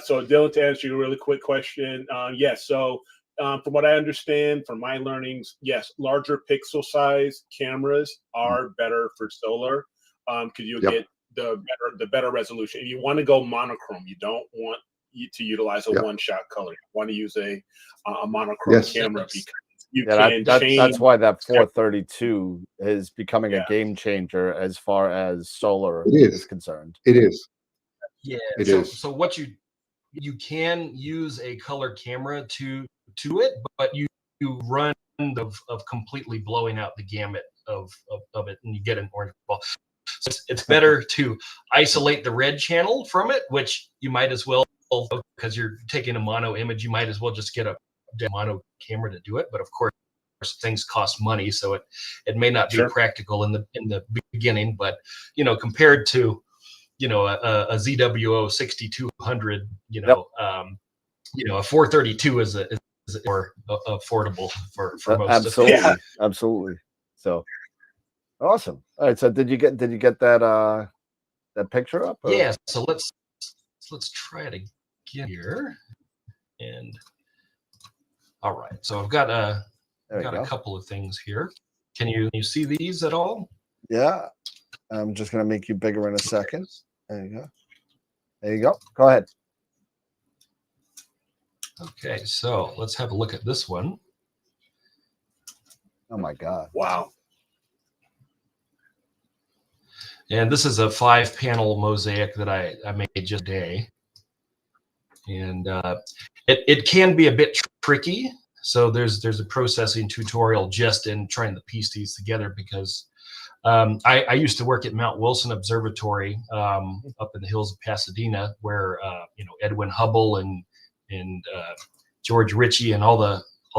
So Dylan, to answer your really quick question, yes. So from what I understand, from my learnings, yes, larger pixel size cameras are better for solar because you'll get the better resolution. If you want to go monochrome, you don't want to utilize a one-shot color. You want to use a monochrome camera because you can change. That's why that 432 is becoming a game changer as far as solar is concerned. It is. Yeah. It so, is. So what you can use a color camera to it, but you run of completely blowing out the gamut of it, and you get an orange ball. So it's better to isolate the red channel from it, which you might as well, because you're taking a mono image, you might as well just get a mono camera to do it. But of course, things cost money, so it may not be practical in the beginning. But compared to a ZWO 6200, a 432 is more affordable for most. Absolutely. So awesome. All right. So did you get that picture up? Or? Yeah. So let's try it again here. And all right. So I've got a couple of things here. Can you see these at all? Yeah. I'm just gonna make you bigger in a second. There you go. There you go. Go ahead. Okay, so let's have a look at this one. Oh my God. Wow. And this is a 5-panel mosaic that I made just today. And it can be a bit tricky. So there's a processing tutorial just in trying to piece these together because I used to work at Mount Wilson Observatory up in the hills of Pasadena, where Edwin Hubble and George Ritchie and all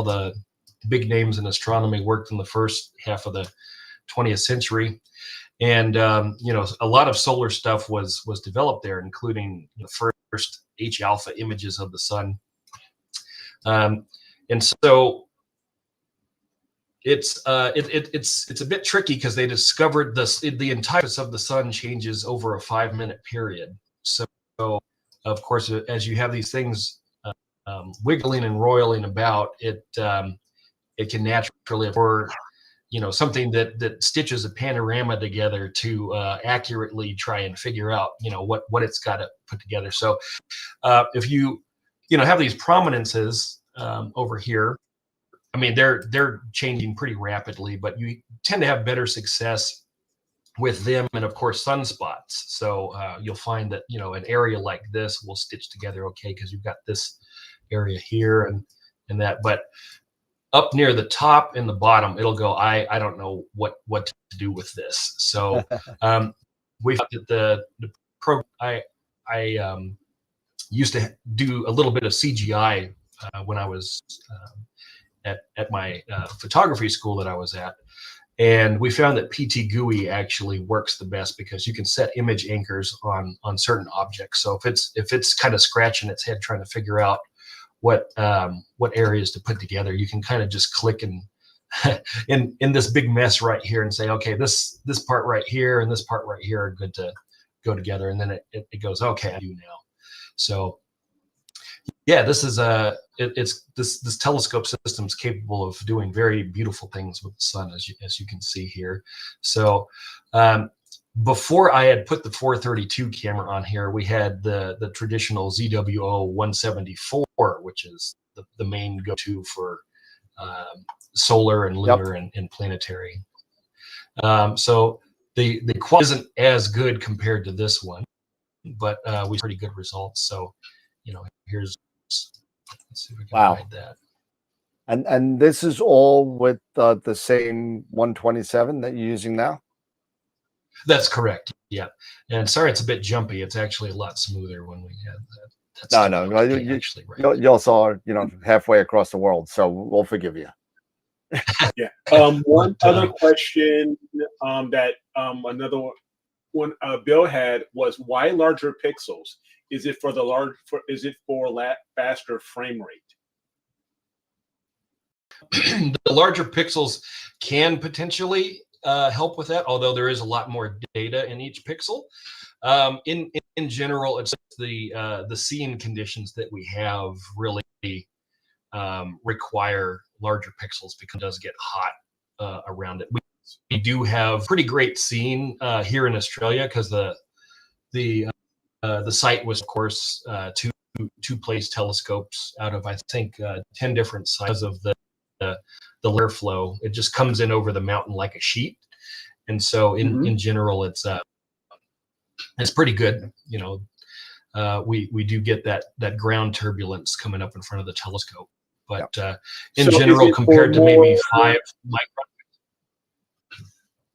the big names in astronomy worked in the first half of the 20th century. And a lot of solar stuff was developed there, including the first H alpha images of the sun. And so it's a bit tricky because they discovered the entire of the sun changes over a 5-minute period. So of course, as you have these things wiggling and roiling about, it can naturally, or something that stitches a panorama together to accurately try and figure out what it's got to put together. So if you have these prominences over here, I mean, they're changing pretty rapidly, but you tend to have better success with them, and of course sunspots. So you'll find that an area like this will stitch together okay because you've got this area here and that. But up near the top and the bottom, it'll go, I don't know what to do with this. So we thought that the program I used to do a little bit of CGI when I was at my photography school that I was at. And we found that PT GUI actually works the best because you can set image anchors on certain objects. So if it's kind of scratching its head trying to figure out what areas to put together, you can kind of just click and in this big mess right here and say, okay, this part right here and this part right here are good to go together. And then it goes, okay, I do now. So yeah, this is this telescope system is capable of doing very beautiful things with the sun, as you can see here. So before I had put the 432 camera on here, we had the traditional ZWO 174, which is the main go-to for solar and lunar and planetary. So the quality isn't as good compared to this one, but we had pretty good results. So here's, let's see if we can hide that. And this is all with the same 127 that you're using now? That's correct. Yeah. And sorry, it's a bit jumpy. It's actually a lot smoother when we have that. No, you also are, halfway across the world, so we'll forgive you. Yeah. One other question that another one Bill had was, why larger pixels? Is it for faster frame rate? The larger pixels can potentially help with that, although there is a lot more data in each pixel. In general, it's the scene conditions that we have really require larger pixels because it does get hot around it. We do have pretty great scene here in Australia because the site was, of course, two place telescopes out of, I think, 10 different sizes of the layer flow. It just comes in over the mountain like a sheet, and so in general, it's pretty good. We do get that ground turbulence coming up in front of the telescope, but in general, compared to maybe 5 micron.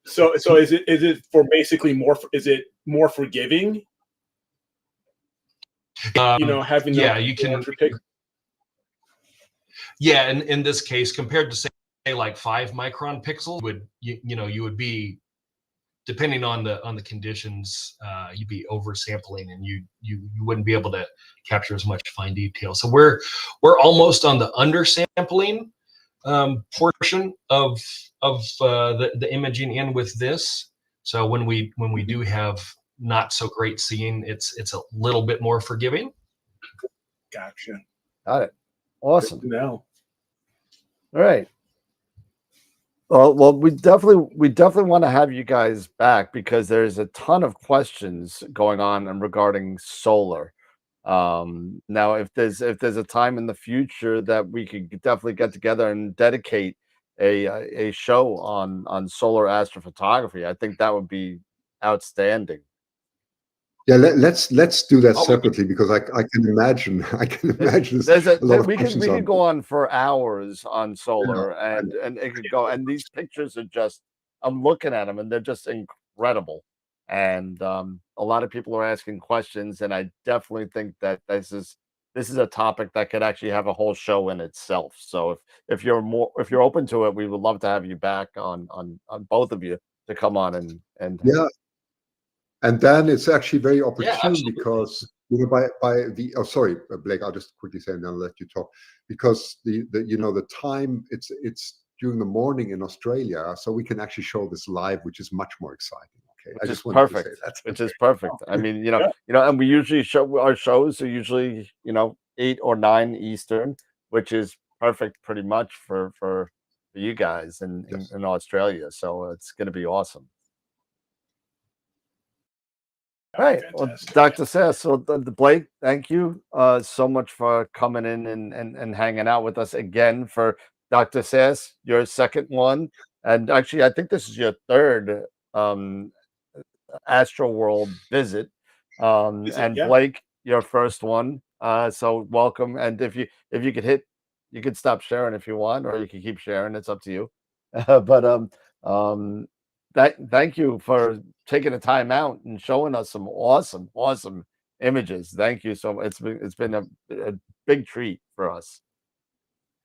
So is it for basically more? Is it more forgiving? Having you can. Yeah, in this case, compared to say like 5 micron pixel, you would be, depending on the conditions, you'd be oversampling, and you wouldn't be able to capture as much fine detail. So we're almost on the undersampling portion of the imaging in with this. So when we do have not so great seeing, it's a little bit more forgiving. Gotcha. Got it. Awesome. No. All right. Well, we definitely want to have you guys back because there's a ton of questions going on and regarding solar. Now, if there's a time in the future that we could definitely get together and dedicate a show on solar astrophotography, I think that would be outstanding. Yeah, let's do that separately because I can imagine we could go on for hours on solar, and it could go, and these pictures are just, I'm looking at them and they're just incredible, and a lot of people are asking questions, and I definitely think that this is a topic that could actually have a whole show in itself. So if you're open to it, we would love to have you back on both of you to come on and yeah. And then it's actually very opportune because sorry, Blake, I'll just quickly say and then I'll let you talk, because the time it's during the morning in Australia, so we can actually show this live, which is much more exciting. Okay, I just wanted to say that. Which is perfect. I mean, and we usually show our shows are usually 8 or 9 Eastern, which is perfect pretty much for you guys in Australia. So it's going to be awesome. All right, well, Dr. Sasse, so Blake, thank you so much for coming in and hanging out with us again. For Dr. Sasse, your second one, and actually, I think this is your third Astro World visit, and Blake, your first one. So welcome, and if you could you could stop sharing if you want, or you can keep sharing. It's up to you. But thank you for taking the time out and showing us some awesome images. Thank you so much. It's been a big treat for us.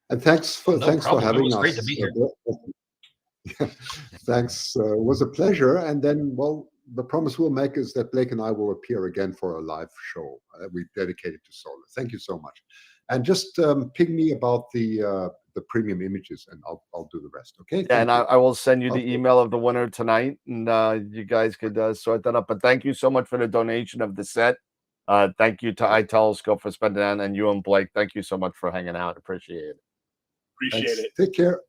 And thanks for having us. Great to be here. Thanks. It was a pleasure. And then, well, the promise we'll make is that Blake and I will appear again for a live show we dedicated to solar. Thank you so much. And just ping me about the premium images, and I'll do the rest. Okay. Yeah, and I will send you the email of the winner tonight, and you guys could sort that up. But thank you so much for the donation of the set. Thank you to iTelescope for spending that, and you and Blake, thank you so much for hanging out. Appreciate it. Appreciate it. Take care.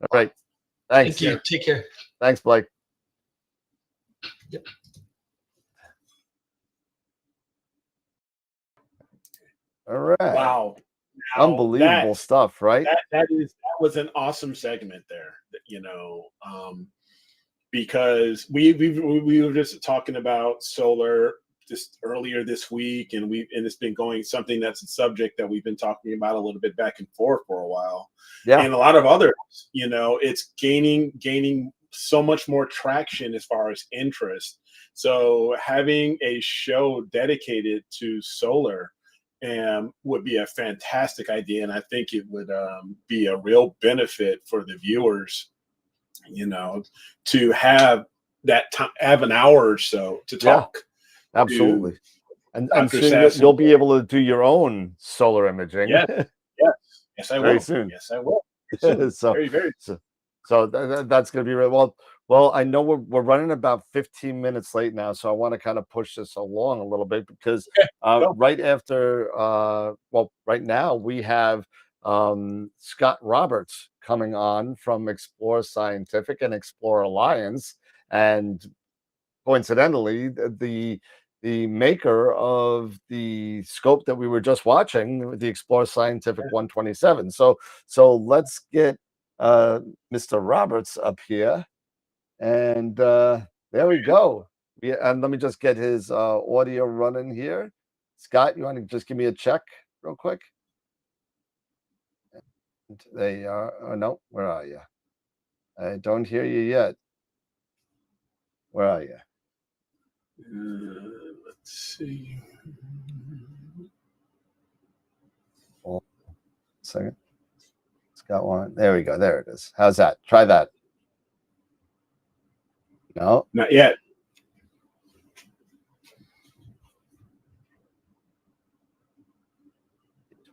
All right. Thanks. Thank you. Take care. Thanks, Blake. Yep. All right. Wow. Now, unbelievable stuff, right? That was an awesome segment there, because we were just talking about solar just earlier this week, and it's been going something that's a subject that we've been talking about a little bit back and forth for a while. Yeah. And a lot of others, it's gaining so much more traction as far as interest. So having a show dedicated to solar would be a fantastic idea, and I think it would be a real benefit for the viewers, to have that time, have an hour or so to talk. Absolutely. And Dr. soon Sasse. you'll be able to do your own solar imaging. Yes, I will. Very soon. Yes, I will. Soon. So, very. So that's going to be well. Well, I know we're running about 15 minutes late now, so I want to kind of push this along a little bit because right after, right now we have Scott Roberts coming on from Explore Scientific and Explore Alliance, and coincidentally, the maker of the scope that we were just watching, the Explore Scientific 127. So let's get Mr. Roberts up here. And there we go. And let me just get his audio running here. Scott, you want to just give me a check real quick? There you are. Oh, no, where are you? I don't hear you yet. Where are you? Let's see. Hold on a second. Scott one. There we go. There it is. How's that? Try that. No, not yet.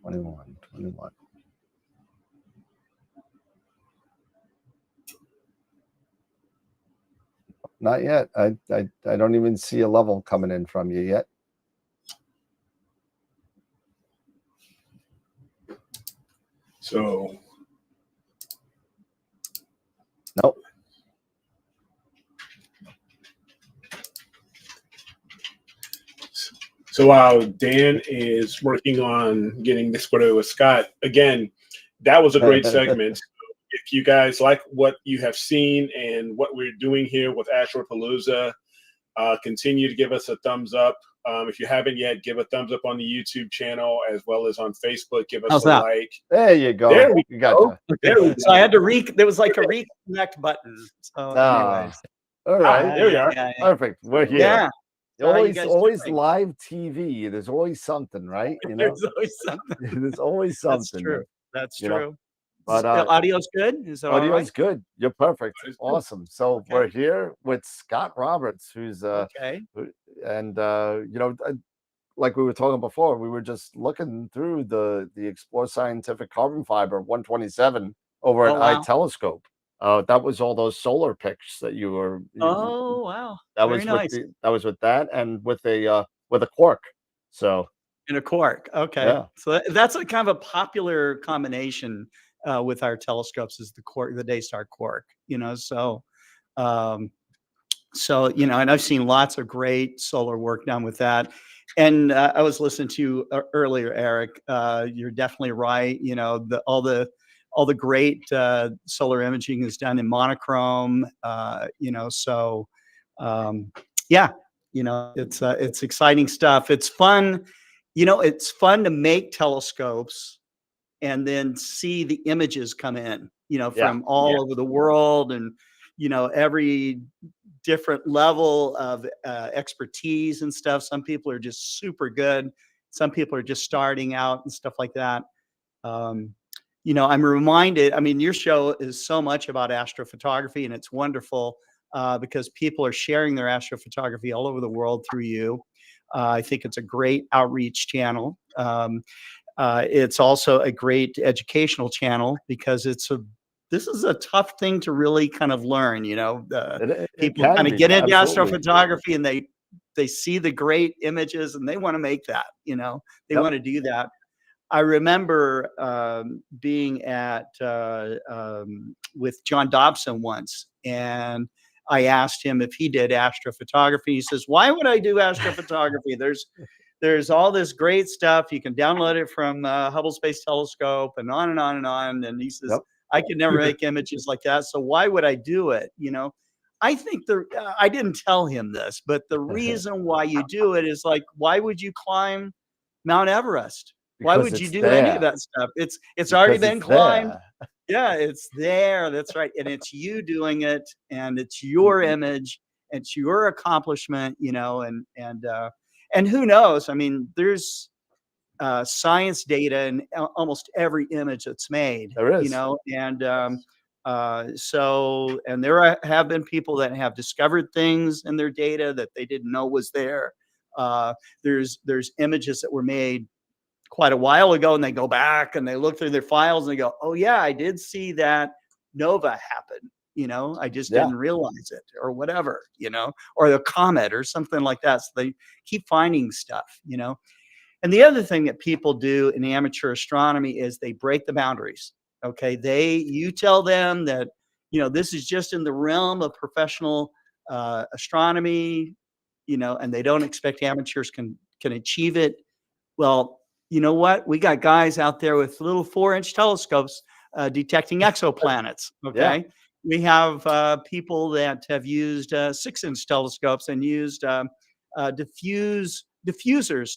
Twenty-one. Not yet. I don't even see a level coming in from you yet. So, nope. So while Dan is working on getting this squared away with Scott, again, that was a great segment. If you guys like what you have seen and what we're doing here with AstroPalooza, continue to give us a thumbs up. If you haven't yet, give a thumbs up on the YouTube channel as well as on Facebook. Give us a like. There you go. There we go. There we go. So I had to there was like a reconnect button. So anyways. All right. There we are. Perfect. We're here. Yeah. Always live TV. There's always something, right? There's always something. There's always something. That's true. That's you know? true. But the audio's good. Is that audio's all right? good. You're perfect. Awesome. So we're here with Scott Roberts, who's okay. And like we were talking before, we were just looking through the Explore Scientific Carbon Fiber 127 over at iTelescope. That was all those solar pics that you were. Oh wow! That Very was nice. that was with that and with a quark. So in a quark. Okay. Yeah. So that's a kind of a popular combination with our telescopes is the quark, the Daystar quark. So and I've seen lots of great solar work done with that. And I was listening to you earlier, Eric. You're definitely right. All the great solar imaging is done in monochrome. It's exciting stuff. It's fun. It's fun to make telescopes and then see the images come in, from all over the world and, every different level of expertise and stuff. Some people are just super good. Some people are just starting out and stuff like that. I'm reminded, your show is so much about astrophotography, and it's wonderful because people are sharing their astrophotography all over the world through you. I think it's a great outreach channel. It's also a great educational channel because this is a tough thing to really kind of learn. People kind of get into astrophotography and they see the great images and they want to make that. They want to do that. I remember being at with John Dobson once, and I asked him if he did astrophotography. He says, "Why would I do astrophotography? There's all this great stuff. You can download it from Hubble Space Telescope and on and on and on." And he says, "I could never make images like that. So why would I do it?" I think I didn't tell him this, but the reason why you do it is like, why would you climb Mount Everest? Why Because would you it's do any of there. that stuff? It's already Because been it's climbed. there. Yeah, it's there. That's right. And it's you doing it, and it's your image, it's your accomplishment, you know, and who knows? I mean, there's science data in almost every image that's made, There you is. know, and and there have been people that have discovered things in their data that they didn't know was there. There's images that were made quite a while ago, and they go back and they look through their files and they go, oh yeah, I did see that nova happen, you know, I just Yeah. didn't realize it, or whatever, you know, or the comet or something like that. So they keep finding stuff, you know. And the other thing that people do in amateur astronomy is they break the boundaries. Okay, you tell them that, you know, this is just in the realm of professional astronomy, you know, and they don't expect amateurs can achieve it. Well, you know what? We got guys out there with little 4-inch telescopes detecting exoplanets. Yeah. Okay, we have people that have used 6-inch telescopes and used diffusers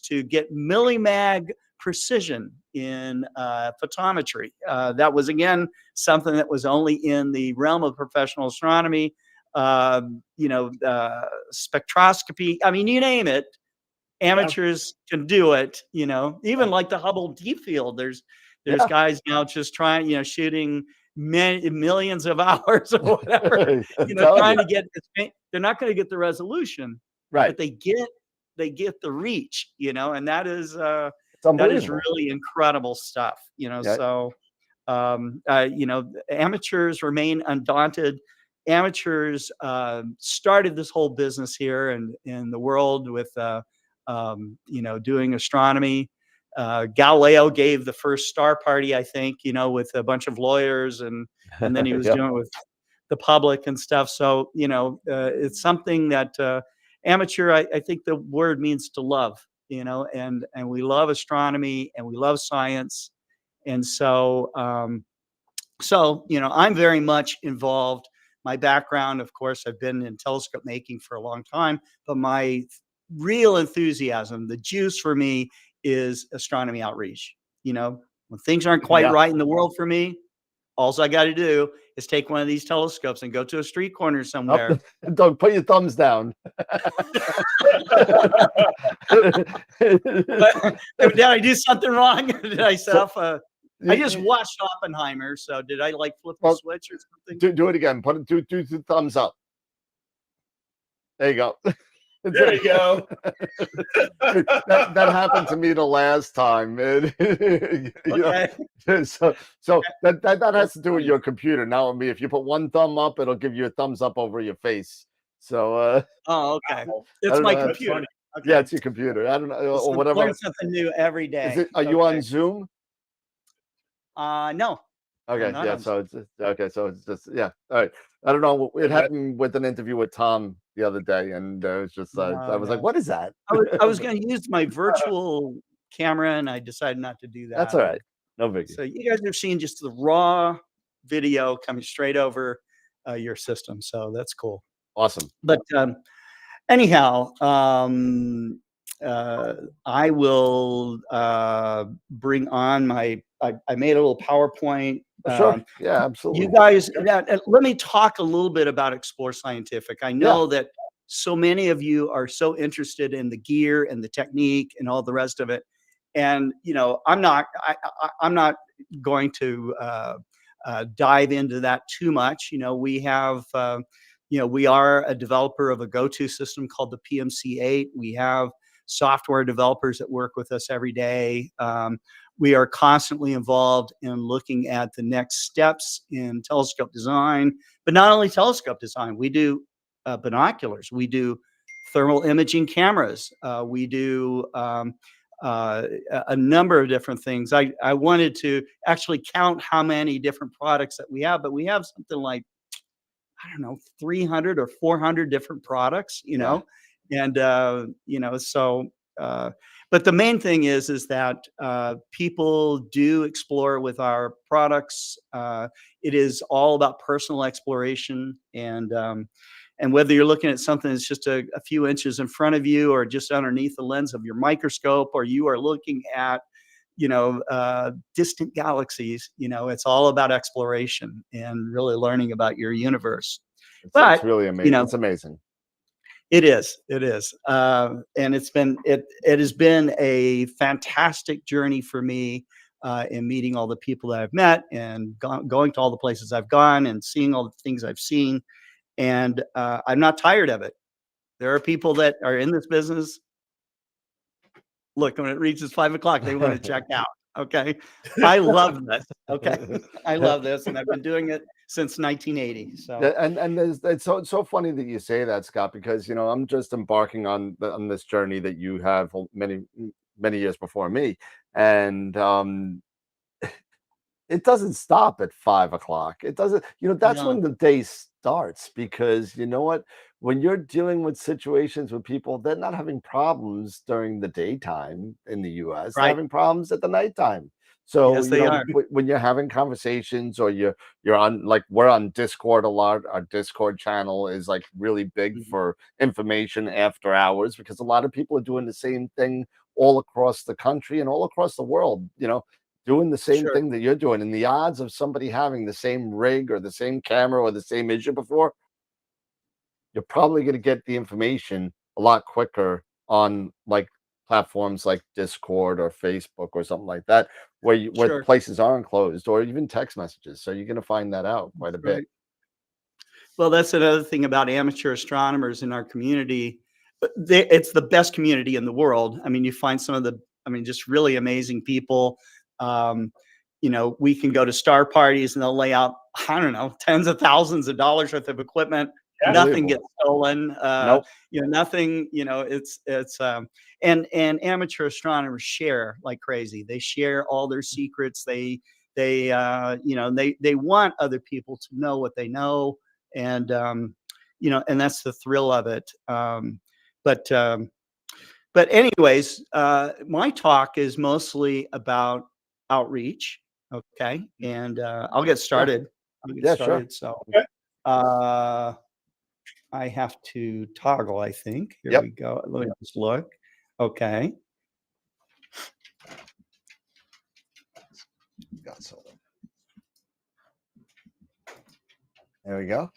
to get millimag precision in photometry. That was, again, something that was only in the realm of professional astronomy. You know, spectroscopy. I mean, you name it. Amateurs can do it. You know, even like the Hubble Deep Field. There's Yeah. guys now just trying, you know, shooting millions of hours or whatever. You know, trying to get. They're not going to get the resolution, Right. but they get the reach, you know, and that is unbelievable. really incredible stuff, you know. Yeah. So you know, amateurs remain undaunted. Amateurs started this whole business here in the world with you know, doing astronomy. Galileo gave the first star party, I think, you know, with a bunch of lawyers, and then he was Yep. doing it with the public and stuff. So, you know, it's something that amateur, I think the word means to love, you know, and we love astronomy and we love science. And so, you know, I'm very much involved. My background, of course, I've been in telescope making for a long time, but my real enthusiasm, the juice for me, is astronomy outreach. You know, when things aren't quite Yeah. right in the world for me, all I got to do is take one of these telescopes and go to a street corner somewhere. Don't put your thumbs down. Did I do something wrong? Did I set off a? I just watched Oppenheimer, so did I like flip the switch or something? Do it again. Do the thumbs up. There you go. There you go. that happened to me the last time. You know, so that has to do with your computer. Now with me, if you put one thumb up, it'll give you a thumbs up over your face. So oh, okay. It's my computer. Okay. Yeah, it's your computer. I don't know, or whatever. Learn something new every day. Is it? Are you on Zoom? No. Okay, yeah. So it's okay. So it's just yeah. All right. I don't know. It happened with an interview with Tom the other day, and it's just I was like, "What is that?" I was going to use my virtual camera, and I decided not to do that. That's all right. No biggie. So you guys are seeing just the raw video coming straight over your system, so that's cool. Awesome. But anyhow, I will bring on my. I made a little PowerPoint. Sure. Yeah, absolutely. You guys, let me talk a little bit about Explore Scientific. I know that so many of you are so interested in the gear and the technique and all the rest of it, and you know, I'm not going to dive into that too much. You know, we have. You know, we are a developer of a go-to system called the PMC8. We have software developers that work with us every day. We are constantly involved in looking at the next steps in telescope design, but not only telescope design. We do binoculars. We do thermal imaging cameras. We do a number of different things. I wanted to actually count how many different products that we have, but we have something like, I don't know, 300 or 400 different products, you know, and, you know, so, but the main thing is that people do explore with our products. It is all about personal exploration. And And whether you're looking at something that's just a few inches in front of you or just underneath the lens of your microscope, or you are looking at, distant galaxies, it's all about exploration and really learning about your universe. It's really amazing. It's amazing. It is. It is. And it has been a fantastic journey for me in meeting all the people that I've met and going to all the places I've gone and seeing all the things I've seen. And I'm not tired of it. There are people that are in this business. Look, when it reaches 5 o'clock, they want to check out. Okay. I love this. Okay. I love this. And I've been doing it since 1980. So and it's so funny that you say that, Scott, because I'm just embarking on this journey that you have many years before me, and it doesn't stop at 5 o'clock. It doesn't. That's when the day starts, because you know what? When you're dealing with situations with people, they're not having problems during the daytime in the U.S. They're Right. having problems at the nighttime. So Yes, they are. when you're having conversations, or you're on, like, we're on Discord a lot. Our Discord channel is like really big for information after hours, because a lot of people are doing the same thing all across the country and all across the world. Doing the same Sure. thing that you're doing, and the odds of somebody having the same rig or the same camera or the same issue before, you're probably going to get the information a lot quicker on, like, platforms like Discord or Facebook or something like that, where Sure. places aren't closed, or even text messages. So you're going to find that out quite a bit. Right. Well, that's another thing about amateur astronomers in our community. It's the best community in the world. I mean, you find some of just really amazing people. We can go to star parties and they'll lay out, I don't know, tens of thousands of dollars worth of equipment. Nothing gets stolen. Nope. Nothing. And amateur astronomers share like crazy. They share all their secrets. They want other people to know what they know, and and that's the thrill of it. But anyways, my talk is mostly about outreach. Okay. And I'll get started. Sure. So Okay. I have to toggle, I think. Here Yep. we go. Let me just look. Okay. Got something. There we go.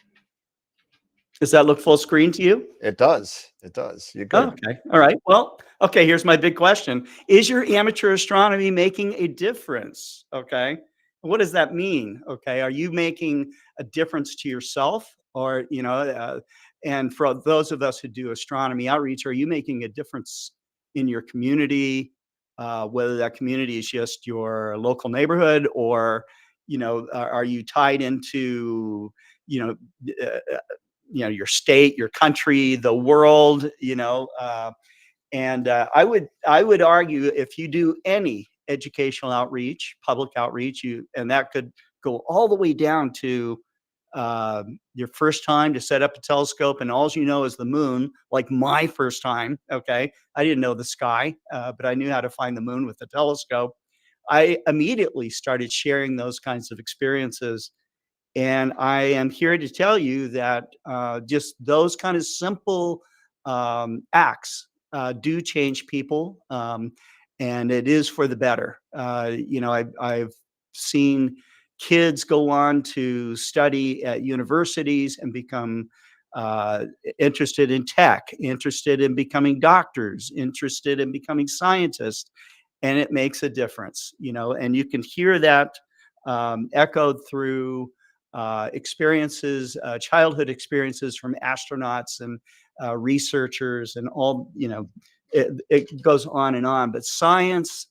Does that look full screen to you? It does. It does. You're good. Okay. All right. Well, okay. Here's my big question. Is your amateur astronomy making a difference? Okay. What does that mean? Okay. Are you making a difference to yourself, or, and for those of us who do astronomy outreach, are you making a difference in your community? Whether that community is just your local neighborhood, or, are you tied into, your state, your country, the world, and I would argue, if you do any educational outreach, public outreach, and that could go all the way down to your first time to set up a telescope and all you know is the moon, like my first time. Okay. I didn't know the sky, but I knew how to find the moon with the telescope. I immediately started sharing those kinds of experiences. And I am here to tell you that just those kind of simple acts do change people, and it is for the better. I've seen kids go on to study at universities and become interested in tech, interested in becoming doctors, interested in becoming scientists, and it makes a difference. And you can hear that echoed through experiences, childhood experiences from astronauts and researchers, and all, it goes on and on. But science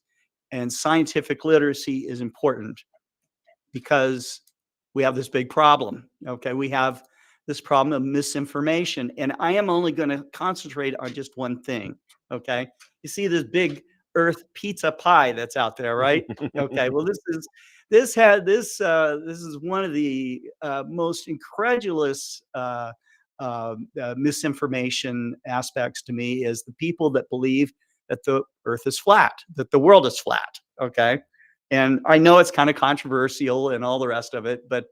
and scientific literacy is important, because we have this big problem. Okay. We have this problem of misinformation, and I am only going to concentrate on just one thing. Okay. You see this big Earth pizza pie that's out there, right? Okay. Well, this is one of the most incredulous misinformation aspects to me, is the people that believe that the Earth is flat, that the world is flat. Okay. And I know it's kind of controversial and all the rest of it, but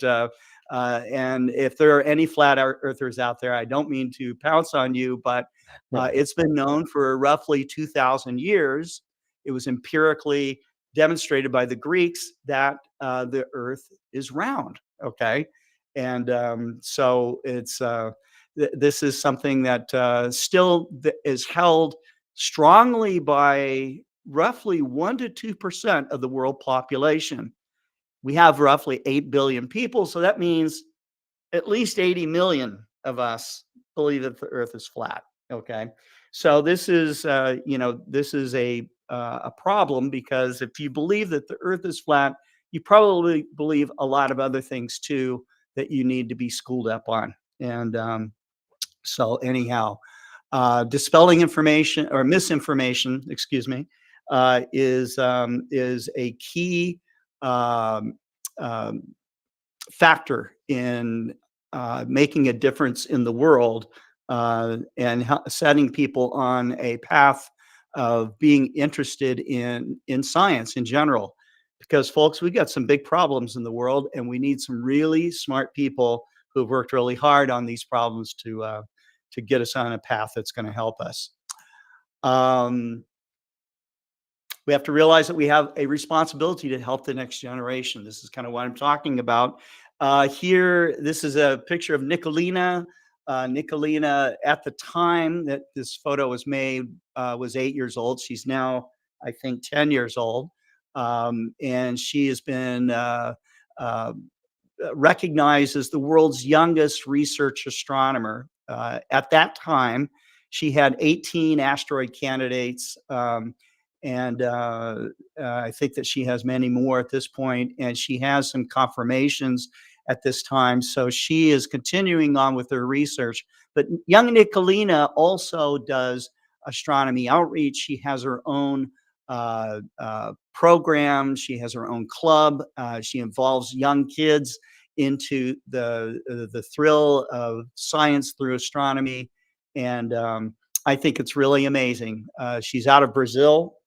And if there are any flat earthers out there, I don't mean to pounce on you, but it's been known for roughly 2,000 years. It was empirically demonstrated by the Greeks that the earth is round. Okay. And so it's this is something that still is held strongly by roughly 1 to 2% of the world population. We have roughly 8 billion people, so that means at least 80 million of us believe that the earth is flat. Okay. So this is this is a problem, because if you believe that the earth is flat, you probably believe a lot of other things too that you need to be schooled up on. And so anyhow, dispelling information or misinformation, excuse me, is a key factor in making a difference in the world, and setting people on a path of being interested in science in general. Because folks, we got some big problems in the world, and we need some really smart people who've worked really hard on these problems to get us on a path that's going to help us. We have to realize that we have a responsibility to help the next generation. This is kind of what I'm talking about. Here, this is a picture of Nicolina. Nicolina, at the time that this photo was made, was 8 years old. She's now, I think, 10 years old. And she has been recognized as the world's youngest research astronomer. At that time, she had 18 asteroid candidates. And I think that she has many more at this point, and she has some confirmations at this time. So she is continuing on with her research. But young Nicolina also does astronomy outreach. She has her own program. She has her own club. She involves young kids into the thrill of science through astronomy. And I think it's really amazing. She's out of Brazil,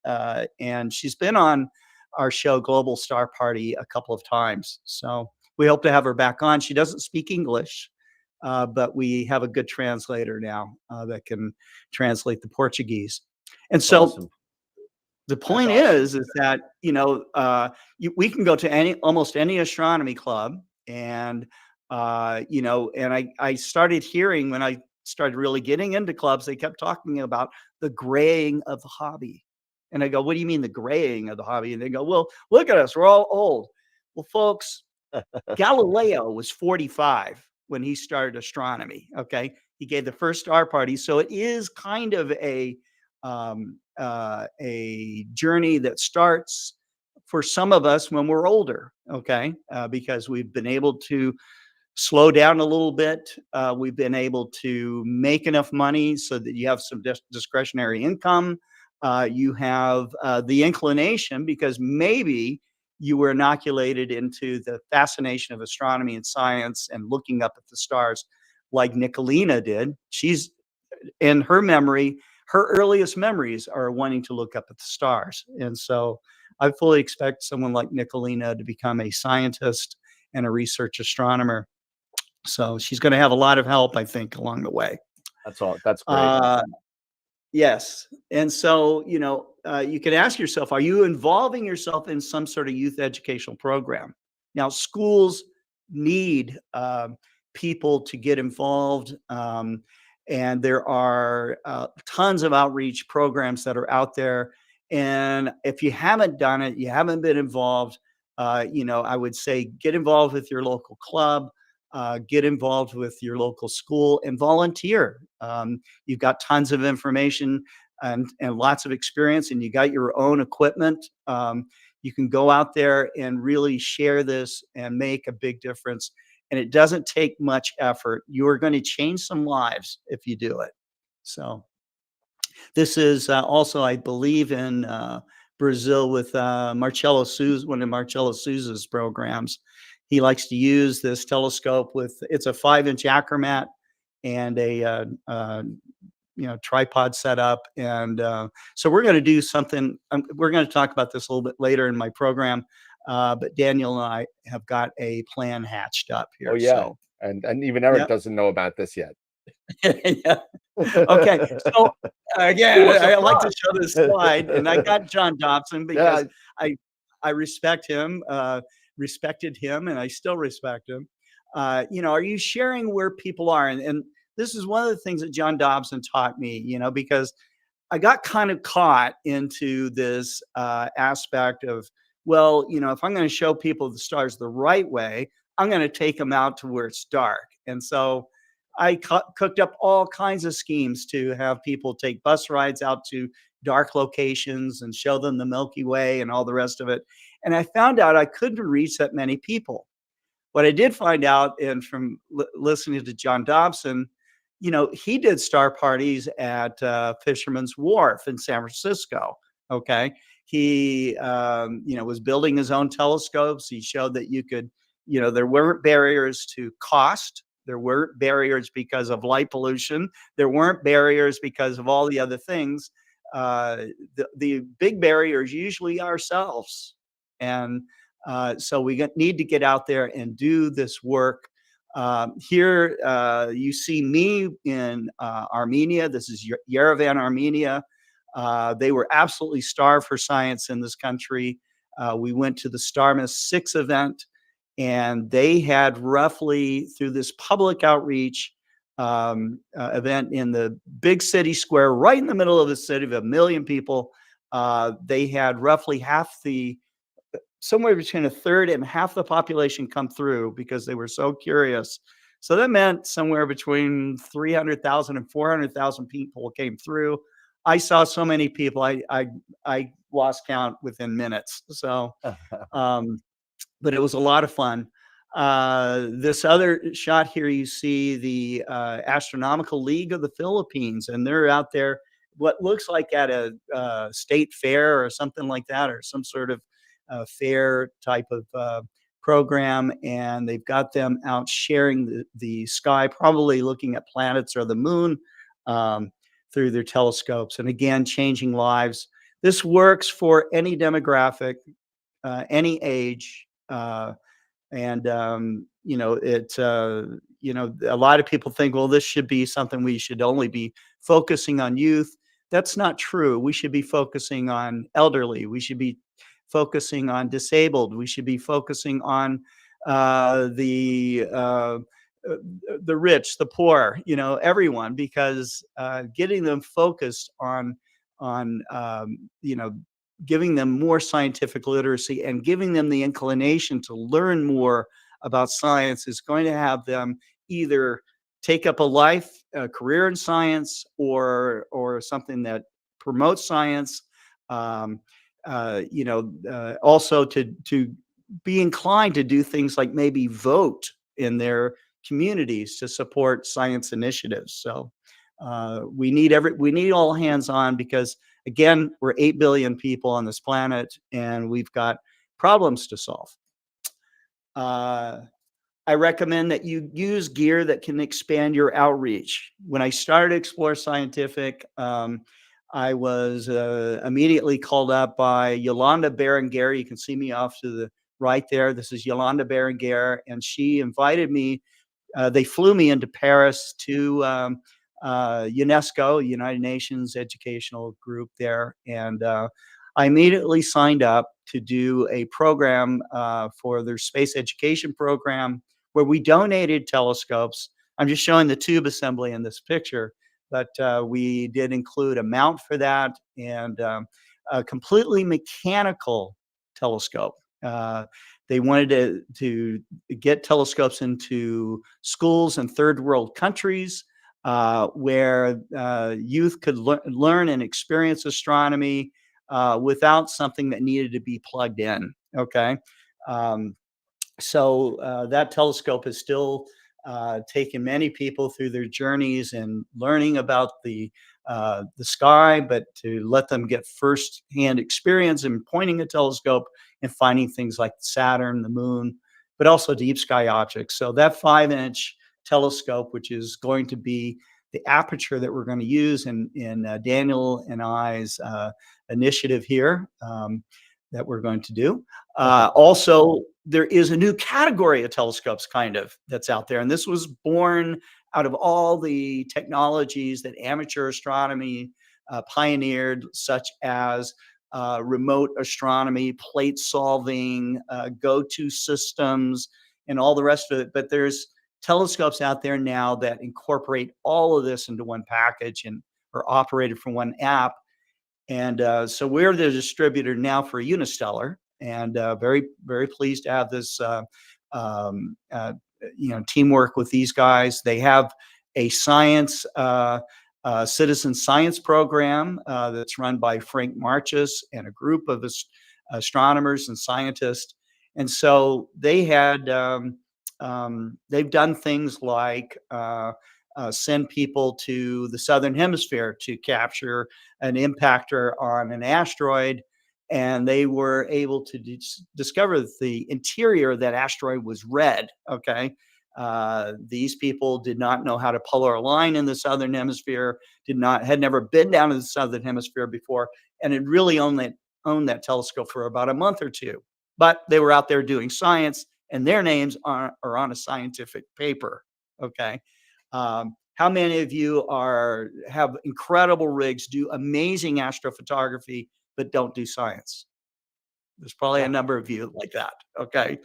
and she's been on our show Global Star Party a couple of times. So we hope to have her back on. She doesn't speak English, but we have a good translator now that can translate the Portuguese. And so awesome. The point is that, we can go to almost any astronomy club, and, and I started hearing, when I started really getting into clubs, they kept talking about the graying of the hobby. And I go, what do you mean the graying of the hobby? And they go, well, look at us, we're all old. Well, folks, Galileo was 45 when he started astronomy. Okay. He gave the first star party. So it is kind of a journey that starts for some of us when we're older. Okay. Because we've been able to slow down a little bit. We've been able to make enough money so that you have some discretionary income. You have the inclination, because maybe you were inoculated into the fascination of astronomy and science and looking up at the stars like Nicolina did. She's, in her memory, her earliest memories are wanting to look up at the stars. And so I fully expect someone like Nicolina to become a scientist and a research astronomer. So she's going to have a lot of help, I think, along the way. That's all. That's great. Yes. And so, you can ask yourself, are you involving yourself in some sort of youth educational program? Now, schools need people to get involved. And there are tons of outreach programs that are out there. And if you haven't done it, you haven't been involved, I would say get involved with your local club. Get involved with your local school and volunteer. You've got tons of information and lots of experience, and you got your own equipment. You can go out there and really share this and make a big difference. And it doesn't take much effort. You are going to change some lives if you do it. So this is also, I believe, in Brazil with Marcelo Souza, one of Marcelo Souza's programs. He likes to use this telescope it's a 5-inch achromat and a tripod setup. And so we're going to do something. We're going to talk about this a little bit later in my program. But Daniel and I have got a plan hatched up here. Oh yeah, So and even Eric yep. doesn't know about this yet. Yeah. Okay. So again, I like to show this slide, and I got John Dobson because I respect him, respected him, and I still respect him. Are you sharing where people are? And this is one of the things that John Dobson taught me, because I got kind of caught into this aspect of, well, if I'm going to show people the stars the right way, I'm going to take them out to where it's dark. And so I cooked up all kinds of schemes to have people take bus rides out to dark locations and show them the Milky Way and all the rest of it. And I found out I couldn't reach that many people. What I did find out, and from listening to John Dobson, he did star parties at Fisherman's Wharf in San Francisco. Okay. He, was building his own telescopes. He showed that you could, there weren't barriers to cost. There weren't barriers because of light pollution. There weren't barriers because of all the other things. The big barrier is usually ourselves. And so we need to get out there and do this work. Here you see me in Armenia. This is Yerevan, Armenia. They were absolutely starved for science in this country. We went to the StarMist 6 event, and they had roughly, through this public outreach event in the big city square, right in the middle of the city of 1 million people, they had roughly somewhere between a third and half the population come through because they were so curious. So that meant somewhere between 300,000 and 400,000 people came through. I saw so many people, I lost count within minutes. So, but it was a lot of fun. This other shot here, you see the Astronomical League of the Philippines, and they're out there, what looks like at a state fair or something like that, or some sort of fair type of program, and they've got them out sharing the sky, probably looking at planets or the moon through their telescopes, and again, changing lives. This works for any demographic, any age, and a lot of people think, well, this should be something we should only be focusing on youth. That's not true. We should be focusing on elderly. We should be focusing on disabled. We should be focusing on the rich, the poor, everyone, because getting them focused on giving them more scientific literacy and giving them the inclination to learn more about science is going to have them either take up a career in science, or something that promotes science. Also to be inclined to do things like maybe vote in their communities to support science initiatives. So we need all hands on, because again, we're 8 billion people on this planet, and we've got problems to solve. I recommend that you use gear that can expand your outreach. When I started Explore Scientific, I was immediately called up by Yolanda Berenguer. You can see me off to the right there. This is Yolanda Berenguer, and she invited me. They flew me into Paris to UNESCO, United Nations Educational Group there, and I immediately signed up to do a program for their space education program, where we donated telescopes. I'm just showing the tube assembly in this picture, but we did include a mount for that, and a completely mechanical telescope. They wanted to get telescopes into schools in third world countries, where youth could learn and experience astronomy without something that needed to be plugged in. Okay. So that telescope has still taken many people through their journeys and learning about the sky, but to let them get first-hand experience in pointing a telescope and finding things like Saturn, the moon, but also deep sky objects. So that 5-inch telescope, which is going to be the aperture that we're going to use in Daniel and I's initiative here. that we're going to do. Also, there is a new category of telescopes that's out there. And this was born out of all the technologies that amateur astronomy pioneered, such as remote astronomy, plate solving, go-to systems, and all the rest of it. But there's telescopes out there now that incorporate all of this into one package and are operated from one app. And so we're the distributor now for Unistellar, and very, very pleased to have this teamwork with these guys. They have a citizen science program that's run by Frank Marchus and a group of astronomers and scientists. And so they had they've done things like send people to the southern hemisphere to capture an impactor on an asteroid, and they were able to discover that the interior of that asteroid was red. Okay, these people did not know how to polar align in the southern hemisphere, had never been down to the southern hemisphere before, and had really owned that telescope for about a month or two. But they were out there doing science, and their names are on a scientific paper. Okay. How many of you have incredible rigs, do amazing astrophotography, but don't do science? There's probably a number of you like that. Okay.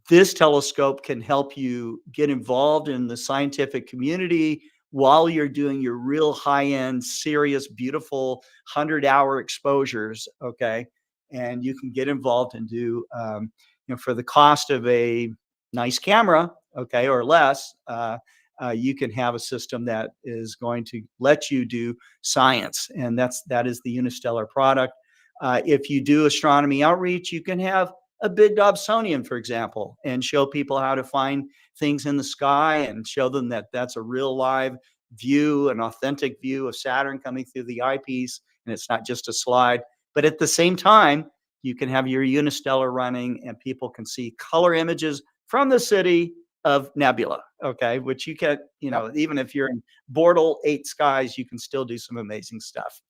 This telescope can help you get involved in the scientific community while you're doing your real high-end, serious, beautiful 100-hour exposures. Okay. And you can get involved and do, for the cost of a nice camera, okay, or less, you can have a system that is going to let you do science, and that is the Unistellar product. If you do astronomy outreach, you can have a big Dobsonian, for example, and show people how to find things in the sky and show them that that's a real live view, an authentic view of Saturn coming through the eyepiece, and it's not just a slide. But at the same time, you can have your Unistellar running, and people can see color images from the city of nebula, okay, which you can, even if you're in Bortle 8 skies, you can still do some amazing stuff.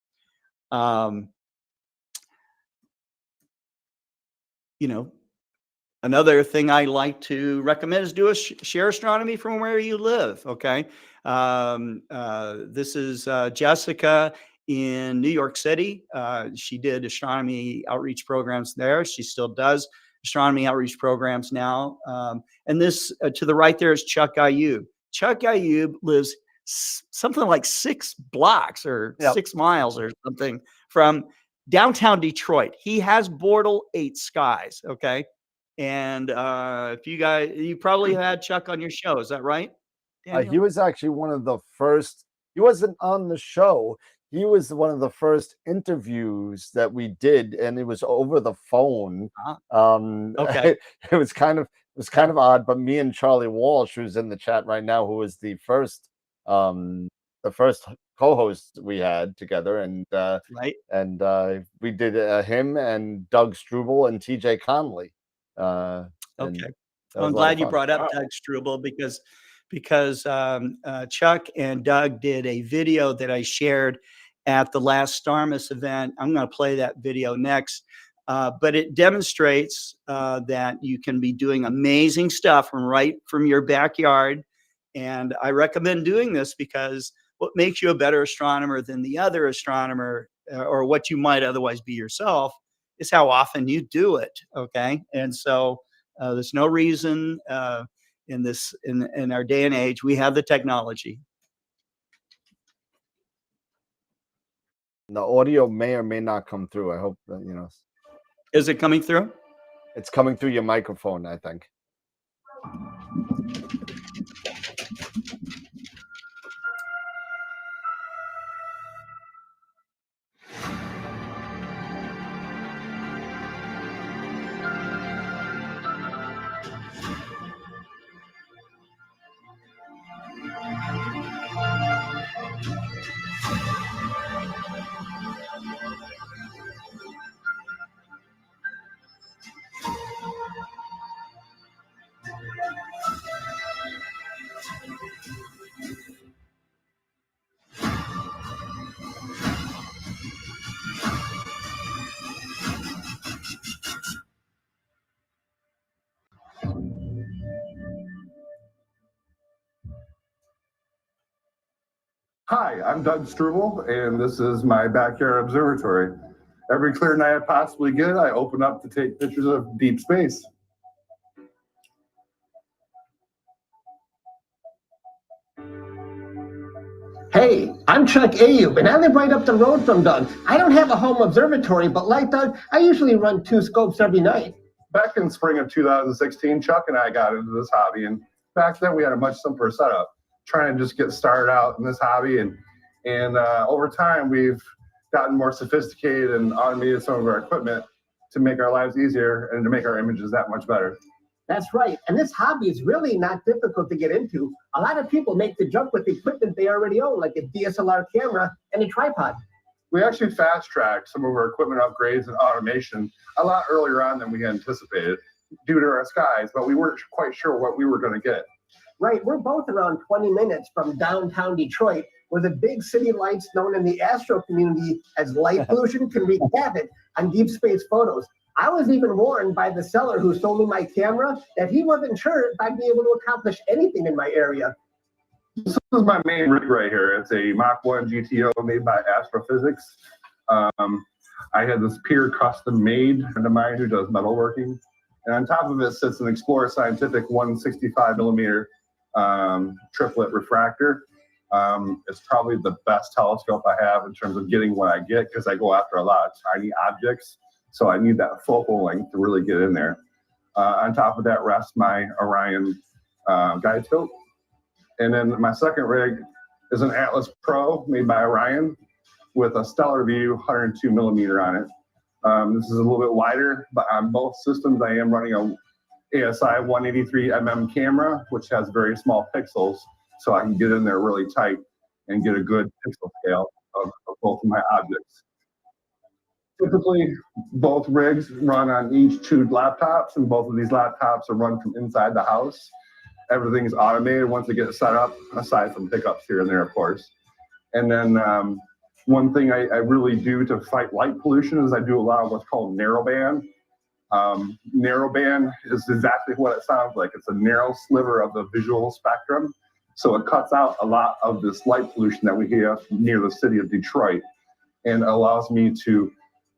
Another thing I like to recommend is do a share astronomy from where you live, okay? This is Jessica in New York City. She did astronomy outreach programs there. She still does astronomy outreach programs now. And this to the right there is Chuck Ayub. Chuck Ayub lives something like 6 blocks or 6 miles or something from downtown Detroit. He has Bortle 8 skies. Okay. And if you probably had Chuck on your show, is that right? He was actually one of the first. He wasn't on the show. He was one of the first interviews that we did, and it was over the phone. Okay. It was kind of odd, but me and Charlie Walsh, who's in the chat right now, who was the first co-host we had together, and right, and we did him and Doug Struble and TJ Conley. Okay, I'm glad you brought up Doug Struble because Chuck and Doug did a video that I shared at the last Starmus event. I'm going to play that video next, but it demonstrates that you can be doing amazing stuff right from your backyard. And I recommend doing this because what makes you a better astronomer than the other astronomer, or what you might otherwise be yourself, is how often you do it. Okay, and so there's no reason in our day and age. We have the technology. The audio may or may not come through. I hope that, Is it coming through? It's coming through your microphone, I think. Hi, I'm Doug Struble, and this is my backyard observatory. Every clear night I possibly get, I open up to take pictures of deep space. Hey, I'm Chuck Ayub, and I live right up the road from Doug. I don't have a home observatory, but like Doug, I usually run 2 scopes every night. Back in spring of 2016, Chuck and I got into this hobby, and back then we had a much simpler setup, trying to just get started out in this hobby, and over time we've gotten more sophisticated and automated some of our equipment to make our lives easier and to make our images that much better. That's right, and this hobby is really not difficult to get into. A lot of people make the jump with the equipment they already own, like a DSLR camera and a tripod. We actually fast-tracked some of our equipment upgrades and automation a lot earlier on than we anticipated due to our skies, but we weren't quite sure what we were going to get. Right, we're both around 20 minutes from downtown Detroit, where the big city lights known in the astro community as light pollution can wreak havoc on deep space photos. I was even warned by the seller who sold me my camera that he wasn't sure if I'd be able to accomplish anything in my area. This is my main rig right here. It's a Mach 1 GTO made by Astrophysics. I had this Pier custom made friend of mine who does metalworking. And on top of it sits an Explorer Scientific 165 millimeter triplet refractor. It's probably the best telescope I have in terms of getting what I get because I go after a lot of tiny objects. So I need that focal length to really get in there. On top of that rests my Orion guide scope. And then my second rig is an Atlas Pro made by Orion with a Stellar View 102 millimeter on it. This is a little bit wider, but on both systems I am running a ASI 183 mm camera, which has very small pixels, so I can get in there really tight and get a good pixel scale of both of my objects. Typically, both rigs run on each 2 laptops, and both of these laptops are run from inside the house. Everything is automated once it gets set up, aside from pickups here and there, of course. And then one thing I really do to fight light pollution is I do a lot of what's called narrowband. Narrowband is exactly what it sounds like. It's a narrow sliver of the visual spectrum. So it cuts out a lot of this light pollution that we have near the city of Detroit and allows me to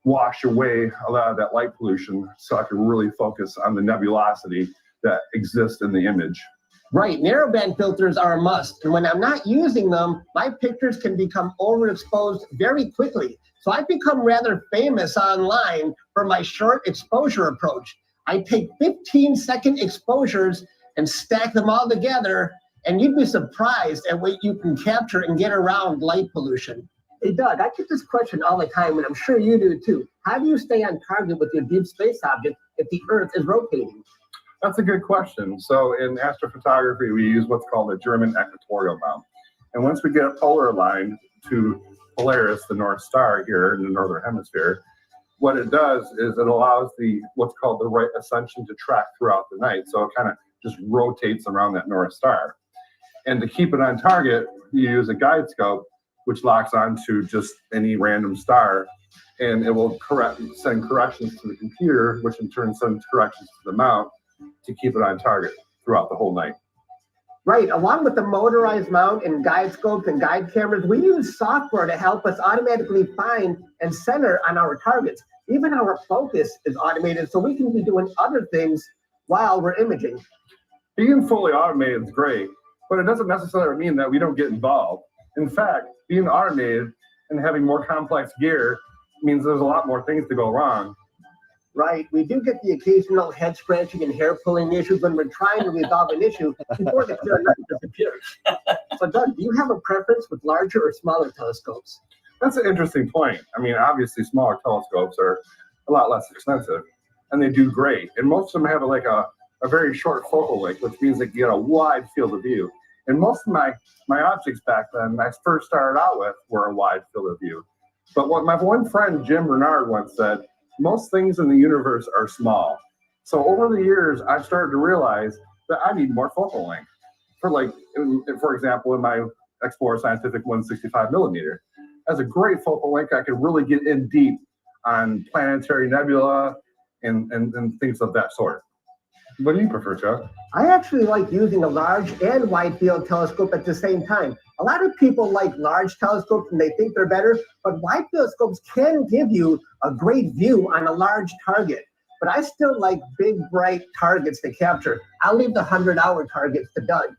wash away a lot of that light pollution so I can really focus on the nebulosity that exists in the image. Right, narrowband filters are a must, and when I'm not using them, my pictures can become overexposed very quickly. So I've become rather famous online for my short exposure approach. I take 15-second exposures and stack them all together, and you'd be surprised at what you can capture and get around light pollution. Hey Doug, I get this question all the time, and I'm sure you do too. How do you stay on target with your deep space object if the Earth is rotating? That's a good question. So in astrophotography, we use what's called a German equatorial mount. And once we get a polar line to Polaris, the North Star here in the Northern Hemisphere, what it does is it allows what's called the right ascension to track throughout the night. So it kind of just rotates around that North Star. And to keep it on target, you use a guide scope, which locks onto just any random star, and it will send corrections to the computer, which in turn sends corrections to the mount to keep it on target throughout the whole night. Right, along with the motorized mount and guide scopes and guide cameras, we use software to help us automatically find and center on our targets. Even our focus is automated, so we can be doing other things while we're imaging. Being fully automated is great, but it doesn't necessarily mean that we don't get involved. In fact, being automated and having more complex gear means there's a lot more things to go wrong. Right, we do get the occasional head scratching and hair pulling issues when we're trying to resolve an issue before the clear night disappears. So Doug, do you have a preference with larger or smaller telescopes? That's an interesting point. I mean, obviously smaller telescopes are a lot less expensive and they do great. And most of them have like a very short focal length, which means they get a wide field of view. And most of my objects back then, I first started out with, were a wide field of view. But what my one friend, Jim Bernard, once said, most things in the universe are small. So over the years, I've started to realize that I need more focal length. For example, in my Explorer Scientific 165 millimeter, has a great focal length. I can really get in deep on planetary nebula and things of that sort. What do you prefer, Chuck? I actually like using a large and wide field telescope at the same time. A lot of people like large telescopes and they think they're better, but wide field scopes can give you a great view on a large target. But I still like big, bright targets to capture. I'll leave the 100-hour targets to Doug.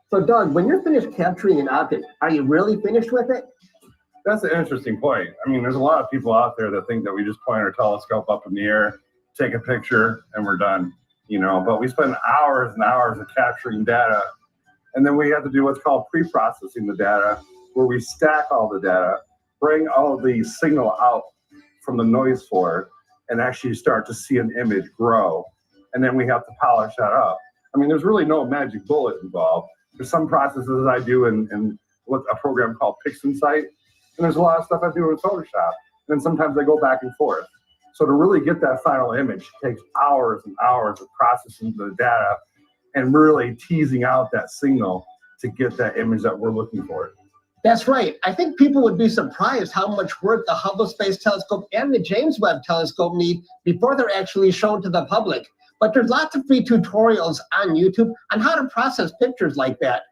So Doug, when you're finished capturing an object, are you really finished with it? That's an interesting point. I mean, there's a lot of people out there that think that we just point our telescope up in the air, take a picture, and we're done. You know, but we spend hours and hours of capturing data, and then we have to do what's called pre-processing the data, where we stack all the data, bring all the signal out from the noise floor, and actually start to see an image grow. And then we have to polish that up. I mean, there's really no magic bullet involved. There's some processes I do in with a program called Pixinsight, and there's a lot of stuff I do in Photoshop. And then sometimes I go back and forth. So to really get that final image takes hours and hours of processing the data and really teasing out that signal to get that image that we're looking for. That's right. I think people would be surprised how much work the Hubble Space Telescope and the James Webb Telescope need before they're actually shown to the public. But there's lots of free tutorials on YouTube on how to process pictures like that.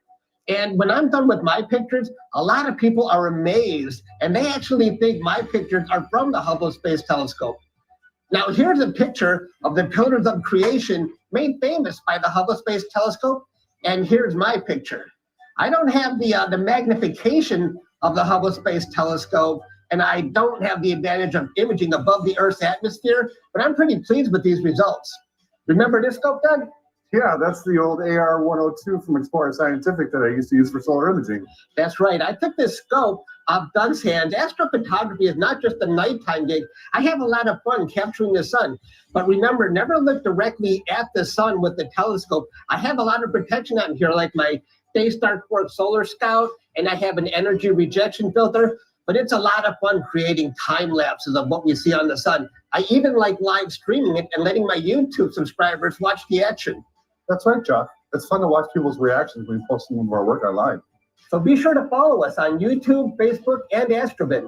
And when I'm done with my pictures, a lot of people are amazed, and they actually think my pictures are from the Hubble Space Telescope. Now, here's a picture of the Pillars of Creation made famous by the Hubble Space Telescope, and here's my picture. I don't have the magnification of the Hubble Space Telescope, and I don't have the advantage of imaging above the Earth's atmosphere, but I'm pretty pleased with these results. Remember this scope, Doug? Yeah, that's the old AR-102 from Explorer Scientific that I used to use for solar imaging. That's right. I took this scope off Doug's hands. Astrophotography is not just a nighttime gig. I have a lot of fun capturing the sun. But remember, never look directly at the sun with the telescope. I have a lot of protection on here, like my Daystar Quartz Solar Scout, and I have an energy rejection filter. But it's a lot of fun creating time lapses of what we see on the sun. I even like live streaming it and letting my YouTube subscribers watch the action. That's right, Chuck. It's fun to watch people's reactions when we post some of our work online. So be sure to follow us on YouTube, Facebook, and Astrobin.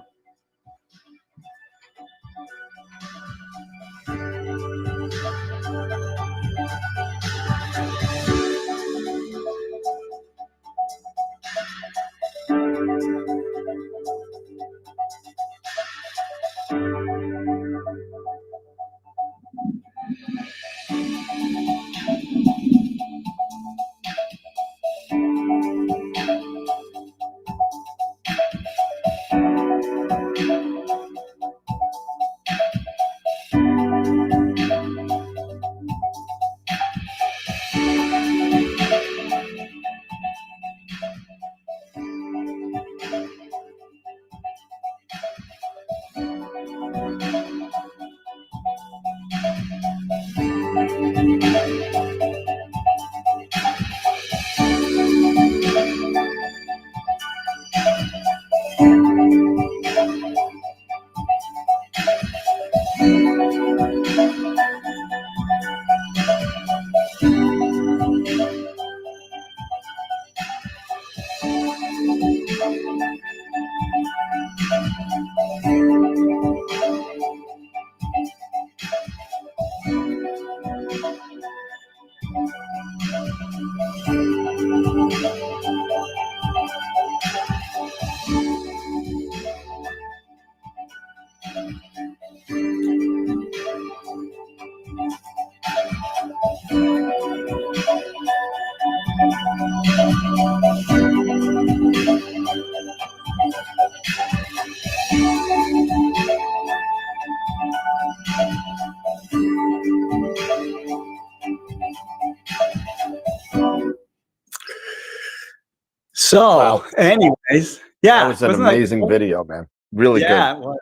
So, anyways, yeah, that was an wasn't that amazing cool? video, man. Really Yeah, good. it was.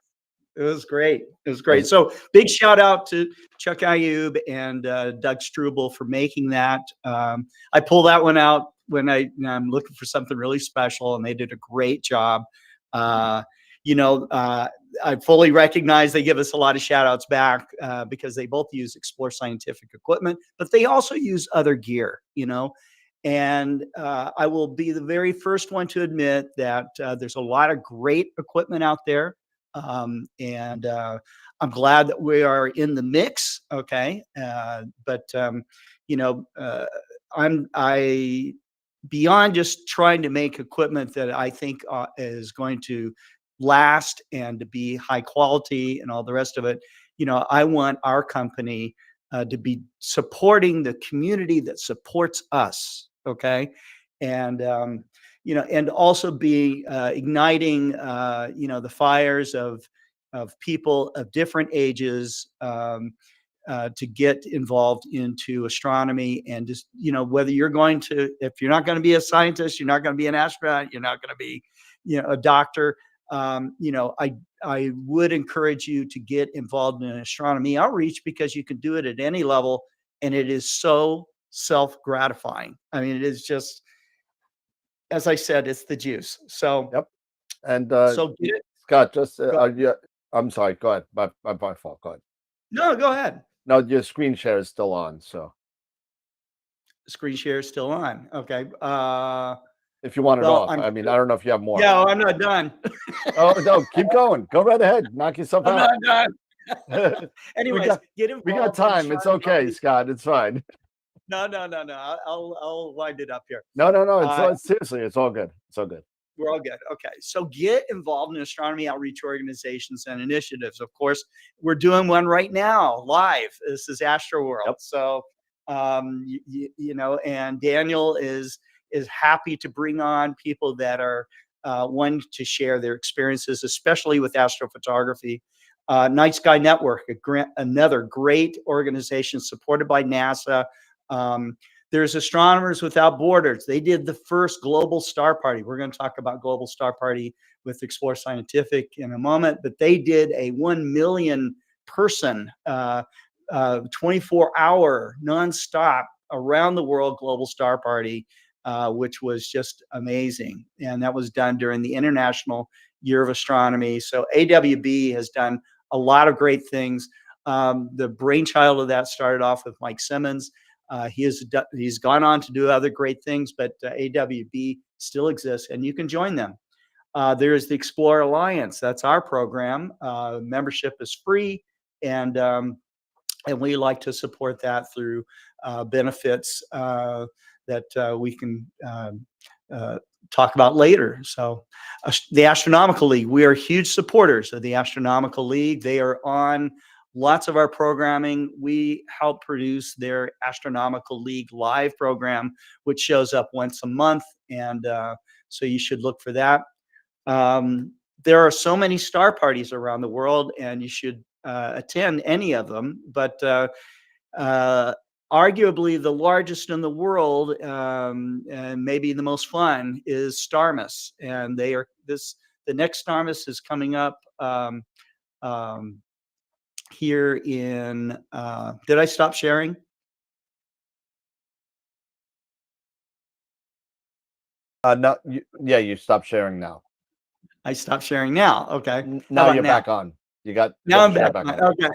It was great. It was great. So big shout out to Chuck Ayub and Doug Struble for making that. I pull that one out when I'm looking for something really special, and they did a great job. I fully recognize they give us a lot of shout outs back because they both use Explore Scientific equipment, but they also use other gear, And I will be the very first one to admit that there's a lot of great equipment out there. And I'm glad that we are in the mix. Okay. But I beyond just trying to make equipment that I think is going to last and to be high quality and all the rest of it. I want our company to be supporting the community that supports us. Okay. And, and also be igniting, the fires of people of different ages, to get involved into astronomy. And just, whether if you're not going to be a scientist, you're not going to be an astronaut, you're not going to be, a doctor. I would encourage you to get involved in astronomy outreach, because you can do it at any level, and it is so self-gratifying. I mean, it is just, as I said, it's the juice. So, yep. And so get it. Scott, just I'm sorry. Go ahead. My fault. Go ahead. No, go ahead. No, your screen share is still on. So screen share is still on. Okay. If you want it off, I mean, I don't know if you have more. No, I'm not done. Oh no, keep going. Go right ahead. Knock yourself out. I'm not done. Anyways, get involved. We got time. It's okay, Scott. It's fine. No. I'll wind it up here. No. It's seriously, it's all good. It's all good. We're all good. Okay. So get involved in astronomy outreach organizations and initiatives. Of course, we're doing one right now live. This is Astroworld. Yep. So, and Daniel is happy to bring on people that are one to share their experiences, especially with astrophotography. Night Sky Network, another great organization supported by NASA. There's Astronomers Without Borders. They did the first global star party. We're going to talk about global star party with Explore Scientific in a moment, but they did a 1 million person, 24-hour nonstop around the world global star party, which was just amazing. And that was done during the International Year of Astronomy. So AWB has done a lot of great things. The brainchild of that started off with Mike Simmons. He's gone on to do other great things, but AWB still exists, and you can join them. There's the Explore Alliance. That's our program. Membership is free, and we like to support that through benefits that we can talk about later. So the Astronomical League, we are huge supporters of the Astronomical League. They are on lots of our programming. We help produce their Astronomical League live program, which shows up once a month. And so you should look for that. There are so many star parties around the world, and you should attend any of them. But arguably the largest in the world, and maybe the most fun, is Starmus. And the next Starmus is coming up here in, did I stop sharing? No, you stopped sharing now. I stopped sharing now. Okay. Now you're back on. Now I'm back on. Okay.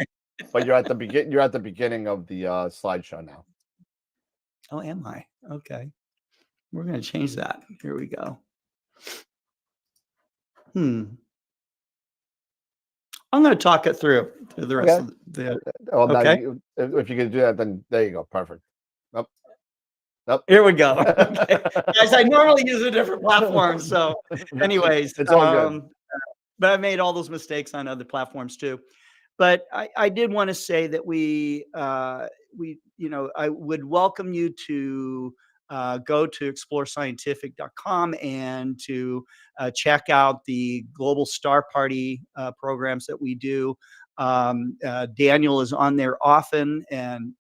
But you're at the beginning of the slideshow now. Oh, am I? Okay. We're going to change that. Here we go. I'm going to talk it through the rest of the. Well, okay. If you can do that, then there you go. Perfect. Nope. Here we go. Okay. Guys, I normally use a different platform. So, anyways, it's all good. But I made all those mistakes on other platforms too. But I did want to say that I would welcome you to go to explorescientific.com and to check out the Global Star Party programs that we do. Daniel is on there often, and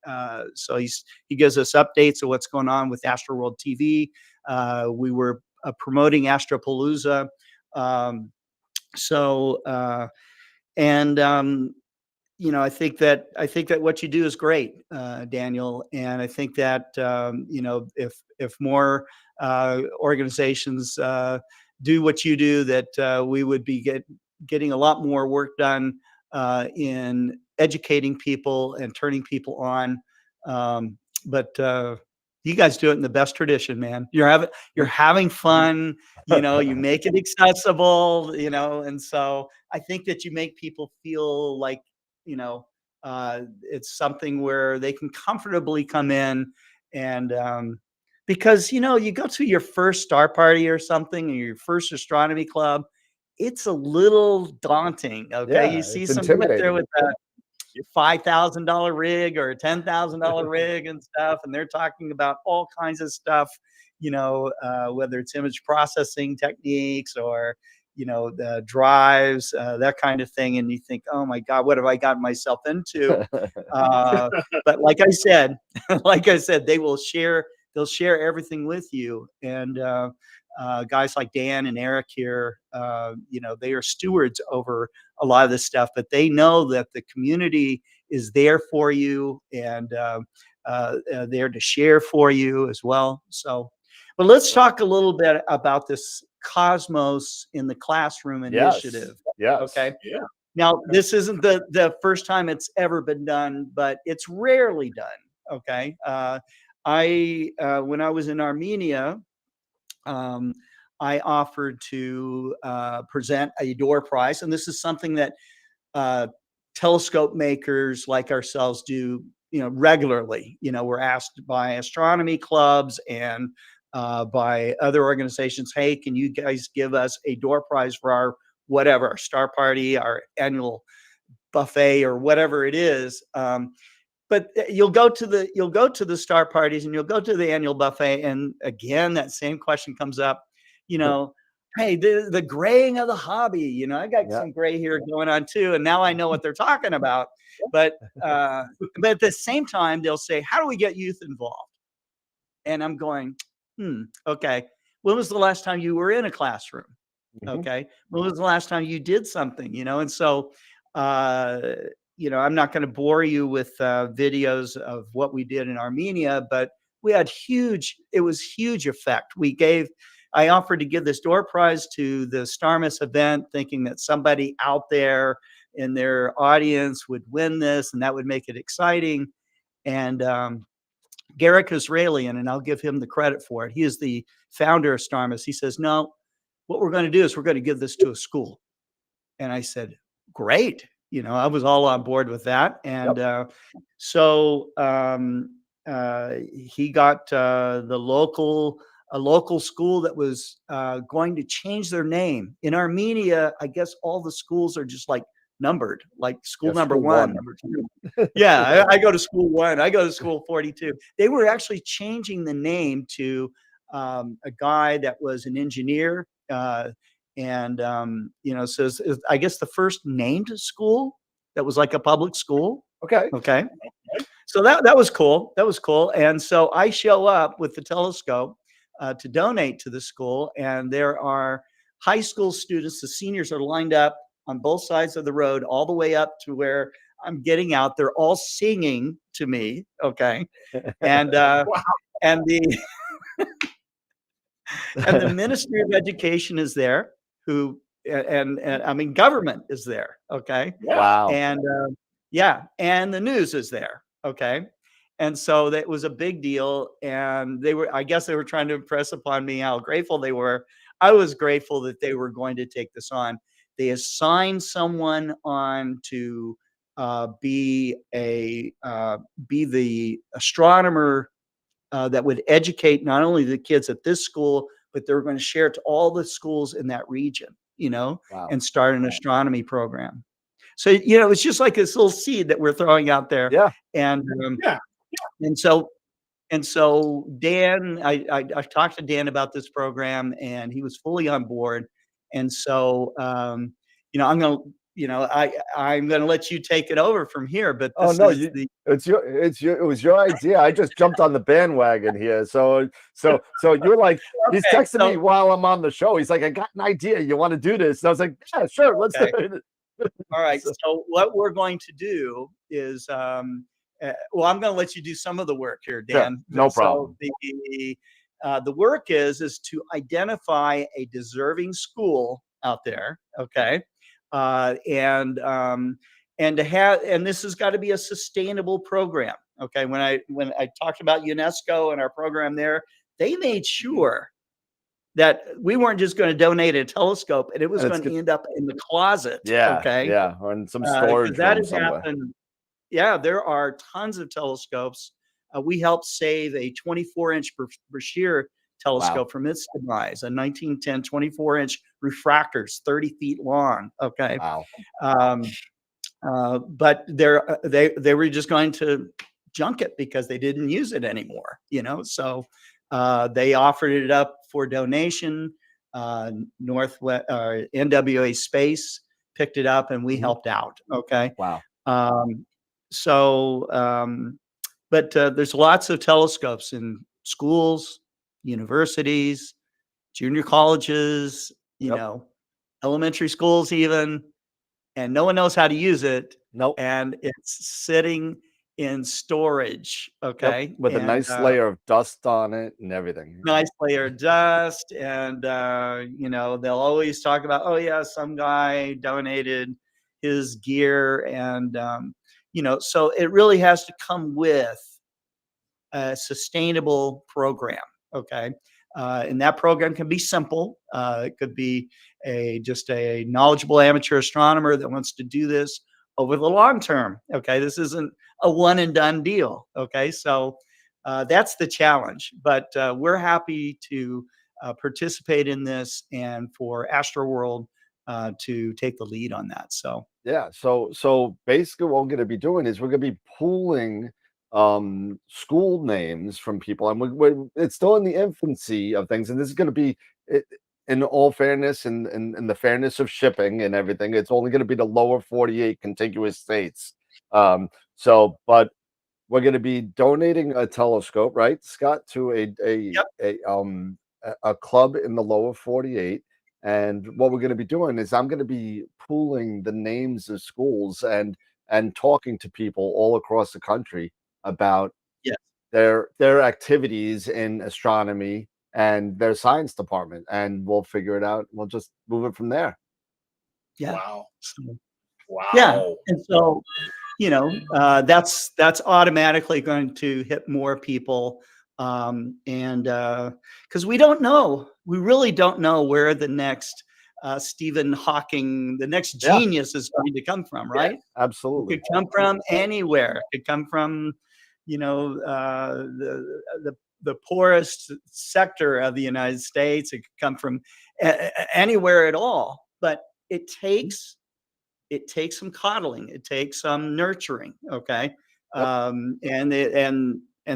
so he gives us updates of what's going on with Astroworld TV. We were promoting AstroPalooza. I think that what you do is great, Daniel, and I think that if more organizations do what you do, that we would be getting a lot more work done in educating people and turning people on. But you guys do it in the best tradition, man. You're having fun. you make it accessible, and so I think that you make people feel like, it's something where they can comfortably come in and, because, you go to your first star party or something, or your first astronomy club, it's a little daunting. Okay. Yeah, You see it's somebody up there intimidating. with a $5,000 rig or a $10,000 rig and stuff, and they're talking about all kinds of stuff, whether it's image processing techniques or, the drives, that kind of thing. And you think, oh my God, what have I gotten myself into? But like I said, they'll share everything with you. And guys like Dan and Eric here, they are stewards over a lot of this stuff, but they know that the community is there for you and there to share for you as well. So, but let's talk a little bit about this Cosmos in the Classroom initiative. Yes. Okay. Yeah. Now, this isn't the first time it's ever been done, but it's rarely done. Okay. When I was in Armenia, I offered to present a door prize, and this is something that telescope makers like ourselves do, regularly. We're asked by astronomy clubs and by other organizations, hey, can you guys give us a door prize for our whatever, our star party, our annual buffet, or whatever it is. But you'll go to the star parties and you'll go to the annual buffet, and again that same question comes up. Hey, the graying of the hobby. I got some gray hair going on too, and now I know what they're talking about. But at the same time, they'll say, "How do we get youth involved?" And I'm going, okay. When was the last time you were in a classroom? Okay. When was the last time you did something? And so, I'm not going to bore you with videos of what we did in Armenia, but we had it was huge effect. I offered to give this door prize to the Starmus event, thinking that somebody out there in their audience would win this and that would make it exciting. And Garrick Israelian, and I'll give him the credit for it, he is the founder of Starmus. He says, no, what we're going to do is we're going to give this to a school. And I said, great. I was all on board with that. And so he got a local school that was going to change their name. In Armenia, I guess all the schools are just like numbered, like school number school one, one. number two. Yeah, I go to school 1. I go to school 42. They were actually changing the name to a guy that was an engineer. So I guess the first named school that was like a public school. Okay. So that was cool. That was cool. And so I show up with the telescope to donate to the school, and there are high school students. The seniors are lined up on both sides of the road, all the way up to where I'm getting out. They're all singing to me. Okay. And and the and the Ministry of Education is there, and I mean, government is there. Okay. Wow. And and the news is there. Okay. And so that was a big deal. And I guess they were trying to impress upon me how grateful they were. I was grateful that they were going to take this on. They assigned someone on to be the astronomer that would educate not only the kids at this school, but they were going to share it to all the schools in that region, and start an astronomy program. So, it's just like this little seed that we're throwing out there. Yeah. And and so Dan, I talked to Dan about this program, and he was fully on board. And so, I'm going to let you take it over from here. But Oh this no, is it was your idea. I just jumped on the bandwagon here. So you're like, he's Okay, texting me while I'm on the show. He's like, I got an idea. You want to do this? And I was like, yeah, sure, let's do it. All right. So what we're going to do is, I'm going to let you do some of the work here, Dan. Sure, no problem. So the work is to identify a deserving school out there. Okay. And this has got to be a sustainable program. Okay. When I talked about UNESCO and our program there, they made sure that we weren't just going to donate a telescope and it was And it's going to good. end up in the closet. Yeah, Okay. yeah, or in some 'Cause storage that room has somewhere. happened. Yeah, there are tons of telescopes. We helped save a 24-inch Brashear telescope from its demise, a 1910 24-inch refractors, 30 feet long. Okay. Wow. But they were just going to junk it because they didn't use it anymore, you know. So they offered it up for donation. Northwest NWA Space picked it up, and we helped out. Okay. Wow. But there's lots of telescopes in schools, universities, junior colleges, you know, elementary schools even, and no one knows how to use it. Nope. And it's sitting in storage. Okay. With a And, nice layer of dust on it and everything. nice layer of dust. And, you know, they'll always talk about, oh, yeah, some guy donated his gear. And, you know, so it really has to come with a sustainable program. Okay. And that program can be simple. It could be just a knowledgeable amateur astronomer that wants to do this over the long term. Okay. This isn't a one and done deal. Okay. So that's the challenge, but we're happy to participate in this and for Astroworld to take the lead on that. So yeah, so basically what we're going to be doing is we're going to be pooling school names from people, and it's still in the infancy of things, and this is going to be in all fairness and the fairness of shipping and everything, it's only going to be the lower 48 contiguous states. But we're going to be donating a telescope, right, Scott, to a club in the lower 48. And what we're going to be doing is I'm going to be pooling the names of schools and talking to people all across the country about their activities in astronomy and their science department, and we'll figure it out. We'll just move it from there. Yeah. Wow. Wow. Yeah. And so, you know, that's automatically going to hit more people. And because we really don't know where the next Stephen Hawking, the next genius is going to come from, right? Yeah, absolutely. It could come from anywhere. It could come from, you know, the poorest sector of the United States. It could come from anywhere at all. But it takes some coddling. It takes some nurturing. Okay. And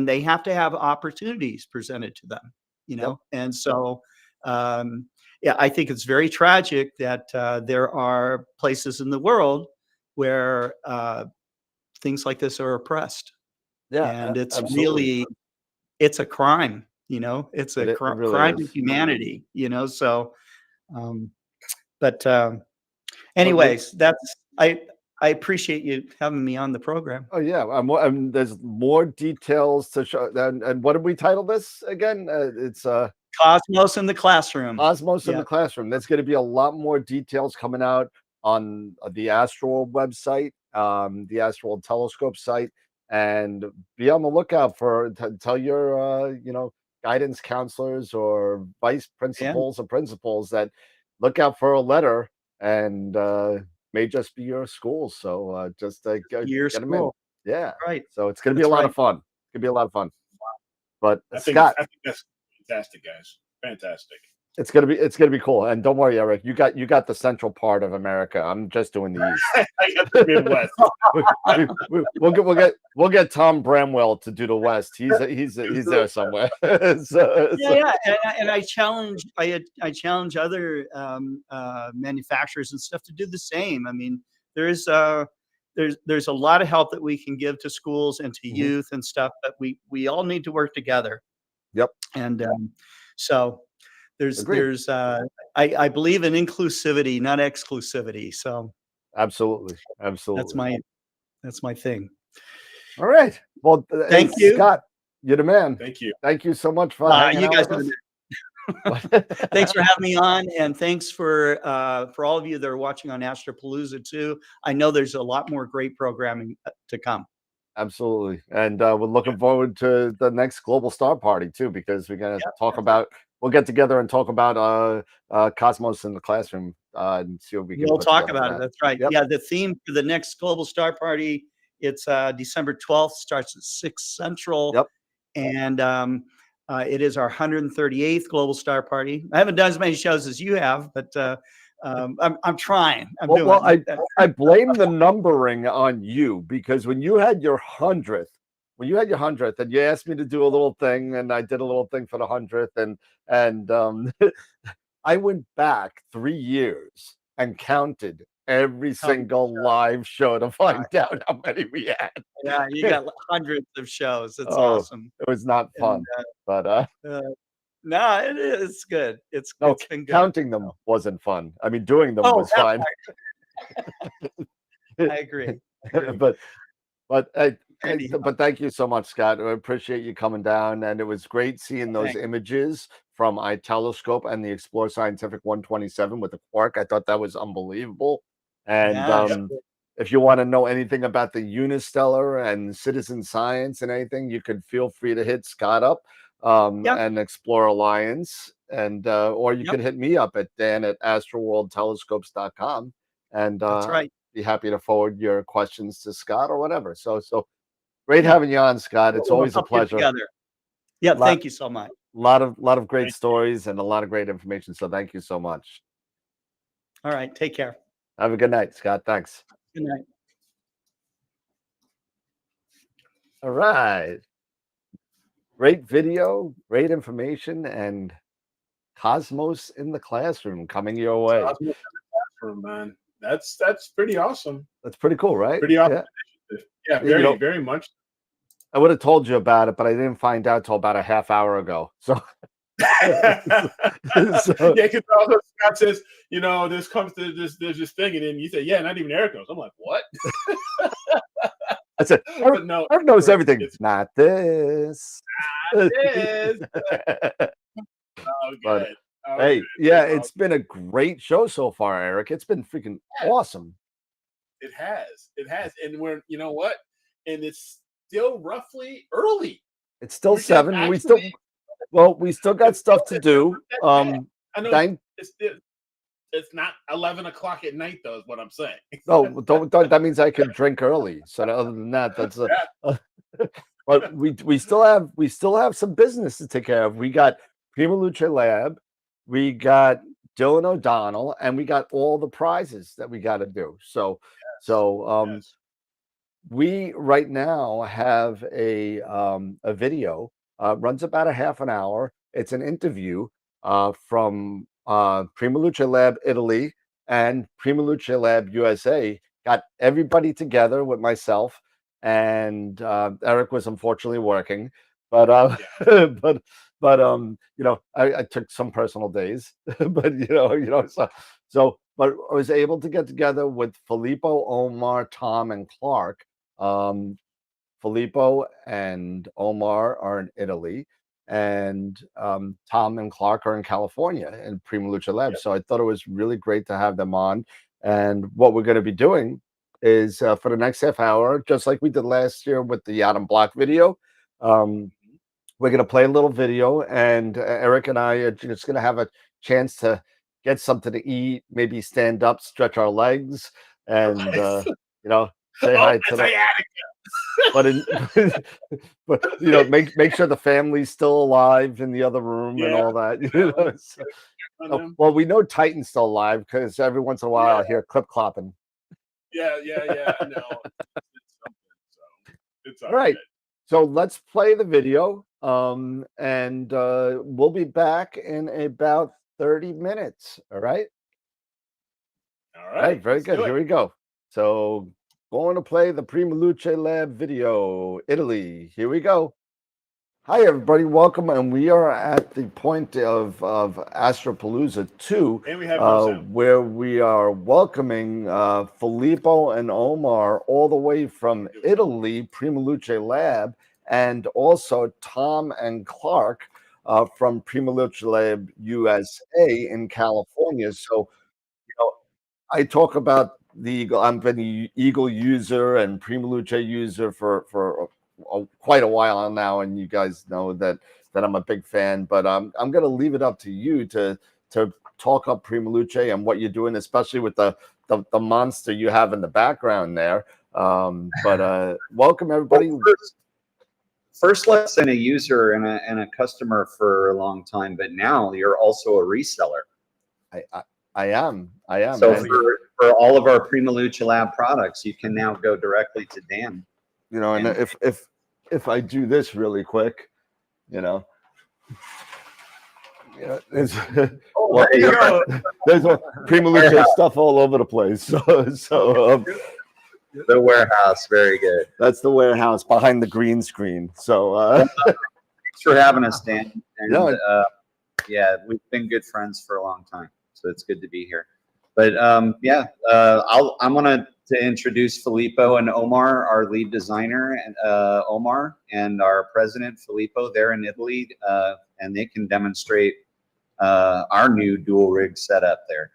they have to have opportunities presented to them, you know? And so, yeah, I think it's very tragic that there are places in the world where things like this are oppressed. Yeah. And it's absolutely. it's a crime, you know, it's a really crime is. to humanity, you know? So, anyways, I appreciate you having me on the program. Oh yeah, there's more details to show. And what did we title this again? It's Cosmos in the Classroom. Cosmos in the Classroom. There's going to be a lot more details coming out on the Astroworld website, the Astroworld Telescope site, and be on the lookout for tell your guidance counselors or vice principals or principals that look out for a letter, and may just be your school. So just your get them in. school. Yeah, right. So it's going to be a lot of fun. It's going to be a lot of fun. But I think Scott, that's fantastic, guys. Fantastic. it's gonna be cool. And don't worry, Eric, you got the central part of America. I'm just doing the east. I got the Midwest. We'll get Tom Bramwell to do the west. He's there somewhere. And I challenge other manufacturers and stuff to do the same. I mean, there's a lot of help that we can give to schools and to youth and stuff, but we all need to work together. Yep. And so I believe in inclusivity, not exclusivity. So absolutely. That's my thing. All right. Well, thank you, Scott. You're the man. Thank you. Thank you so much for hanging you out guys. with us. Thanks for having me on, and thanks for all of you that are watching on AstroPalooza too. I know there's a lot more great programming to come. Absolutely. And we're looking forward to the next Global Star Party too, because we're going to talk about, we'll get together and talk about Cosmos in the classroom and see what we can We'll put talk together about for it. that. That's right. Yep. Yeah, the theme for the next Global Star Party, it's December 12th, starts at 6 Central. Yep. And it is our 138th Global Star Party. I haven't done as many shows as you have, but I'm trying. I'm doing Well, it. I blame the numbering on you, because when you had your 100th, and you asked me to do a little thing, and I did a little thing for the 100th, and I went back 3 years and counted every single live show to find out how many we had. Yeah, you got hundreds of shows. It's Oh, awesome. it was not fun, but no, it's good. It's been good. counting them wasn't fun. I mean, doing them was that fine. I agree. but thank you so much, Scott. I appreciate you coming down, and it was great seeing those Thanks. images from iTelescope and the Explore Scientific 127 with the quark. I thought that was unbelievable. And Yeah, if you want to know anything about the Unistellar and citizen science and anything, you could feel free to hit Scott up and Explore Alliance, and or you could hit me up at dan@astroworldtelescopes.com, and That's right. be happy to forward your questions to Scott or whatever. So great having you on, Scott. It's always a We'll get pleasure. together. Yeah, thank you so much. Lot of great stories and a lot of great information. So thank you so much. All right, take care. Have a good night, Scott. Thanks. Good night. All right. Great video, great information, and Cosmos in the classroom coming your way. Cosmos in the classroom, man. That's pretty awesome. That's pretty cool, right? Pretty awesome. Yeah, You know, very much. I would have told you about it, but I didn't find out till about a half hour ago. So, Yeah, because also Scott says, this comes to there's this thing, and then you say, yeah, not even Eric knows. I'm like, what? I said, But no, Eric knows everything. It's not this. Not this. Oh, But good. Oh, hey, good. yeah, it's been a great show so far, Eric. It's been freaking awesome. It has, and you know what? And it's still roughly early. It's still We're just 7. We still got stuff to do. I know Thank it's not 11 o'clock at night, though, is what I'm saying. No, don't. That means I can drink early. So other than that, that's but we still have some business to take care of. We got PrimaLuceLab, we got Dylan O'Donnell, and we got all the prizes that we got to do. We right now have a video, runs about a half an hour. It's an interview from PrimaLuceLab Italy and PrimaLuceLab USA. Got everybody together with myself, and Eric was unfortunately working, but I took some personal days, but but I was able to get together with Filippo, Omar, Tom, and Clark. Filippo and Omar are in Italy, and Tom and Clark are in California in PrimaLuceLab. So I thought it was really great to have them on. And what we're going to be doing is for the next half hour, just like we did last year with the Atom Block video, we're going to play a little video, and Eric and I are just going to have a chance to get something to eat, maybe stand up, stretch our legs, and say hi to the but make sure the family's still alive in the other room and all that. Well, we know Titan's still alive because every once in a while I hear clip clopping. Yeah. I know. It's all right. So let's play the video, and we'll be back in about 30 minutes. All right. All right. Very good. Here we go. So going to play the PrimaLuceLab video, Italy. Here we go. Hi, everybody. Welcome. And we are at the point of AstroPalooza 2, And we have where we are welcoming Filippo and Omar all the way from Italy, PrimaLuceLab, and also Tom and Clark from PrimaLuceLab USA in California. So, I talk about the Eagle. I've been an Eagle user and PrimaLuce user for quite a while now, and you guys know that I'm a big fan. But I'm going to leave it up to you to talk up PrimaLuce and what you're doing, especially with the monster you have in the background there. But welcome everybody. First, let's been a user and a customer for a long time, but now you're also a reseller. I am. So for all of our PrimaLuceLab products, you can now go directly to Dan. You know, and if I do this really quick, you know. Yeah, there's well, there's PrimaLuce stuff all over the place. So the warehouse, very good. That's the warehouse behind the green screen. So thanks for having us, Dan. And, yeah. Yeah, we've been good friends for a long time, so it's good to be here. But I'm gonna introduce Filippo and Omar, our lead designer, Omar, and our president Filippo. They're in Italy, and they can demonstrate our new dual rig setup there.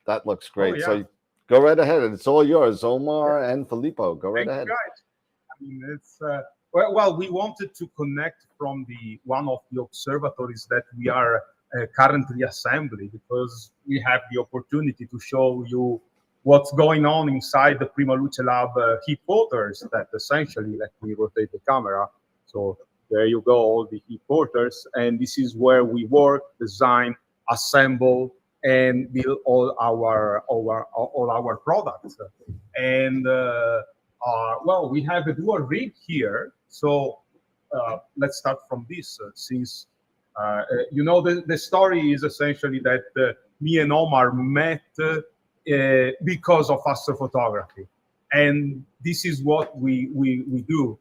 That looks great. Oh, yeah. So go right ahead. It's all yours, Omar and Filippo. Go right ahead. Guys. I mean, it's well, we wanted to connect from one of the observatories that we are currently assembling, because we have the opportunity to show you what's going on inside the PrimaLuceLab heat porters that essentially let me rotate the camera. So there you go, all the heat porters, and this is where we work, design, assemble, and build all our products. And well, we have a dual rig here. So let's start from this. Since you know, the story is essentially that me and Omar met because of astrophotography, and this is what we do.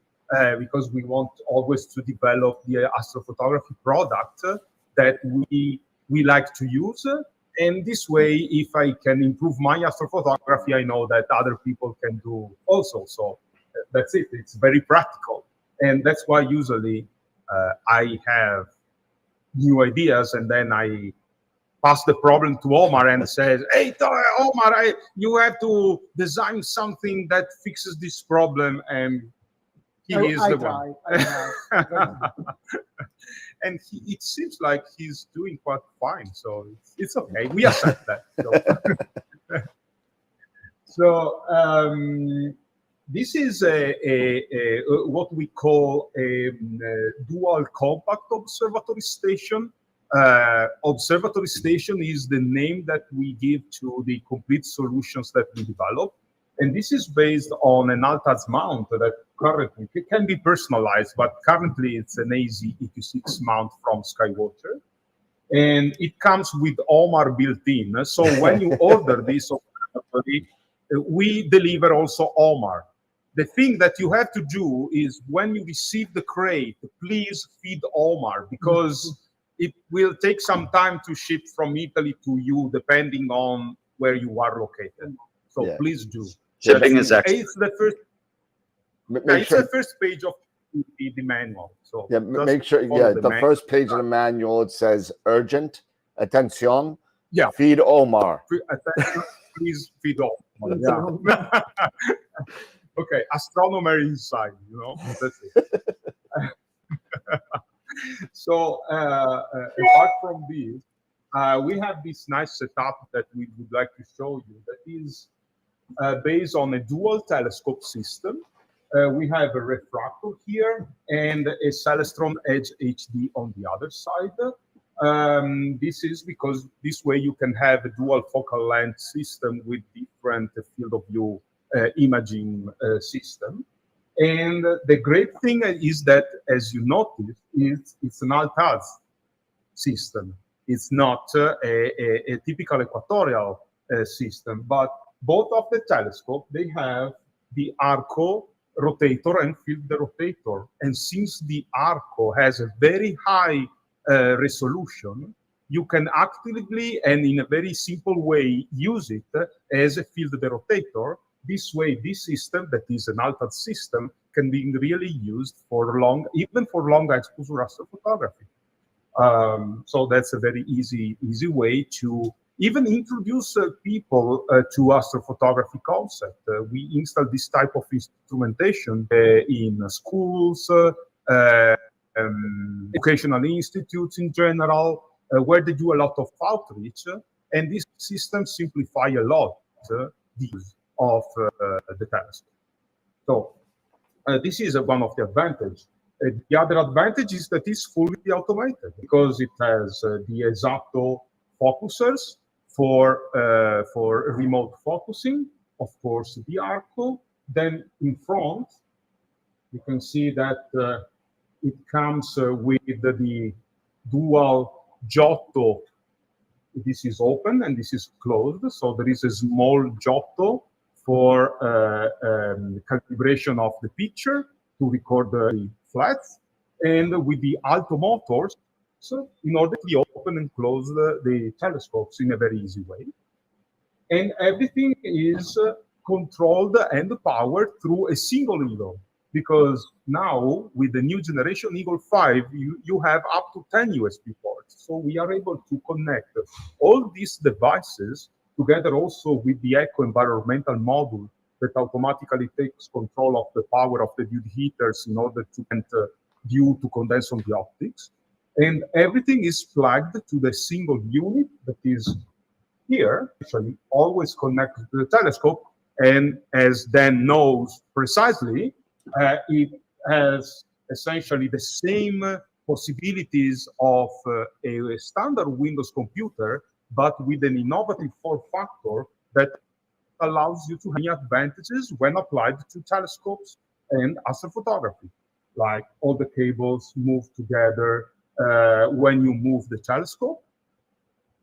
Because we want always to develop the astrophotography product that we like to use. And this way, if I can improve my astrophotography, I know that other people can do also. So that's it. It's very practical. And that's why usually I have new ideas, and then I pass the problem to Omar and says, hey, Omar, you have to design something that fixes this problem. And he is the one. And it seems like he's doing quite fine, so it's okay. We accept that. So this is what we call a dual compact observatory station. Observatory station is the name that we give to the complete solutions that we develop. And this is based on an Altaz mount that currently it can be personalized, but currently it's an AZ86 mount from Skywatcher. And it comes with Omar built in. So when you order this observatory, we deliver also Omar. The thing that you have to do is when you receive the crate, please feed Omar, because it will take some time to ship from Italy to you, depending on where you are located. So yeah, please do. Shipping is excellent. It's the first. It's the first page of the manual. So yeah, make sure. Yeah, the first page of the manual, it says urgent attention. Yeah, feed Omar. Attention, please feed Omar. Yeah. Okay, astronomer inside. You know, that's it. So apart from this, we have this nice setup that we would like to show you. That is based on a dual telescope system. We have a refractor here and a Celestron Edge HD on the other side. This is because this way you can have a dual focal length system with different field of view imaging system. And the great thing is that, as you notice, it's an Altaz system. It's not a typical equatorial system, but both of the telescope, they have the Arco rotator and field the rotator. And since the Arco has a very high resolution, you can actively and in a very simple way use it as a field the rotator. This way, this system, that is an Altaz system, can be really used for even for long exposure astrophotography. So that's a very easy way to even introduce people to astrophotography concept. We install this type of instrumentation in schools, educational institutes in general, where they do a lot of outreach, and these systems simplify a lot the use of the telescope. So this is one of the advantages. The other advantage is that it's fully automated because it has the Esatto focusers for remote focusing, of course, the Arco. Then in front, you can see that it comes with the dual Giotto. This is open and this is closed, so there is a small Giotto for calibration of the picture to record the flats, and with the Alto motors, so in order to open and close the telescopes in a very easy way. And everything is controlled and powered through a single Eagle, because now with the new generation Eagle 5, you have up to 10 USB ports. So we are able to connect all these devices together also with the Eco environmental module that automatically takes control of the power of the dude heaters in order to prevent dew to condense on the optics. And everything is plugged to the single unit that is here, actually always connected to the telescope. And as Dan knows precisely, it has essentially the same possibilities of a standard Windows computer, but with an innovative form factor that allows you to have many advantages when applied to telescopes and astrophotography, like all the cables move together when you move the telescope.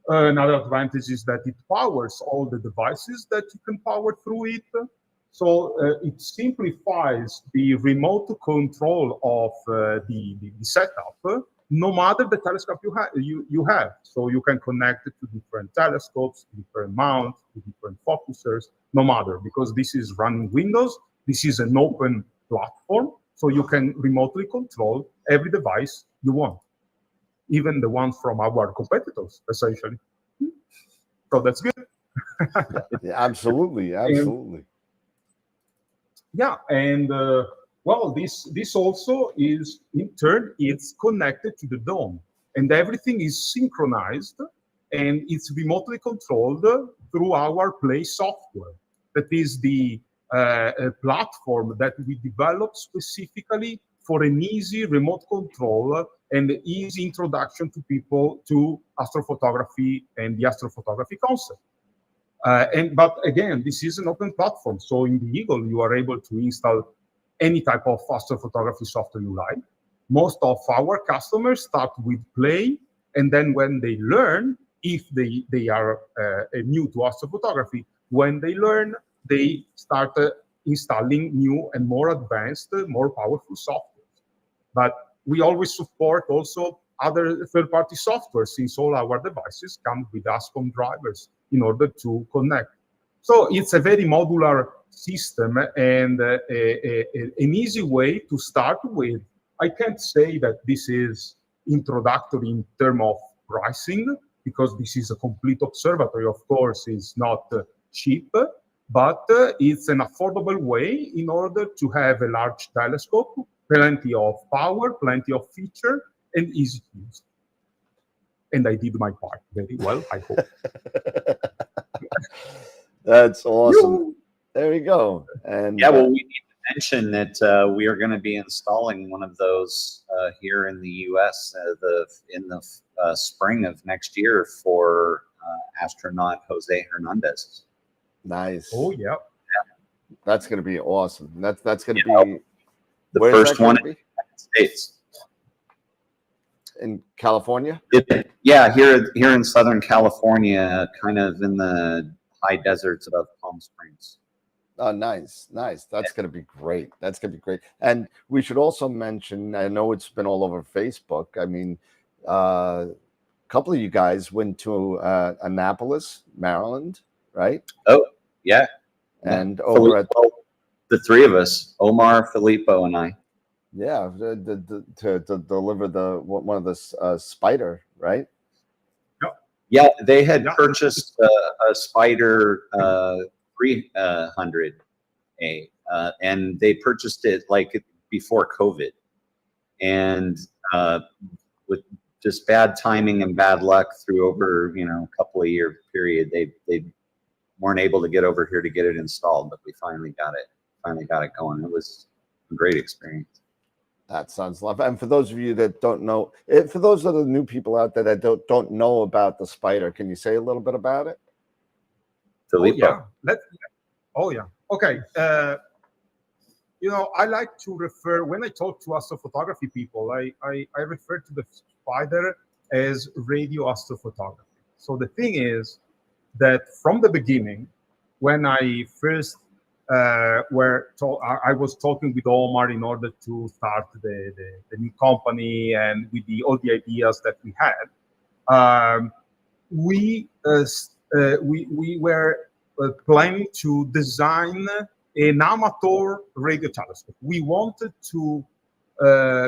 Another advantage is that it powers all the devices that you can power through it. So it simplifies the remote control of the setup, no matter the telescope you have. So you can connect it to different telescopes, different mounts, to different focusers, no matter, because this is running Windows. This is an open platform, so you can remotely control every device you want, even the ones from our competitors, essentially. So that's good. Yeah, absolutely, absolutely. And well, this also is, in turn, it's connected to the dome, and everything is synchronized, and it's remotely controlled through our Play software. That is the platform that we developed specifically for an easy remote control and easy introduction to people to astrophotography and the astrophotography concept. But again, this is an open platform. So in the Eagle, you are able to install any type of astrophotography software you like. Most of our customers start with Play, and then when they learn, if they are new to astrophotography, when they learn, they start installing new and more advanced, more powerful software. But we always support also other third-party software, since all our devices come with ASCOM drivers in order to connect. So it's a very modular system and an easy way to start with. I can't say that this is introductory in terms of pricing, because this is a complete observatory. Of course, it's not cheap, but it's an affordable way in order to have a large telescope, plenty of power, plenty of feature, and easy to use. And I did my part very well, I hope. That's awesome. There you go. And yeah, well, we need to mention that we are going to be installing one of those here in the U.S. in the spring of next year for astronaut Jose Hernandez. Nice. Oh yeah. That's going to be awesome. That's going to be the first one in the United States. In California? Yeah, here in Southern California, kind of in the high deserts of Palm Springs. Oh, nice, nice. That's going to be great. That's going to be great. And we should also mention, I know it's been all over Facebook. I mean, a couple of you guys went to Annapolis, Maryland, right? Oh, yeah. And over at the three of us, Omar, Filippo, and I. Yeah, to deliver one of the Spider, right? Yeah, they had purchased a Spider 300A, and they purchased it like before COVID, and with just bad timing and bad luck through over a couple of year period, they weren't able to get over here to get it installed, but we finally got it going. It was a great experience. That sounds lovely. And for those of you that don't know, for those of the new people out there that don't know about the Spider, can you say a little bit about it? Oh yeah. Okay. I like to refer, when I talk to astrophotography people, I refer to the Spider as radio astrophotography. So the thing is that from the beginning, when I first I was talking with Omar in order to start the new company, and with all the ideas that we had, we were planning to design an amateur radio telescope. We wanted to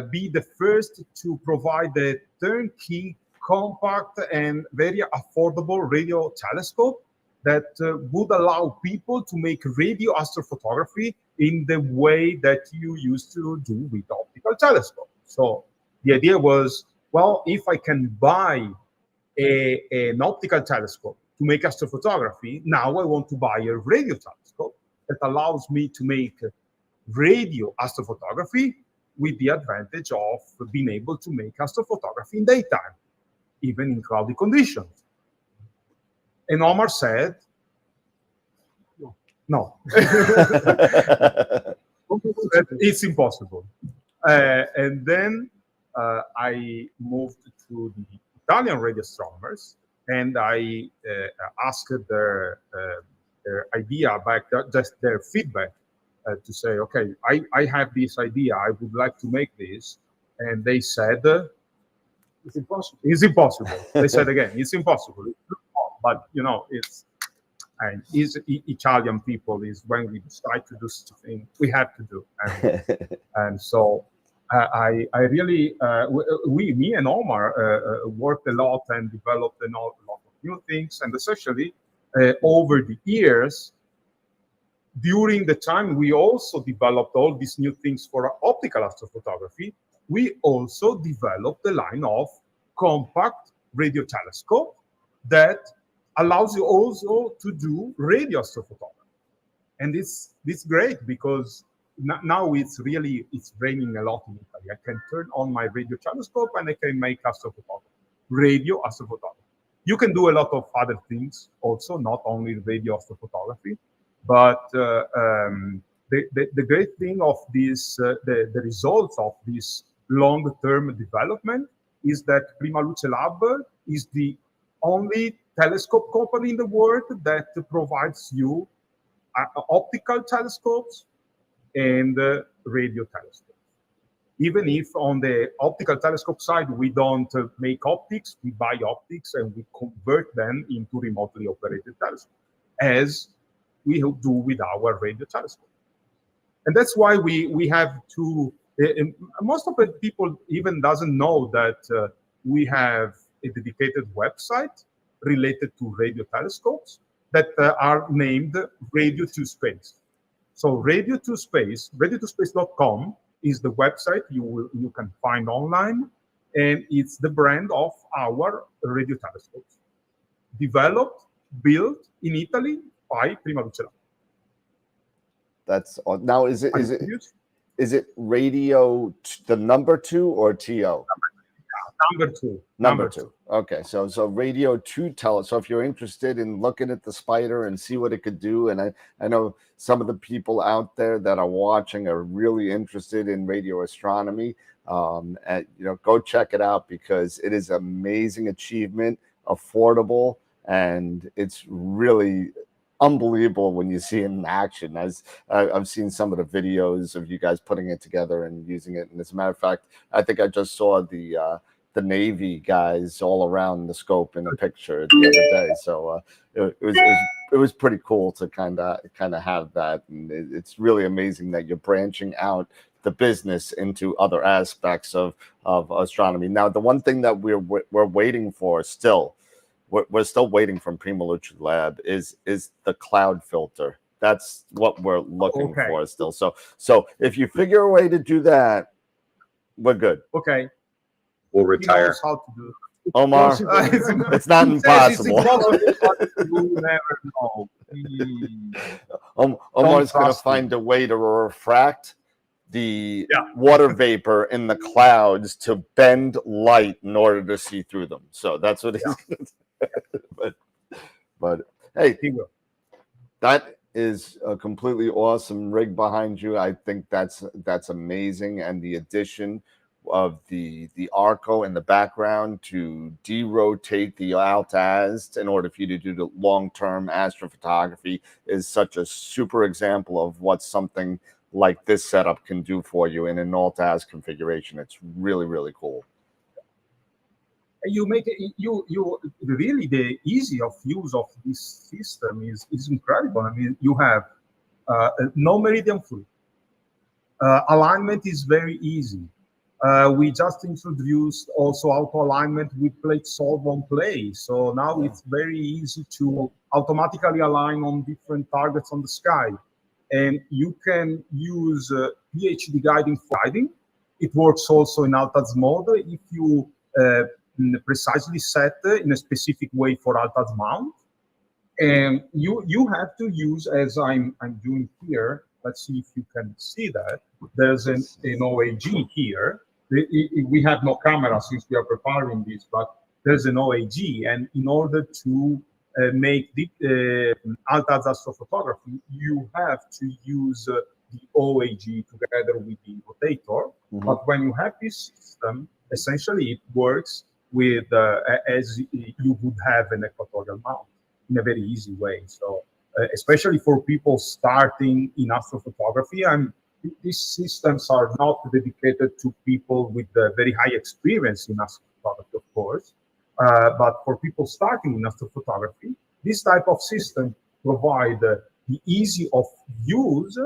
be the first to provide a turnkey, compact, and very affordable radio telescope that would allow people to make radio astrophotography in the way that you used to do with optical telescope. So the idea was, well, if I can buy an optical telescope to make astrophotography, now I want to buy a radio telescope that allows me to make radio astrophotography with the advantage of being able to make astrophotography in daytime, even in cloudy conditions. And Omar said, no, it's impossible. And then I moved to the Italian radio astronomers, and I asked their idea back, just their feedback, to say, okay, I have this idea, I would like to make this. And they said, it's impossible. It's impossible. They said again, it's impossible. But and Italian people is when we decide to do something, we have to do. And so I really, me and Omar worked a lot and developed a lot of new things, and especially over the years, during the time we also developed all these new things for optical astrophotography, we also developed the line of compact radio telescope that allows you also to do radio astrophotography. And it's great because now it's raining a lot in Italy. I can turn on my radio telescope and I can make astrophotography, radio astrophotography. You can do a lot of other things also, not only radio astrophotography, but the great thing of this, the results of this long-term development is that PrimaLuceLab is the only telescope company in the world that provides you optical telescopes and radio telescopes. Even if on the optical telescope side, we don't make optics, we buy optics and we convert them into remotely operated telescopes, as we do with our radio telescope. And that's why we have to, most of the people even doesn't know that we have a dedicated website related to radio telescopes that are named Radio to Space. So Radio to Space, radio2space.com is the website you can find online, and it's the brand of our radio telescopes, developed, built in Italy by PrimaLuceLab. That's now is it radio the number 2 or TO? Number two. Number two. Okay, so radio 2 telescope. So if you're interested in looking at the Spider and see what it could do, and I know some of the people out there that are watching are really interested in radio astronomy. And go check it out because it is amazing achievement, affordable, and it's really unbelievable when you see it in action. As I've seen some of the videos of you guys putting it together and using it. And as a matter of fact, I think I just saw the Navy guys all around the scope in a picture the other day. So it was pretty cool to kind of have that. And it's really amazing that you're branching out the business into other aspects of astronomy. Now, the one thing that we're waiting for still, we're still waiting from PrimaLuceLab is the cloud filter. That's what we're looking for still. So if you figure a way to do that, we're good. Okay. We'll retire. He knows how to do it. Omar, it's not impossible. You never know. Omar's going to find a way to refract the water vapor in the clouds to bend light in order to see through them. So that's what he's going to do. But hey, that is a completely awesome rig behind you. I think that's amazing, and the addition of the Arco in the background to derotate the Altaz in order for you to do the long-term astrophotography is such a super example of what something like this setup can do for you in an Altaz configuration. It's really, really cool. You make it, you really, the easy of use of this system is incredible. I mean, you have no meridian fluid. Alignment is very easy. We just introduced also auto alignment with plate solve on play. So now it's very easy to automatically align on different targets on the sky. And you can use PhD guiding for guiding. It works also in Altaz mode if you precisely set in a specific way for Altaz mount. And you have to use, as I'm doing here, let's see if you can see that. There's an OAG here. We have no camera since we are preparing this, but there's an OAG. And in order to make the Altaz astrophotography, you have to use the OAG together with the rotator. But when you have this system, essentially it works with as you would have an equatorial mount in a very easy way. So especially for people starting in astrophotography, these systems are not dedicated to people with very high experience in astrophotography, of course. But for people starting in astrophotography, this type of system provide the easy of use,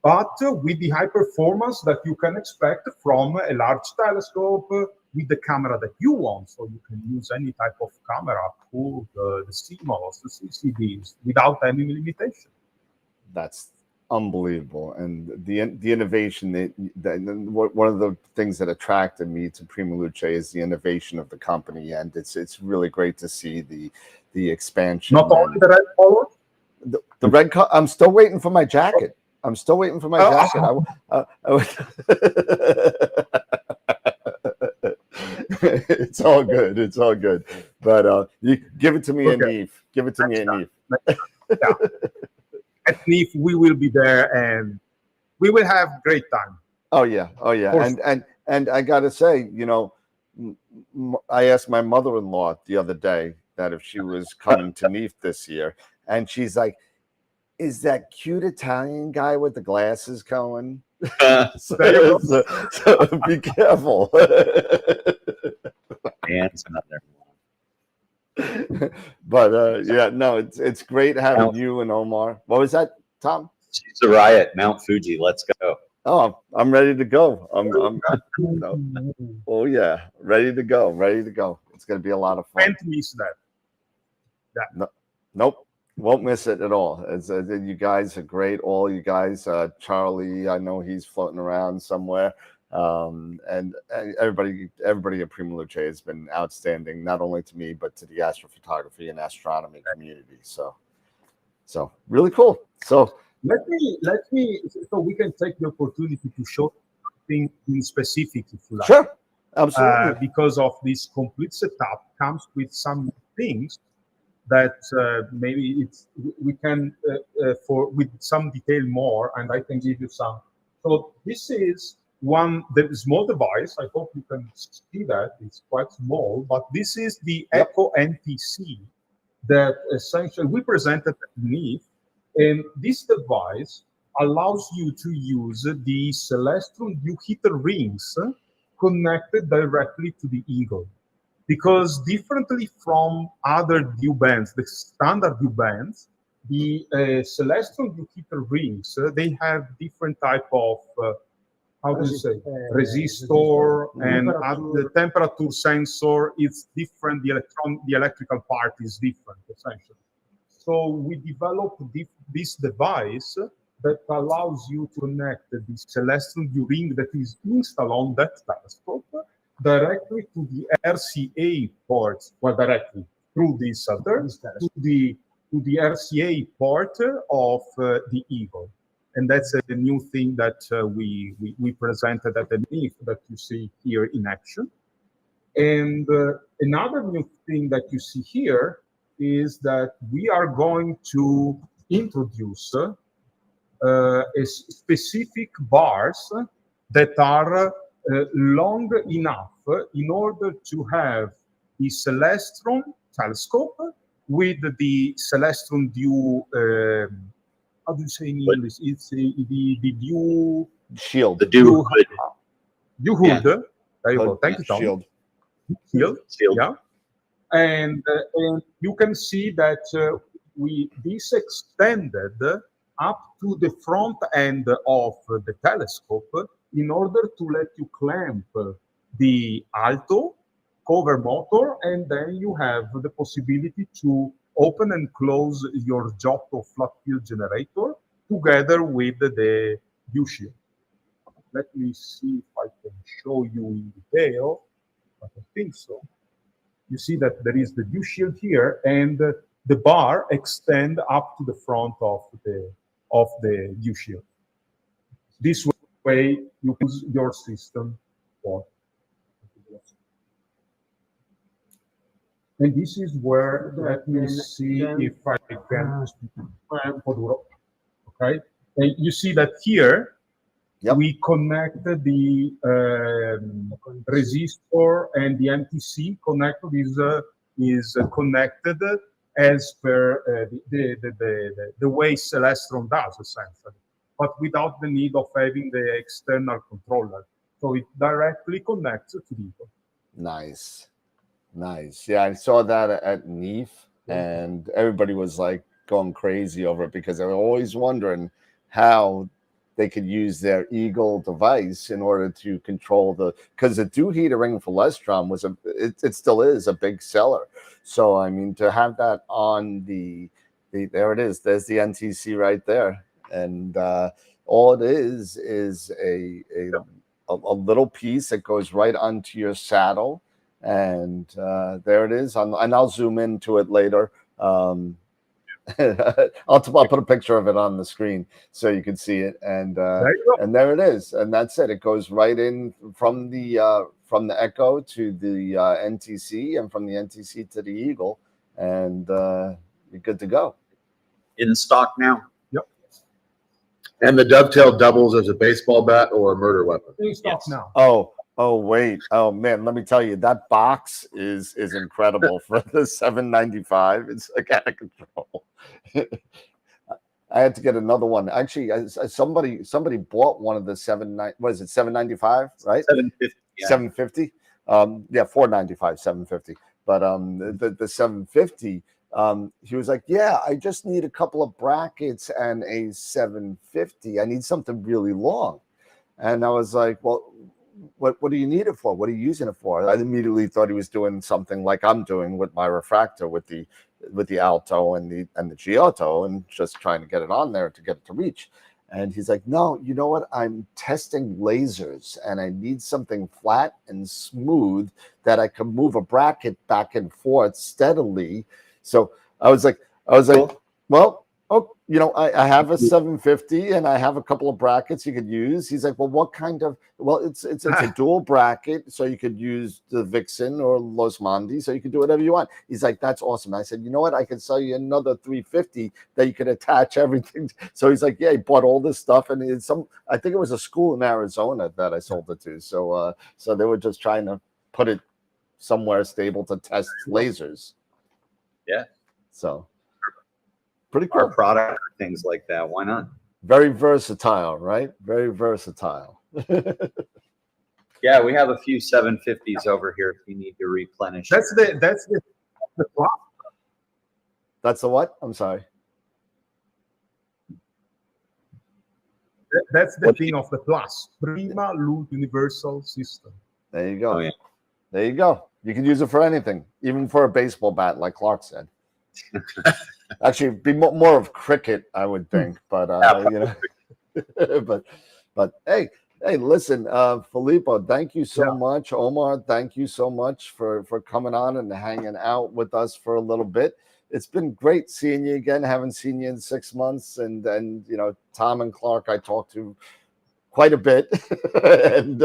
but with the high performance that you can expect from a large telescope with the camera that you want. So you can use any type of camera, pull the CMOS, the CCDs, without any limitation. That's unbelievable. And the innovation one of the things that attracted me to PrimaLuce is the innovation of the company, and it's really great to see the expansion. Not only the red color, the red color. I'm still waiting for my jacket. I'm still waiting for my jacket. It's all good. It's all good. But you give it to me in Eve. Give it to me in Eve. At NIF, we will be there and we will have great time. Oh yeah, and I gotta say, I asked my mother-in-law the other day that if she was coming to NIF this year, and she's like, "Is that cute Italian guy with the glasses going?" so be careful. It's not there. But yeah, no, it's great having you and Omar. What was that, Tom? She's a riot, Mount Fuji. Let's go. Oh, I'm ready to go. Oh yeah, ready to go. Ready to go. It's gonna be a lot of fun. Can't miss that. No, nope, won't miss it at all. You guys are great. All you guys. Charlie, I know he's floating around somewhere. And everybody at PrimaLuce has been outstanding, not only to me but to the astrophotography and astronomy community. So really cool. So let me so we can take the opportunity to show something in specific, if you like. Sure, absolutely. Because of this complete setup comes with some things that maybe we can with some detail more, and I can give you some. So this is the small device. I hope you can see that. It's quite small, but this is the Echo NTC that essentially we presented at NIF. And this device allows you to use the Celestron dew heater rings connected directly to the Eagle. Because differently from other dew bands, the standard dew bands, the Celestron dew heater rings, they have different type of how do you say, resistor, and at the temperature sensor, it's different. The electrical part is different, essentially. So we developed this device that allows you to connect the celestial ring that is installed on that telescope directly to the RCA ports, well, directly through this other, to the RCA port of the Eagle. And that's a new thing that we presented at the NIF that you see here in action. And another new thing that you see here is that we are going to introduce specific bars that are long enough in order to have the Celestron telescope with the Celestron Dew, how do you say in English? It's the Dew shield. The Dew hood. Dew hood. Yeah. There you go. Thank you, Tom. Shield. Shield. Yeah. And you can see that this extended up to the front end of the telescope in order to let you clamp the alto cover motor, and then you have the possibility to open and close your Giotto flat field generator together with the Dew shield. Let me see if I can show you in detail. I don't think so. You see that there is the Dew shield here, and the bar extend up to the front of the Dew shield. This way, you use your system for. And this is where, let me see if I can. Okay, and you see that here. Yep. We connected the resistor, and the MTC connector is connected as per the way Celestron does, essentially, but without the need of having the external controller. So it directly connects to the. Nice. Nice. Yeah, I saw that at NIF, and everybody was like going crazy over it because they were always wondering how they could use their Eagle device in order to control because the Dew heater ring for Celestron was it still is a big seller. So I mean, to have that on the there it is. There's the NTC right there, and all it is a little piece that goes right onto your saddle, and there it is. And I'll zoom into it later. I'll put a picture of it on the screen so you can see it, and there it is, and that's it. It goes right in from the Echo to the NTC, and from the NTC to the Eagle, and you're good to go. In stock now. Yep. And the dovetail doubles as a baseball bat or a murder weapon. In stock now. Oh wait. Oh man, let me tell you, that box is incredible for the $795. It's like out of control. I had to get another one. Actually, somebody bought one of the $795, right? $750. Yeah. $750. Yeah, $495, $750. But the $750. He was like, yeah, I just need a couple of brackets and a $750. I need something really long. And I was like, well, what do you need it for? What are you using it for? I immediately thought he was doing something like I'm doing with my refractor with the Alto and the Giotto, and just trying to get it on there to get it to reach. And he's like, no, you know what? I'm testing lasers, and I need something flat and smooth that I can move a bracket back and forth steadily. So I was like, well, oh, you know, I have a 750 and I have a couple of brackets you could use. He's like, well, what kind of? Well, it's a dual bracket, so you could use the Vixen or Los Mondi, so you could do whatever you want. He's like, that's awesome. I said, you know what? I can sell you another 350 that you could attach everything. So he's like, yeah, he bought all this stuff, and it's I think it was a school in Arizona that I sold it to. So so they were just trying to put it somewhere stable to test lasers. Yeah. So pretty cool. Our product, things like that. Why not? Very versatile, right? Very versatile. Yeah, we have a few 750s over here if you need to replenish. That's the That's the what? I'm sorry. That's the thing of the plus. PrimaLuce universal system. There you go. Oh, yeah. There you go. You can use it for anything, even for a baseball bat, like Clark said. Actually, be more of cricket, I would think. But you know, but hey, listen, Filippo, thank you so much. Omar, thank you so much for coming on and hanging out with us for a little bit. It's been great seeing you again. Haven't seen you in 6 months, and you know, Tom and Clark I talked to quite a bit, and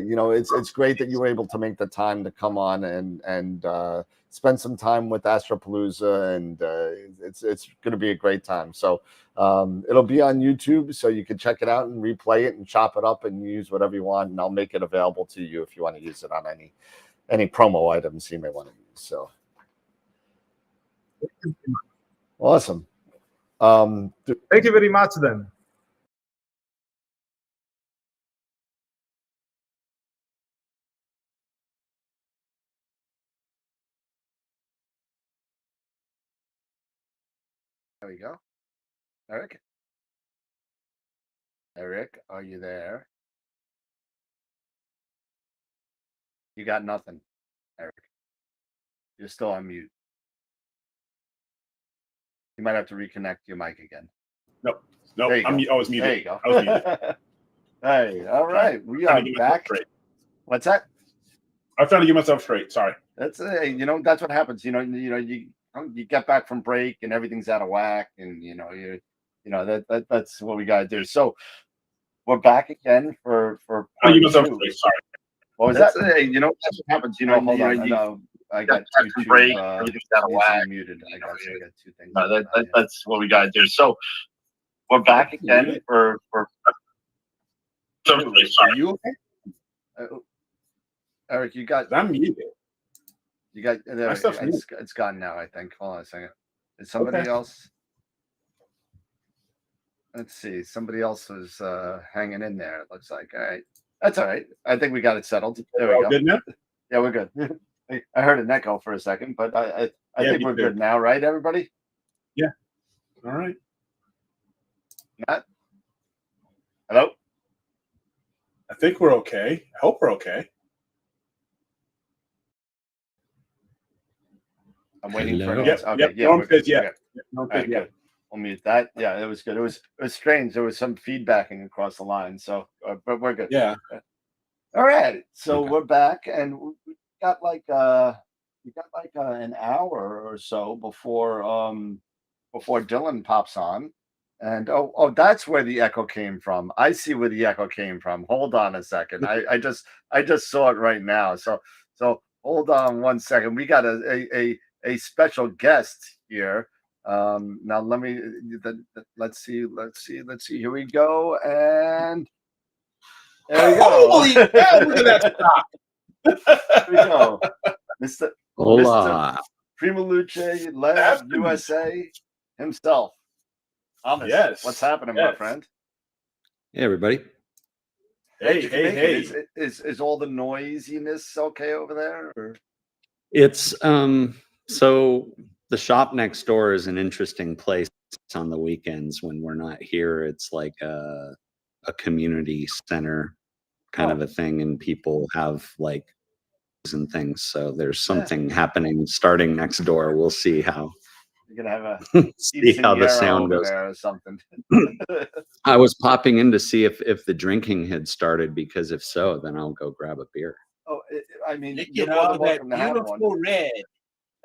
you know, it's great that you were able to make the time to come on and spend some time with AstroPalooza, and it's going to be a great time. So it'll be on YouTube, so you can check it out and replay it and chop it up and use whatever you want, and I'll make it available to you if you want to use it on any promo items you may want to use. So awesome. Thank you very much then. There we go. Eric? Eric, are you there? You got nothing, Eric. You're still on mute. You might have to reconnect your mic again. Nope. There you go. I was muted. There you go. I was muted. Hey, all right. We are back. What's that? I'm trying to get myself straight. Sorry. That's you know, that's what happens. You get back from break and everything's out of whack, and that's what we gotta do. So we're back again for I'll get myself straight. Sorry. What was that? You know, that's what happens. Hold on. I got two break. Everything's out of whack. Muted. I got two things. That's what we gotta do. So we're back again for. Are you okay? Eric, you got. I'm muted. You got. It's gone now, I think. Hold on a second. Is somebody else? Let's see. Somebody else was hanging in there. It looks like. All right. That's all right. I think we got it settled. There we go. Good now? Yeah, we're good. I heard an echo for a second, but I think we're good now, right, everybody? Yeah. All right. Matt? Hello? I think we're okay. I hope we're okay. I'm waiting for an Yep. answer. Okay, Yep. yeah, No, we're good. yeah. Okay. No, All right, yeah. good. We'll mute that. Yeah, it was good. It was strange. There was some feedbacking across the line, so but we're good. Yeah. All right. So we're back, and we got like an hour or so before Dylan pops on. And oh, that's where the echo came from. I see where the echo came from. Hold on a second. I just saw it right now. So hold on one second. We got a special guest here. Now let's see. Here we go. And there we go. Holy cow, look at that stop. There we go. Mr. Hola. PrimaLuceLab USA himself. Thomas, Yes. what's happening, my friend? Hey, everybody. Hey. Is all the noisiness okay over there? Or? It's so the shop next door is an interesting place on the weekends when we're not here. It's like a community center kind of a thing, and people have like and things. So there's something happening starting next door. We'll see how. You're gonna have a see how the sound over goes there or something. I was popping in to see if the drinking had started, because if so, then I'll go grab a beer. Oh, I mean, Look you're at more all than that welcome to have one. beautiful red.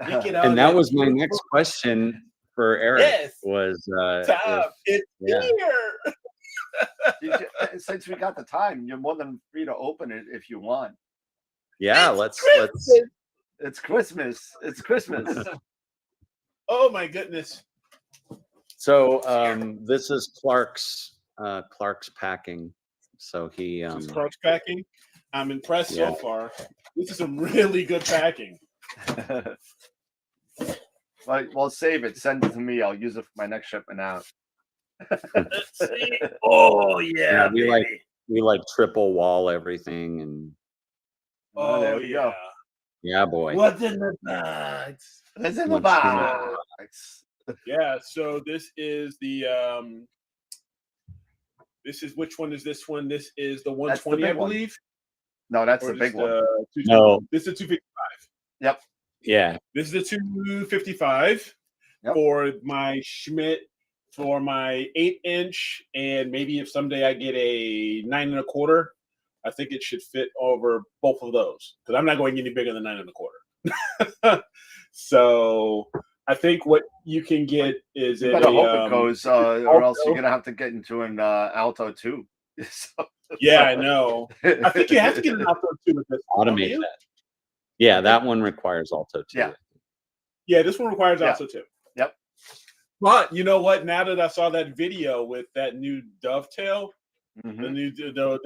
Look at all And that was my beautiful- next question for Eric. Yes. Was Tom, it's yeah. here. Since we got the time, you're more than free to open it if you want. yeah, It's let's It's Christmas. It's Christmas. Oh my goodness. so this is Clark's packing. So he This is Clark's packing. I'm impressed Yeah. so far. This is some really good packing. Well, save it. Send it to me. I'll use it for my next shipment out. Let's see. Oh yeah, we baby. like triple wall everything, and Oh, there Oh we yeah. go. yeah, boy. What's in the box? It's in the What's box. Yeah, so this is the This is which one is this one? This is the That's the 120, I big one. believe. No, that's Or the big one. No. This is a 255. Yep. Yeah. This is a 255 for my Schmidt, for my 8-inch, and maybe if someday I get a 9 1/4, I think it should fit over both of those because I'm not going any bigger than 9 1/4. So I think what you can get is You better hope it goes, or else you're gonna have to get into an Alto too. Yeah, I know. I think you have to get an Alto too with this. don't Automate you? that. Yeah, that one requires Alto too. Yeah. Yeah, this one requires Yeah. Alto too. Yep. But you know what? Now that I saw that video with that new dovetail, Mm-hmm. the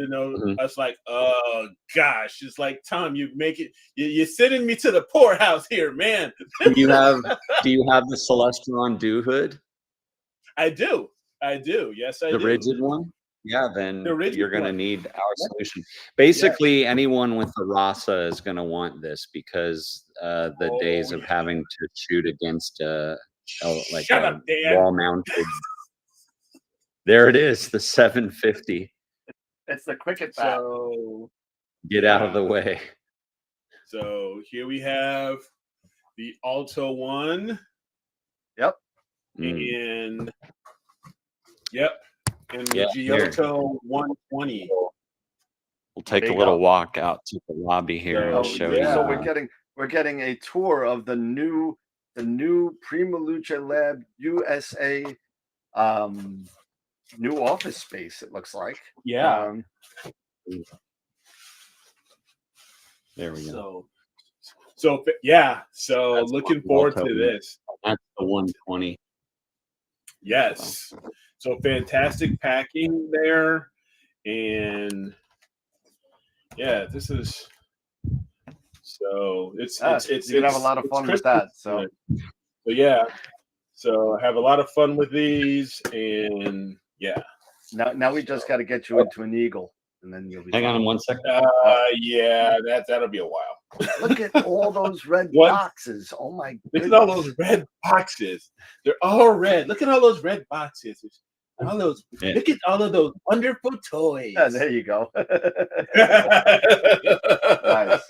new, I was like, oh gosh, it's like Tom, you make it. You're sending me to the poorhouse here, man. Do you have the Celestron Dew hood? I do. Yes, I The do. rigid one? Yeah, then The rigid you're going to one. need our solution. Basically, anyone with the Rasa is going to want this because the days of having to shoot against like Shut a up, Dan. wall-mounted. There it is, the 750. It's the cricket bat. So Get out of the way. So here we have the Alto one. Yep. And yep. And the Yeah, here. Giotto 120. We'll take There a you little go. walk out to the lobby here and I'll show you. So we're getting a tour of the new PrimaLuceLab USA new office space. It looks like. Yeah. There we go. So yeah. So That's looking one forward Alto. to this. That's the 120. Yes. So fantastic packing there. And yeah, this is so it's you're gonna have a lot of fun with that. So yeah. So I have a lot of fun with these and yeah. Now we just got to get you into an Eagle, and then you'll be. Hang on 1 second. Yeah, that'll be a while. Look at all those red boxes. Oh my Look goodness. at all those red boxes. They're all red. Look at all those red boxes. All those. Yeah. Look at all of those wonderful toys. Yeah, there you go. Nice.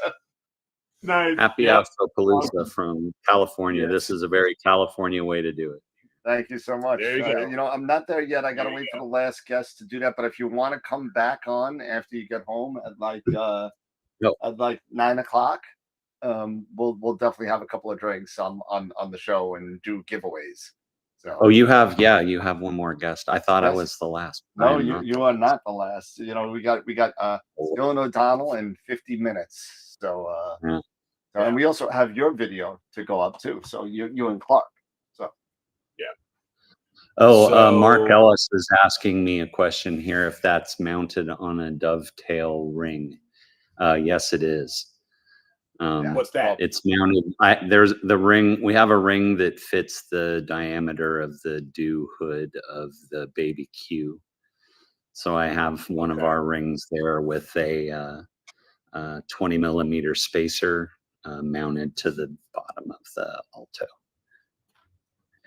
Nice. Happy Yeah. AstroPalooza from California. This is a very California way to do it. Thank you so much. There you go. You know, I'm not there yet. I got to wait for the last guest to do that. But if you want to come back on after you get home at like 9 o'clock, we'll definitely have a couple of drinks on the show and do giveaways. So. Oh, you have one more guest. I thought I Yes. was the last. I No, am not. you are not the last. You know, we got Dylan O'Donnell in 50 minutes. So Yeah. and we also have your video to go up too. So you and Clark. So yeah. Oh, Mark Ellis is asking me a question here if that's mounted on a dovetail ring. Yes, it is. What's that? It's mounted. There's the ring. We have a ring that fits the diameter of the Dew hood of the Baby Q. So I have one of our rings there with a 20 millimeter spacer mounted to the bottom of the Alto.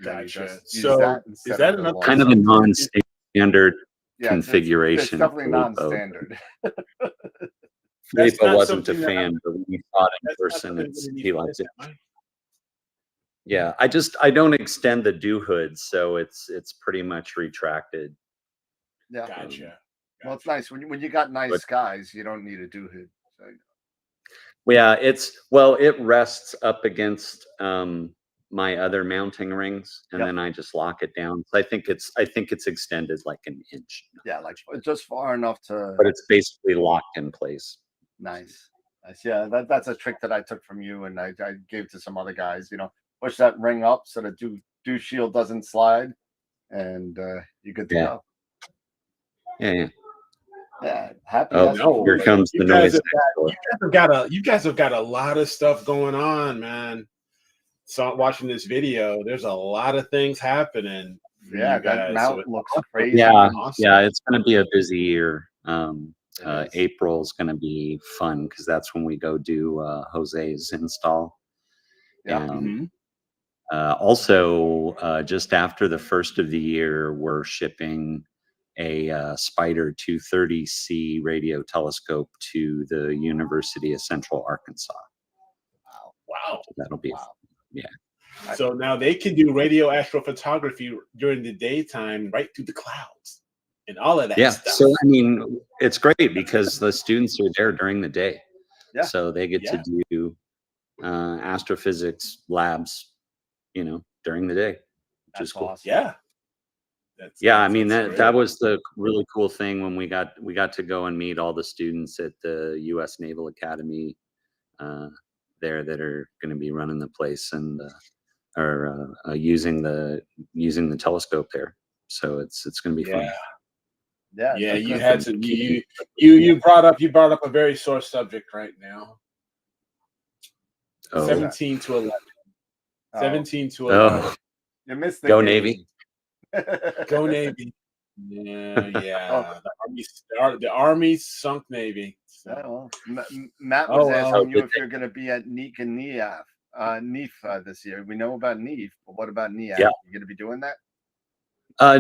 Gotcha. So is that enough? Kind of a non-standard Yeah, configuration. It's definitely Filippo. non-standard. Filippo not wasn't a something that fan, but when he saw it in That's not person, something that we he need to liked it. look at, right? Yeah, I don't extend the Dew hood, so it's pretty much retracted. Yeah. Gotcha. Well, it's nice when you got nice But- skies. You don't need a do hood. So. Yeah, it rests up against my other mounting rings, and then I just lock it down. So I think it's extended like an inch, Yeah, like just far enough to. but it's basically locked in place. Nice. Yeah, that's a trick that I took from you, and I gave to some other guys. You know, push that ring up so the dew shield doesn't slide, and you're good to go. Yeah. Yeah, happy. Oh, Astro- here comes the noise. You guys have got a lot of stuff going on, man. So watching this video, there's a lot of things happening. for Yeah, you that guys. mount So looks crazy. Yeah, awesome. yeah, it's going to be a busy year. April is going to be fun because that's when we go do Jose's install. Yeah. And, also, just after the first of the year, we're shipping a Spider 230C radio telescope to the University of Central Arkansas. Wow. So that'll be, yeah. So now they can do radio astrophotography during the daytime, right through the clouds and all of that Yeah. stuff. So, I mean, it's great because the students are there during the day. Yeah. So they get to do astrophysics labs, you know, during the day, which is cool. Awesome. Yeah. Yeah, I mean that's that great. was the really cool thing when we got to go and meet all the students at the U.S. Naval Academy there that are going to be running the place and are using the telescope there. So it's going to be fun. Yeah, you had to you brought up a very sore subject right now. Oh. 17 to 11. Oh. 17 to 11. Oh. You missed the Go game. Navy. Go Navy. Yeah. The Army sunk Navy. So. Yeah, well, Matt was Oh, well. asking you if you're going to be at NEAC and NEAF this year. We know about NEAF, but what about NEAC? Yeah. You going to be doing that?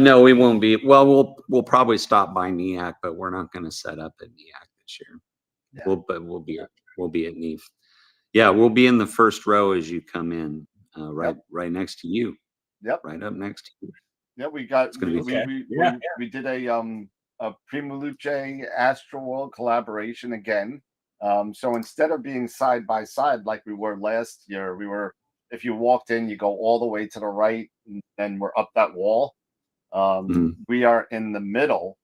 No, we won't be. Well, we'll probably stop by NEAC, but we're not going to set up at NEAC this year. Yeah. We'll be at NEAF. Yeah, we'll be in the first row as you come in, right next to you. Yep. Right up next to you. Yeah, we got It's gonna be we did a PrimaLuce AstroWorld collaboration again. So instead of being side by side like we were last year, if you walked in, you go all the way to the right, and then we're up that wall. We are in the middle,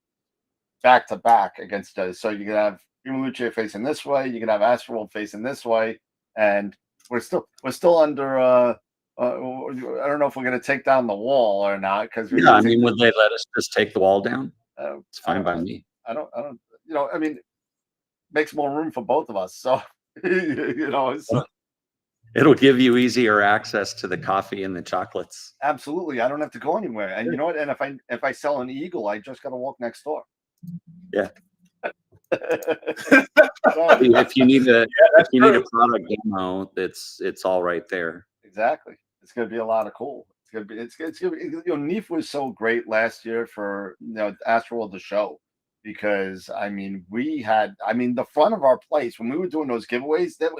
back to back against us. So you can have PrimaLuce facing this way, you can have AstroWorld facing this way, and we're still under. I don't know if we're going to take down the wall or not because Yeah, I mean, would they let us just take the wall down? It's fine by me. I don't. I mean, makes more room for both of us. So It'll give you easier access to the coffee and the chocolates. Absolutely, I don't have to go anywhere. And you know what? And if I sell an eagle, I just got to walk next door. Yeah. If you need a product demo, it's all right there. Exactly. It's going to be a lot of cool. It's going to be, NEAF was so great last year for, AstroWorld the show, because I mean, the front of our place when we were doing those giveaways, there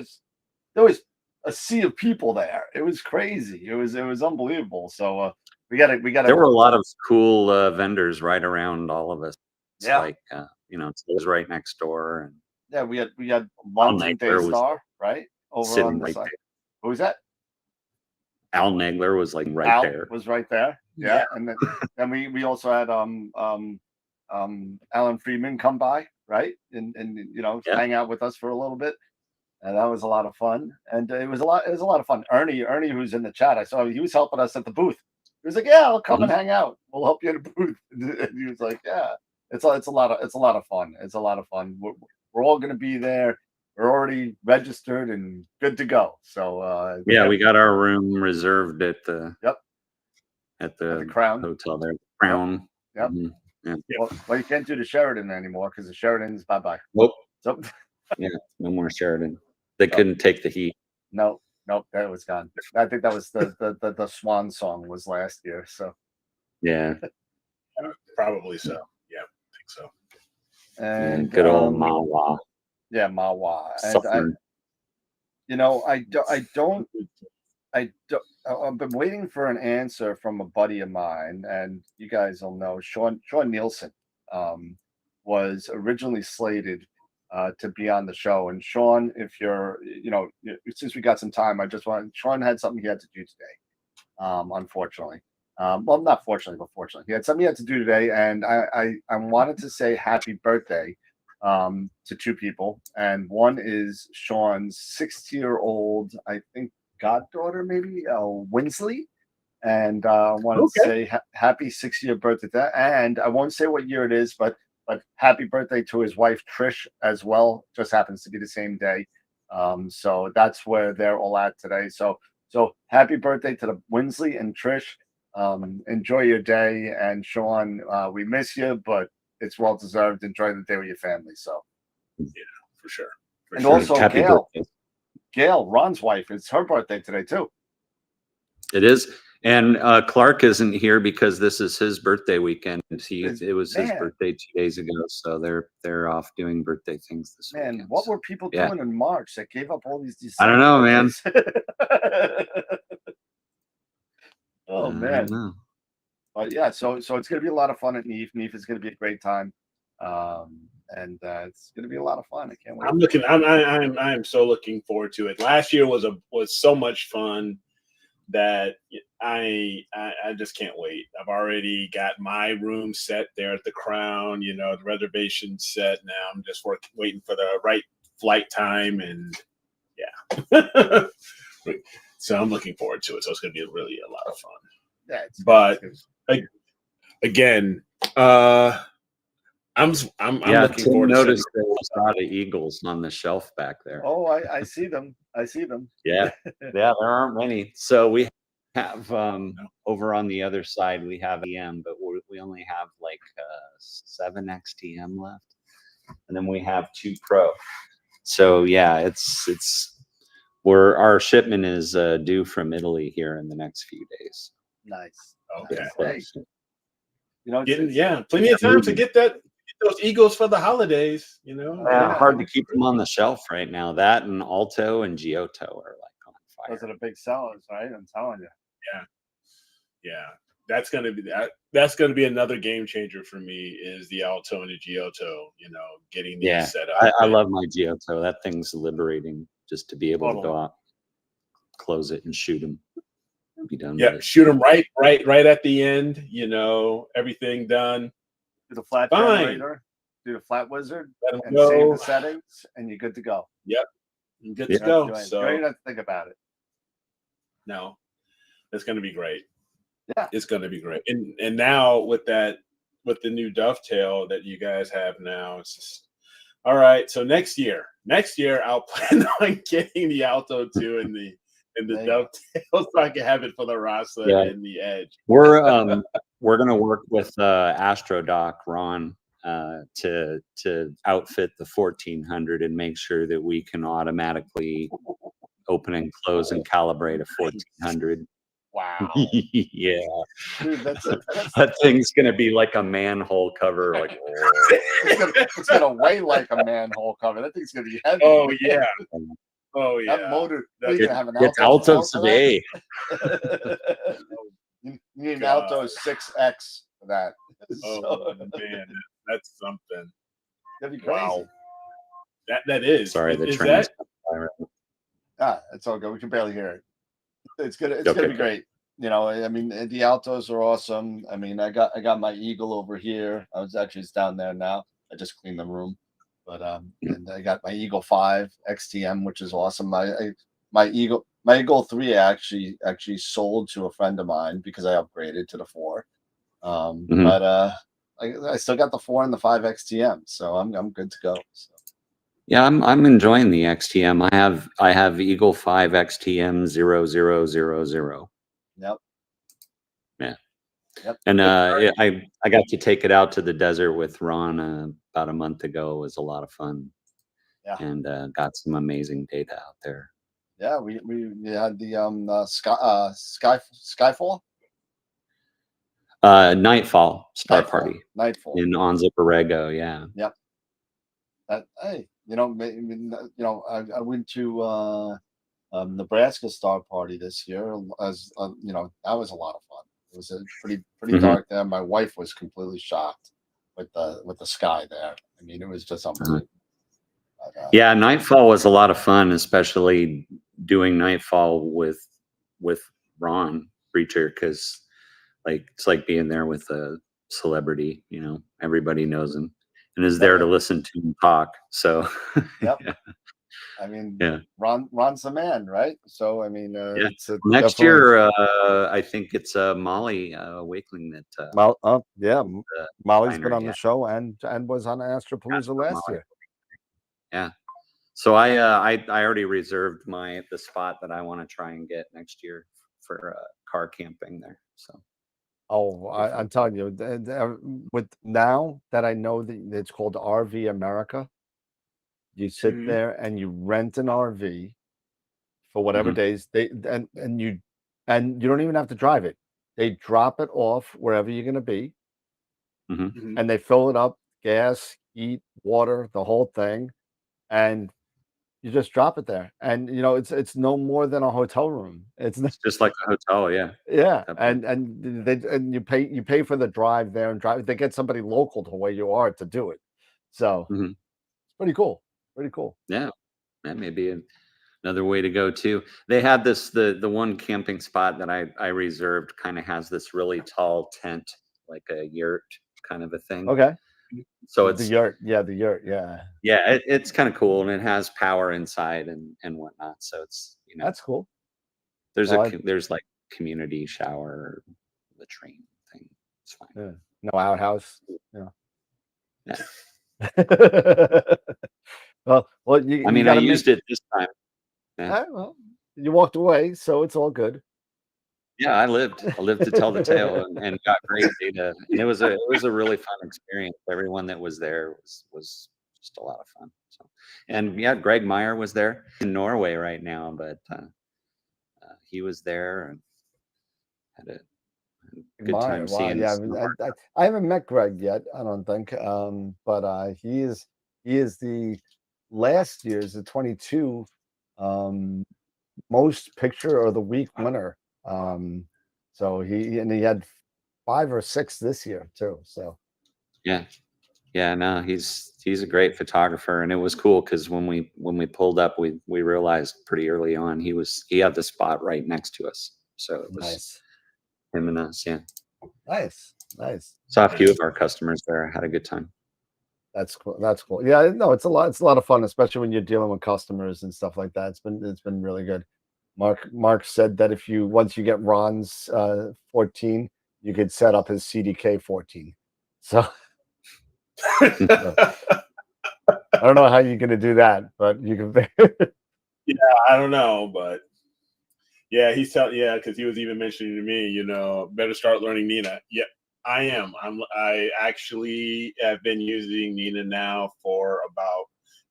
was a sea of people there. It was crazy. It was unbelievable. So we got to. There were a lot of cool vendors right around all of us. It's like it was right next door. And yeah, we had Mountain Daystar right over on the right side. there. Who was that? Al Negler was like right Al there. Was right there. Yeah. And then we also had Alan Freeman come by, right? And hang out with us for a little bit. And that was a lot of fun. And it was a lot of fun. Ernie, who's in the chat, I saw he was helping us at the booth. He was like, "Yeah, I'll come and hang out. We'll help you in the booth." And he was like, "Yeah, it's a lot of fun. It's a lot of fun. We're all going to be there. We're already registered and good to go." So we got our room reserved at the at the Crown Hotel there. Crown. Yep. Yeah. Well, you can't do the Sheraton anymore because the Sheraton's bye. Nope. So, yeah, no more Sheraton. They couldn't take the heat. No, that was gone. I think that was the Swan Song was last year. So yeah, probably so. Yeah, I think so. And good old Mawa. Yeah, Mawa. Southern. I've been waiting for an answer from a buddy of mine, and you guys will know Sean Nielsen was originally slated to be on the show. And Sean, if you're, since we got some time, Sean had something he had to do today, unfortunately. Well, not fortunately, but fortunately. He had something he had to do today, and I wanted to say happy birthday to two people. And one is Sean's 60-year-old, I think, goddaughter, maybe, Winsley. And I wanted to say happy 60th birthday to that. And I won't say what year it is, but happy birthday to his wife, Trish, as well. Just happens to be the same day. So that's where they're all at today. So happy birthday to the Winsley and Trish. Enjoy your day. And Sean, we miss you, but it's well deserved. Enjoy the day with your family. So yeah, for sure. And also happy Gail, birthday. Gail, Ron's wife, it's her birthday today too. It is. And Clark isn't here because this is his birthday weekend. It was his Man. birthday 2 days ago, so they're off doing birthday things this Man, weekend. what were people yeah. doing in March that gave up all these I don't know, man. Oh I man. don't know. But yeah, so it's gonna be a lot of fun at NEAF. NEAF is gonna be a great time. And it's gonna be a lot of fun. I can't wait. I'm so looking forward to it. Last year was so much fun that I just can't wait. I've already got my room set there at the Crown, the reservation set. Now I'm just waiting for the right flight time, and yeah. So I'm looking forward to it. So it's going to be really a lot of fun. Yeah, but again, I'm looking Tim forward to noticed there was a lot of eagles on the shelf back there. Oh, I see them. I see them. Yeah, there aren't many. So we have over on the other side we have EM, but we only have like 7 XTM left, and then we have 2 Pro. So yeah, it's our shipment is due from Italy here in the next few days. Nice. Okay. Hey, plenty of time to get those eagles for the holidays. Hard to keep them on the shelf right now. That and Alto and Giotto are like on fire. Those are the big sellers, right? I'm telling you. Yeah. That's gonna be another game changer for me. Is the Alto and the Giotto? Getting these set up. I love my Giotto. That thing's liberating just to be able to go out, close it, and shoot them. Be done. Yeah, with it. shoot them right at the end. Everything done. Do the flat Fine. generator, do the flat wizard, Let 'em and go. save the settings, and you're good to go. Yep, you're good You to don't go. have to do So anything. You don't have to think about it. no, it's going to be great. Yeah, it's going to be great. And now with the new dovetail that you guys have now, it's just all right. So next year I'll plan on getting the Alto 2 and the dovetail so I can have it for the Rasa and the Edge. We're gonna work with AstroDoc Ron to outfit the 1400 and make sure that we can automatically open and close and calibrate a 1400. Wow. Yeah. Dude, That thing's gonna be like a manhole cover. Like it's gonna weigh like a manhole cover. That thing's gonna be heavy. Oh yeah. Oh yeah. That motor. That's You have an it's Alto Altos today. You need an Alto 6X for that. Oh man, that's something. That'd be crazy. Wow. That is. Sorry, the is train's it's all good. We can barely hear it. It's gonna be great. I mean, the Altos are awesome. I mean, I got my Eagle over here. It's down there now. I just cleaned the room, but and I got my Eagle 5 XTM, which is awesome. My Eagle 3 actually sold to a friend of mine because I upgraded to the 4. But I still got the 4 and the 5 XTM, so I'm good to go. So. Yeah, I'm enjoying the XTM. I have Eagle 5 XTM 0000. Yep. Yeah. Yep. And I got to take it out to the desert with Ron about a month ago. It was a lot of fun. Yeah. And got some amazing data out there. Yeah, we had the Skyfall. Nightfall Star Party. Nightfall In Onza Borrego, yeah. Yep. Hey, I went to Nebraska Star Party this year. As that was a lot of fun. It was pretty dark there. My wife was completely shocked with the sky there. I mean, it was just unbelievable. Yeah, Nightfall was a lot of fun, especially doing Nightfall with Ron Breacher, because it's like being there with a celebrity. Everybody knows him and is there to listen to him talk. So yep. Yeah. I mean, Yeah. Ron's the man, right? So I mean, Yeah. it's Next year, I think it's Molly Wakeling that. Molly's been on the show and was on AstroPalooza last year. Yeah. So I already reserved the spot that I want to try and get next year for car camping there. So. Oh, I'm telling you, with now that I know that it's called RV America, you sit there and you rent an RV for whatever days and you and you don't even have to drive it. They drop it off wherever you're going to be, and they fill it up, gas, heat, water, the whole thing, and you just drop it there. And it's no more than a hotel room. It's just like a hotel, yeah. Yeah, and you pay for the drive there and drive. They get somebody local to where you are to do it. So it's pretty cool. Pretty cool. Yeah, that may be another way to go too. They had this the one camping spot that I reserved kind of has this really tall tent, like a yurt kind of a thing. Okay. So the it's yurt, the yurt, yeah. Yeah, it's kind of cool, and it has power inside and whatnot. So it's that's cool. There's Well, there's like community shower, the train thing. It's fine. Yeah. No outhouse. Yeah. well, I mean, I used it this time. Yeah. Well, you walked away, so it's all good. Yeah, I lived to tell the tale and got great data. And it was a really fun experience. Everyone that was there was just a lot of fun. So, and yeah, Greg Meyer was there in Norway right now, but he was there and had a good time seeing. Yeah, I haven't met Greg yet. I don't think, but he is the last year's the 22 most picture of the week winner. So he had 5 or 6 this year too. So yeah, no, he's a great photographer, and it was cool because when we pulled up, we realized pretty early on he had the spot right next to us. So it was nice. Him and us, yeah. Nice. Saw a few of our customers there. Had a good time. That's cool. Yeah, no, it's a lot of fun, especially when you're dealing with customers and stuff like that. It's been really good. Mark said that once you get Ron's 14, you could set up his CDK 14. So I don't know how you're going to do that, but you can. Yeah, I don't know, but yeah, because he was even mentioning to me, better start learning Nina. Yeah, I am. I actually have been using Nina now for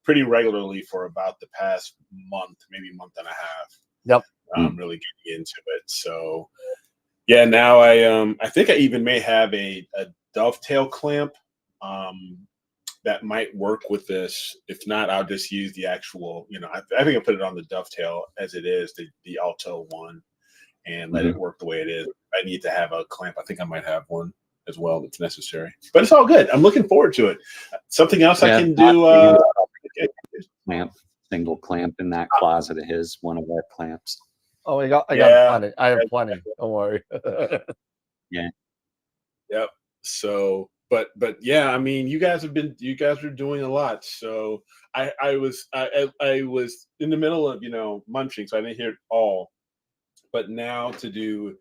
pretty regularly for about the past month, maybe month and a half. Yep. I'm really getting into it. So yeah, now I think I even may have a dovetail clamp that might work with this. If not, I'll just use the actual, I think I put it on the dovetail as it is, the Alto one, and let it work the way it is. I need to have a clamp. I think I might have one as well if necessary. But it's all good. I'm looking forward to it. Something else I can do. Single clamp in that closet of his, one of our clamps. Oh, I got plenty. I have plenty. Don't worry. Yeah. Yep. So, but yeah, I mean, you guys are doing a lot. So I was in the middle of munching, so I didn't hear it all. But now to do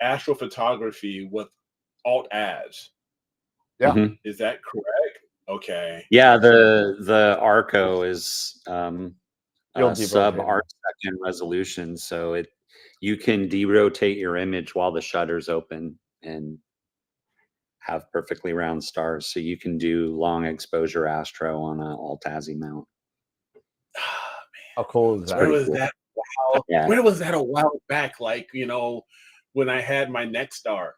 astrophotography with alt ads. Yeah. Is that correct? Okay. Yeah, the Arco is sub arc second resolution, so you can derotate your image while the shutter's open and have perfectly round stars. So you can do long exposure astro on an alt-ASI mount. How cool is that? Where was that? Wow. Yeah. Where was that a while back? Like, when I had my Nexstar.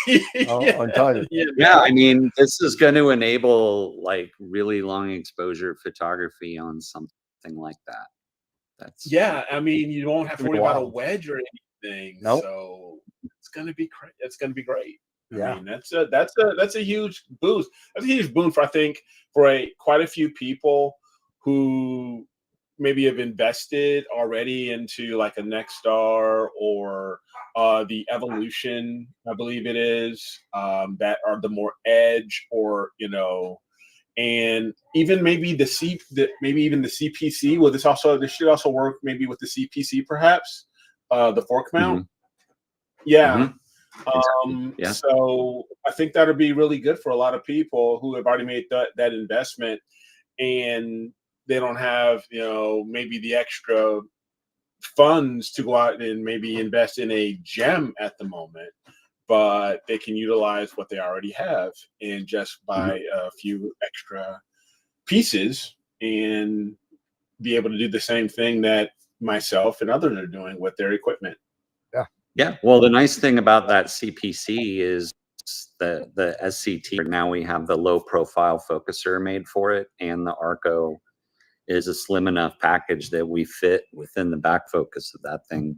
I'm telling you. Yeah, I mean, this is going to enable like really long exposure photography on something like that. I mean, you don't have to worry about a wedge or anything. Nope. So it's gonna be great. Yeah. I mean, that's a huge boost. That's a huge boon for, I think, for quite a few people who maybe have invested already into like a Nexstar or the Evolution, I believe it is, that are the more edge, or and even maybe maybe even the CPC. Well, this should also work maybe with the CPC, perhaps the fork mount. Yeah. So I think that'll be really good for a lot of people who have already made that investment, and they don't have maybe the extra funds to go out and maybe invest in a gem at the moment, but they can utilize what they already have and just buy a few extra pieces and be able to do the same thing that myself and others are doing with their equipment. Yeah. Well, the nice thing about that CPC is the SCT. Now we have the low profile focuser made for it, and the Arco is a slim enough package that we fit within the back focus of that thing.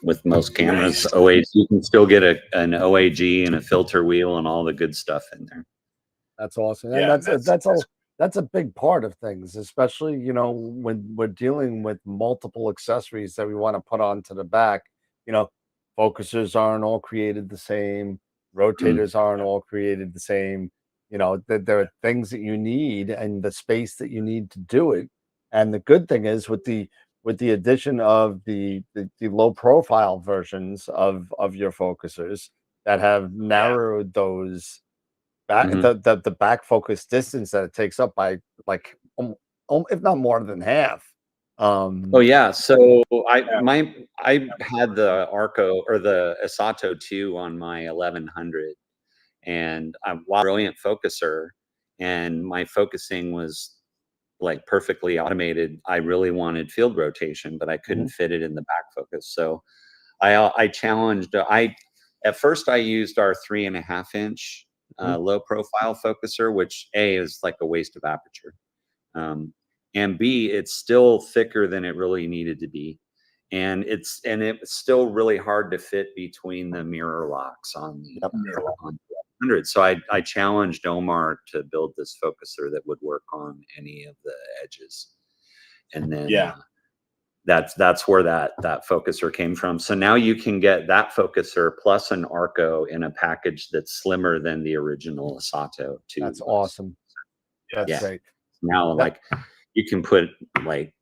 With most cameras, OA, you can still get an OAG and a filter wheel and all the good stuff in there. That's awesome. Yeah, And that's a big part of things, especially, you know, when we're dealing with multiple accessories that we want to put onto the back. You know, focusers aren't all created the same, rotators aren't all created the same. You know, there are things that you need and the space that you need to do it. And the good thing is with the addition of the low profile versions of your focusers that have narrowed those back the back focus distance that it takes up by like if not more than half. Oh yeah, so I had the Arco or the Asato 2 on my 1100, and I'm a brilliant focuser, and my focusing was like perfectly automated. I really wanted field rotation, but I couldn't fit it in the back focus. So I challenged. At first I used our 3.5-inch low profile focuser, which A is like a waste of aperture, and B it's still thicker than it really needed to be, and it's still really hard to fit between the mirror locks on the 100. So I challenged Omar to build this focuser that would work on any of the edges, and then that's where that focuser came from. So now you can get that focuser plus an Arco in a package that's slimmer than the original Asato 2. That's awesome. That's great. Now like you can put like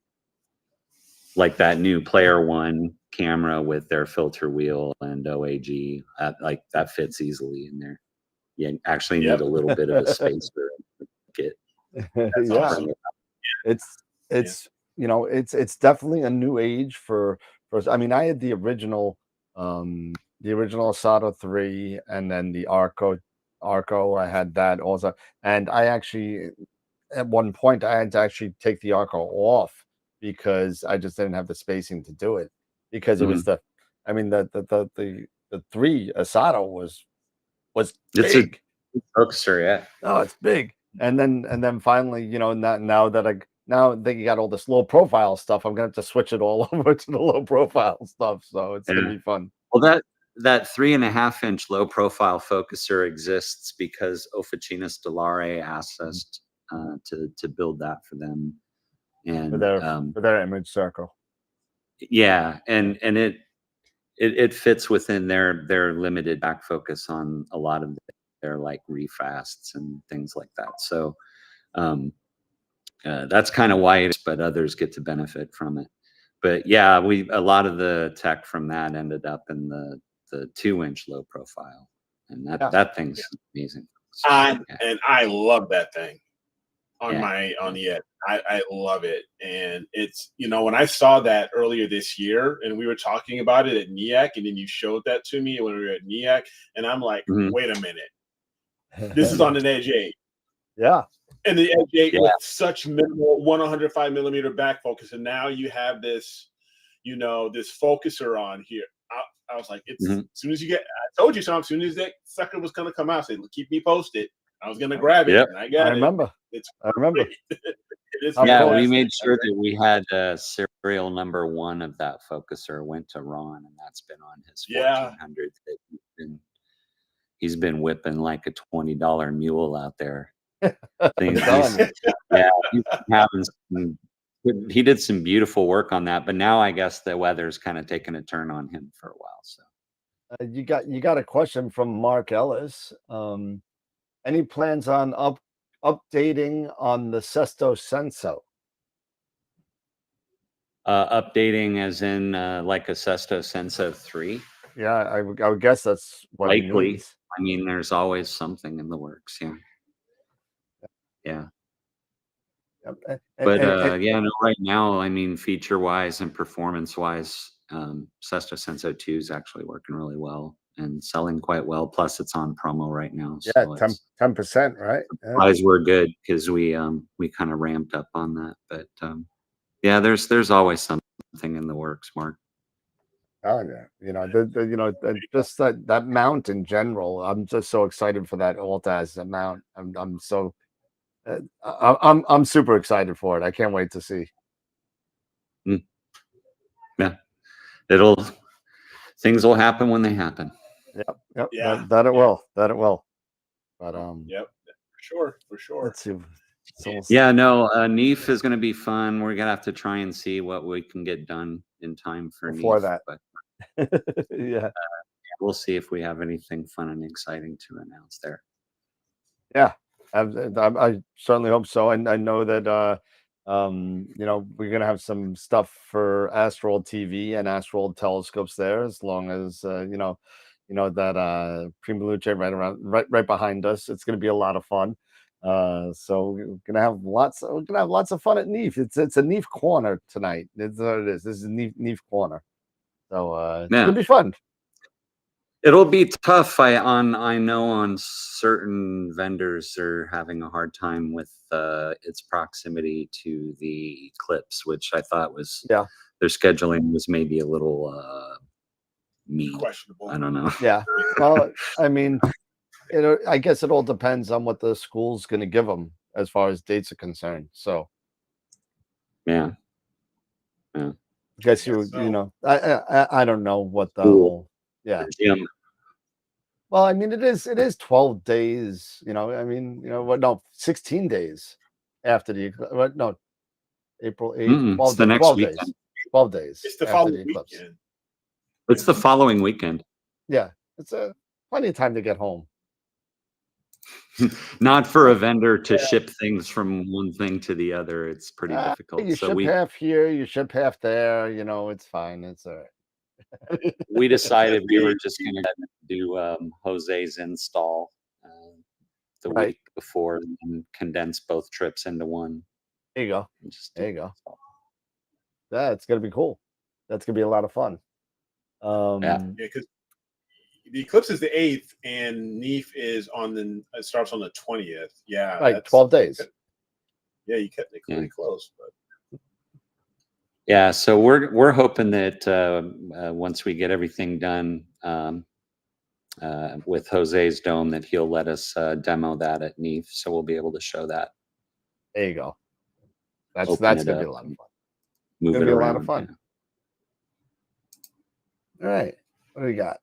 that new Player One camera with their filter wheel and OAG, like that fits easily in there. You actually need a little bit of a spacer to get. It's you know, it's definitely a new age for I mean, I had the original Asato 3 and then the Arco. I had that also, and I actually at one point I had to actually take the Arco off because I just didn't have the spacing to do it, because it was the 3 Asato was it's big. a focuser, yeah. Oh, it's big. And then finally, you know, now that you got all this low profile stuff, I'm gonna have to switch it all over to the low profile stuff. So it's gonna be fun. Well, that 3.5-inch low profile focuser exists because Officina Stellare asked us to build that for them, and for their image circle. Yeah, and it fits within their limited back focus on a lot of their like refasts and things like that. So that's kind of why it is, but others get to benefit from it. But yeah, a lot of the tech from that ended up in the 2-inch low profile, and that thing's amazing. And I love that thing on the edge. I love it. And it's, you know, when I saw that earlier this year and we were talking about it at NEAC, and then you showed that to me when we were at NEAC, and I'm like, wait a minute, this is on an Edge 8. Yeah. And the Edge 8 with such minimal 105 millimeter back focus, and now you have this, you know, this focuser on here. I was like, it's as soon as you get, I told you so. As soon as that sucker was gonna come out, I said, keep me posted. I was gonna grab it, and I got it. I remember. Yeah, we made sure that we had serial number 1 of that focuser went to Ron, and that's been on his 1400. He's been whipping like a $20 mule out there. He did some beautiful work on that, but now I guess the weather's kind of taken a turn on him for a while. So you got a question from Mark Ellis. Any plans on updating on the Sesto Senso? Updating as in like a Sesto Senso 3? Yeah, I would guess that's what likely. I mean, there's always something in the works. Yeah. But no, right now, I mean, feature-wise and performance-wise, Sesto Senso 2 is actually working really well and selling quite well. Plus, it's on promo right now. So 10%, right? Supplies were good because we kind of ramped up on that. But yeah, there's always something in the works, Mark. Oh yeah, just that mount in general. I'm just so excited for that Alta as a mount. I'm so I'm super excited for it. I can't wait to see. Yeah, things will happen when they happen. Yep. Yeah. That it will. That it will. But Yep. For sure. let's see. So we'll Yeah, no, NEAF is going to be fun. We're gonna have to try and see what we can get done in time for before NEAF, that. but Yeah. we'll see if we have anything fun and exciting to announce there. Yeah, I certainly hope so. And I know that we're gonna have some stuff for Astral TV and Astral telescopes there, as long as that PrimaLuceLab right behind us. It's gonna be a lot of fun. So we're gonna have lots of fun at NEAF. It's a NEAF corner tonight. It's what it is. This is NEAF corner. So it's Yeah. gonna be fun. It'll be tough. I know on certain vendors are having a hard time with its proximity to the eclipse, which I thought was their scheduling was maybe a little mean. Questionable. I don't know. Yeah. Well, I mean, I guess it all depends on what the school's going to give them as far as dates are concerned. So, yeah. I guess I don't know what the whole Well, I mean, it is 12 days. I mean, what? No, 16 days after the eclipse. No, April 8th. 12 It's the days. next 12 weekend. days. 12 days. It's the after following the eclipse. weekend. It's the following weekend. Yeah, it's plenty of time to get home. Not for a vendor to ship things from one thing to the other. It's pretty difficult. You ship half here, you ship half there. It's fine. It's all right. We decided we were just going to do Jose's install the week before and condense both trips into one. There you go. There you go. That's gonna be cool. That's gonna be a lot of fun. Because the eclipse is the 8th and NEAF is it starts on the 20th. Yeah. Right, 12 days. Yeah, you kept it pretty close, but yeah, so we're hoping that once we get everything done with Jose's dome, that he'll let us demo that at NEAF, so we'll be able to show that. There you go. That's gonna be a lot of fun. Move It's gonna it be around. a lot of fun. All right, what do we got?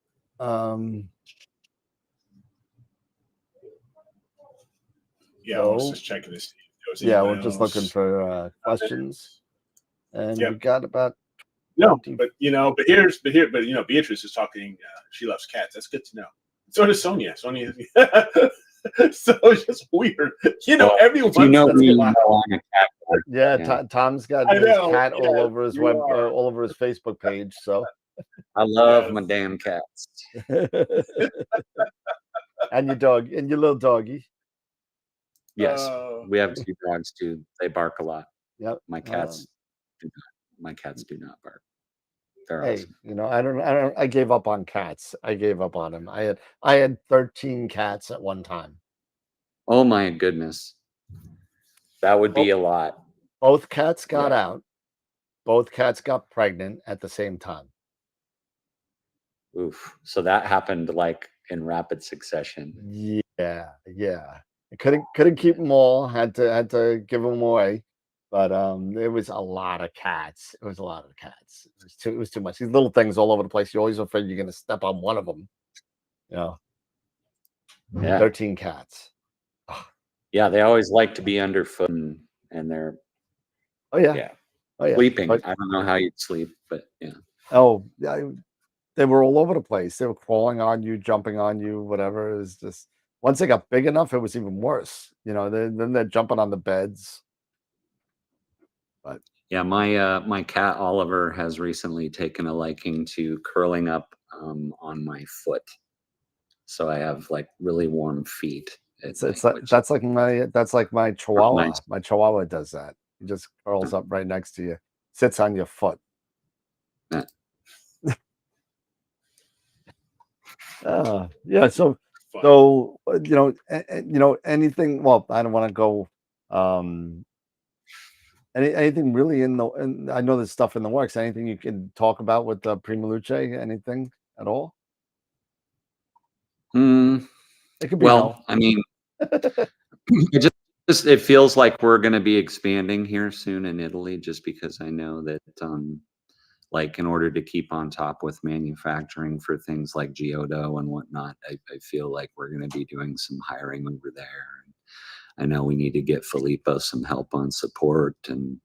Yeah, I was just checking this. Yeah, we're just looking for questions, and we got about but Beatrice is talking. She loves cats. That's good to know. So does Sonia. So it's just weird. Everyone. I'm a cat. Yeah, Tom's got his cat all over his all over his Facebook page. So I love my damn cats. And your dog and your little doggy. Yes, we have 2 dogs too. They bark a lot. Yep. My cats do not bark. They're Hey, awesome. I gave up on cats. I gave up on them. I had 13 cats at one time. Oh my goodness. That would be a lot. Both cats got out. Both cats got pregnant at the same time. Oof. So that happened like in rapid succession. Yeah. I couldn't keep them all. Had to give them away. But it was a lot of cats. It was a lot of cats. It was too much. These little things all over the place. You're always afraid you're gonna step on one of them. Yeah. 13 cats. Yeah, they always like to be underfoot and they're sleeping. But, I don't know how you'd sleep, but yeah. Oh, they were all over the place. They were crawling on you, jumping on you, whatever. It was just once they got big enough, it was even worse. Then they're jumping on the beds. But yeah, my cat Oliver has recently taken a liking to curling up on my foot. So I have like really warm feet. That's like my Chihuahua. Nice. My Chihuahua does that. He just curls up right next to you, sits on your foot. Yeah. So anything. Well, I don't want to go Anything really and I know there's stuff in the works. Anything you can talk about with PrimaLuce? Anything at all? It could be Well, no. I mean, it feels like we're going to be expanding here soon in Italy, just because I know that, like, in order to keep on top with manufacturing for things like Giotto and whatnot, I feel like we're going to be doing some hiring over there. I know we need to get Filippo some help on support and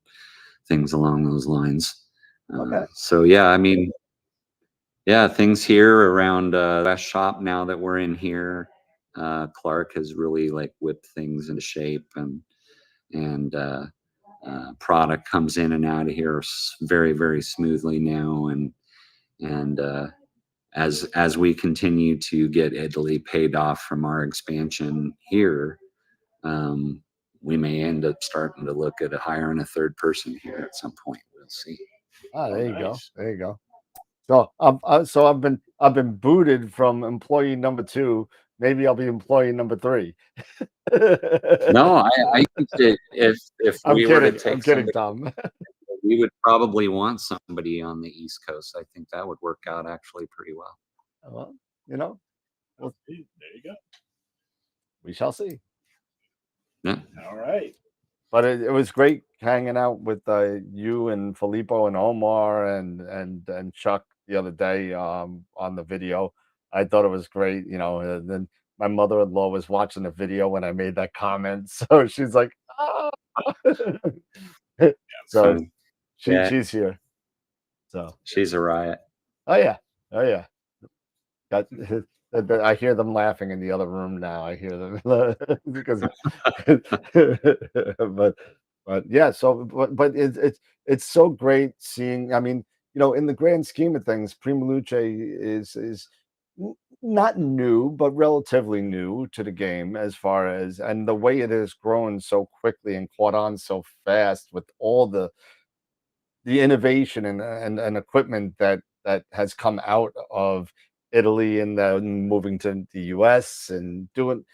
things along those lines. Okay. So yeah, I mean, yeah, things here around West Shop now that we're in here. Clark has really like whipped things into shape, and product comes in and out of here very, very smoothly now. And as we continue to get Italy paid off from our expansion here, we may end up starting to look at hiring a third person here at some point. We'll see. There you go. There you go. So I've been booted from employee number 2. Maybe I'll be employee number 3. No, I think that if I'm we kidding. were to take I'm kidding, somebody, Tom. we would probably want somebody on the East Coast. I think that would work out actually pretty well. Well, you know, There you go. we shall see. Yeah. All right. But it was great hanging out with you and Filippo and Omar and Chuck the other day on the video. I thought it was great, and then my mother-in-law was watching the video when I made that comment, so she's like, "Ah." So fun. Yeah. she's here. So She's a riot. oh yeah. I hear them laughing in the other room now. I hear them because, but yeah. So, but it's so great seeing. I mean, in the grand scheme of things, PrimaLuce is not new, but relatively new to the game as far as, and the way it has grown so quickly and caught on so fast with all the innovation and equipment that has come out of Italy and then moving to the US and doing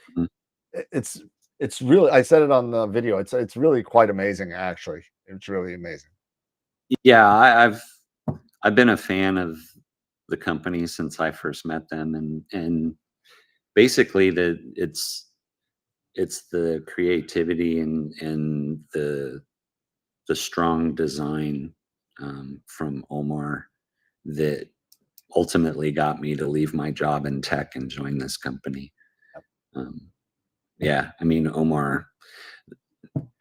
it's really, I said it on the video, it's really quite amazing actually. It's really amazing. Yeah, I've been a fan of the company since I first met them, and basically it's the creativity and the strong design from Omar that ultimately got me to leave my job in tech and join this company. Yeah, I mean, Omar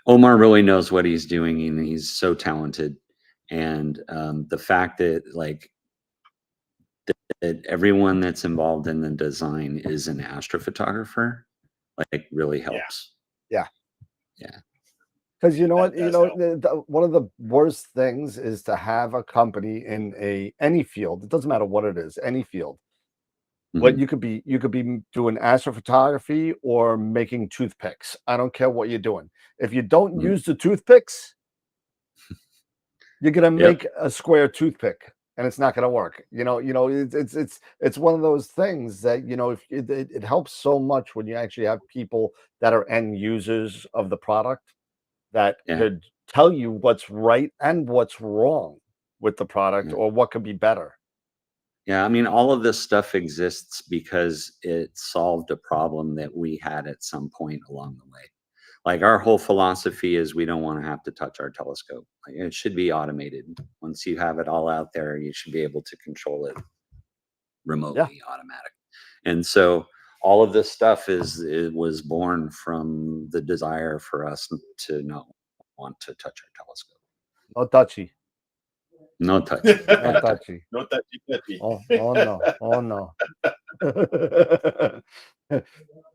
really knows what he's doing, and he's so talented. And the fact that that everyone that's involved in the design is an astrophotographer, really helps. Yeah. Yeah. Because you know what, one of the worst things is to have a company in any field. It doesn't matter what it is, any field. What you could be doing astrophotography or making toothpicks. I don't care what you're doing. If you don't use the toothpicks, you're gonna make a square toothpick, and it's not gonna work. It's one of those things that if it helps so much when you actually have people that are end users of the product that could tell you what's right and what's wrong with the product or what could be better. Yeah, I mean, all of this stuff exists because it solved a problem that we had at some point along the way. Like, our whole philosophy is we don't want to have to touch our telescope. It should be automated. Once you have it all out there, you should be able to control it remotely, automatic. And so all of this stuff it was born from the desire for us to not want to touch our telescope. No touchy. No touch. No touchy. No touchy. Oh no. Oh no.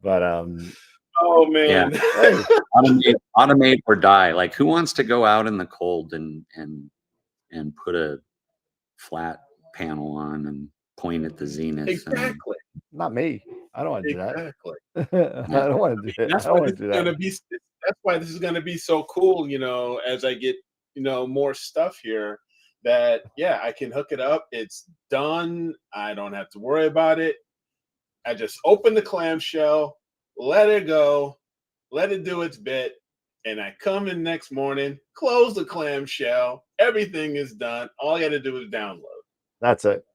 But oh man. Yeah. Automate or die. Like, who wants to go out in the cold and put a flat panel on and point at the zenith? Exactly. Not me. I don't want to do that. Exactly. I don't want to do that. That's why this is gonna be so cool, as I get, more stuff here, that I can hook it up. It's done. I don't have to worry about it. I just open the clamshell, let it go, let it do its bit, And I come in next morning, close the clamshell, everything is done. All I got to do is download. That's it.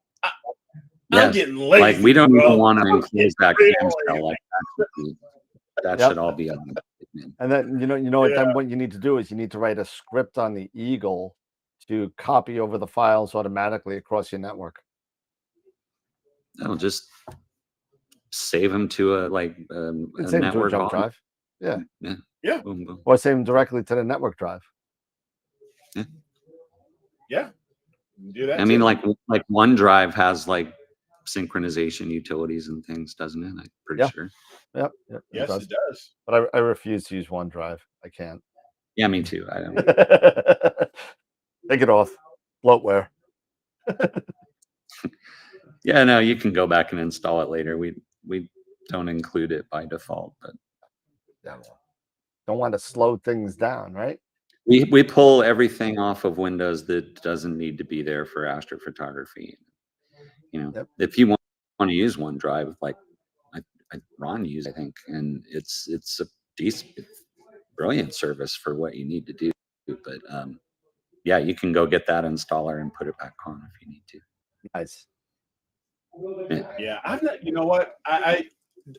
I'm getting lazy. Like we don't bro. even want to I'm enclose that getting clamshell. Like that Yep. should all be on. And then you know what? Then what you need to do is you need to write a script on the Eagle to copy over the files automatically across your network. I'll just save them to a You can a save them to a network jump on. drive. Yeah. Yeah. Boom, boom. Or save them directly to the network drive. Yeah. Do that. I mean, too. like OneDrive has like synchronization utilities and things, doesn't it? I'm pretty Yeah. sure. Yep. Yes, it does. But I refuse to use OneDrive. I can't. Yeah, me too. I don't. Take it off. Bloatware. Yeah, no, you can go back and install it later. We don't include it by default, but Don't want to slow things down, right? we pull everything off of Windows that doesn't need to be there for astrophotography. You know, if you want to use OneDrive, like Ron used, I think, and it's a decent, brilliant service for what you need to do. But yeah, you can go get that installer and put it back on if you need to. Nice. Yeah, I've not. You know what? I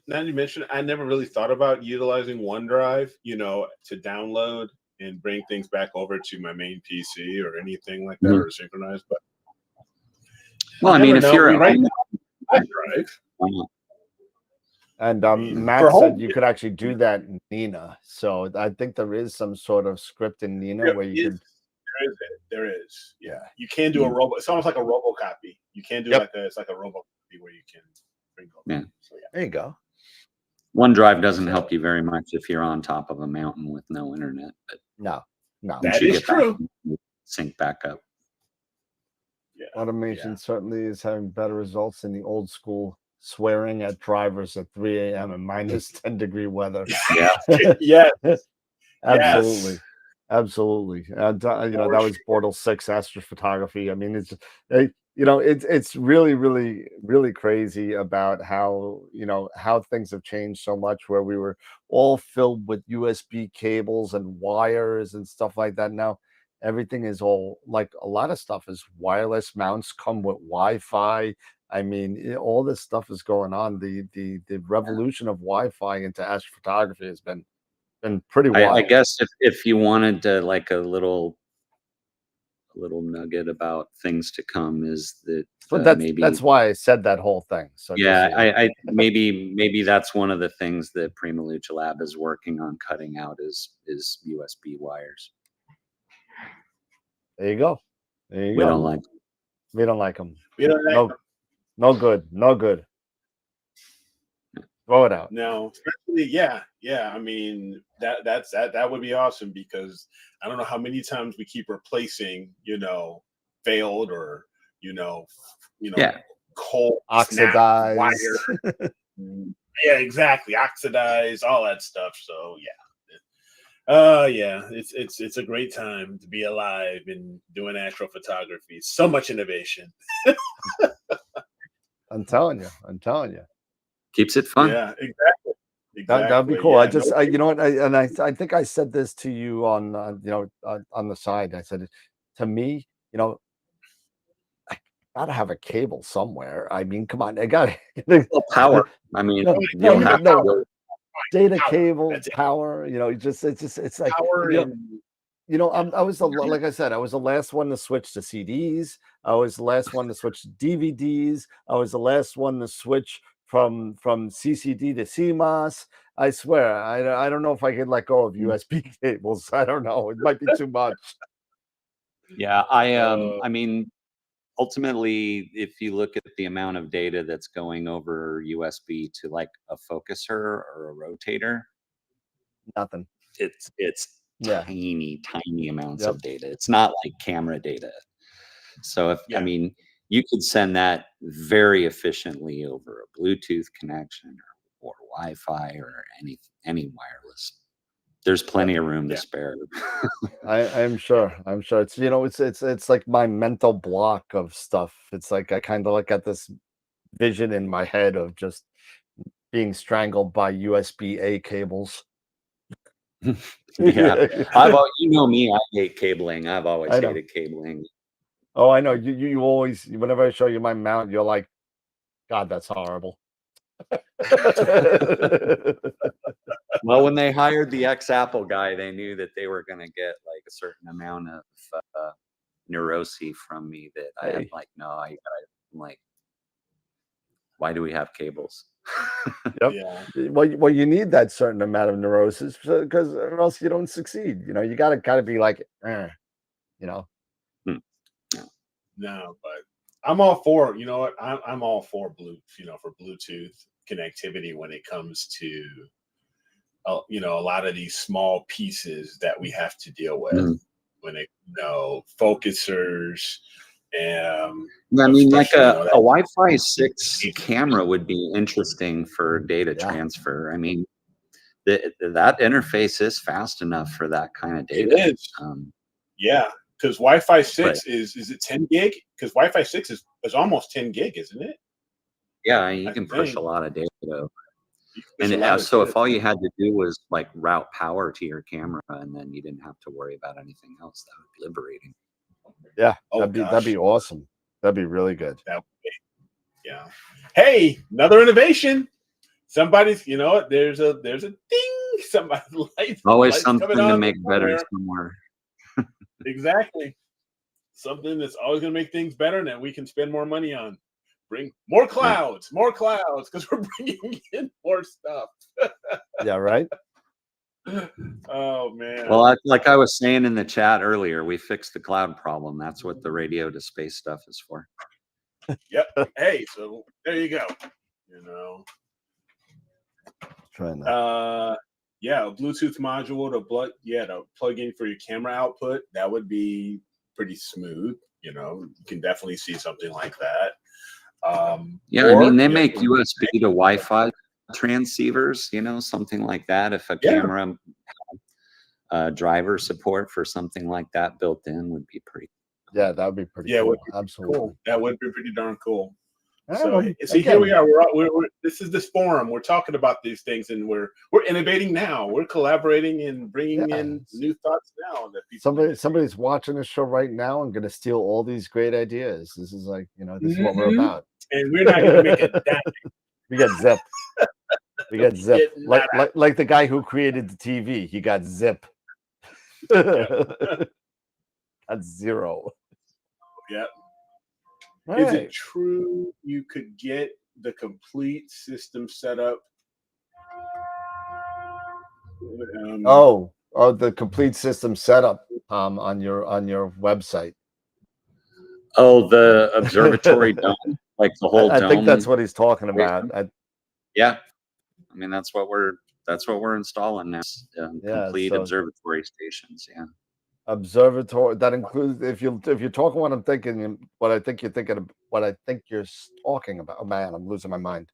now you mentioned, I never really thought about utilizing OneDrive, to download and bring things back over to my main PC or anything like that, or synchronize. But well, I mean, if you're at home, drive. And Matt for said home, you could actually do that in Nina. So I think there is some sort of script in Nina where you could. There is. Yeah, you can do a robo. It's almost like a robocopy. You can do it's like a robocopy where you can bring over. Yeah. So, yeah. There you go. OneDrive doesn't help you very much if you're on top of a mountain with no internet. But no, that is true. Sync back up. Yeah. Automation certainly is having better results than the old school swearing at drivers at 3 a.m. in minus 10-degree weather. Yeah. Yes. Absolutely. Yes. Absolutely. And that was Bortle 6 astrophotography. I mean, it's really, really, really crazy about how how things have changed so much, where we were all filled with USB cables and wires and stuff like that. Now everything is all, like, a lot of stuff is wireless. Mounts come with Wi-Fi. I mean, all this stuff is going on. The revolution of Wi-Fi into astrophotography has been pretty wild. I guess if you wanted to, like, a little nugget about things to come, is that But that's why I said that whole thing. So yeah, I maybe that's one of the things that PrimaLuceLab is working on cutting out is USB wires. There you go. There you We go. don't like. We don't like them. We don't like them. No good. No good. Throw it out. No, especially yeah. I mean, that would be awesome, because I don't know how many times we keep replacing, failed or cold oxidized wire. Yeah, exactly. Oxidized, all that stuff. So yeah. It's a great time to be alive and doing astrophotography. So much innovation. I'm telling you. Keeps it fun. Yeah, exactly. That'd be cool. Yeah, I just, you know what? I think I said this to you on, on the side. I said, to me, I gotta have a cable somewhere. I mean, come on, I got power. I mean, no, you'll have no, data cable, power. It's like power I was like I said, I was the last one to switch to CDs. I was the last one to switch to DVDs. I was the last one to switch from CCD to CMOS. I swear, I don't know if I could let go of USB cables. I don't know. It might be too much. Yeah, I mean, ultimately, if you look at the amount of data that's going over USB to, like, a focuser or a rotator, nothing. It's Yeah. tiny amounts Yep. of data. It's not like camera data. So I mean, you could send that very efficiently over a Bluetooth connection or Wi-Fi or any wireless. There's plenty of room to spare. I'm sure. It's it's like my mental block of stuff. It's like I kind of like got this vision in my head of just being strangled by USB-A cables. Yeah, you know me, I hate cabling. I've always I know. hated cabling. Oh, I know. You always, whenever I show you my mount, you're like, God, that's horrible. Well, when they hired the ex-Apple guy, they knew that they were going to get like a certain amount of neurosis from me that I am like, no, I'm like, why do we have cables? Yep. Yeah. Well, you need that certain amount of neurosis because or else you don't succeed. You know, you got to kind of be like, you know. No, but I'm all for, you know what? I'm all for for Bluetooth connectivity when it comes to, you know, a lot of these small pieces that we have to deal with when it, focusers and. I mean, like a Wi-Fi 6 camera would be interesting for data transfer. I mean, that interface is fast enough for that kind of data. It is. Yeah, because Wi-Fi 6 is it 10 gig? Because Wi-Fi 6 is almost 10 gig, isn't it? Yeah, you can push a lot of data. And so if all you had to do was like route power to your camera, and then you didn't have to worry about anything else, that would be liberating. Yeah, that'd be awesome. That'd be really good. That would be, yeah. Hey, another innovation. Somebody's, there's a ding. Somebody's lights. Always something to make better somewhere. Exactly. Something that's always going to make things better and that we can spend more money on. Bring more clouds, because we're bringing in more stuff. Yeah, right. Oh man. Well, like I was saying in the chat earlier, we fixed the cloud problem. That's what the radio to space stuff is for. Yep. Hey, so there you go. Trying that. Yeah, a Bluetooth module to plug in for your camera output. That would be pretty smooth. You can definitely see something like that. Yeah, I mean, they make USB to Wi-Fi transceivers, something like that. If a camera driver support for something like that built in would be pretty cool. Yeah, that would be pretty cool. Absolutely. Cool. That would be pretty darn cool. Yeah, So see, here we are. We're this is this forum. We're talking about these things, and we're innovating now. We're collaborating and bringing in new thoughts now. That people somebody's watching this show right now and going to steal all these great ideas. This is like, this is what we're about. And we're not going to make it that. We got zip. We got zip. Like the guy who created the TV. He got zip. That's zero. Yep. Right. Is it true you could get the complete system set up? The complete system setup on your website. Oh, the observatory dome, like the whole dome. I think that's what he's talking about. Yeah, I mean that's what we're installing now. Complete observatory stations. Yeah. Observatory that includes if you're talking what I'm thinking, what I think you're thinking of, what I think you're talking about. Oh man, I'm losing my mind.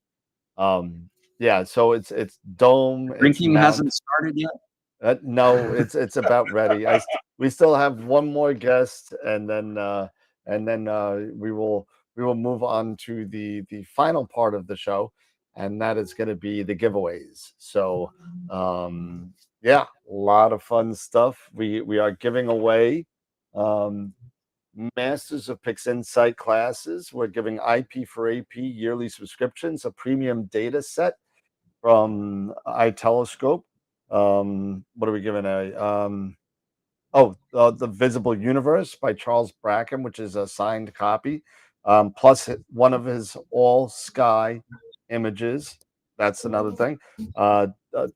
Yeah, so it's dome. Drinking hasn't started yet. No, it's about ready. We still have one more guest, and then we will move on to the final part of the show, and that is going to be the giveaways. So yeah, a lot of fun stuff. We are giving away Masters of Pixinsight classes. We're giving IP for AP yearly subscriptions, a premium data set from iTelescope. What are we giving a The Visible Universe by Charles Bracken, which is a signed copy, plus one of his all sky images. That's another thing.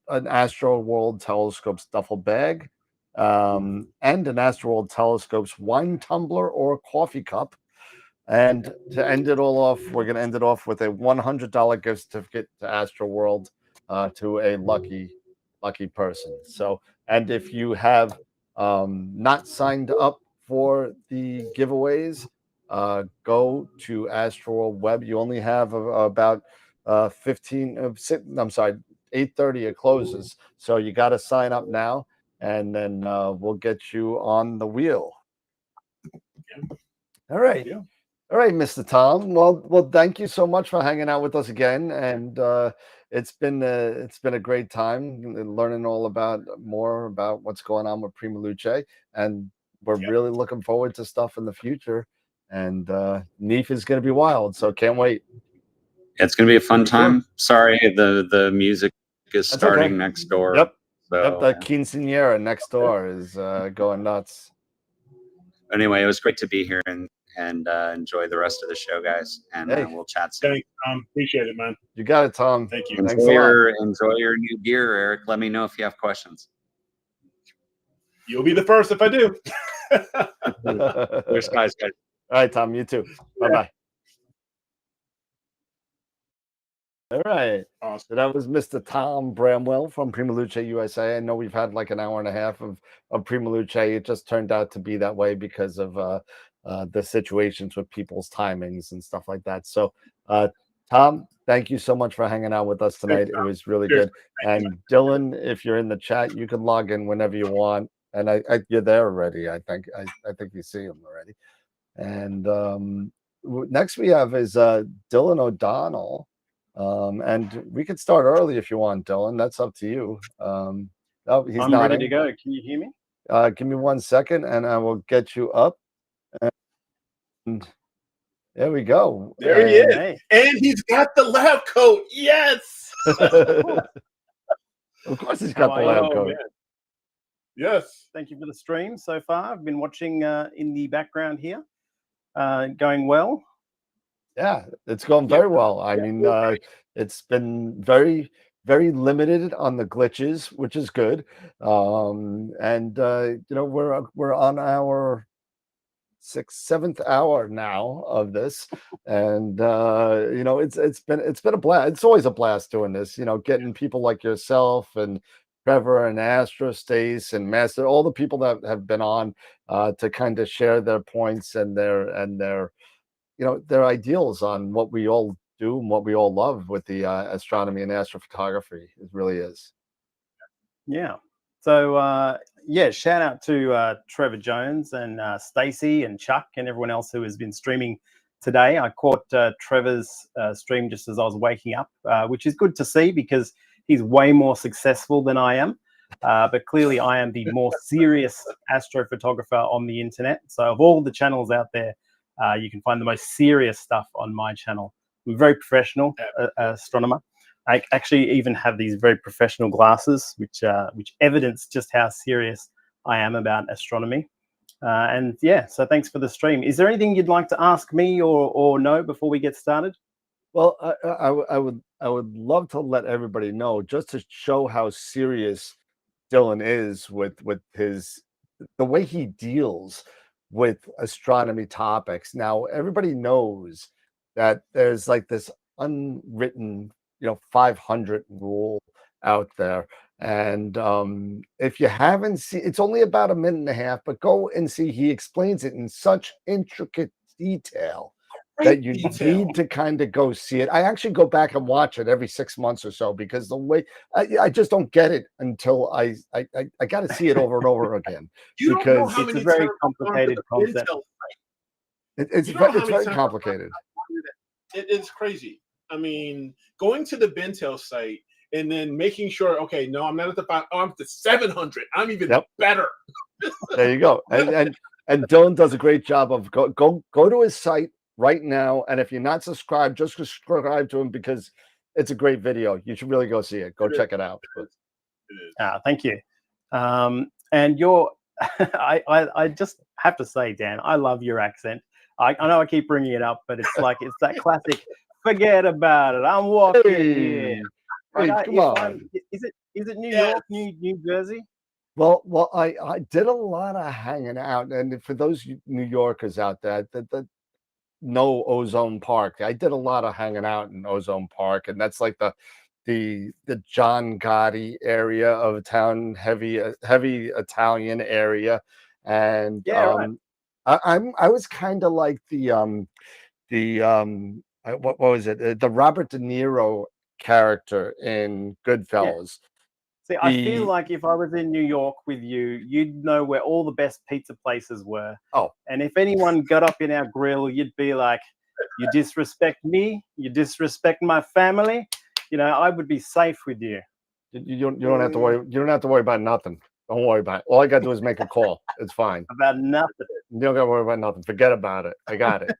An Astro World Telescope's duffel bag, and an Astro World Telescope's wine tumbler or coffee cup. And to end it all off, we're going to end it off with a $100 gift certificate to Astro World to a lucky person. So, and if you have not signed up for the giveaways, go to Astro World Web. You only have about 8:30 it closes, so you got to sign up now, and then we'll get you on the wheel. All right. All right, Mr. Tom. Well, thank you so much for hanging out with us again, and it's been a great time learning all about more about what's going on with PrimaLuce, and we're really looking forward to stuff in the future. And NEAF is going to be wild, so can't wait. It's going to be a fun time. Sorry, the music is That's starting okay. next door. Yep. So, Yep. The quinceanera next door is going nuts. Anyway, it was great to be here and enjoy the rest of the show, guys. And Hey. we'll chat soon. Thanks, Tom. Appreciate it, man. You got it, Tom. Thank you. Thanks a lot. Enjoy your new gear, Eric. Let me know if you have questions. You'll be the first if I do. Cheers, guys. All right, Tom. You too. Bye-bye. All right. Awesome. So that was Mr. Tom Bramwell from PrimaLuce USA. I know we've had like an hour and a half of PrimaLuce. It just turned out to be that way because of the situations with people's timings and stuff like that. So, Tom, thank you so much for hanging out with us tonight. It was really good. And Dylan, if you're in the chat, you can log in whenever you want. And you're there already. I think you see him already. And next we have is Dylan O'Donnell. And we could start early if you want, Dylan. That's up to you. Oh, he's I'm nodding. ready to go. Can you hear me? Give me 1 second, and I will get you up. And there we go. There he is, and he's got the lab coat. Yes. Of course, he's got the lab coat. Man. Yes. Thank you for the stream so far. I've been watching in the background here. Going well. Yeah, it's going very well. I mean, it's been very, very limited on the glitches, which is good. And you know, we're on our 6th, 7th hour now of this, and you know, it's been a blast. It's always a blast doing this. You know, getting people like yourself and Trevor and Astro, Stace and Master, all the people that have been on to kind of share their points and their you know, their ideals on what we all do and what we all love with the astronomy and astrophotography. It really is. Yeah. So yeah, shout out to Trevor Jones and Stacey and Chuck and everyone else who has been streaming today. I caught Trevor's stream just as I was waking up, which is good to see because he's way more successful than I am. But clearly I am the more serious astrophotographer on the internet. So of all the channels out there, you can find the most serious stuff on my channel. I'm a very professional astronomer. I actually even have these very professional glasses, which evidence just how serious I am about astronomy. And yeah, so thanks for the stream. Is there anything you'd like to ask me or know before we get started? Well, I would love to let everybody know, just to show how serious Dylan is with the way he deals with astronomy topics. Now, everybody knows that there's like this unwritten, you know, 500 rule out there. And if you haven't seen, it's only about 1.5 minutes, but go and see. He explains it in such intricate detail that you need to kind of go see it. I actually go back and watch it every 6 months or so because the way I just don't get it until I got to see it over and over again. You because don't know how it's many a very times complicated concept. It's You know how very many times complicated. It's crazy. I mean, going to the Bentel site and then making sure, okay, no, I'm not at the 500, I'm at the 700. I'm even better. There you go. And Dylan does a great job of go to his site right now. And if you're not subscribed, just subscribe to him because it's a great video. You should really go see it. Go check it out. Thank you. And your, I just have to say, Dan, I love your accent. I know I keep bringing it up, but it's like, it's that classic, forget about it. I'm walking in. Hey, come on. Is it New York, New Jersey? Well, I did a lot of hanging out. And for those New Yorkers out there that know Ozone Park, I did a lot of hanging out in Ozone Park. And that's like the John Gotti area of town, heavy Italian area. And right. I was kind of like what was it? The Robert De Niro character in Goodfellas. See, I feel like if I was in New York with you, you'd know where all the best pizza places were. Oh. And if anyone got up in our grill, you'd be like, you disrespect me, you disrespect my family. You know, I would be safe with you. You don't have to worry. You don't have to worry about nothing. Don't worry about it. All I got to do is make a call. It's fine. About nothing. You don't got to worry about nothing. Forget about it. I got it.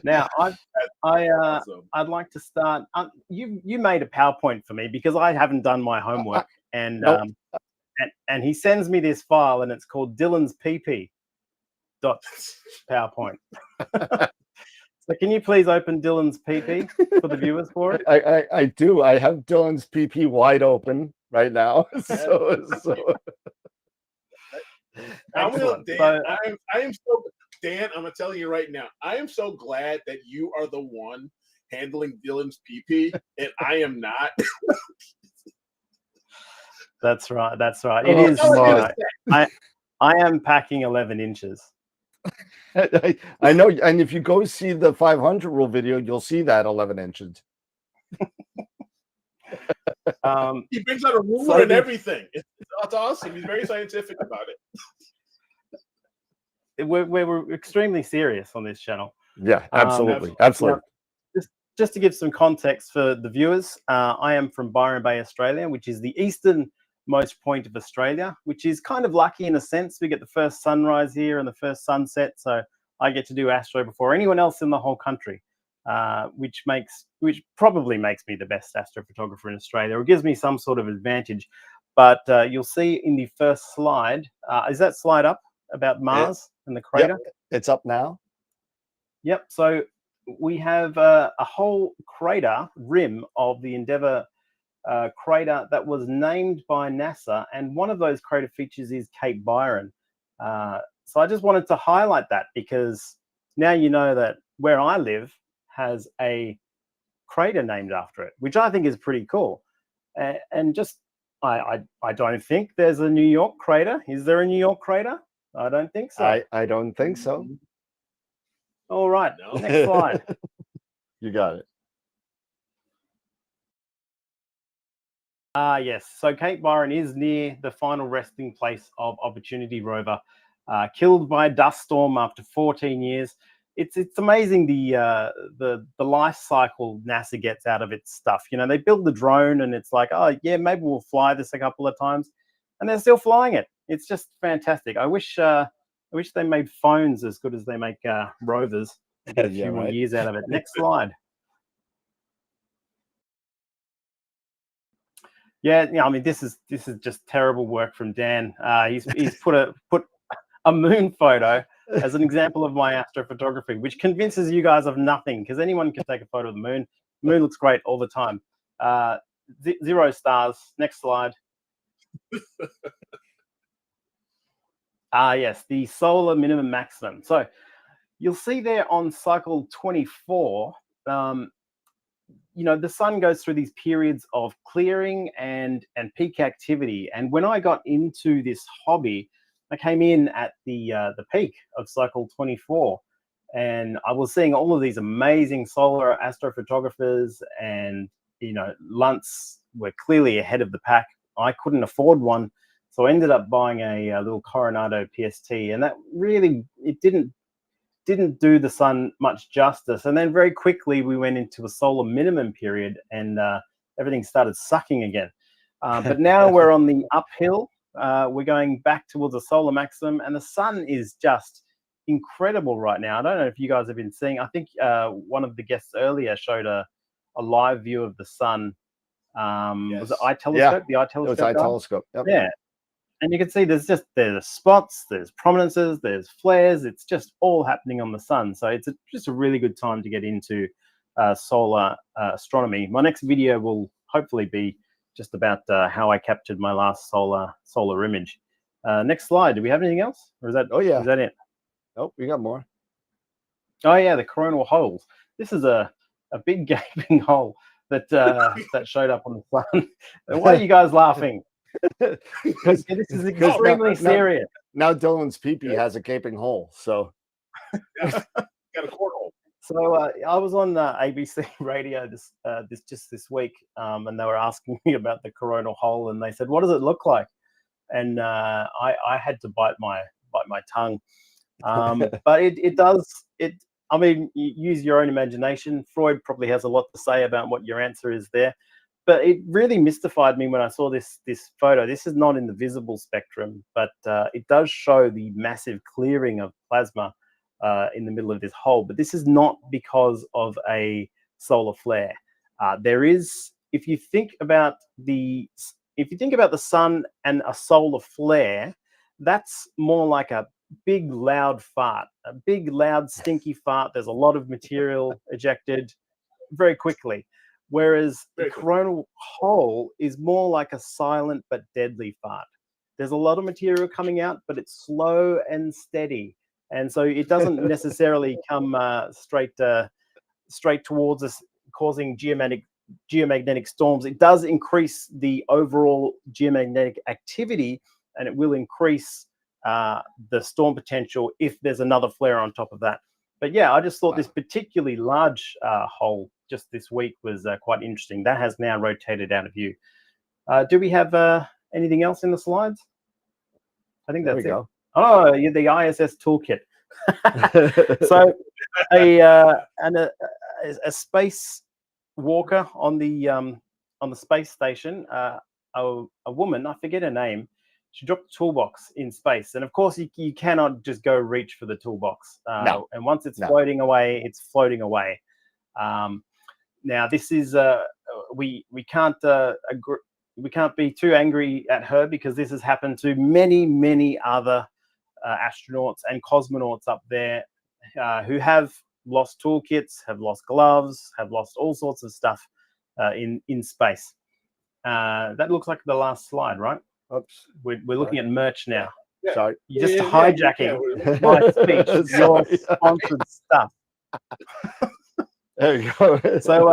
Now, I'd like to start. You made a PowerPoint for me because I haven't done my homework, and Nope. and he sends me this file, and it's called Dylan's PP dot PowerPoint. So can you please open Dylan's PP for the viewers for it? I do. I have Dylan's PP wide open right now. So I'm Excellent. Dan, So- I am so Dan. I'm gonna tell you right now. I am so glad that you are the one handling Dylan's PP, and I am not. That's right. That's right. It Oh, is. my. I am packing 11 inches. I know. And if you go see the 500 rule video, you'll see that 11 inches. He brings out a ruler So and the- everything. It's awesome. He's very scientific about it. We're extremely serious on this channel. Yeah, absolutely. Now, Absolutely. just to give some context for the viewers, I am from Byron Bay, Australia, which is the easternmost point of Australia, which is kind of lucky in a sense. We get the first sunrise here and the first sunset, so I get to do astro before anyone else in the whole country, which probably makes me the best astrophotographer in Australia, or gives me some sort of advantage. But you'll see in the first slide, is that slide up about Mars and the crater? Yep, it's up now. Yep. So we have a whole crater rim of the Endeavour crater that was named by NASA, and one of those crater features is Cape Byron. So I just wanted to highlight that because now you know that where I live has a crater named after it, which I think is pretty cool. And just I don't think there's a New York crater. Is there a New York crater? I don't think so. I don't think so. All right, next slide. You got it. Yes. So Cape Byron is near the final resting place of Opportunity rover, killed by a dust storm after 14 years. It's amazing the life cycle NASA gets out of its stuff. You know, they build the drone and it's like, oh yeah, maybe we'll fly this a couple of times, and they're still flying it. It's just fantastic. I wish they made phones as good as they make rovers. Get a few more years out of it. Next slide. Yeah, I mean, this is just terrible work from Dan. He's put a moon photo as an example of my astrophotography, which convinces you guys of nothing because anyone can take a photo of the moon. The moon looks great all the time. 0 stars. Next slide. Yes, the solar minimum maximum. So you'll see there on cycle 24, you know, the sun goes through these periods of clearing and peak activity. And when I got into this hobby, I came in at the peak of cycle 24, and I was seeing all of these amazing solar astrophotographers, and you know, Luntz were clearly ahead of the pack. I couldn't afford one, so I ended up buying a little Coronado PST, and that really didn't do the sun much justice. And then very quickly we went into a solar minimum period, and everything started sucking again. But now we're on the uphill. We're going back towards a solar maximum, and the sun is just incredible right now. I don't know if you guys have been seeing. I think one of the guests earlier showed a live view of the sun. Was it eye telescope? Yeah, the eye telescope. it was eye guy? telescope. Yep. Yeah. And you can see there's spots, there's prominences, there's flares. It's just all happening on the sun. So it's just a really good time to get into solar astronomy. My next video will hopefully be just about how I captured my last solar image. Next slide. Do we have anything else? Or is that? Oh yeah. Is that it? Nope, we got more. Oh yeah, the coronal holes. This is a big gaping hole that that showed up on the sun. Why are you guys laughing? Because this is extremely serious. Now Dylan's peepee has a gaping hole, so Got a cornhole. So I was on ABC radio this week, and they were asking me about the coronal hole, and they said, "What does it look like?" And I had to bite my tongue. But it does it. I mean, use your own imagination. Freud probably has a lot to say about what your answer is there. But it really mystified me when I saw this photo. This is not in the visible spectrum, but it does show the massive clearing of plasma in the middle of this hole. But this is not because of a solar flare. There is, if you think about the sun and a solar flare, that's more like a big loud fart, a big loud stinky fart. There's a lot of material ejected very quickly. Whereas the coronal hole is more like a silent but deadly fart. There's a lot of material coming out, but it's slow and steady. And so it doesn't necessarily come straight towards us, causing geomagnetic storms. It does increase the overall geomagnetic activity, and it will increase the storm potential if there's another flare on top of that. But yeah, I just thought this particularly large hole just this week was quite interesting. That has now rotated out of view. Do we have anything else in the slides? I think that's it. Go. Oh, yeah, the ISS toolkit. So a space walker on the space station, a woman, I forget her name, she dropped the toolbox in space. And of course, you cannot just go reach for the toolbox. No. And once it's floating away, it's floating away. Now, this is we can't be too angry at her, because this has happened to many other astronauts and cosmonauts up there who have lost toolkits, have lost gloves, have lost all sorts of stuff in space. That looks like the last slide, right? Oops. We're looking at merch now. Yeah. Sorry. You're just hijacking my speech, your sponsored stuff. There you go. So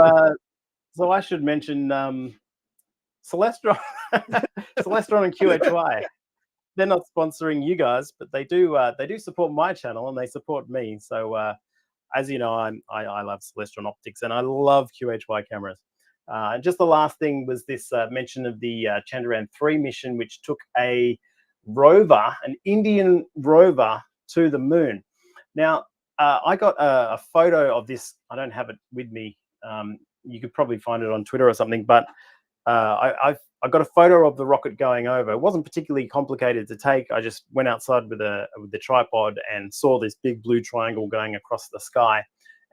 I should mention Celestron and QHY. They're not sponsoring you guys, but they do support my channel, and they support me. So as you know, I love Celestron optics, and I love QHY cameras. And just the last thing was this mention of the Chandrayaan-3 mission, which took a rover, an Indian rover, to the moon. Now, I got a photo of this. I don't have it with me. You could probably find it on Twitter or something, but I got a photo of the rocket going over. It wasn't particularly complicated to take. I just went outside with the tripod and saw this big blue triangle going across the sky,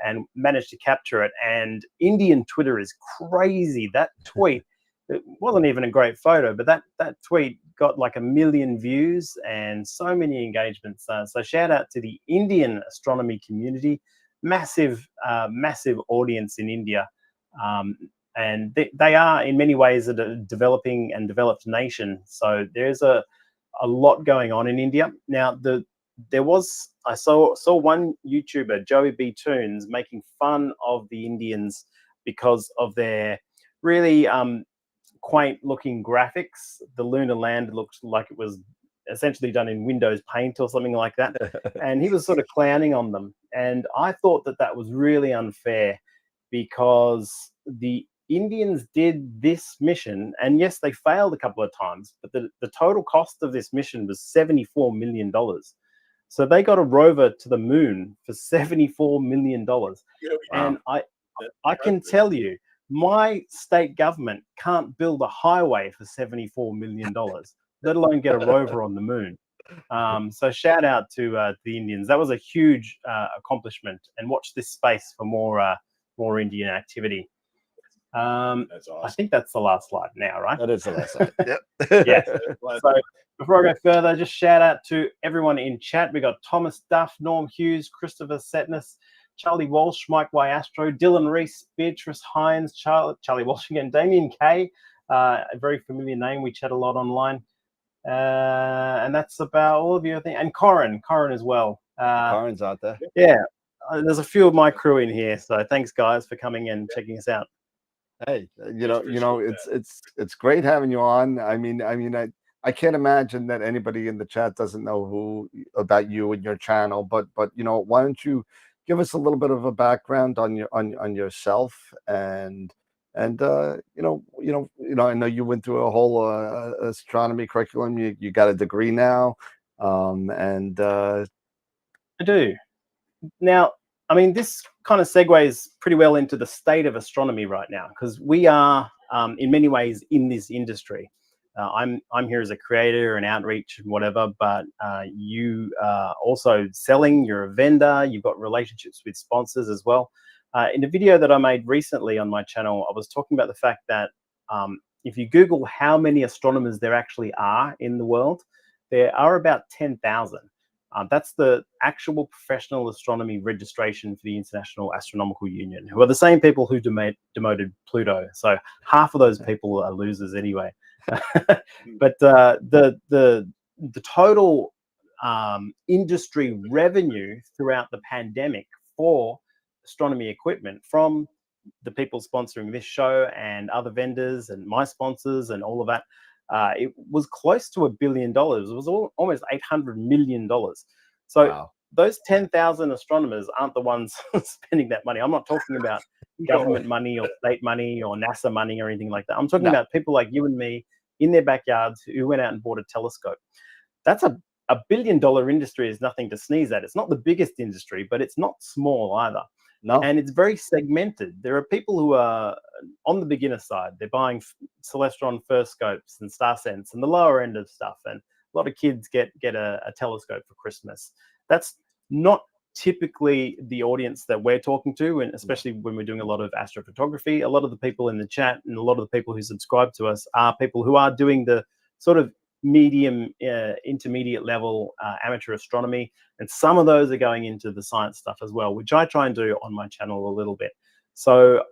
and managed to capture it. And Indian Twitter is crazy. That tweet, it wasn't even a great photo, but that tweet got like 1 million views and so many engagements. So shout out to the Indian astronomy community. Massive audience in India. And they are in many ways a developing and developed nation. So there's a lot going on in India. Now, I saw one YouTuber, Joey B. Toons, making fun of the Indians because of their really quaint looking graphics. The lunar land looked like it was essentially done in Windows Paint or something like that. And he was sort of clowning on them. And I thought that was really unfair, because the Indians did this mission, and yes, they failed a couple of times, but the total cost of this mission was $74 million. So they got a rover to the moon for $74 million. And I can tell you, my state government can't build a highway for $74 million, let alone get a rover on the moon. So shout out to the Indians. That was a huge accomplishment, and watch this space for more Indian activity. That's awesome. I think that's the last slide now, right? That is the last slide. Yep. Yeah. So before I go further, just shout out to everyone in chat. We got Thomas Duff, Norm Hughes, Christopher Setness, Charlie Walsh, Mike Y. Astro, Dylan Reese, Beatrice Hines, Charlie Walsh again, Damien K, a very familiar name. We chat a lot online. And that's about all of you, I think. And Corin as well. Corin's out there. Yeah. There's a few of my crew in here. So thanks, guys, for coming and checking us out. Hey, it's great having you on. I can't imagine that anybody in the chat doesn't know about you and your channel, but why don't you give us a little bit of a background on yourself and I know you went through a whole astronomy curriculum. You got a degree now, and I do. Now, I mean, this kind of segues pretty well into the state of astronomy right now, because we are, in many ways, in this industry. I'm here as a creator and outreach and whatever, but you are also selling. You're a vendor. You've got relationships with sponsors as well. In a video that I made recently on my channel, I was talking about the fact that if you Google how many astronomers there actually are in the world, there are about 10,000. That's the actual professional astronomy registration for the International Astronomical Union, who are the same people who demoted Pluto. So half of those people are losers anyway. But the total industry revenue throughout the pandemic for astronomy equipment from the people sponsoring this show and other vendors and my sponsors and all of that, it was close to $1 billion. It was almost $800 million. So wow. Those 10,000 astronomers aren't the ones spending that money. I'm not talking about government money or state money or NASA money or anything like that. I'm talking about people like you and me in their backyards who went out and bought a telescope. That's a $1 billion industry is nothing to sneeze at. It's not the biggest industry, but it's not small either. No. And it's very segmented. There are people who are on the beginner side. They're buying Celestron first scopes and StarSense and the lower end of stuff. And a lot of kids get a telescope for Christmas. That's not typically the audience that we're talking to, and especially when we're doing a lot of astrophotography. A lot of the people in the chat and a lot of the people who subscribe to us are people who are doing the sort of medium, intermediate level amateur astronomy, and some of those are going into the science stuff as well, which I try and do on my channel a little bit. So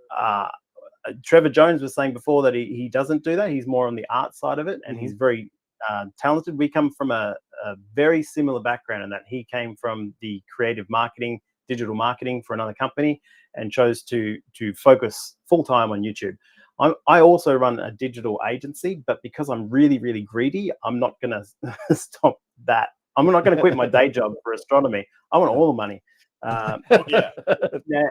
Trevor Jones was saying before that he doesn't do that. He's more on the art side of it, and he's very talented. We come from a very similar background in that he came from the creative marketing, digital marketing for another company, and chose to focus full time on YouTube. I also run a digital agency, but because I'm really, really greedy, I'm not going to stop that. I'm not going to quit my day job for astronomy. I want all the money. Now,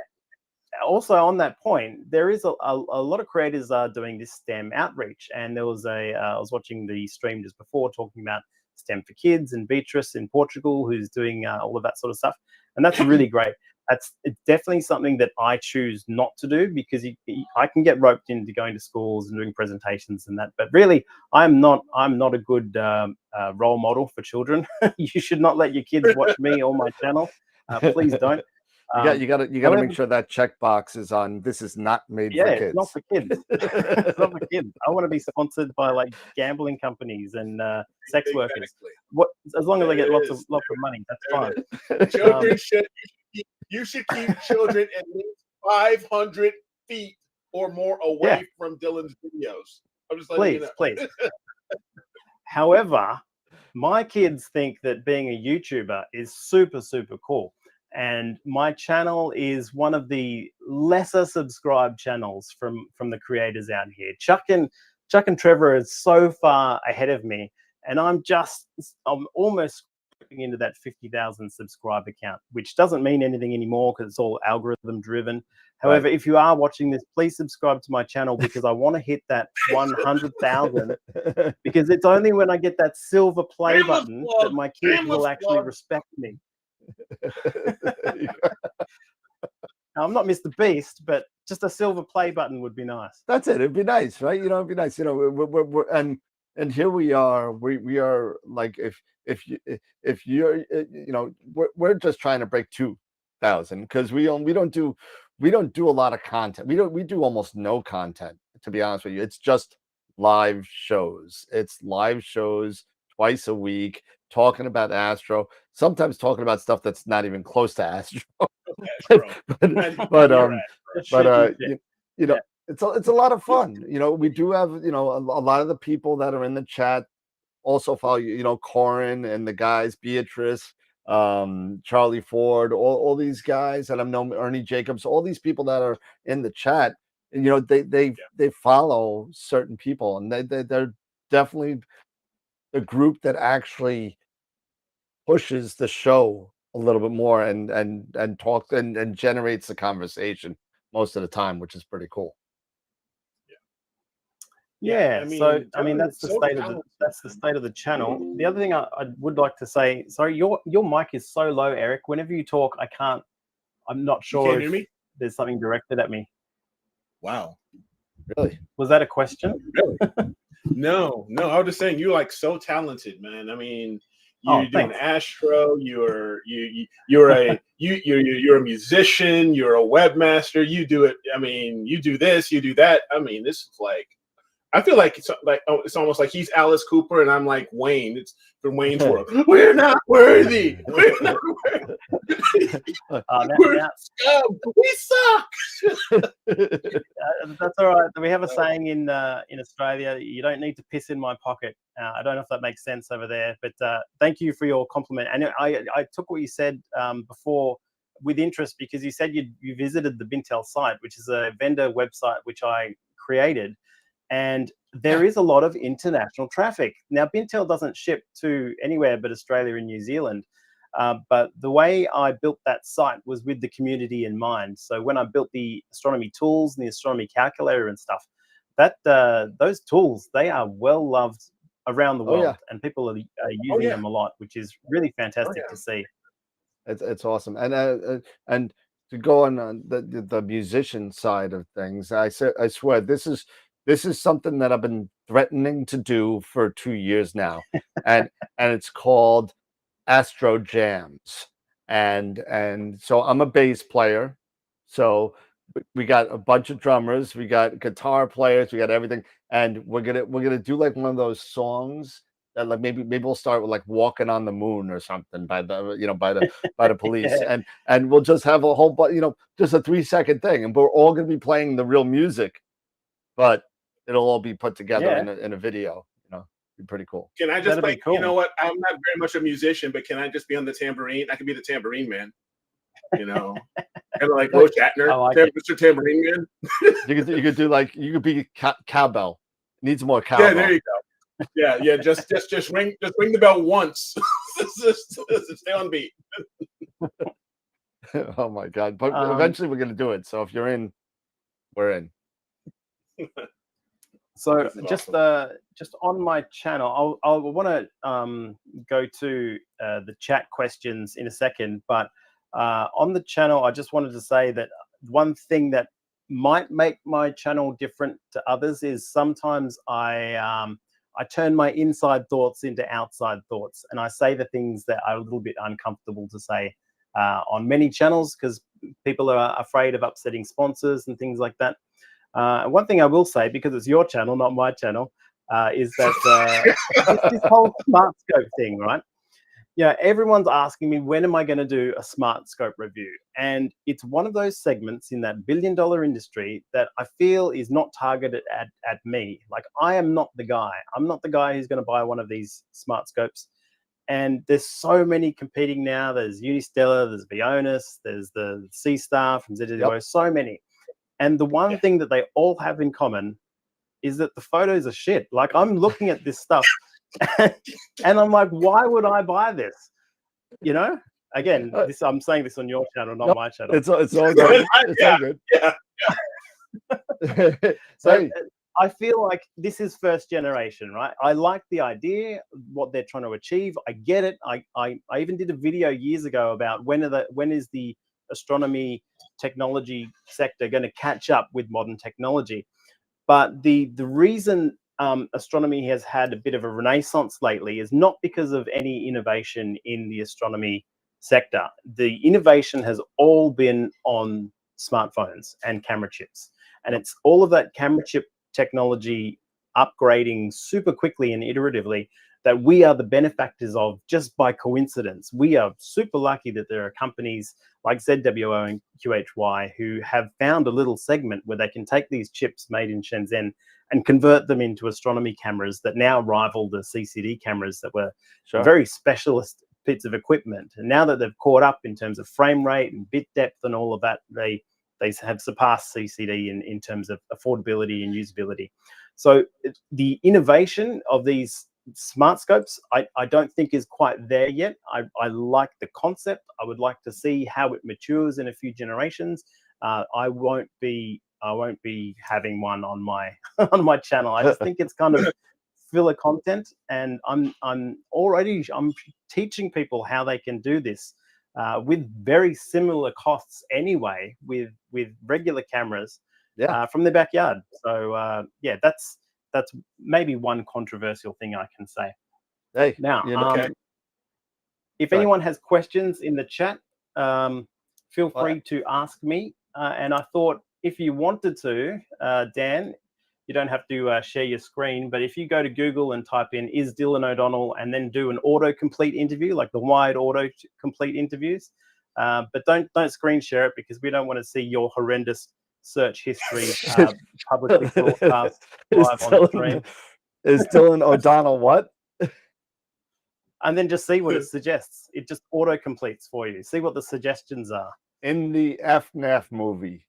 also on that point, there is a lot of creators are doing this STEM outreach, and there was I was watching the stream just before talking about STEM for Kids and Beatrice in Portugal, who's doing all of that sort of stuff, and that's really great. It's definitely something that I choose not to do, because I can get roped into going to schools and doing presentations and that. But really, I'm not a good role model for children. You should not let your kids watch me or my channel. Please don't. You got to make sure that checkbox is on. This is not made for kids. It's not for kids. It's not for kids. I want to be sponsored by like gambling companies and sex workers. As long as I get lots of money, that's fine. Children you should keep children at least 500 feet or more away from Dylan's videos. I'm just letting you know. Please. However, my kids think that being a YouTuber is super, super cool. And my channel is one of the lesser subscribed channels from the creators out here. Chuck and Trevor are so far ahead of me, and I'm almost into that 50,000 subscriber count, which doesn't mean anything anymore because it's all algorithm driven. However, if you are watching this, please subscribe to my channel, because I want to hit that 100,000, because it's only when I get that silver play button that my kids will actually respect me. I'm not Mr. Beast, but just a silver play button would be nice. That's it. It'd be nice, right? It'd be nice. We're and here we are. We are like if you're we're just trying to break 2,000, because we don't do a lot of content. We do almost no content, to be honest with you. It's just live shows. It's live shows twice a week, talking about Astro, sometimes talking about stuff that's not even close to Astro. It's a lot of fun. We do have a lot of the people that are in the chat also follow Corin and the guys, Beatrice, Charlie Ford, all these guys, and I've known Ernie Jacobs, all these people that are in the chat, and they follow certain people, and they're definitely the group that actually pushes the show a little bit more and talk and generates the conversation most of the time, which is pretty cool. Yeah, I mean, so I mean Trevor that's is the so state of talented. that's the state of the channel. The other thing I would like to say, sorry, your mic is so low, Eric. Whenever you talk, I'm not You sure can't if hear me? there's something directed at me. Wow. Really? Was that a question? Really? No. I was just saying you're like so talented, man. I mean, Oh, you're doing thanks. Astro. You're a musician. You're a webmaster. You do it. I mean, you do this. You do that. I mean, this is like. I feel like it's almost like he's Alice Cooper and I'm like Wayne. It's from Wayne's World. We're not worthy. We're not worthy. We're scum. We suck. That's all right. We have a saying in Australia: you don't need to piss in my pocket. I don't know if that makes sense over there, but thank you for your compliment. And I took what you said before with interest because you said you visited the Bintel site, which is a vendor website which I created. And there is a lot of international traffic. Now, Bintel doesn't ship to anywhere but Australia and New Zealand. But the way I built that site was with the community in mind. So when I built the astronomy tools and the astronomy calculator and stuff, those tools, they are well loved around the world, and people are using them a lot, which is really fantastic to see. It's awesome. And to go on the musician side of things, I swear this is something that I've been threatening to do for 2 years now, and it's called Astro Jams, and so I'm a bass player, so we got a bunch of drummers, we got guitar players, we got everything, and we're gonna do like one of those songs that like maybe we'll start with like "Walking on the Moon" or something by the Police, Yeah. and we'll just have a whole just a 3-second thing, and we're all gonna be playing the real music, but it'll all be put together in a video. Be pretty cool. Can I just play? You know what? I'm not very much a musician, but can I just be on the tambourine? I can be the tambourine man. Kind of like Will Shatner, like it. Mr. Tambourine Man. You could do like you could be cowbell. Needs more cowbell. Yeah, there you go. Yeah. Just ring the bell once. just stay on beat. Oh my god! But eventually we're gonna do it. So if you're in, we're in. So just on my channel, I'll want to go to the chat questions in a second, but on the channel, I just wanted to say that one thing that might make my channel different to others is sometimes I turn my inside thoughts into outside thoughts, and I say the things that are a little bit uncomfortable to say on many channels because people are afraid of upsetting sponsors and things like that. One thing I will say, because it's your channel, not my channel, is that this whole smart scope thing, right? Yeah, everyone's asking me, when am I going to do a smart scope review? And it's one of those segments in that billion-dollar industry that I feel is not targeted at me. Like, I am not the guy. I'm not the guy who's going to buy one of these smart scopes. And there's so many competing now. There's Unistellar, there's Vionis, there's the C-Star from ZWO, so many. And the one thing that they all have in common is that the photos are shit. Like, I'm looking at this stuff and I'm like, why would I buy this? Again, I'm saying this on your channel, not my channel. It's all good. It's all good. So I feel like this is first generation, right? I like the idea, what they're trying to achieve. I get it. I even did a video years ago about when is the astronomy technology sector going to catch up with modern technology. But the reason astronomy has had a bit of a renaissance lately is not because of any innovation in the astronomy sector. The innovation has all been on smartphones and camera chips. And it's all of that camera chip technology upgrading super quickly and iteratively that we are the benefactors of just by coincidence. We are super lucky that there are companies like ZWO and QHY who have found a little segment where they can take these chips made in Shenzhen and convert them into astronomy cameras that now rival the CCD cameras that were very specialist bits of equipment. And now that they've caught up in terms of frame rate and bit depth and all of that, they have surpassed CCD in terms of affordability and usability. So the innovation of these smart scopes, I don't think is quite there yet. I like the concept. I would like to see how it matures in a few generations. I won't be having one on my on my channel. I just think it's kind of filler content, and I'm teaching people how they can do this with very similar costs anyway, with regular cameras from their backyard. So yeah, that's maybe one controversial thing I can say. Hey, now, okay. if Go ahead. anyone has questions in the chat, feel free to ask me. And I thought if you wanted to, Dan, you don't have to share your screen, but if you go to Google and type in "is Dylan O'Donnell" and then do an autocomplete interview, like the wide autocomplete interviews, but don't screen share it, because we don't want to see your horrendous search history publicly broadcast live on the stream. Is Dylan O'Donnell what? And then just see what it suggests. It just auto completes for you. See what the suggestions are. In the FNAF movie.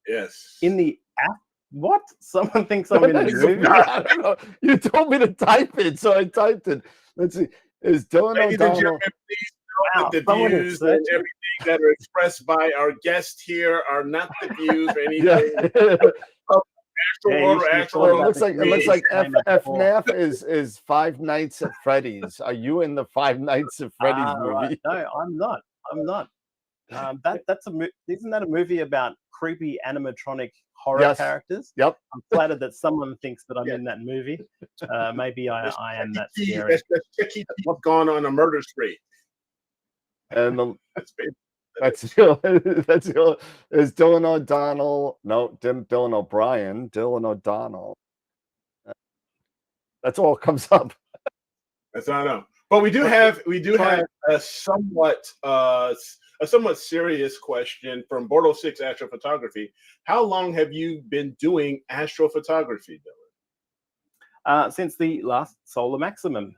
Yes. In the app? What? Someone thinks I'm in a movie? I don't know. You told me to type it, so I typed it. Let's see. Is Dylan Ladies and O'Donnell? gentlemen, please note that the views and everything that are expressed by our guest here are not the views or anything. It looks like FNAF is Five Nights at Freddy's. Are you in the Five Nights at Freddy's movie? Right. No, I'm not. I'm not. Isn't that a movie about creepy animatronic horror characters? Yep. I'm flattered that someone thinks that I'm in that movie. Maybe I am that scary. That's what's going on a murder spree. And that's is Dylan O'Donnell. No, Dylan O'Brien. Dylan O'Donnell. That's all that comes up. That's all I know. But we do have a somewhat serious question from Bordeaux 6 Astrophotography. How long have you been doing astrophotography, Dylan? Since the last solar maximum,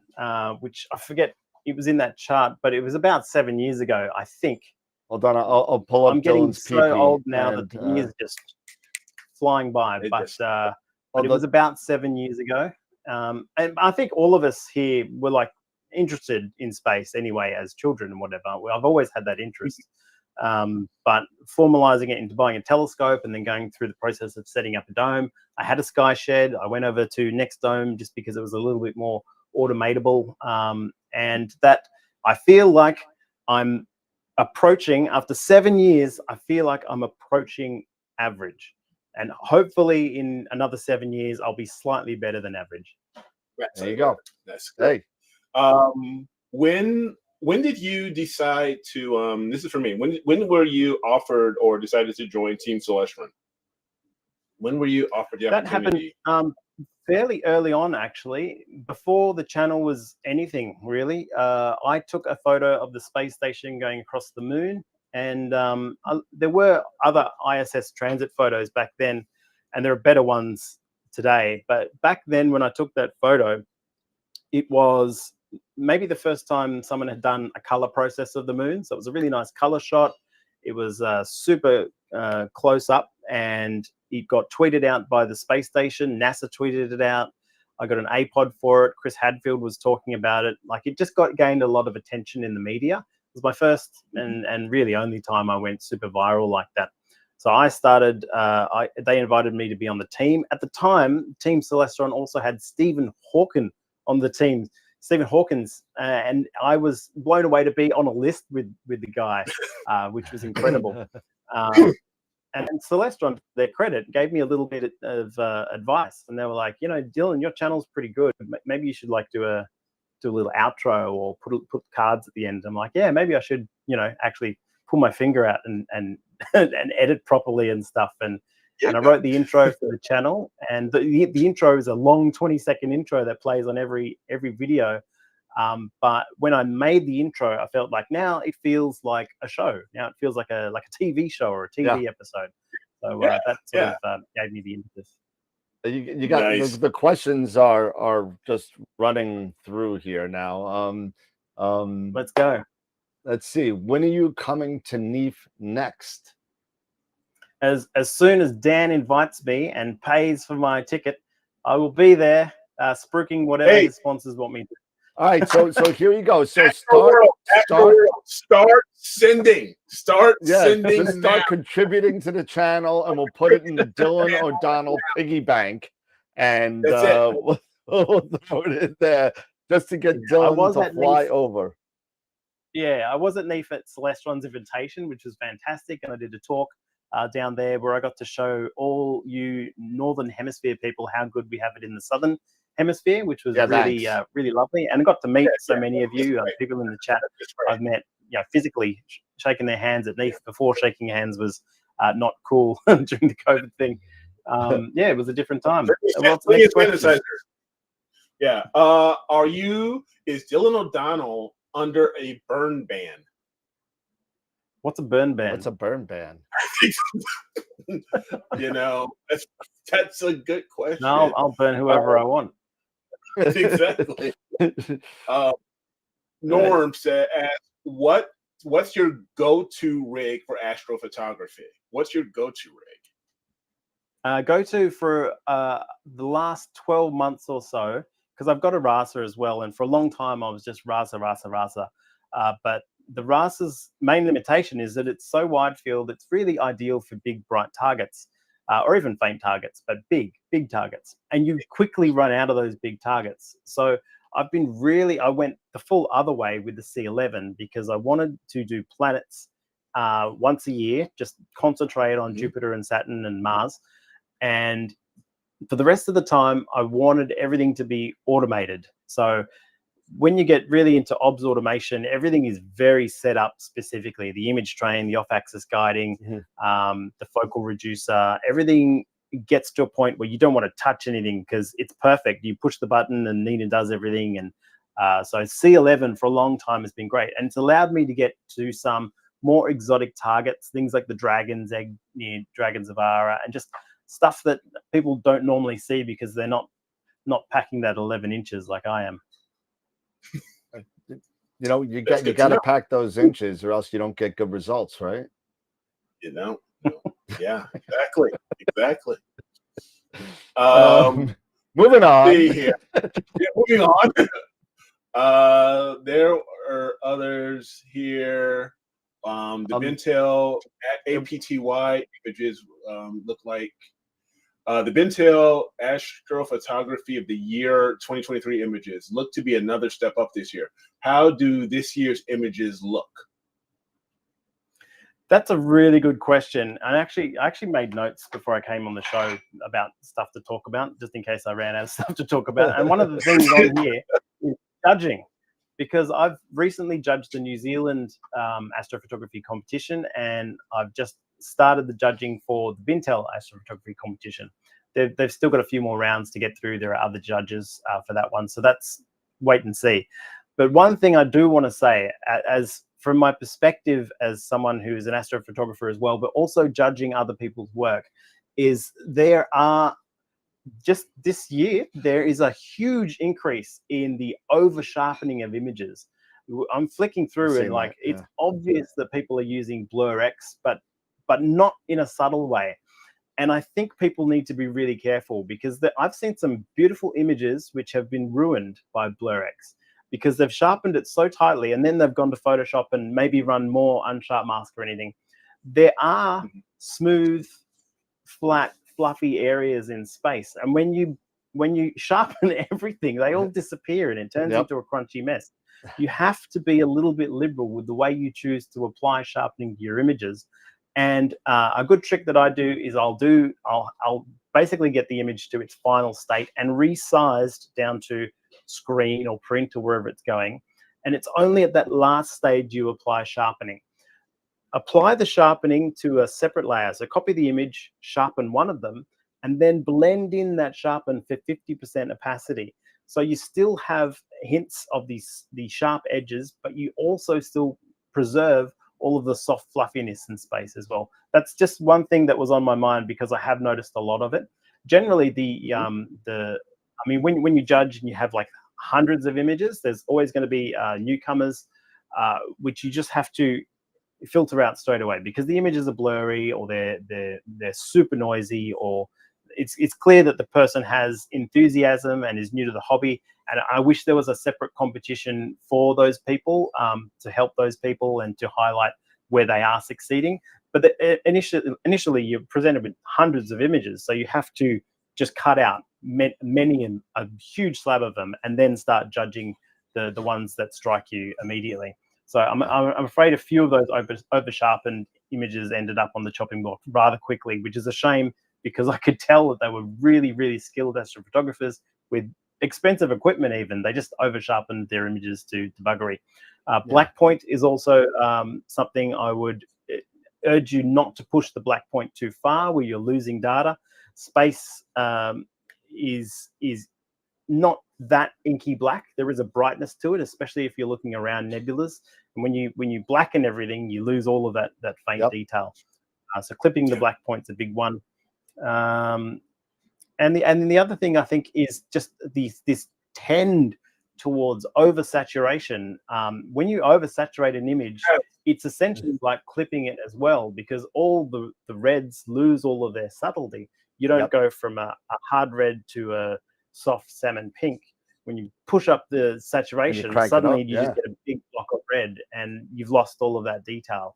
which I forget, it was in that chart, but it was about 7 years ago, I think. Hold on, I'll pull up. I'm getting Dylan's so PP old now and, that the years just flying by. But it was about 7 years ago, and I think all of us here were like interested in space anyway as children and whatever. I've always had that interest, but formalizing it into buying a telescope and then going through the process of setting up a dome. I had a sky shed. I went over to Next Dome just because it was a little bit more automatable, and that I feel like I'm approaching, after 7 years, I feel like I'm approaching average, and hopefully in another 7 years I'll be slightly better than average. There you go. That's great. When did you decide to this is for me, when were you offered or decided to join Team Celestron? When were you offered the opportunity? That happened fairly early on, actually, before the channel was anything really. I took a photo of the space station going across the moon, and there were other ISS transit photos back then, and there are better ones today. But back then, when I took that photo, it was maybe the first time someone had done a color process of the moon. So it was a really nice color shot. It was super close up, and it got tweeted out by the space station. NASA tweeted it out. I got an APOD for it. Chris Hadfield was talking about it. Like, it just gained a lot of attention in the media. It was my first and really only time I went super viral like that. So I started, they invited me to be on the team. At the time, Team Celestron also had Stephen Hawking on the team. Stephen Hawkins, and I was blown away to be on a list with the guy, which was incredible. And Celestron, to their credit, gave me a little bit of advice, and they were like, Dylan, your channel's pretty good. Maybe you should do a little outro or put cards at the end. I'm like, yeah, maybe I should, actually pull my finger out and edit properly and stuff. And I wrote the intro for the channel, and the intro is a long 20-second intro that plays on every video. But when I made the intro, I felt like now it feels like a show. Now it feels like a TV show or a TV episode. So that sort of gave me the impetus. You got nice. The questions are just running through here now. Let's go. Let's see. When are you coming to NEAF next? As soon as Dan invites me and pays for my ticket, I will be there. spruiking whatever the sponsors want me to. All right, so here you go. So start sending. Start sending. Just start contributing to the channel, and we'll put it in the Dylan O'Donnell piggy bank, and we'll throw it in there just to get Dylan to fly over. Yeah, I was at NEAF at Celestron's invitation, which was fantastic, and I did a talk down there where I got to show all you Northern Hemisphere people how good we have it in the Southern Hemisphere, which was really really lovely, and I got to meet so many of you people in the chat I've met, physically shaking their hands at NEAF before shaking hands was not cool during the COVID thing. It was a different time. What's the next question? Yeah, is Dylan O'Donnell under a burn ban? What's a burn ban? What's a burn ban? That's a good question. No, I'll burn whoever I want. Exactly. Norm said, what's your go-to rig for astrophotography? What's your go-to rig? Go-to for the last 12 months or so, because I've got a RASA as well, and for a long time I was just RASA. But the RASA's main limitation is that it's so wide field, it's really ideal for big, bright targets, or even faint targets, but big targets. And you quickly run out of those big targets. So I went the full other way with the C11 because I wanted to do planets once a year, just concentrate on Jupiter and Saturn and Mars. And for the rest of the time, I wanted everything to be automated. So when you get really into OBS automation, everything is very set up specifically. The image train, the off-axis guiding, the focal reducer, everything gets to a point where you don't want to touch anything because it's perfect. You push the button and Nina does everything. And so C11 for a long time has been great. And it's allowed me to get to some more exotic targets, things like the Dragon's Egg near Dragon Zavara, and just stuff that people don't normally see because they're not packing that 11 inches like I am. You got to pack those inches, or else you don't get good results, right? Yeah, exactly. Moving on. Moving on. There are others here. The Bintel APTY images look like the Bintel Astrophotography of the Year 2023 images look to be another step up this year. How do this year's images look? That's a really good question. And I actually made notes before I came on the show about stuff to talk about, just in case I ran out of stuff to talk about. And one of the things on here is judging, because I've recently judged the New Zealand astrophotography competition, and I've just started the judging for the Bintel astrophotography competition. They've still got a few more rounds to get through. There are other judges for that one, so that's wait and see. But one thing I do want to say, as from my perspective as someone who is an astrophotographer as well, but also judging other people's work, is there are just this year there is a huge increase in the over sharpening of images. I'm flicking through and it's obvious that people are using BlurX, but not in a subtle way. And I think people need to be really careful, because I've seen some beautiful images which have been ruined by BlurX because they've sharpened it so tightly, and then they've gone to Photoshop and maybe run more unsharp mask or anything. There are smooth, flat, fluffy areas in space, and when you sharpen everything, they all disappear and it turns into a crunchy mess. You have to be a little bit liberal with the way you choose to apply sharpening to your images. And a good trick that I do is I'll basically get the image to its final state and resized down to screen or print or wherever it's going. And it's only at that last stage you apply sharpening. Apply the sharpening to a separate layer. So copy the image, sharpen one of them, and then blend in that sharpen for 50% opacity. So you still have hints of the sharp edges, but you also still preserve all of the soft fluffiness in space as well. That's just one thing that was on my mind, because I have noticed a lot of it. Generally, when you judge and you have like hundreds of images, there's always going to be newcomers, which you just have to filter out straight away, because the images are blurry, or they're super noisy, or it's clear that the person has enthusiasm and is new to the hobby. And I wish there was a separate competition for those people, to help those people and to highlight where they are succeeding. But initially you're presented with hundreds of images, so you have to just cut out many and a huge slab of them, and then start judging the ones that strike you immediately. So I'm afraid a few of those over sharpened images ended up on the chopping block rather quickly, which is a shame, because I could tell that they were really, really skilled astrophotographers with expensive equipment. Even they just over sharpened their images to buggery. Black point is also something I would urge you not to push the black point too far, where you're losing data. Space is not that inky black. There is a brightness to it, especially if you're looking around nebulas. And when you blacken everything, you lose all of that faint detail. So clipping the black point's a big one. And the other thing I think is just this tend towards oversaturation. When you oversaturate an image, it's essentially like clipping it as well, because all the reds lose all of their subtlety. You don't go from a hard red to a soft salmon pink. When you push up the saturation, suddenly you just get a big block of red, and you've lost all of that detail.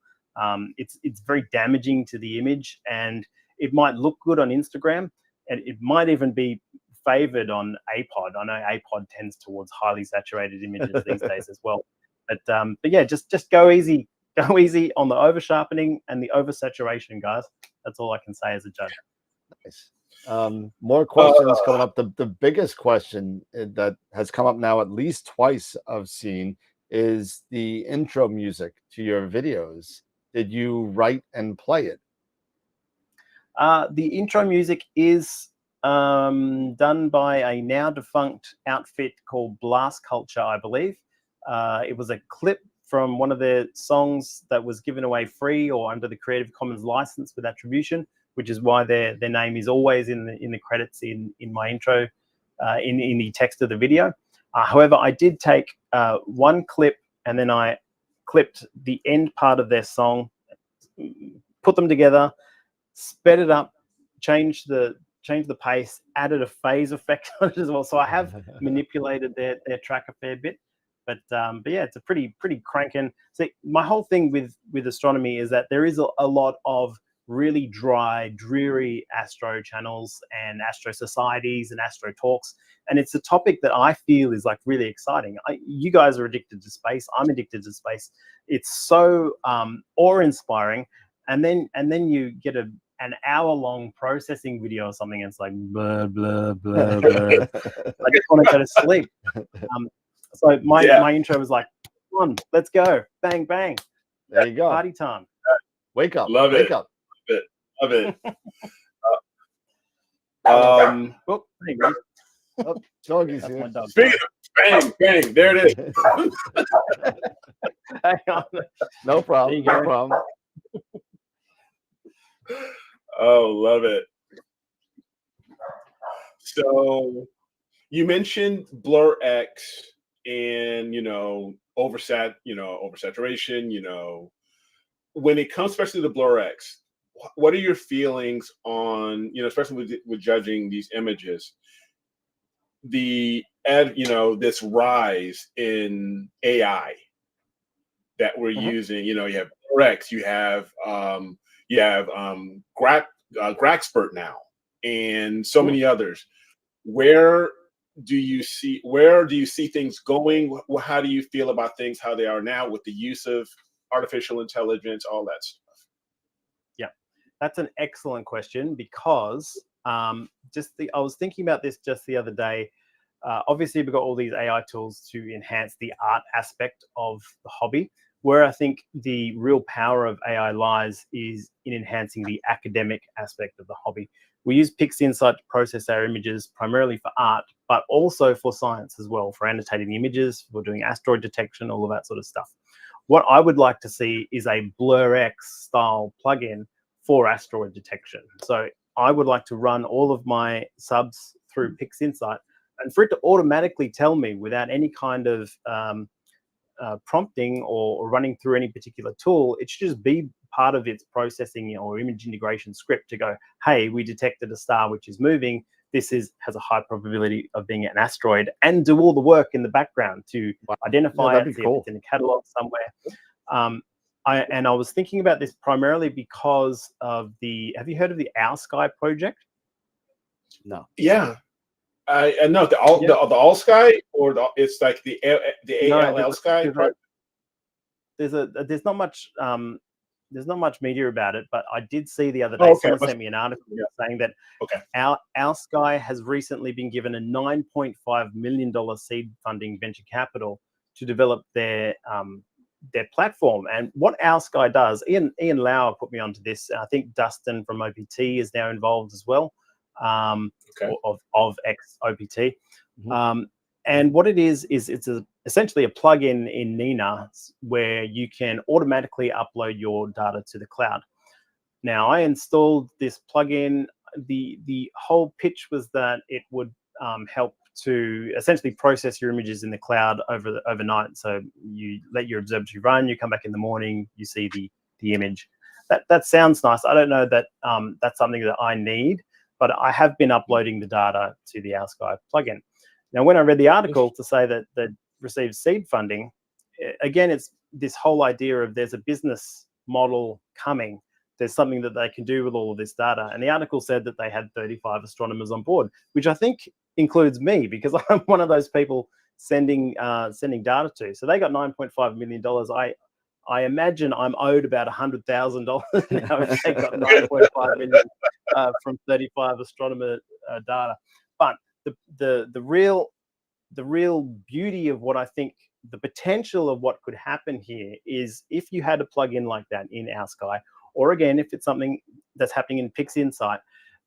It's very damaging to the image, and it might look good on Instagram, and it might even be favored on APOD. I know APOD tends towards highly saturated images these days as well. But yeah, just go easy on the over sharpening and the oversaturation, guys. That's all I can say as a judge. Nice. More questions coming up. The biggest question that has come up now at least twice I've seen is the intro music to your videos. Did you write and play it? The intro music is done by a now defunct outfit called Blast Culture, I believe. It was a clip from one of their songs that was given away free or under the Creative Commons license with attribution, which is why their name is always in the credits in my intro, in the text of the video. However, I did take one clip, and then I clipped the end part of their song, put them together, sped it up, changed the pace, added a phase effect on it as well. So I have manipulated their track a fair bit. But yeah, it's a pretty cranking. See, my whole thing with astronomy is that there is a lot of really dry, dreary astro channels and astro societies and astro talks, and it's a topic that I feel is like really exciting. You guys are addicted to space. I'm addicted to space. It's so awe-inspiring, and then you get an hour-long processing video or something, and it's like blah blah blah blah. I just want to go to sleep. So my intro was like, come on, let's go, bang bang. There you go. Party time. Wake up. Love wake it. up. Love it. Oh, there you go. Oh, doggy's here. Speaking of bang, there it is. Hang on. No problem. No problem. Oh, love it. So you mentioned Blur X and oversaturation, when it comes especially to Blur X, what are your feelings on, especially with judging these images, this rise in AI that we're using? You have Blur X, you have Graxpert now, and so many others. Where do you see things going? How do you feel about things how they are now with the use of artificial intelligence, all that stuff? Yeah, that's an excellent question, because I was thinking about this just the other day. Obviously, we've got all these AI tools to enhance the art aspect of the hobby. Where I think the real power of AI lies is in enhancing the academic aspect of the hobby. We use Pixinsight to process our images primarily for art, but also for science as well, for annotating the images, for doing asteroid detection, all of that sort of stuff. What I would like to see is a BlurX style plugin for asteroid detection. So I would like to run all of my subs through Pixinsight, and for it to automatically tell me without any kind of prompting or running through any particular tool, it should just be part of its processing or image integration script to go, hey, we detected a star which is moving. This has a high probability of being an asteroid, and do all the work in the background to identify it, see if it's in a catalog somewhere. I was thinking about this primarily because of have you heard of the Our Sky project? No. Yeah. I know the All Sky, or it's like the ALL Sky project. There's not much media about it, but I did see the other day someone sent me an article saying that Our Sky has recently been given a $9.5 million seed funding venture capital to develop their platform. And what Our Sky does, Ian Lauer put me onto this. I think Dustin from OPT is now involved as well, of ex-OPT. And what it is it's essentially a plugin in Nina where you can automatically upload your data to the cloud. Now, I installed this plugin. The whole pitch was that it would help to essentially process your images in the cloud overnight. So you let your observatory run, you come back in the morning, you see the image. That sounds nice. I don't know that that's something that I need, but I have been uploading the data to the Our Sky plugin. Now, when I read the article to say that they received seed funding, again, it's this whole idea of there's a business model coming. There's something that they can do with all of this data. And the article said that they had 35 astronomers on board, which I think includes me, because I'm one of those people sending data to. So they got $9.5 million. I imagine I'm owed about $100,000 now if they got $9.5 million from 35 astronomer data. But the real beauty of what I think the potential of what could happen here is if you had a plugin like that in Our Sky, or again, if it's something that's happening in Pixinsight,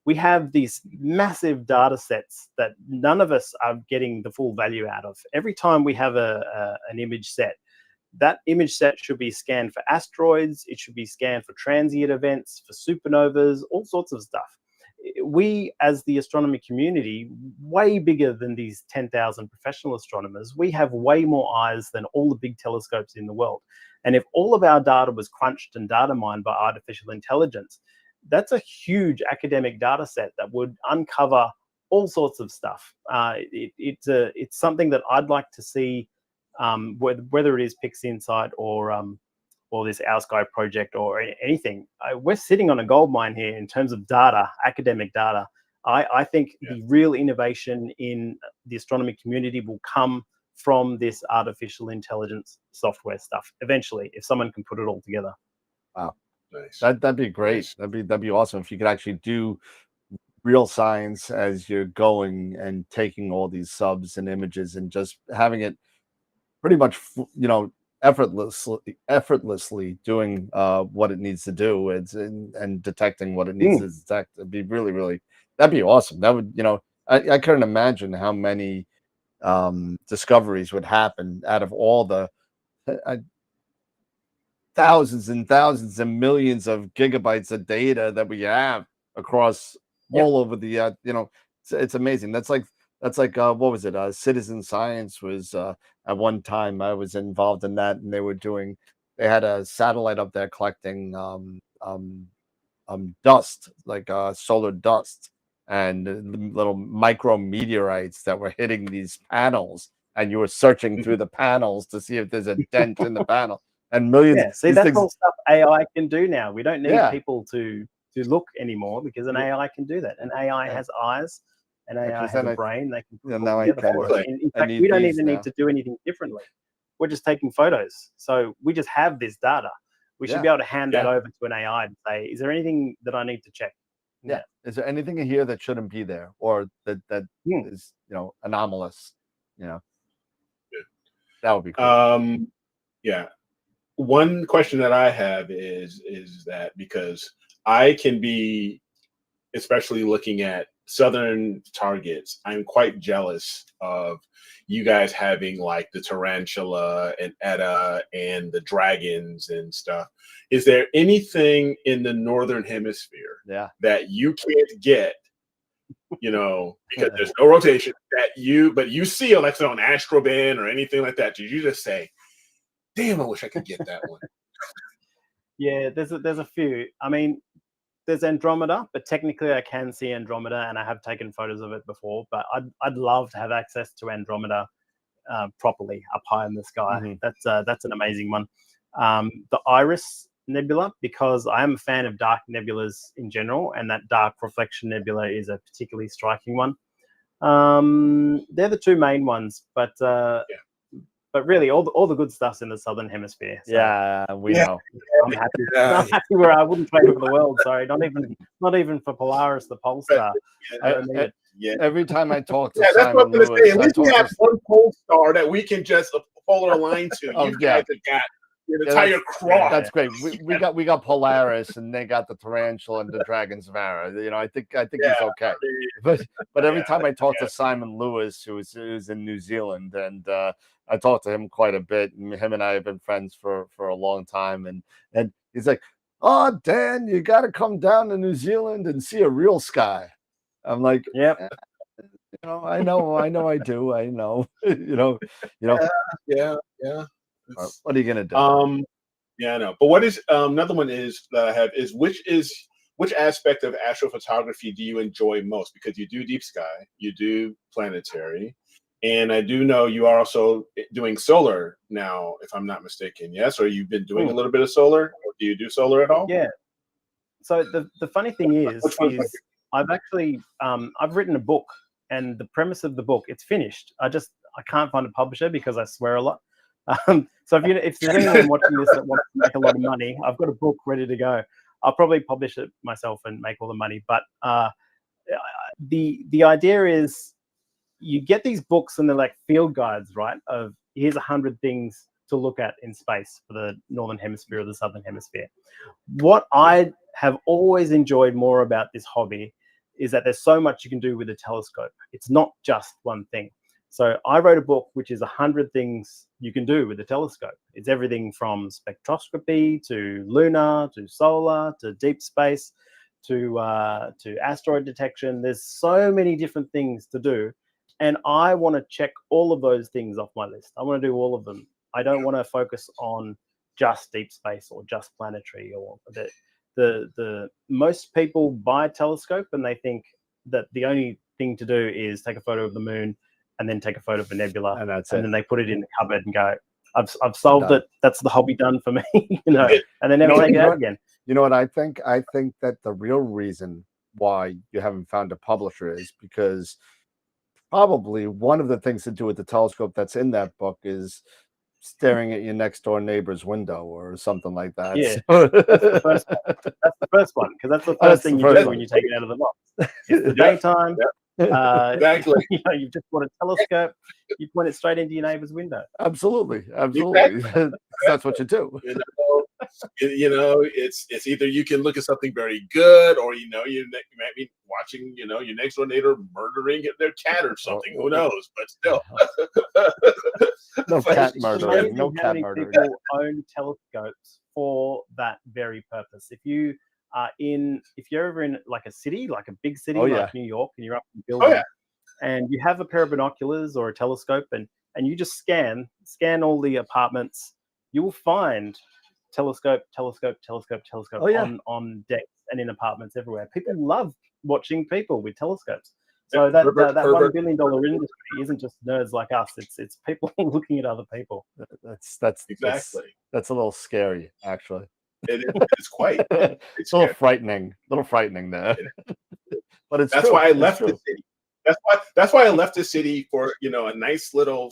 we have these massive data sets that none of us are getting the full value out of. Every time we have an image set, that image set should be scanned for asteroids, it should be scanned for transient events, for supernovas, all sorts of stuff. We, as the astronomy community, way bigger than these 10,000 professional astronomers, we have way more eyes than all the big telescopes in the world. And if all of our data was crunched and data mined by artificial intelligence, that's a huge academic data set that would uncover all sorts of stuff. It's something that I'd like to see, whether it is Pixinsight or this Our Sky project or anything. We're sitting on a gold mine here in terms of data, academic data. I think the real innovation in the astronomy community will come from this artificial intelligence software stuff eventually, if someone can put it all together. Wow. Nice. That'd be great. That'd be awesome if you could actually do real science as you're going and taking all these subs and images and just having it pretty much, effortlessly doing what it needs to do. And detecting what it needs to detect. It'd be really, that'd be awesome. That would, I couldn't imagine how many discoveries would happen out of all the thousands and thousands and millions of gigabytes of data that we have across all over the it's amazing. That's like what was it, citizen science was at one time. I was involved in that, and they had a satellite up there collecting dust, like solar dust, and little micro meteorites that were hitting these panels, and you were searching through the panels to see if there's a dent in the panel. And millions. Yeah, see, that's all stuff AI can do now. We don't need people to look anymore, because an AI can do that. And AI has eyes, and AI has a brain. They can put it all together for us. In fact, we don't even need to do anything differently. We're just taking photos. So we just have this data. We should be able to hand that over to an AI and say, is there anything that I need to check? Yeah. Is there anything in here that shouldn't be there, or that is anomalous? That would be cool. Yeah. One question that I have is that, because I can be, especially looking at southern targets, I'm quite jealous of you guys having like the tarantula and Eta and the dragons and stuff. Is there anything in the northern hemisphere that you can't get, because there's no rotation, but you see like on Astroband or anything like that? Did you just say, damn, I wish I could get that one? Yeah, there's a few. I mean, there's Andromeda, but technically I can see Andromeda, and I have taken photos of it before. But I'd love to have access to Andromeda properly up high in the sky. That's an amazing one. The Iris Nebula, because I am a fan of dark nebulas in general, and that dark reflection nebula is a particularly striking one. They're the two main ones, but really all the good stuff's in the southern hemisphere. So Yeah, we know. I'm happy. I'm happy where I wouldn't trade it for the world. Sorry, not even for Polaris, the pole star. I don't need it. Every time I talk to Yeah, that's what Simon I'm gonna say. Lewis, At least we have one pole star that we can just polar align to. Oh, You yeah. guys have got the Yeah, entire cross. That's great. We got Polaris, and they got the Tarantula and the Dragon's Vara. You know, I think he's okay. But every time I talk to Simon Lewis, who's in New Zealand, and I talk to him quite a bit, and him and I have been friends for a long time, and he's like, "Oh, Dan, you got to come down to New Zealand and see a real sky." I'm like, "Yep, I know, I do, I know." you know. Yeah. What are you gonna do? Yeah, I know. But what is another one is that I have is which aspect of astrophotography do you enjoy most? Because you do deep sky, you do planetary, and I do know you are also doing solar now, if I'm not mistaken. Yes, or you've been doing a little bit of solar, or do you do solar at all? Yeah. So the funny thing is I've actually I've written a book, and the premise of the book, it's finished. I can't find a publisher because I swear a lot. So if there's anyone watching this that wants to make a lot of money, I've got a book ready to go. I'll probably publish it myself and make all the money. But the idea is you get these books and they're like field guides, right? Of here's 100 things to look at in space for the northern hemisphere or the southern hemisphere. What I have always enjoyed more about this hobby is that there's so much you can do with a telescope. It's not just one thing. So I wrote a book which is 100 things you can do with a telescope. It's everything from spectroscopy to lunar to solar to deep space to asteroid detection. There's so many different things to do, and I want to check all of those things off my list. I want to do all of them. I don't want to focus on just deep space or just planetary or the most people buy a telescope and they think that the only thing to do is take a photo of the moon and then take a photo of a nebula, and then they put it in the cupboard and go, I've solved it. That's the hobby done for me, and they never take it out again. You know what I think? I think that the real reason why you haven't found a publisher is because probably one of the things to do with the telescope that's in that book is staring at your next door neighbor's window or something like that. Yeah, that's the first one, because that's the first thing you do when you take it out of the box. It's the daytime. Exactly. You've just got a telescope. You point it straight into your neighbor's window. Absolutely. That's what you do. It's either you can look at something very good, or you might be watching your next door neighbor murdering their cat or something. Who knows? But still, no cat murdering. No how cat many murdering. people own telescopes for that very purpose. If you're ever in like a city, like a big city, like New York, and you're up in a building, and you have a pair of binoculars or a telescope, and you just scan all the apartments, you will find telescope on decks and in apartments everywhere. People love watching people with telescopes. So that $1 billion industry isn't just nerds like us. It's people looking at other people. That's exactly. That's a little scary, actually. It's quite. It's a little frightening. there. But it's that's true. why I It's left true. the city. That's why I left the city for a nice little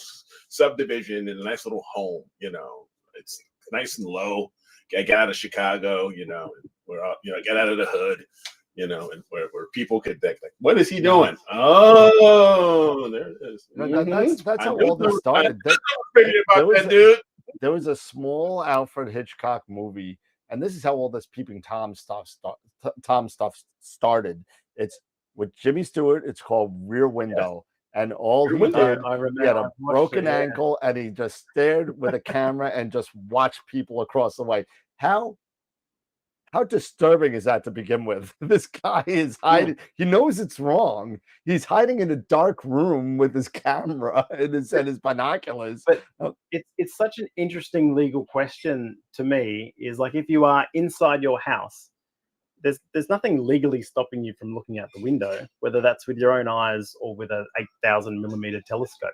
subdivision and a nice little home. It's nice and low. I got out of Chicago. We're out, got out of the hood. And where people could think, like, what is he doing? Oh, there it is. That's how all this started. There was a small Alfred Hitchcock movie, and this is how all this peeping Tom stuff started. It's with Jimmy Stewart. It's called Rear Window. And all he did, he had a broken ankle, and he just stared with a camera and just watched people across the way. How how disturbing is that to begin with? This guy is hiding. He knows it's wrong. He's hiding in a dark room with his camera and his binoculars. But it's such an interesting legal question to me. Is like, if you are inside your house, there's nothing legally stopping you from looking out the window, whether that's with your own eyes or with a 8,000 millimeter telescope.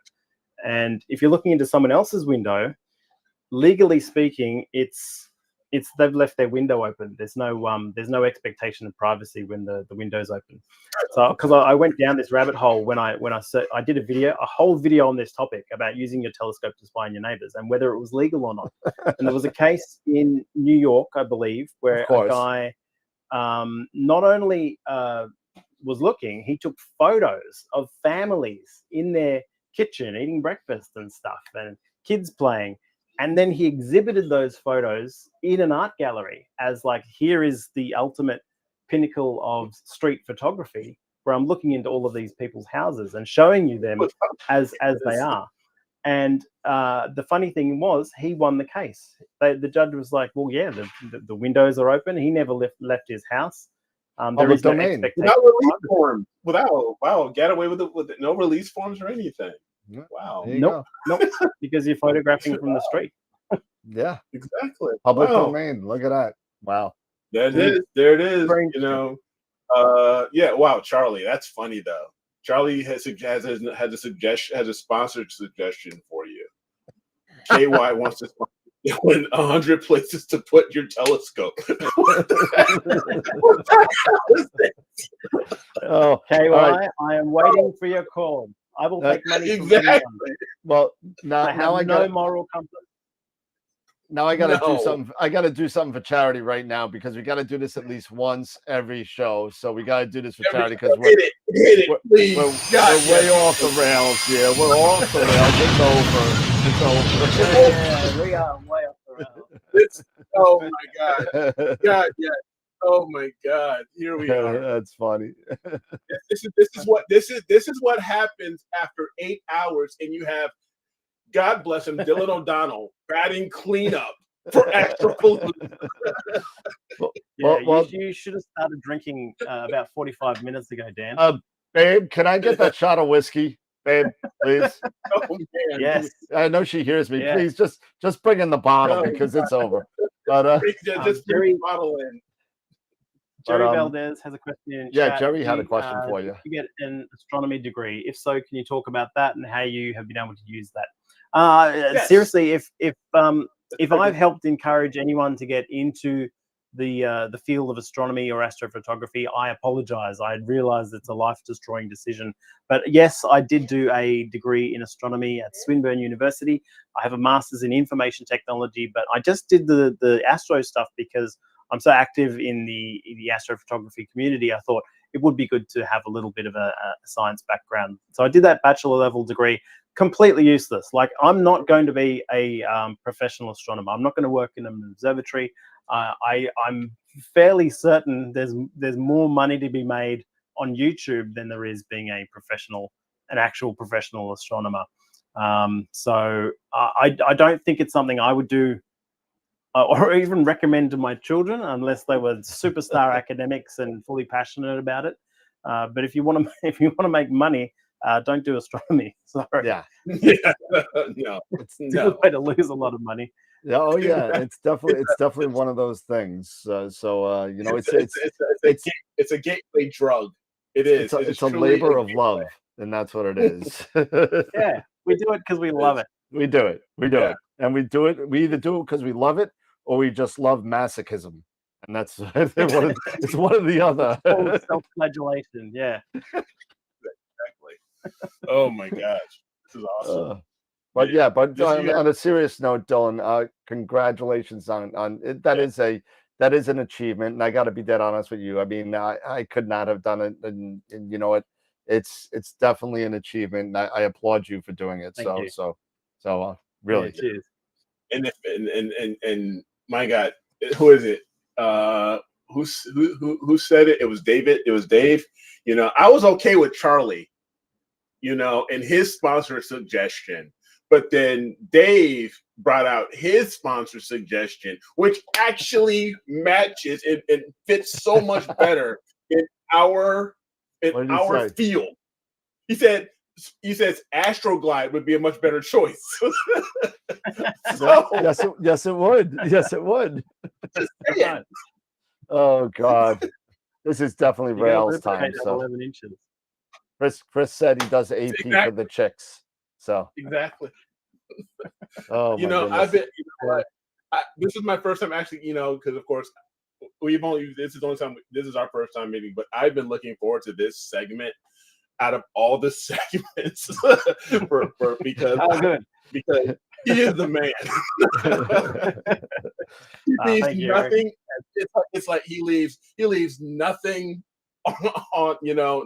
And if you're looking into someone else's window, legally speaking, it's they've left their window open. There's no expectation of privacy when the window's open. So because I went down this rabbit hole when I did a whole video on this topic about using your telescope to spy on your neighbors and whether it was legal or not. And there was a case in New York, I believe, where a guy not only was looking, he took photos of families in their kitchen eating breakfast and stuff and kids playing. And then he exhibited those photos in an art gallery as like, here is the ultimate pinnacle of street photography, where I'm looking into all of these people's houses and showing you them as they are. And the funny thing was, he won the case. The judge was like, well, yeah, the windows are open. He never left his house. There is no expectation. Without release forms. Wow, get away with it with no release forms or anything. Wow. Nope. Because you're photographing from the street. Yeah, exactly. Public domain. Look at that. Wow. There it is. You know. Yeah. Wow, Charlie. That's funny though. Charlie has a sponsored suggestion for you. KY wants to win 100 places to put your telescope. What the hell is this? Oh, KY, right. I am waiting for your call. I will take money exactly. from anyone. Well, now I no moral compass. Now I got to do something. I got to do something for charity right now, because we got to do this at least once every show. So we got to do this for charity, because we're way off the rails here. We're off the rails. It's over. Yeah, we are way off the rails. Oh my God. God, yeah. Oh my God! Here we are. That's funny. This is what happens after 8 hours, and you have, God bless him, Dylan O'Donnell batting cleanup for AstroPalooza. You should have started drinking about 45 minutes ago, Dan. Babe, can I get that shot of whiskey, babe, please? Oh man! Yes, I know she hears me. Yeah. Please, just bring in the bottle, because it's over. But just bring the bottle in. Jerry Valdez has a question in yeah, chat. Jerry had a question for you. You get an astronomy degree. If so, can you talk about that and how you have been able to use that? Yes. Seriously, if I've helped encourage anyone to get into the field of astronomy or astrophotography, I apologize. I realize it's a life-destroying decision. But yes, I did do a degree in astronomy at Swinburne University. I have a master's in information technology, but I just did the astro stuff because I'm so active in the astrophotography community. I thought it would be good to have a little bit of a science background. So I did that bachelor level degree, completely useless. Like, I'm not going to be a professional astronomer. I'm not going to work in an observatory. I'm fairly certain there's more money to be made on YouTube than there is being an actual professional astronomer. So I don't think it's something I would do or even recommend to my children unless they were superstar academics and fully passionate about it. But if you want to make money, don't do astronomy. Sorry. Yeah. No, it's a way to lose a lot of money. Yeah. Oh yeah. It's definitely one of those things. You know, it's a gateway drug. It is. It's a labor of love, and that's what it is. Yeah, we do it because we love it. We do it. We do it, and we do it. We either do it because we love it, or we just love masochism, and that's it's one or the other. Self-flagellation. Yeah. Exactly. Oh my gosh, this is awesome. But on a serious note, Dylan, congratulations on it. That is an achievement, and I got to be dead honest with you. I mean, I could not have done it, and you know what? It's definitely an achievement, and I applaud you for doing it. Thank you. So really, yeah, cheers. And my God, who is it? Who said it? It was David. It was Dave. You know, I was okay with Charlie, you know, and his sponsor suggestion. But then Dave brought out his sponsor suggestion, which actually matches and fits so much better in our field. He says Astroglide would be a much better choice. So, yes, it would. Yes, it would. Oh God, this is definitely Rail's time. So 11 inches. Chris said he does AP for the chicks. So exactly. Oh, you my know, goodness. I've been. You know what? This is my first time actually. You know, because of course we've only. This is the only time. This is our first time meeting. But I've been looking forward to this segment out of all the segments because because he is the man. He leaves nothing. It's like he leaves nothing on. You know,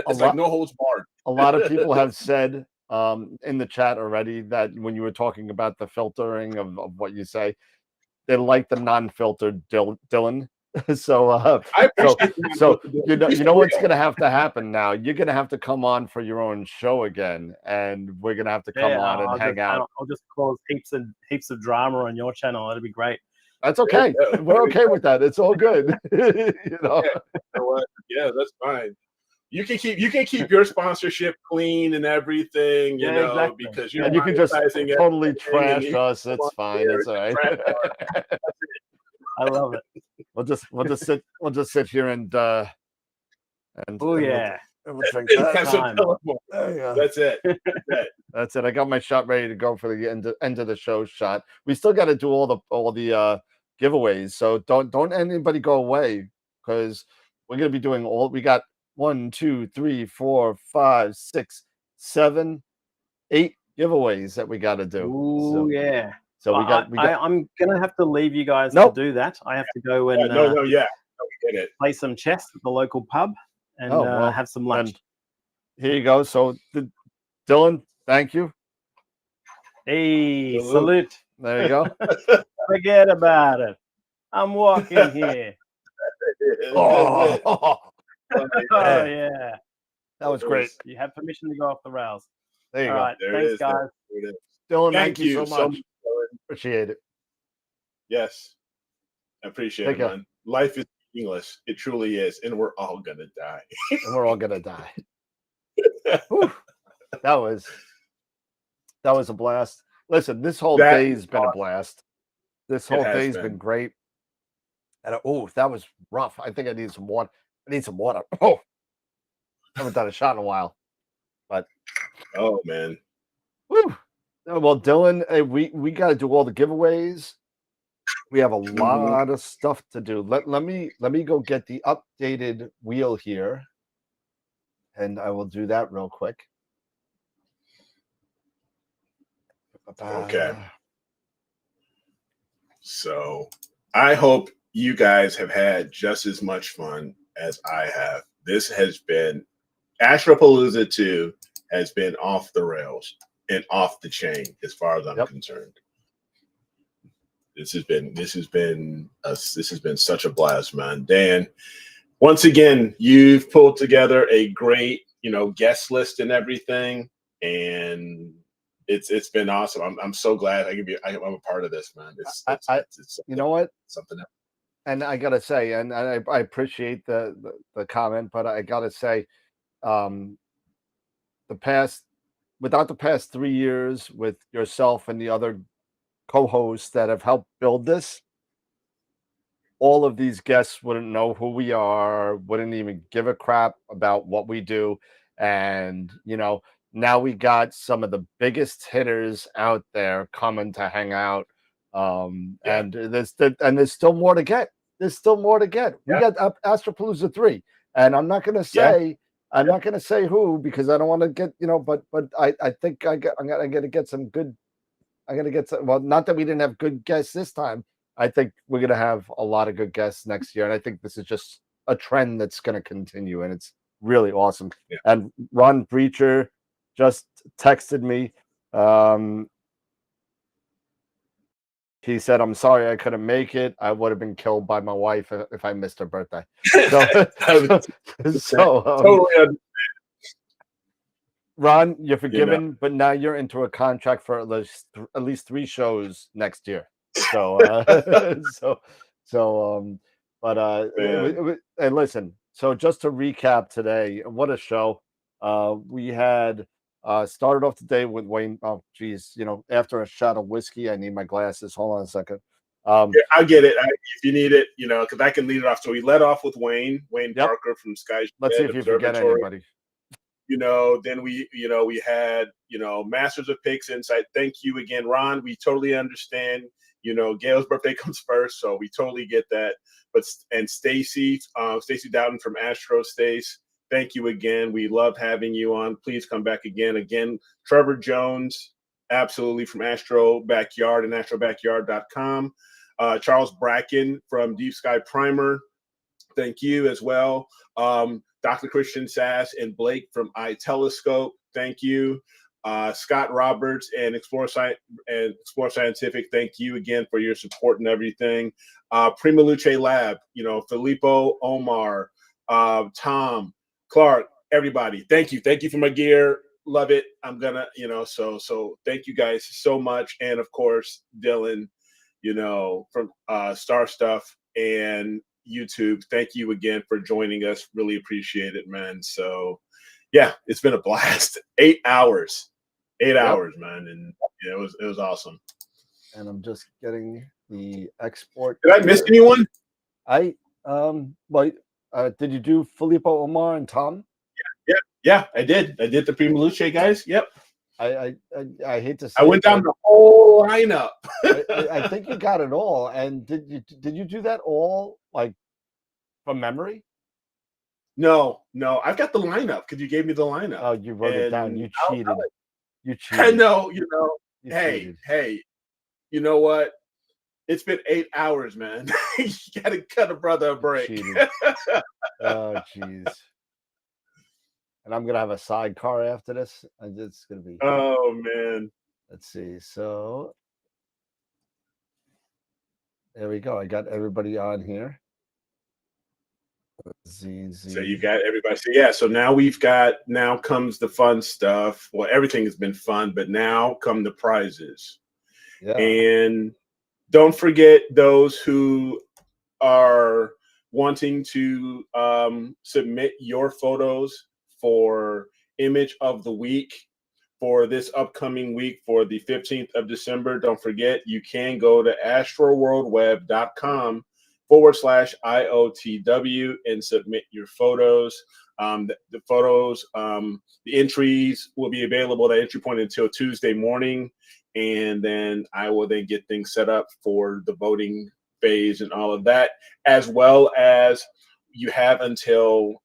it's like no holds barred. A lot of people have said in the chat already that when you were talking about the filtering of what you say, they like the non-filtered Dylan. So you know what's gonna have to happen now. You're gonna have to come on for your own show again, and we're gonna have to come on and hang out. I'll just cause heaps of drama on your channel. That'd be great. That's okay. We're okay with that. It's all good. You know. Yeah, that's fine. You can keep your sponsorship clean and everything, you know, exactly. because and you can just totally trash us. It's fine. It's all right. I love it. We'll just sit here and oh yeah. We'll drink That's it. That's it. I got my shot ready to go for the end of the show shot. We still got to do all the giveaways. So don't anybody go away, because we're gonna be doing all. We got 1, 2, 3, 4, 5, 6, 7, 8 giveaways that we got to do. Oh yeah. So I'm gonna have to leave you guys to do that. I have to go and we get it. Play some chess at the local pub and have some lunch. Here you go. So Dylan, thank you. Hey, salute. There you go. Forget about it. I'm walking here. Oh yeah. That was great. You have permission to go off the rails. There you All go. right. Thanks, guys. Dylan, Thank you so much. Appreciate it. Yes. I appreciate Take it, care. man. Life is meaningless. It truly is. And we're all gonna die. And we're all gonna die. Whew. That was a blast. Listen, this whole day's been a blast. This whole day's been great. And that was rough. I think I need some water. Oh, I haven't done a shot in a while. But oh man. Woo. Well, Dylan, we got to do all the giveaways. We have a lot of stuff to do. Let me go get the updated wheel here, and I will do that real quick. Okay. So I hope you guys have had just as much fun as I have. This has been AstroPalooza 2 has been off the rails and off the chain as far as I'm concerned. This has been such a blast, man. Dan, once again, you've pulled together a great, guest list and everything, and it's been awesome. I'm so glad I'm a part of this, man. It's you know what? Something else. And I gotta say, and I appreciate the comment, but I gotta say, without the past 3 years with yourself and the other co-hosts that have helped build this, all of these guests wouldn't know who we are, wouldn't even give a crap about what we do. And, now we got some of the biggest hitters out there coming to hang out. And there's still more to get. We got AstroPalooza 3. And I'm not going to say, who, because I don't want to get, but I think I'm going to get some good. I'm going to get some, well, not that we didn't have good guests this time. I think we're going to have a lot of good guests next year. And I think this is just a trend that's going to continue. And it's really awesome. Yeah. And Ron Breacher just texted me. He said, "I'm sorry I couldn't make it. I would have been killed by my wife if I missed her birthday." So, totally. Ron, you're forgiven, but now you're into a contract for at least 3 shows next year. So, and listen. So just to recap today, what a show! We had started off the day with Wayne. Oh, geez, after a shot of whiskey, I need my glasses. Hold on a second. Yeah, I get it. If you need it, because I can lead it off. So we led off with Wayne Parker from Sky. Let's see if you forget anybody. Then we had, Masters of Pixinsight. Thank you again, Ron. We totally understand. Gail's birthday comes first, so we totally get that. And Stacey Downton from AstroStace. Thank you again. We loved having you on. Please come back again. Again, Trevor Jones, absolutely, from Astro Backyard and astrobackyard.com. Charles Bracken from Deep Sky Primer. Thank you as well. Dr. Christian Sasse and Blake from iTelescope. Thank you. Scott Roberts and Explore Scientific. Thank you again for your support and everything. PrimaLuceLab, Filippo, Omar, Tom, Clark, everybody. Thank you. Thank you for my gear. Love it. I'm gonna, so thank you guys so much. And of course, Dylan, from Star Stuff and YouTube. Thank you again for joining us. Really appreciate it, man. So yeah, it's been a blast. 8 hours. 8 hours, man. And it was awesome. And I'm just getting the export. Did I miss anyone? Did you do Filippo, Omar, and Tom? Yeah, I did. I did the PrimaLuce guys. Yep. I hate to say I went down the whole lineup. I think you got it all. And did you do that all like from memory? No. I've got the lineup because you gave me the lineup. Oh, you wrote it down. You cheated. You cheated. I know. Hey, you know what? It's been 8 hours, man. You got to cut a brother a break. Oh, jeez. And I'm gonna have a sidecar after this. It's gonna be. Oh man. Let's see. So there we go. I got everybody on here. So you got everybody. So yeah. So now comes the fun stuff. Well, everything has been fun, but now come the prizes. Yeah. And don't forget those who are wanting to submit your photos for image of the week for this upcoming week for the 15th of December. Don't forget, you can go to astroworldweb.com/IOTW and submit your photos. The photos, the entries will be available at entry point until Tuesday morning. And then I will then get things set up for the voting phase and all of that, as well as you have until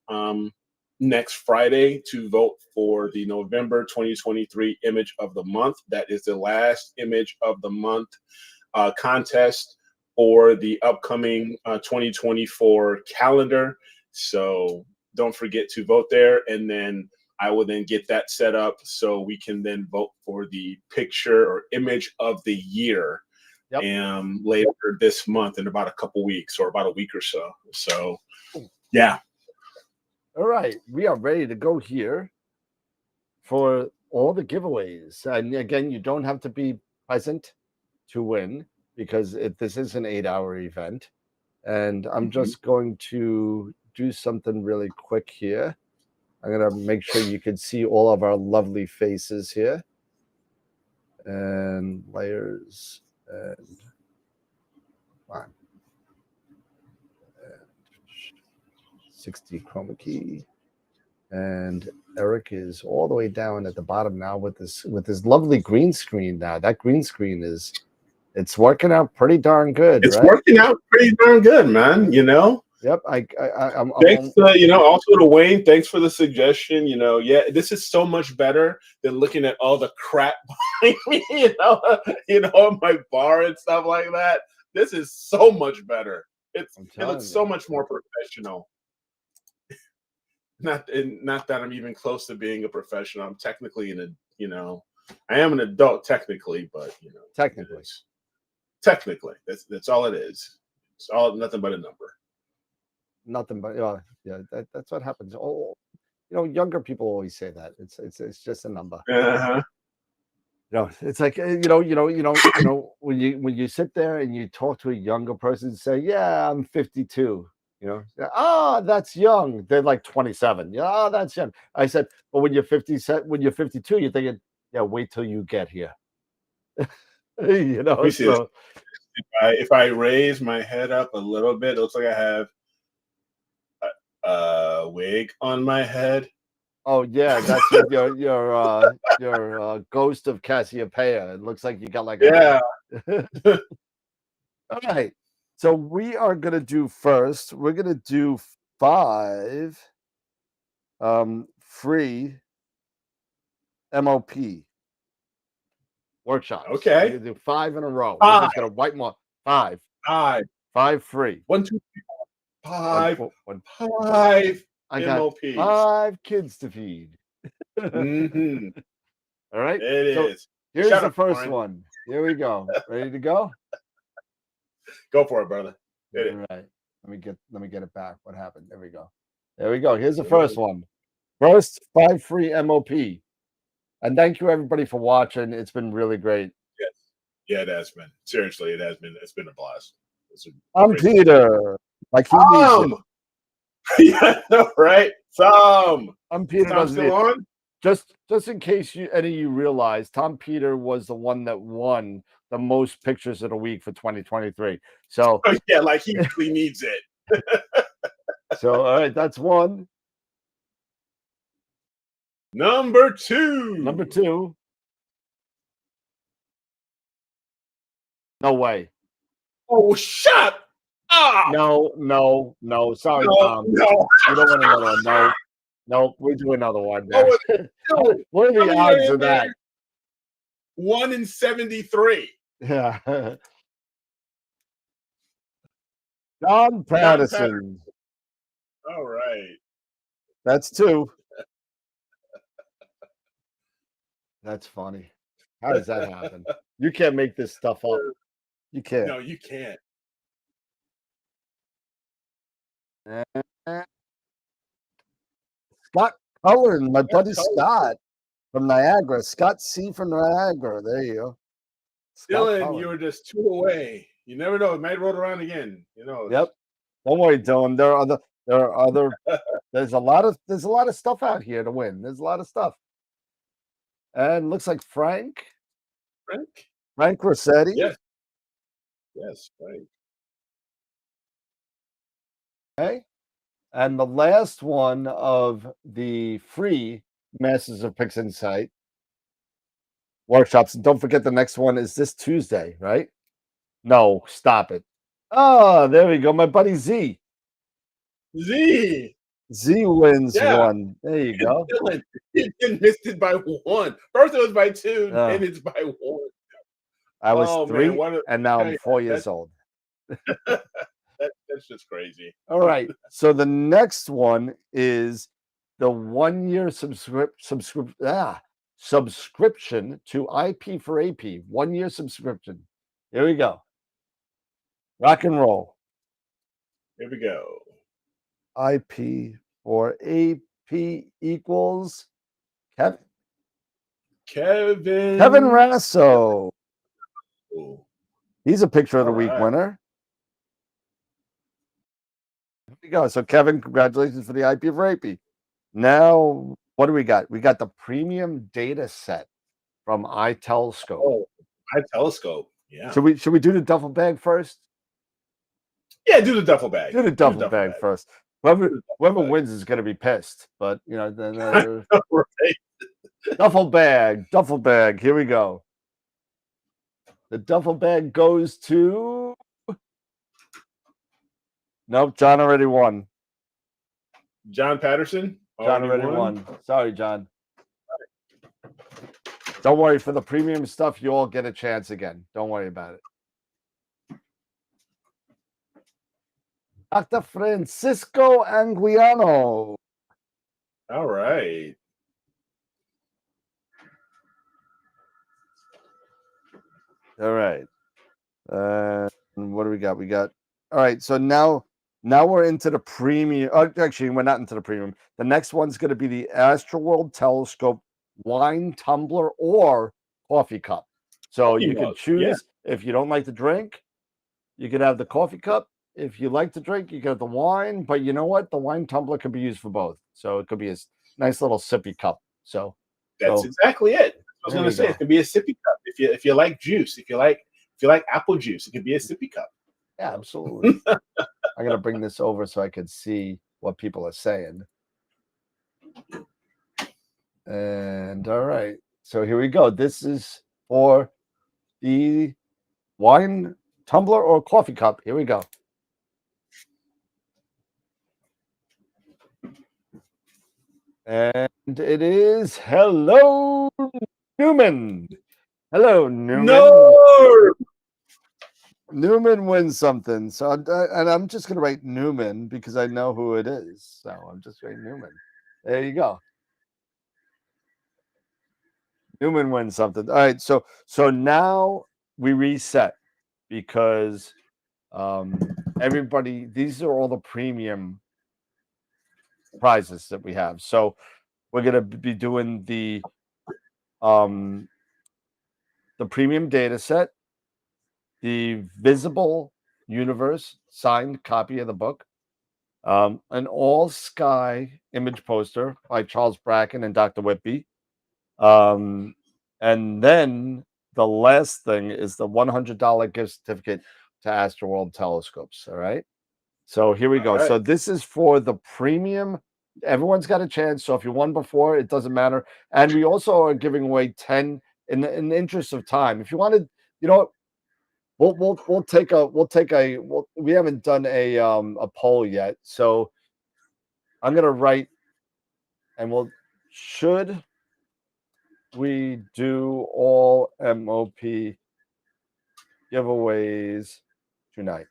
next Friday to vote for the November 2023 Image of the Month. That is the last Image of the Month contest for the upcoming 2024 calendar. So don't forget to vote there. And then I will then get that set up so we can then vote for the picture or image of the year later this month in about a couple weeks or about a week or so. So, yeah. All right, we are ready to go here for all the giveaways. And again, you don't have to be present to win because this is an 8-hour event. And I'm just going to do something really quick here. I'm going to make sure you can see all of our lovely faces here. And layers and 60 chroma key. And Eric is all the way down at the bottom now with this lovely green screen now. That green screen it's working out pretty darn good. It's working out pretty darn good, man. Yep. Thanks, also to Wayne. Thanks for the suggestion. This is so much better than looking at all the crap behind me. On my bar and stuff like that. This is so much better. It looks so much more professional. Not that I'm even close to being a professional. I'm technically I am an adult technically, but technically, that's all it is. It's all nothing but a number. Nothing but that's what happens. Oh, younger people always say that. It's just a number. Uh-huh. It's like when you sit there and you talk to a younger person and say, "Yeah, I'm 52." That's young. They're like 27. Yeah, oh, that's young. I said, but when you're 52, you're thinking, yeah, wait till you get here. Let me see this. So If I raise my head up a little bit, it looks like I have a wig on my head. oh yeah, that's your ghost of Cassiopeia. It looks like you got like Yeah. All right. So we are gonna do first. We're gonna do 5 free MOP workshops. Okay. We're gonna do 5 in a row. We're 5. just gonna wipe them off. 5. 5. 5 free. 1, 2, 3, 4, 5. One. 5 I got MOPs. 5 kids to feed. Mm-hmm. All right. It so is. Here's Shut the up, first Warren. one. Here we go. Ready to go? Go for it, brother. Hit it. All right. Let me get it back. What happened? There we go. There we go. Here's the first one. First 5 free MOP. And thank you everybody for watching. It's been really great. Yes. Yeah, it has been. Seriously, it has been. It's been a blast. I'm Peter. Like he needs it. Yeah, no, right? Tom. I'm Peter. Tom Doesn't still need- on? Just in case any of you realize, Tom Peter was the one that won the most pictures of the week for 2023. So yeah, like he really needs it. So all right, that's one. Number 2. Number 2. No way. Oh, shut up. No. Sorry, No, Tom. no. You don't want another one. No, we do another one. Oh, What are the odds of that? 1 in 73. Yeah. John Patterson. All right. That's 2. That's funny. How does that happen? You can't make this stuff up. You can't. No, you can't. Scott Cullen, my buddy Scott from Niagara. Scott C from Niagara. There you go. Scott Dylan, Cullen. you were just 2 away. You never know. It might roll around again. Yep. Don't worry, Dylan. There are other. There's a lot of stuff out here to win. There's a lot of stuff. And looks like Frank Rossetti. Yes. Yes, Frank. Okay. And the last one of the free Masters of Pixinsight workshops. And don't forget the next one is this Tuesday, right? No, stop it. Oh, there we go. My buddy Z. Z wins Yeah. one. There you go. Dylan, you missed it by 1. First it was by 2, Oh. and it's by 1. I was Oh, 3, man, what a- and now I'm hey, 4 years old. That's just crazy. All right. So the next one is the 1-year subscription to IP for AP. 1-year subscription. Here we go. Rock and roll. Here we go. IP for AP equals Kevin Rasso. Ooh. He's a picture of the All week right. winner. There we go. So Kevin, congratulations for the IP for AP. Now, what do we got? We got the premium data set from iTelescope. Oh, iTelescope. Yeah. Should we do the duffel bag first? Yeah, do the duffel bag. Do the duffel bag first. Whoever wins is going to be pissed. But then Right. duffel bag. Here we go. The duffel bag goes to. Nope, John already won. John Patterson. John already won. Sorry, John. Don't worry. For the premium stuff, you all get a chance again. Don't worry about it. Dr. Francisco Anguiano. All right. All right. What do we got? We got. All right. So now Now we're into the premium. Actually, we're not into the premium. The next one's going to be the Astroworld Telescope wine tumbler or coffee cup. So Coffee you can mug, choose if you don't like to drink, you could have the coffee cup. If you like to drink, you get the wine. But you know what? The wine tumbler could be used for both. So it could be a nice little sippy cup. So That's exactly it. I was there going to you say go. it could be a sippy cup. If you like juice, if you like apple juice, it could be a sippy cup. Yeah, absolutely. I'm gonna bring this over so I can see what people are saying. And all right, so here we go. This is for the wine tumbler or coffee cup. Here we go. And it is hello Newman. Hello Newman. No. Newman wins something. So I'm just gonna write Newman because I know who it is. So I'm just writing Newman. There you go. Newman wins something. All right, so now we reset because everybody, these are all the premium prizes that we have. So we're gonna be doing the premium data set, the visible universe signed copy of the book, an all sky image poster by Charles Bracken and Dr. Whitby. And then the last thing is the $100 gift certificate to Astroworld telescopes. All right. So here we go. right. So this is for the premium. Everyone's got a chance. So if you won before, it doesn't matter. And we also are giving away 10 in the interest of time. If you wanted, you know, we'll take a we haven't done a poll yet. So I'm gonna write and should we do all MOP giveaways tonight?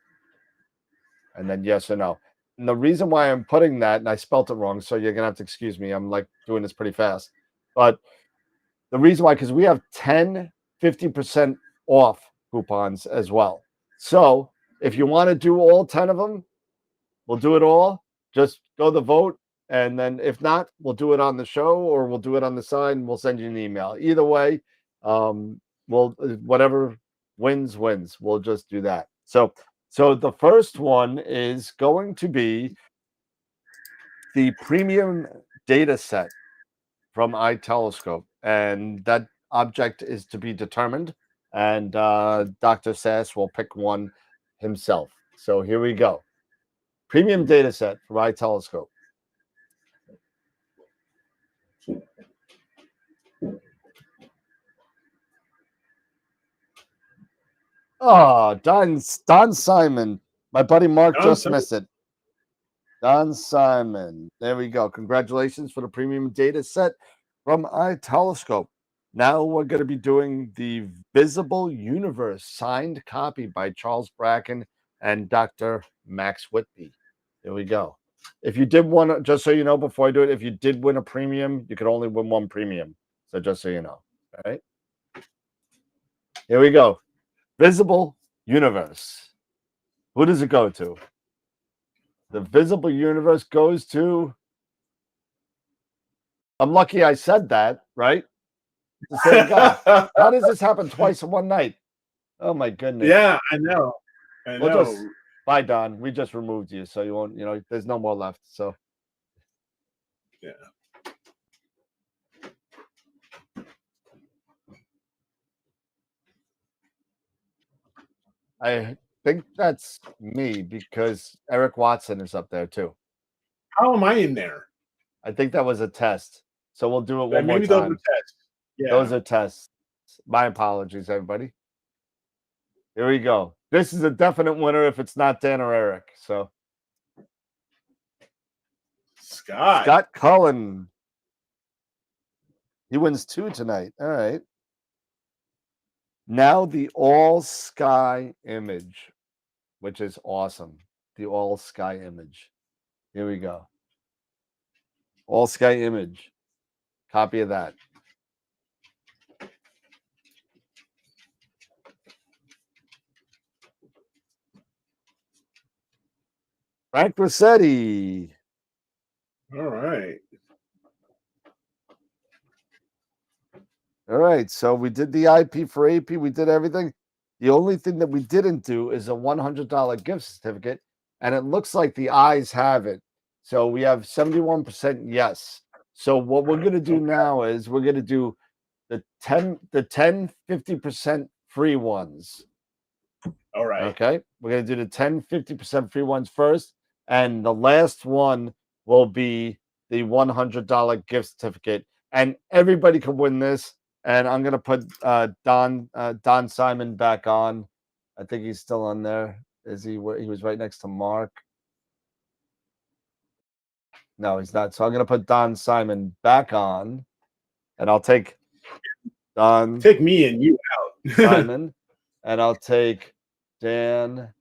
And then yes or no. And the reason why I'm putting that, and I spelt it wrong, so you're gonna have to excuse me. I'm like doing this pretty fast. But the reason why, because we have 50% off coupons as well. So if you want to do all 10 of them, we'll do it all. Just go the vote. And then if not, we'll do it on the show or we'll do it on the side and we'll send you an email. Either way, whatever wins. We'll just do that. So the first one is going to be the premium data set from iTelescope. And that object is to be determined. And Dr. Sasse will pick one himself. So here we go. Premium data set from iTelescope. Oh, Don Simon. My buddy Mark just missed it. Don Simon. There we go. Congratulations for the premium data set from iTelescope. Now we're going to be doing the Visible Universe signed copy by Charles Bracken and Dr. Max Whitby. There we go. If you did want, just so you know, before I do it, if you did win a premium, you could only win one premium. So just so you know. All right. Here we go. Visible Universe. Who does it go to? The Visible Universe goes to. I'm lucky I said that, right? The same guy. How does this happen twice in one night? Oh my goodness. Yeah, I know. I know. Bye, Don. We just removed you, so you won't. There's no more left. So. Yeah. I think that's me because Eric Watson is up there too. How am I in there? I think that was a test. So we'll do it one more Maybe time. those are tests. Yeah. Those are tests. My apologies, everybody. Here we go. This is a definite winner if it's not Dan or Eric. So Scott Cullen. He wins 2 tonight. All right. Now the all sky image, which is awesome. The all sky image. Here we go. All sky image. Copy of that. Frank Rossetti. All right. All right. So we did the IP for AP. We did everything. The only thing that we didn't do is a $100 gift certificate. And it looks like the eyes have it. So we have 71% yes. So what we're going to do now is we're going to do the 10 50% free ones. All right. Okay. We're going to do the 50% free ones first. And the last one will be the $100 gift certificate. And everybody can win this. And I'm going to put Don Simon back on. I think he's still on there. Is he? He was right next to Mark. No, he's not. So I'm going to put Don Simon back on. And I'll take Don. Take me and you out. Simon. And I'll take Dan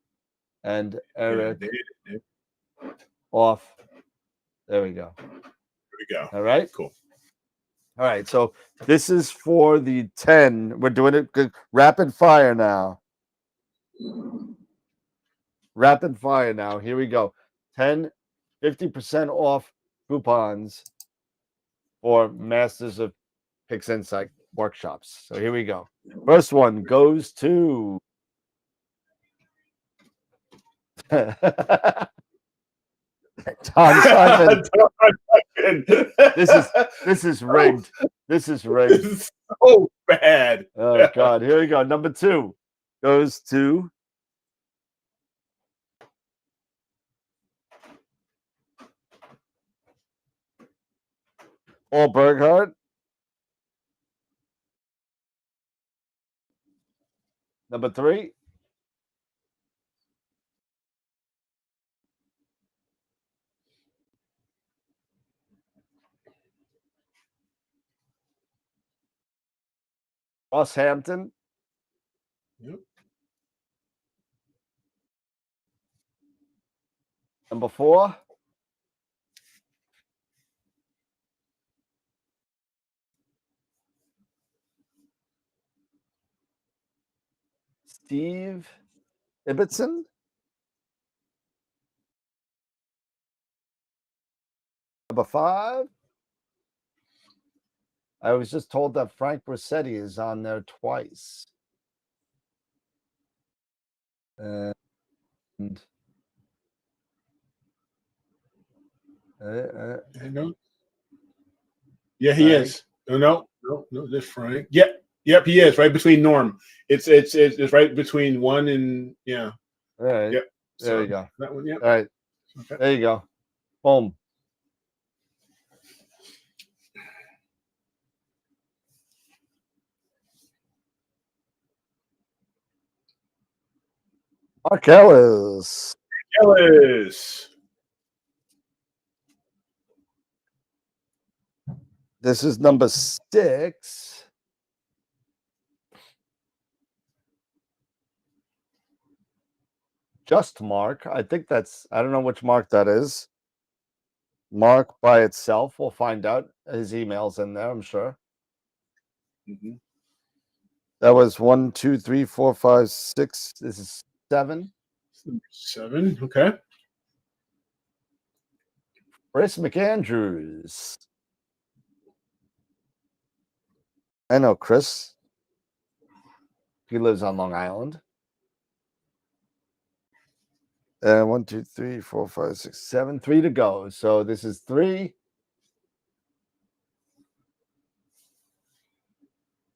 and Eric off. There we go. There we go. All right. Cool. All right. So this is for the 10. We're doing it rapid fire now. Rapid fire now. Here we go. 10, 50% off coupons for Masters of Pixinsight workshops. So here we go. First one goes to Tom Simon. This is rigged. This is rigged. This is so bad. Oh God. Here we go. Number 2 goes to Paul Berghardt. Number 3. Ross Hampton. Yep. Number 4. Steve Ibbotson. Number 5. I was just told that Frank Rossetti is on there twice. And no. Yeah, he is. No, this Frank. Yep, he is right between Norm. It's right between 1 and yeah. All right. Yep. There you go. That one. Yeah. All right. Okay. There you go. Boom. Mark Ellis. Ellis. This is number 6. Just Mark. I think that's, I don't know which Mark that is. Mark by itself. We'll find out. His email's in there, I'm sure. Mm-hmm. That was 1, 2, 3, 4, 5, 6. This is 7. 7. Okay. Chris McAndrews. I know Chris. He lives on Long Island. 1, 2, 3, 4, 5, 6, 7. 3 to go. So this is 3.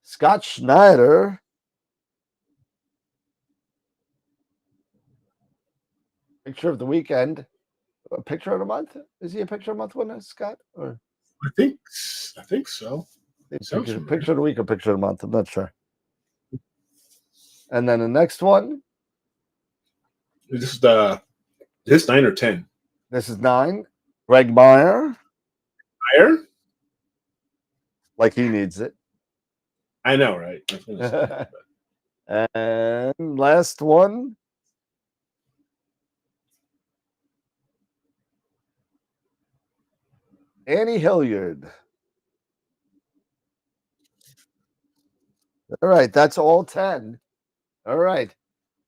Scott Schneider. Picture of the weekend. A picture of the month? Is he a picture of the month winner, Scott? Or I think so. Picture of the week or picture of the month? I'm not sure. And then the next one. This is 9 or 10. This is 9. Greg Meyer. Meyer? Like he needs it. I know, right? I was gonna say that, And last one. Annie Hilliard. All right, that's all 10. All right.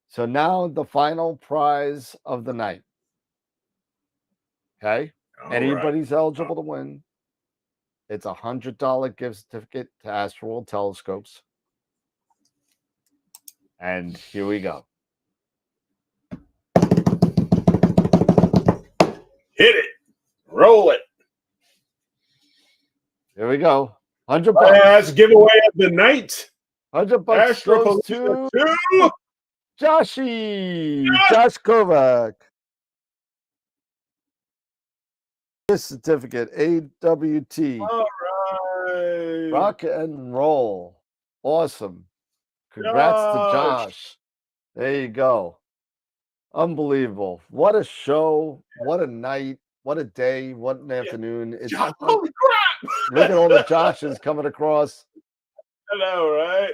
So now the final prize of the night. Okay, All anybody's eligible to win. It's $100 gift certificate to AstroWorld Telescopes. And here we go. Hit it. Roll it. Here we go. $100. Last giveaway of the night. $100 goes AstroPalooza to 2. Josh Kovac. This certificate, AWT. All right. Rock and roll. Awesome. Congrats to Josh. There you go. Unbelievable. What a show. What a night. What a day. What an afternoon. It's Holy crap. look at all the Joshes coming across. I know, right?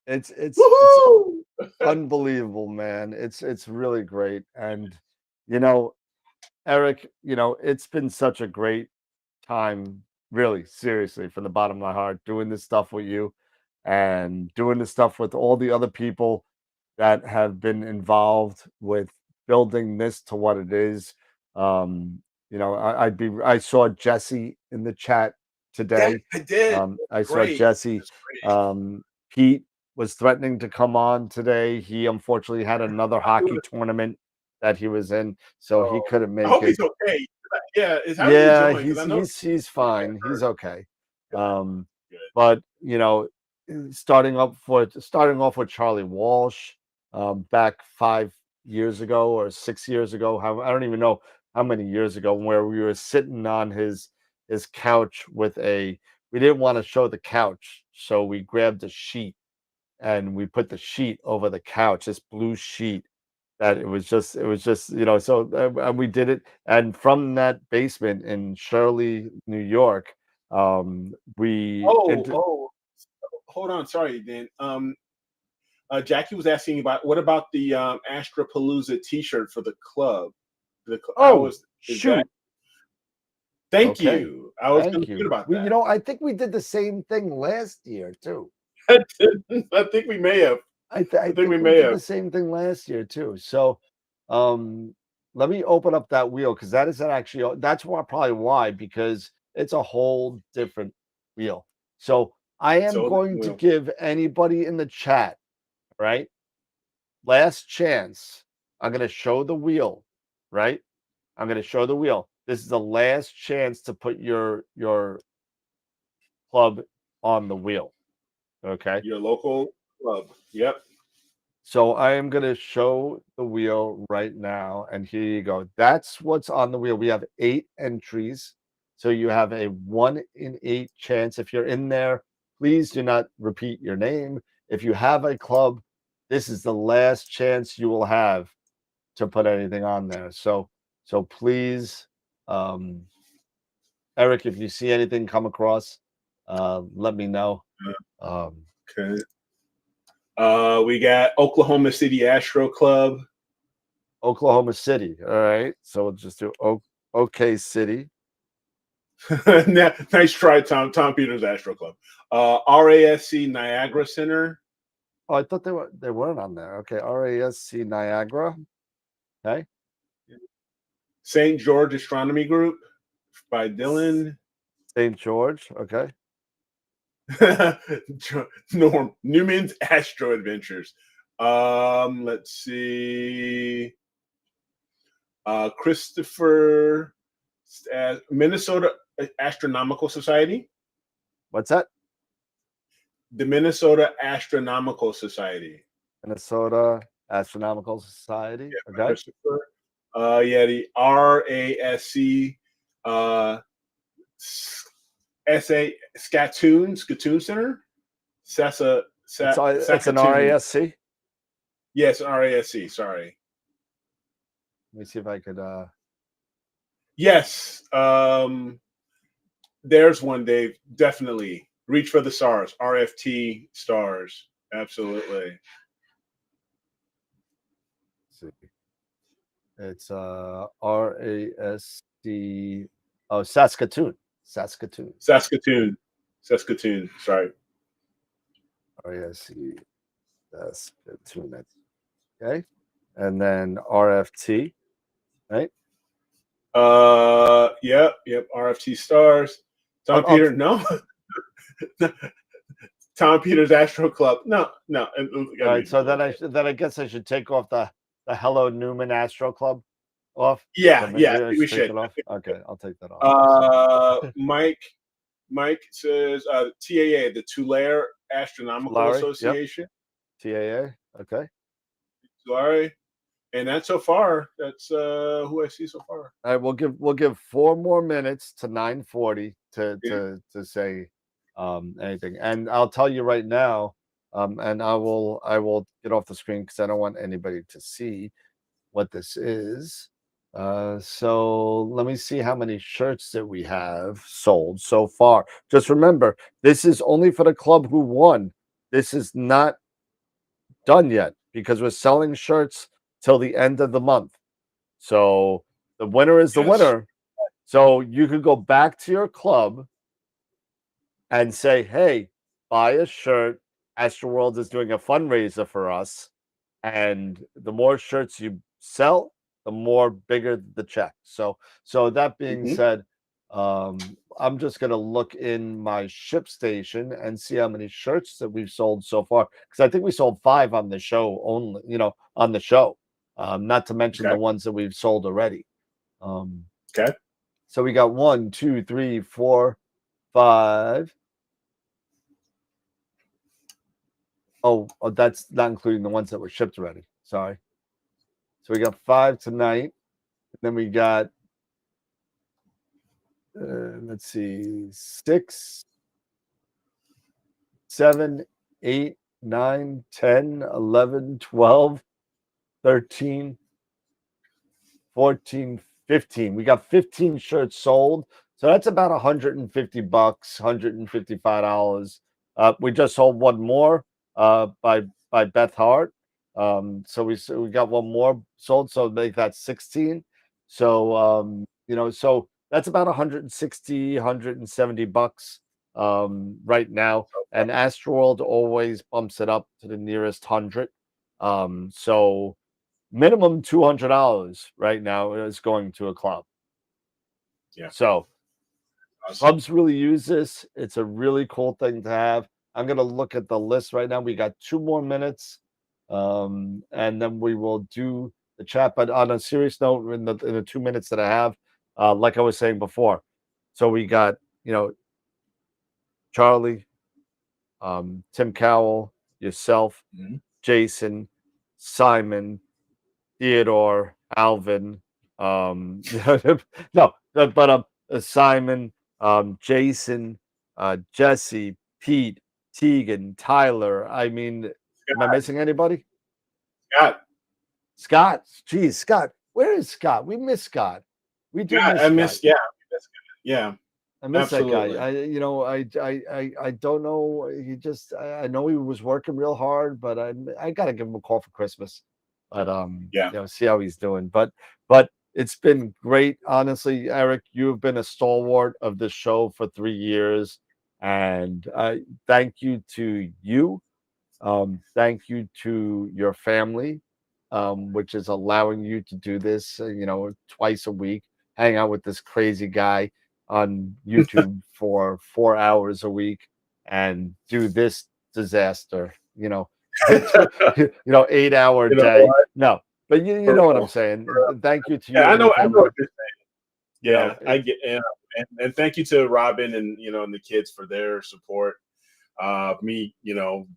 It's Woo-hoo! unbelievable, man. It's really great. And you know, Eric, you know, it's been such a great time, really, seriously, from the bottom of my heart, doing this stuff with you and doing this stuff with all the other people that have been involved with building this to what it is. You know, I saw Jesse in the chat today. I did. I saw Great. Jesse. Pete was threatening to come on today. He unfortunately had another hockey tournament that he was in, so he couldn't make I hope it. he's okay. Yeah, Yeah, he doing? he's fine. He's okay. But you know, starting off with Charlie Walsh, back 5 years ago or 6 years ago, I don't even know how many years ago, where we were sitting on his couch with we didn't want to show the couch, so we grabbed a sheet and we put the sheet over the couch, this blue sheet. That it was just, you know, so and we did it. And from that basement in Shirley, New York, we Hold on, sorry, Dan. Jackie was asking about what about the AstroPalooza T-shirt for the club? Shoot. Thank Okay. you. I was Thank confused about that. You know, I think we did the same thing last year too. I think we may have. I think we did the same thing last year too. So, let me open up that wheel because that is actually probably why, because it's a whole different wheel. So I am going to give anybody in the chat, right? Last chance. I'm going to show the wheel, right? I'm going to show the wheel. This is the last chance to put your club on the wheel. Okay. Your local club. Yep. So I am going to show the wheel right now. And here you go. That's what's on the wheel. We have 8 entries. So you have a 1 in 8 chance. If you're in there, please do not repeat your name. If you have a club, this is the last chance you will have to put anything on there. So please, Eric, if you see anything come across, let me know. Okay. We got Oklahoma City Astro Club. Oklahoma City. All right. So we'll just do OK City. Nice try, Tom. Tom Peters Astro Club. RASC Niagara Center. Oh, I thought they weren't on there. Okay. RASC Niagara. Okay. St. George Astronomy Group by Dylan. St. George. Okay. Norm Newman's Astro Adventures. Let's see. Christopher, Minnesota Astronomical Society. What's that? The Minnesota Astronomical Society. Minnesota Astronomical Society. Yeah, okay. Christopher. Yeah, the RASC SA Scatoon Center. Sasse. It's an RASC. Yes, RASC. Sorry. Let me see if I could. Yes. There's one, Dave. Definitely. Reach for the stars. RFT stars. Absolutely. Let's see. It's RASC. Oh, Saskatoon. Saskatoon. Sorry. RASC. Saskatoon. Okay. And then RFT. Right. Yep. RFT stars. Tom Peter, no. Tom Peters Astro Club. No. All right, so then I guess I should take off the Hello Newman Astro Club off. Yeah, So yeah, maybe I we take should. it off. Okay, I'll take that off. Mike says TAA, the Tulare Astronomical Larry, Association. TAA. Okay. Sorry. And that's so far. That's who I see so far. All right, we'll give 4 more minutes to 9:40 to say anything. And I'll tell you right now, and I will get off the screen because I don't want anybody to see what this is. So let me see how many shirts that we have sold so far. Just remember, this is only for the club who won. This is not done yet because we're selling shirts till the end of the month. So the winner is the winner. So you could go back to your club and say, hey, buy a shirt. Astroworld is doing a fundraiser for us. And the more shirts you sell, the more bigger the check. So that being said, I'm just gonna look in my ship station and see how many shirts that we've sold so far. Because I think we sold 5 on the show only, on the show. Not to mention the ones that we've sold already. Okay. So we got 1, 2, 3, 4, 5. Oh, that's not including the ones that were shipped already. Sorry. So we got 5 tonight. Then we got, let's see, 6, 7, 8, 9, 10, 11, 12, 13, 14, 15. We got 15 shirts sold. So that's about $150, $155. We just sold one more by Beth Hart. So we got one more sold, so make that 16. So so that's about $160, $170 right now. And Astroworld always bumps it up to the nearest 100. So minimum $200 right now is going to a club. Yeah. So clubs really use this. It's a really cool thing to have. I'm going to look at the list right now. We got 2 more minutes, and then we will do the chat. But on a serious note, in the 2 minutes that I have, like I was saying before, so we got Charlie, Tim Cowell, yourself, Jason, Simon, Theodore, Alvin, no, but Simon, Jason, Jesse, Pete, Tegan, Tyler. I mean, am I missing anybody? Scott. Geez, Scott. Where is Scott? We miss Scott. We do miss Scott. Yeah. I miss Absolutely. that guy. I don't know. He just I know he was working real hard, but I gotta give him a call for Christmas. But see how he's doing. But it's been great, honestly, Eric. You've been a stalwart of this show for 3 years, and thank you to you. Thank you to your family, which is allowing you to do this, twice a week, hang out with this crazy guy on YouTube for 4 hours a week and do this disaster, 8-hour day. No, but you know what I'm saying. Thank you to you. I know what you're saying. Yeah, I get, and thank you to Robin and and the kids for their support. Me,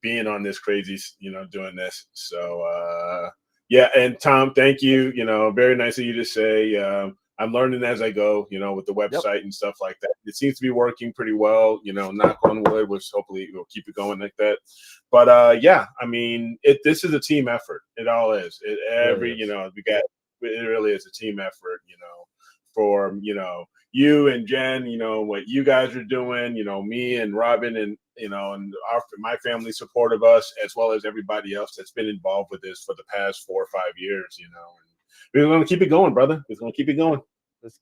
being on this crazy, doing this. So and Tom, thank you. Very nice of you to say. I'm learning as I go, with the website and stuff like that. It seems to be working pretty well, knock on wood, which hopefully we'll keep it going like that. But I mean, this is a team effort. It all is. It really is a team effort, for, you and Jen, what you guys are doing, me and Robin and, and my family support of us, as well as everybody else that's been involved with this for the past 4 or 5 years, and we're going to keep it going, brother. We're going to keep it going.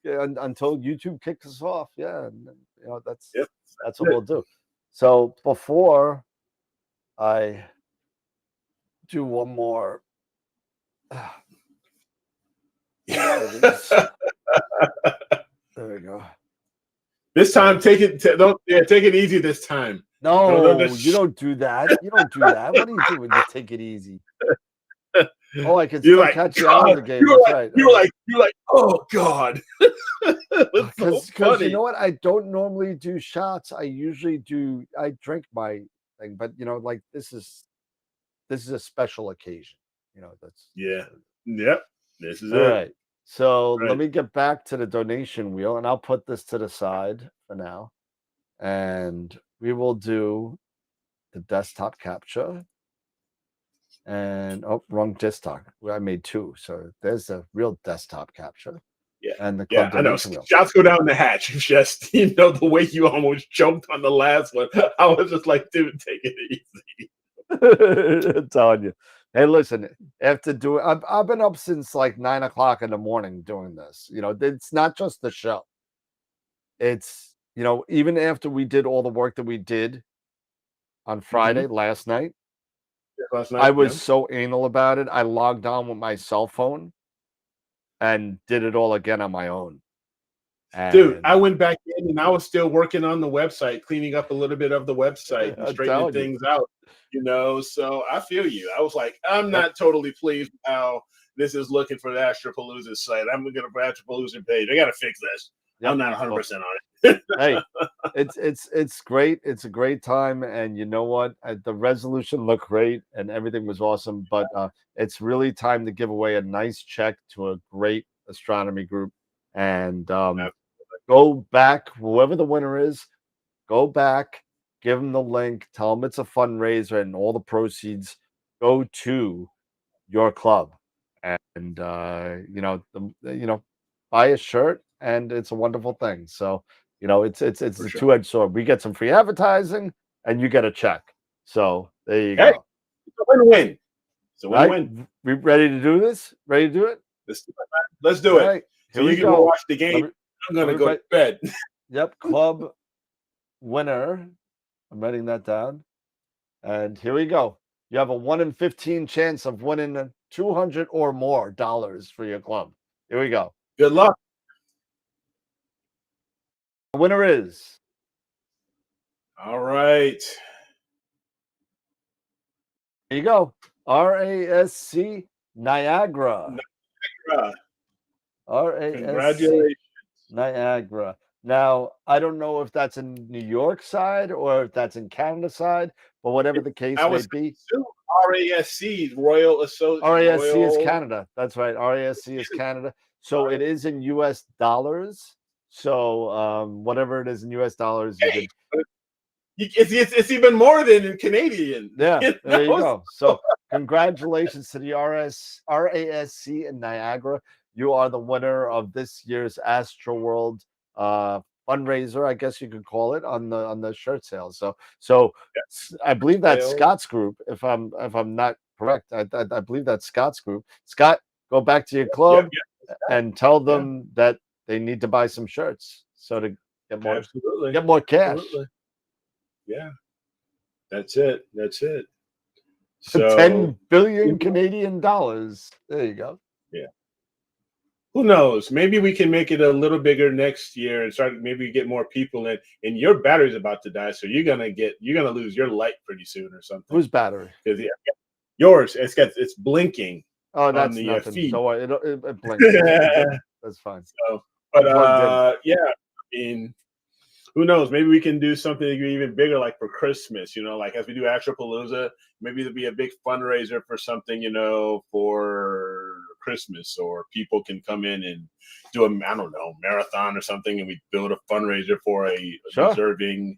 Until YouTube kicks us off. Yeah. And, that's what we'll do. So before I do one more, There we go. This time, take it easy this time. No, just- you don't do that. You don't do that. What are you doing? Just take it easy. Oh, I can You're still like, catch you out of the God, game. You're That's like, right. you're like, oh God. It's so Because funny. you know what? I don't normally do shots. I drink my thing, but like this is a special occasion. That's Yeah. Yep. This is all it. right. So Right. let me get back to the donation wheel, and I'll put this to the side for now. And we will do the desktop capture. And wrong desktop. Well, I made two. So there's the real desktop capture. Yeah. And the Yeah, club I know. donation wheel. Shots go down the hatch. It's just, the way you almost choked on the last one. I was just like, dude, take it easy. I'm telling you. Hey, listen, after doing, I've been up since like 9 o'clock in the morning doing this. It's not just the show. It's, even after we did all the work that we did on Friday last night, Last night, I was yeah. so anal about it. I logged on with my cell phone and did it all again on my own. Dude, And I went back in and I was still working on the website, cleaning up a little bit of the website and I'm straightening telling you. things out. So I feel you. I was like, I'm not totally pleased with how this is looking for the AstroPalooza site. I'm looking for AstroPalooza page. I got to fix this. I'm not 100% on it. Hey, it's great. It's a great time, and you know what? The resolution looked great, and everything was awesome. But it's really time to give away a nice check to a great astronomy group, and go back. Whoever the winner is, go back, give them the link, tell them it's a fundraiser, and all the proceeds go to your club. And buy a shirt, and it's a wonderful thing. So it's a two-edged sword. We get some free advertising, and you get a check. So there you Hey, go. it's a win-win. It's a Right? win-win. We ready to do this? Ready to do it? Let's do All it. right, So here we you can go go. watch the game. I'm going to go to bed. Yep, club winner. I'm writing that down. And here we go. You have a 1 in 15 chance of winning $200 or more for your club. Here we go. Good luck. The winner is. All right. There you go. RASC Niagara. RASC Congratulations. Niagara. Now, I don't know if that's in New York side or if that's in Canada side, but whatever the case I may was be. RASC, Royal Association. RASC is Canada. That's right. RASC is Canada. So it is in US dollars. So whatever it is in US dollars, you can. It's even more than in Canadian. Yeah, there you go. So congratulations to the RASC in Niagara. You are the winner of this year's Astro World fundraiser, I guess you could call it, on the shirt sale. So I believe that's Scott's group. If I'm not correct, I believe that's Scott's group. Scott, go back to your club and tell them that they need to buy some shirts so to get more cash. Absolutely. Yeah, that's it. So 10 billion Canadian dollars. There you go. Yeah. Who knows? Maybe we can make it a little bigger next year and maybe get more people in. And your battery's about to die, so you're gonna lose your light pretty soon or something. Whose battery? Because yours, it's blinking. Oh, that's on the nothing. feed. So it blinks. That's fine. So, but I'm yeah, I mean, who knows? Maybe we can do something even bigger, like for Christmas. Like as we do AstroPalooza, maybe there'll be a big fundraiser for something, for Christmas, or people can come in and do marathon or something, and we build a fundraiser for a deserving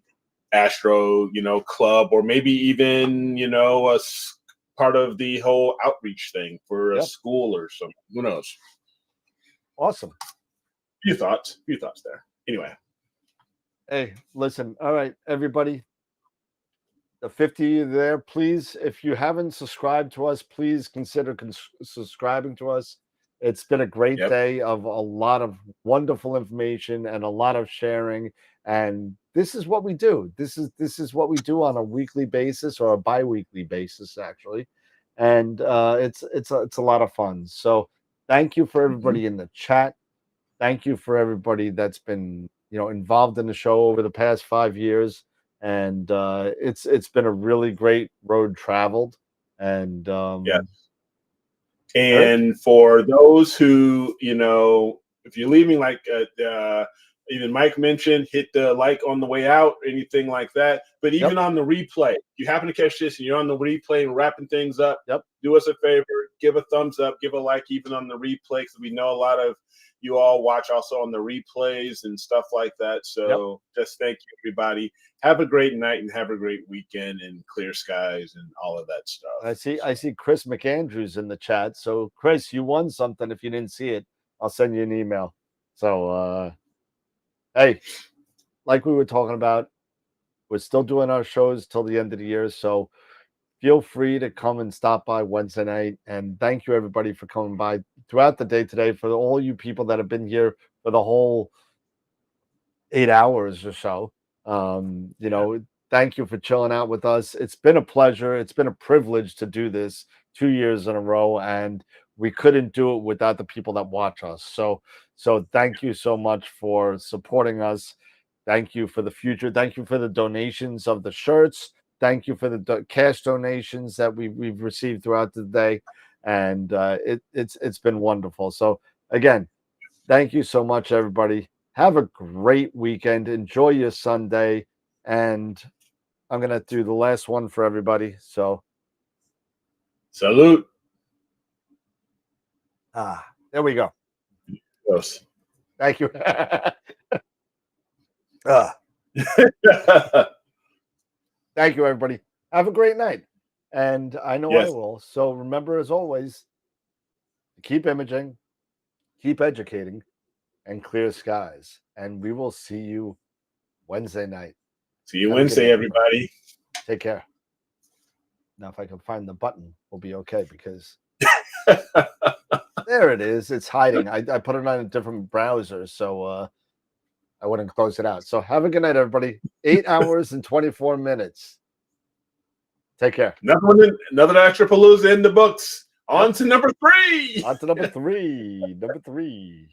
Astro, club, or maybe even, part of the whole outreach thing for a school or something. Who knows? Awesome. Few thoughts there. Anyway. Hey, listen. All right, everybody. The 50 there, please. If you haven't subscribed to us, please consider subscribing to us. It's been a great day of a lot of wonderful information and a lot of sharing. And this is what we do. This is what we do on a weekly basis, or a bi-weekly basis, actually. And it's a lot of fun. So thank you for everybody in the chat. thank you for everybody that's been, involved in the show over the past 5 years. And it's been a really great road traveled. And And for those who, if you're leaving, like even Mike mentioned, hit the like on the way out, anything like that. But even on the replay, you happen to catch this and you're on the replay and wrapping things up, do us a favor, give a thumbs up, give a like even on the replay, because we know a lot of you all watch also on the replays and stuff like that. So just thank you, everybody. Have a great night and have a great weekend and clear skies and all of that stuff. I see Chris McAndrews in the chat. So Chris, you won something. If you didn't see it, I'll send you an email. So hey, like we were talking about, we're still doing our shows till the end of the year. So feel free to come and stop by Wednesday night. And thank you, everybody, for coming by throughout the day today. For all you people that have been here for the whole 8 hours or so. Thank you for chilling out with us. It's been a pleasure. It's been a privilege to do this 2 years in a row. And we couldn't do it without the people that watch us. So thank you so much for supporting us. Thank you for the future. Thank you for the donations of the shirts. Thank you for the cash donations that we've received throughout the day. And it's been wonderful. So again, thank you so much, everybody. Have a great weekend. Enjoy your Sunday. And I'm going to do the last one for everybody. So salute. There we go. Yes. Thank you. Thank you, everybody. Have a great night. And I know I will. So remember, as always, keep imaging, keep educating, and clear skies. And we will see you Wednesday night. See you Wednesday, everybody. Take care. Now, if I can find the button, we'll be okay, because there it is. It's hiding. I put it on a different browser, so I wouldn't close it out. So have a good night, everybody. 8 hours and 24 minutes. Take care. Another AstroPalooza in the books. On to number 3. On to number 3. Number 3.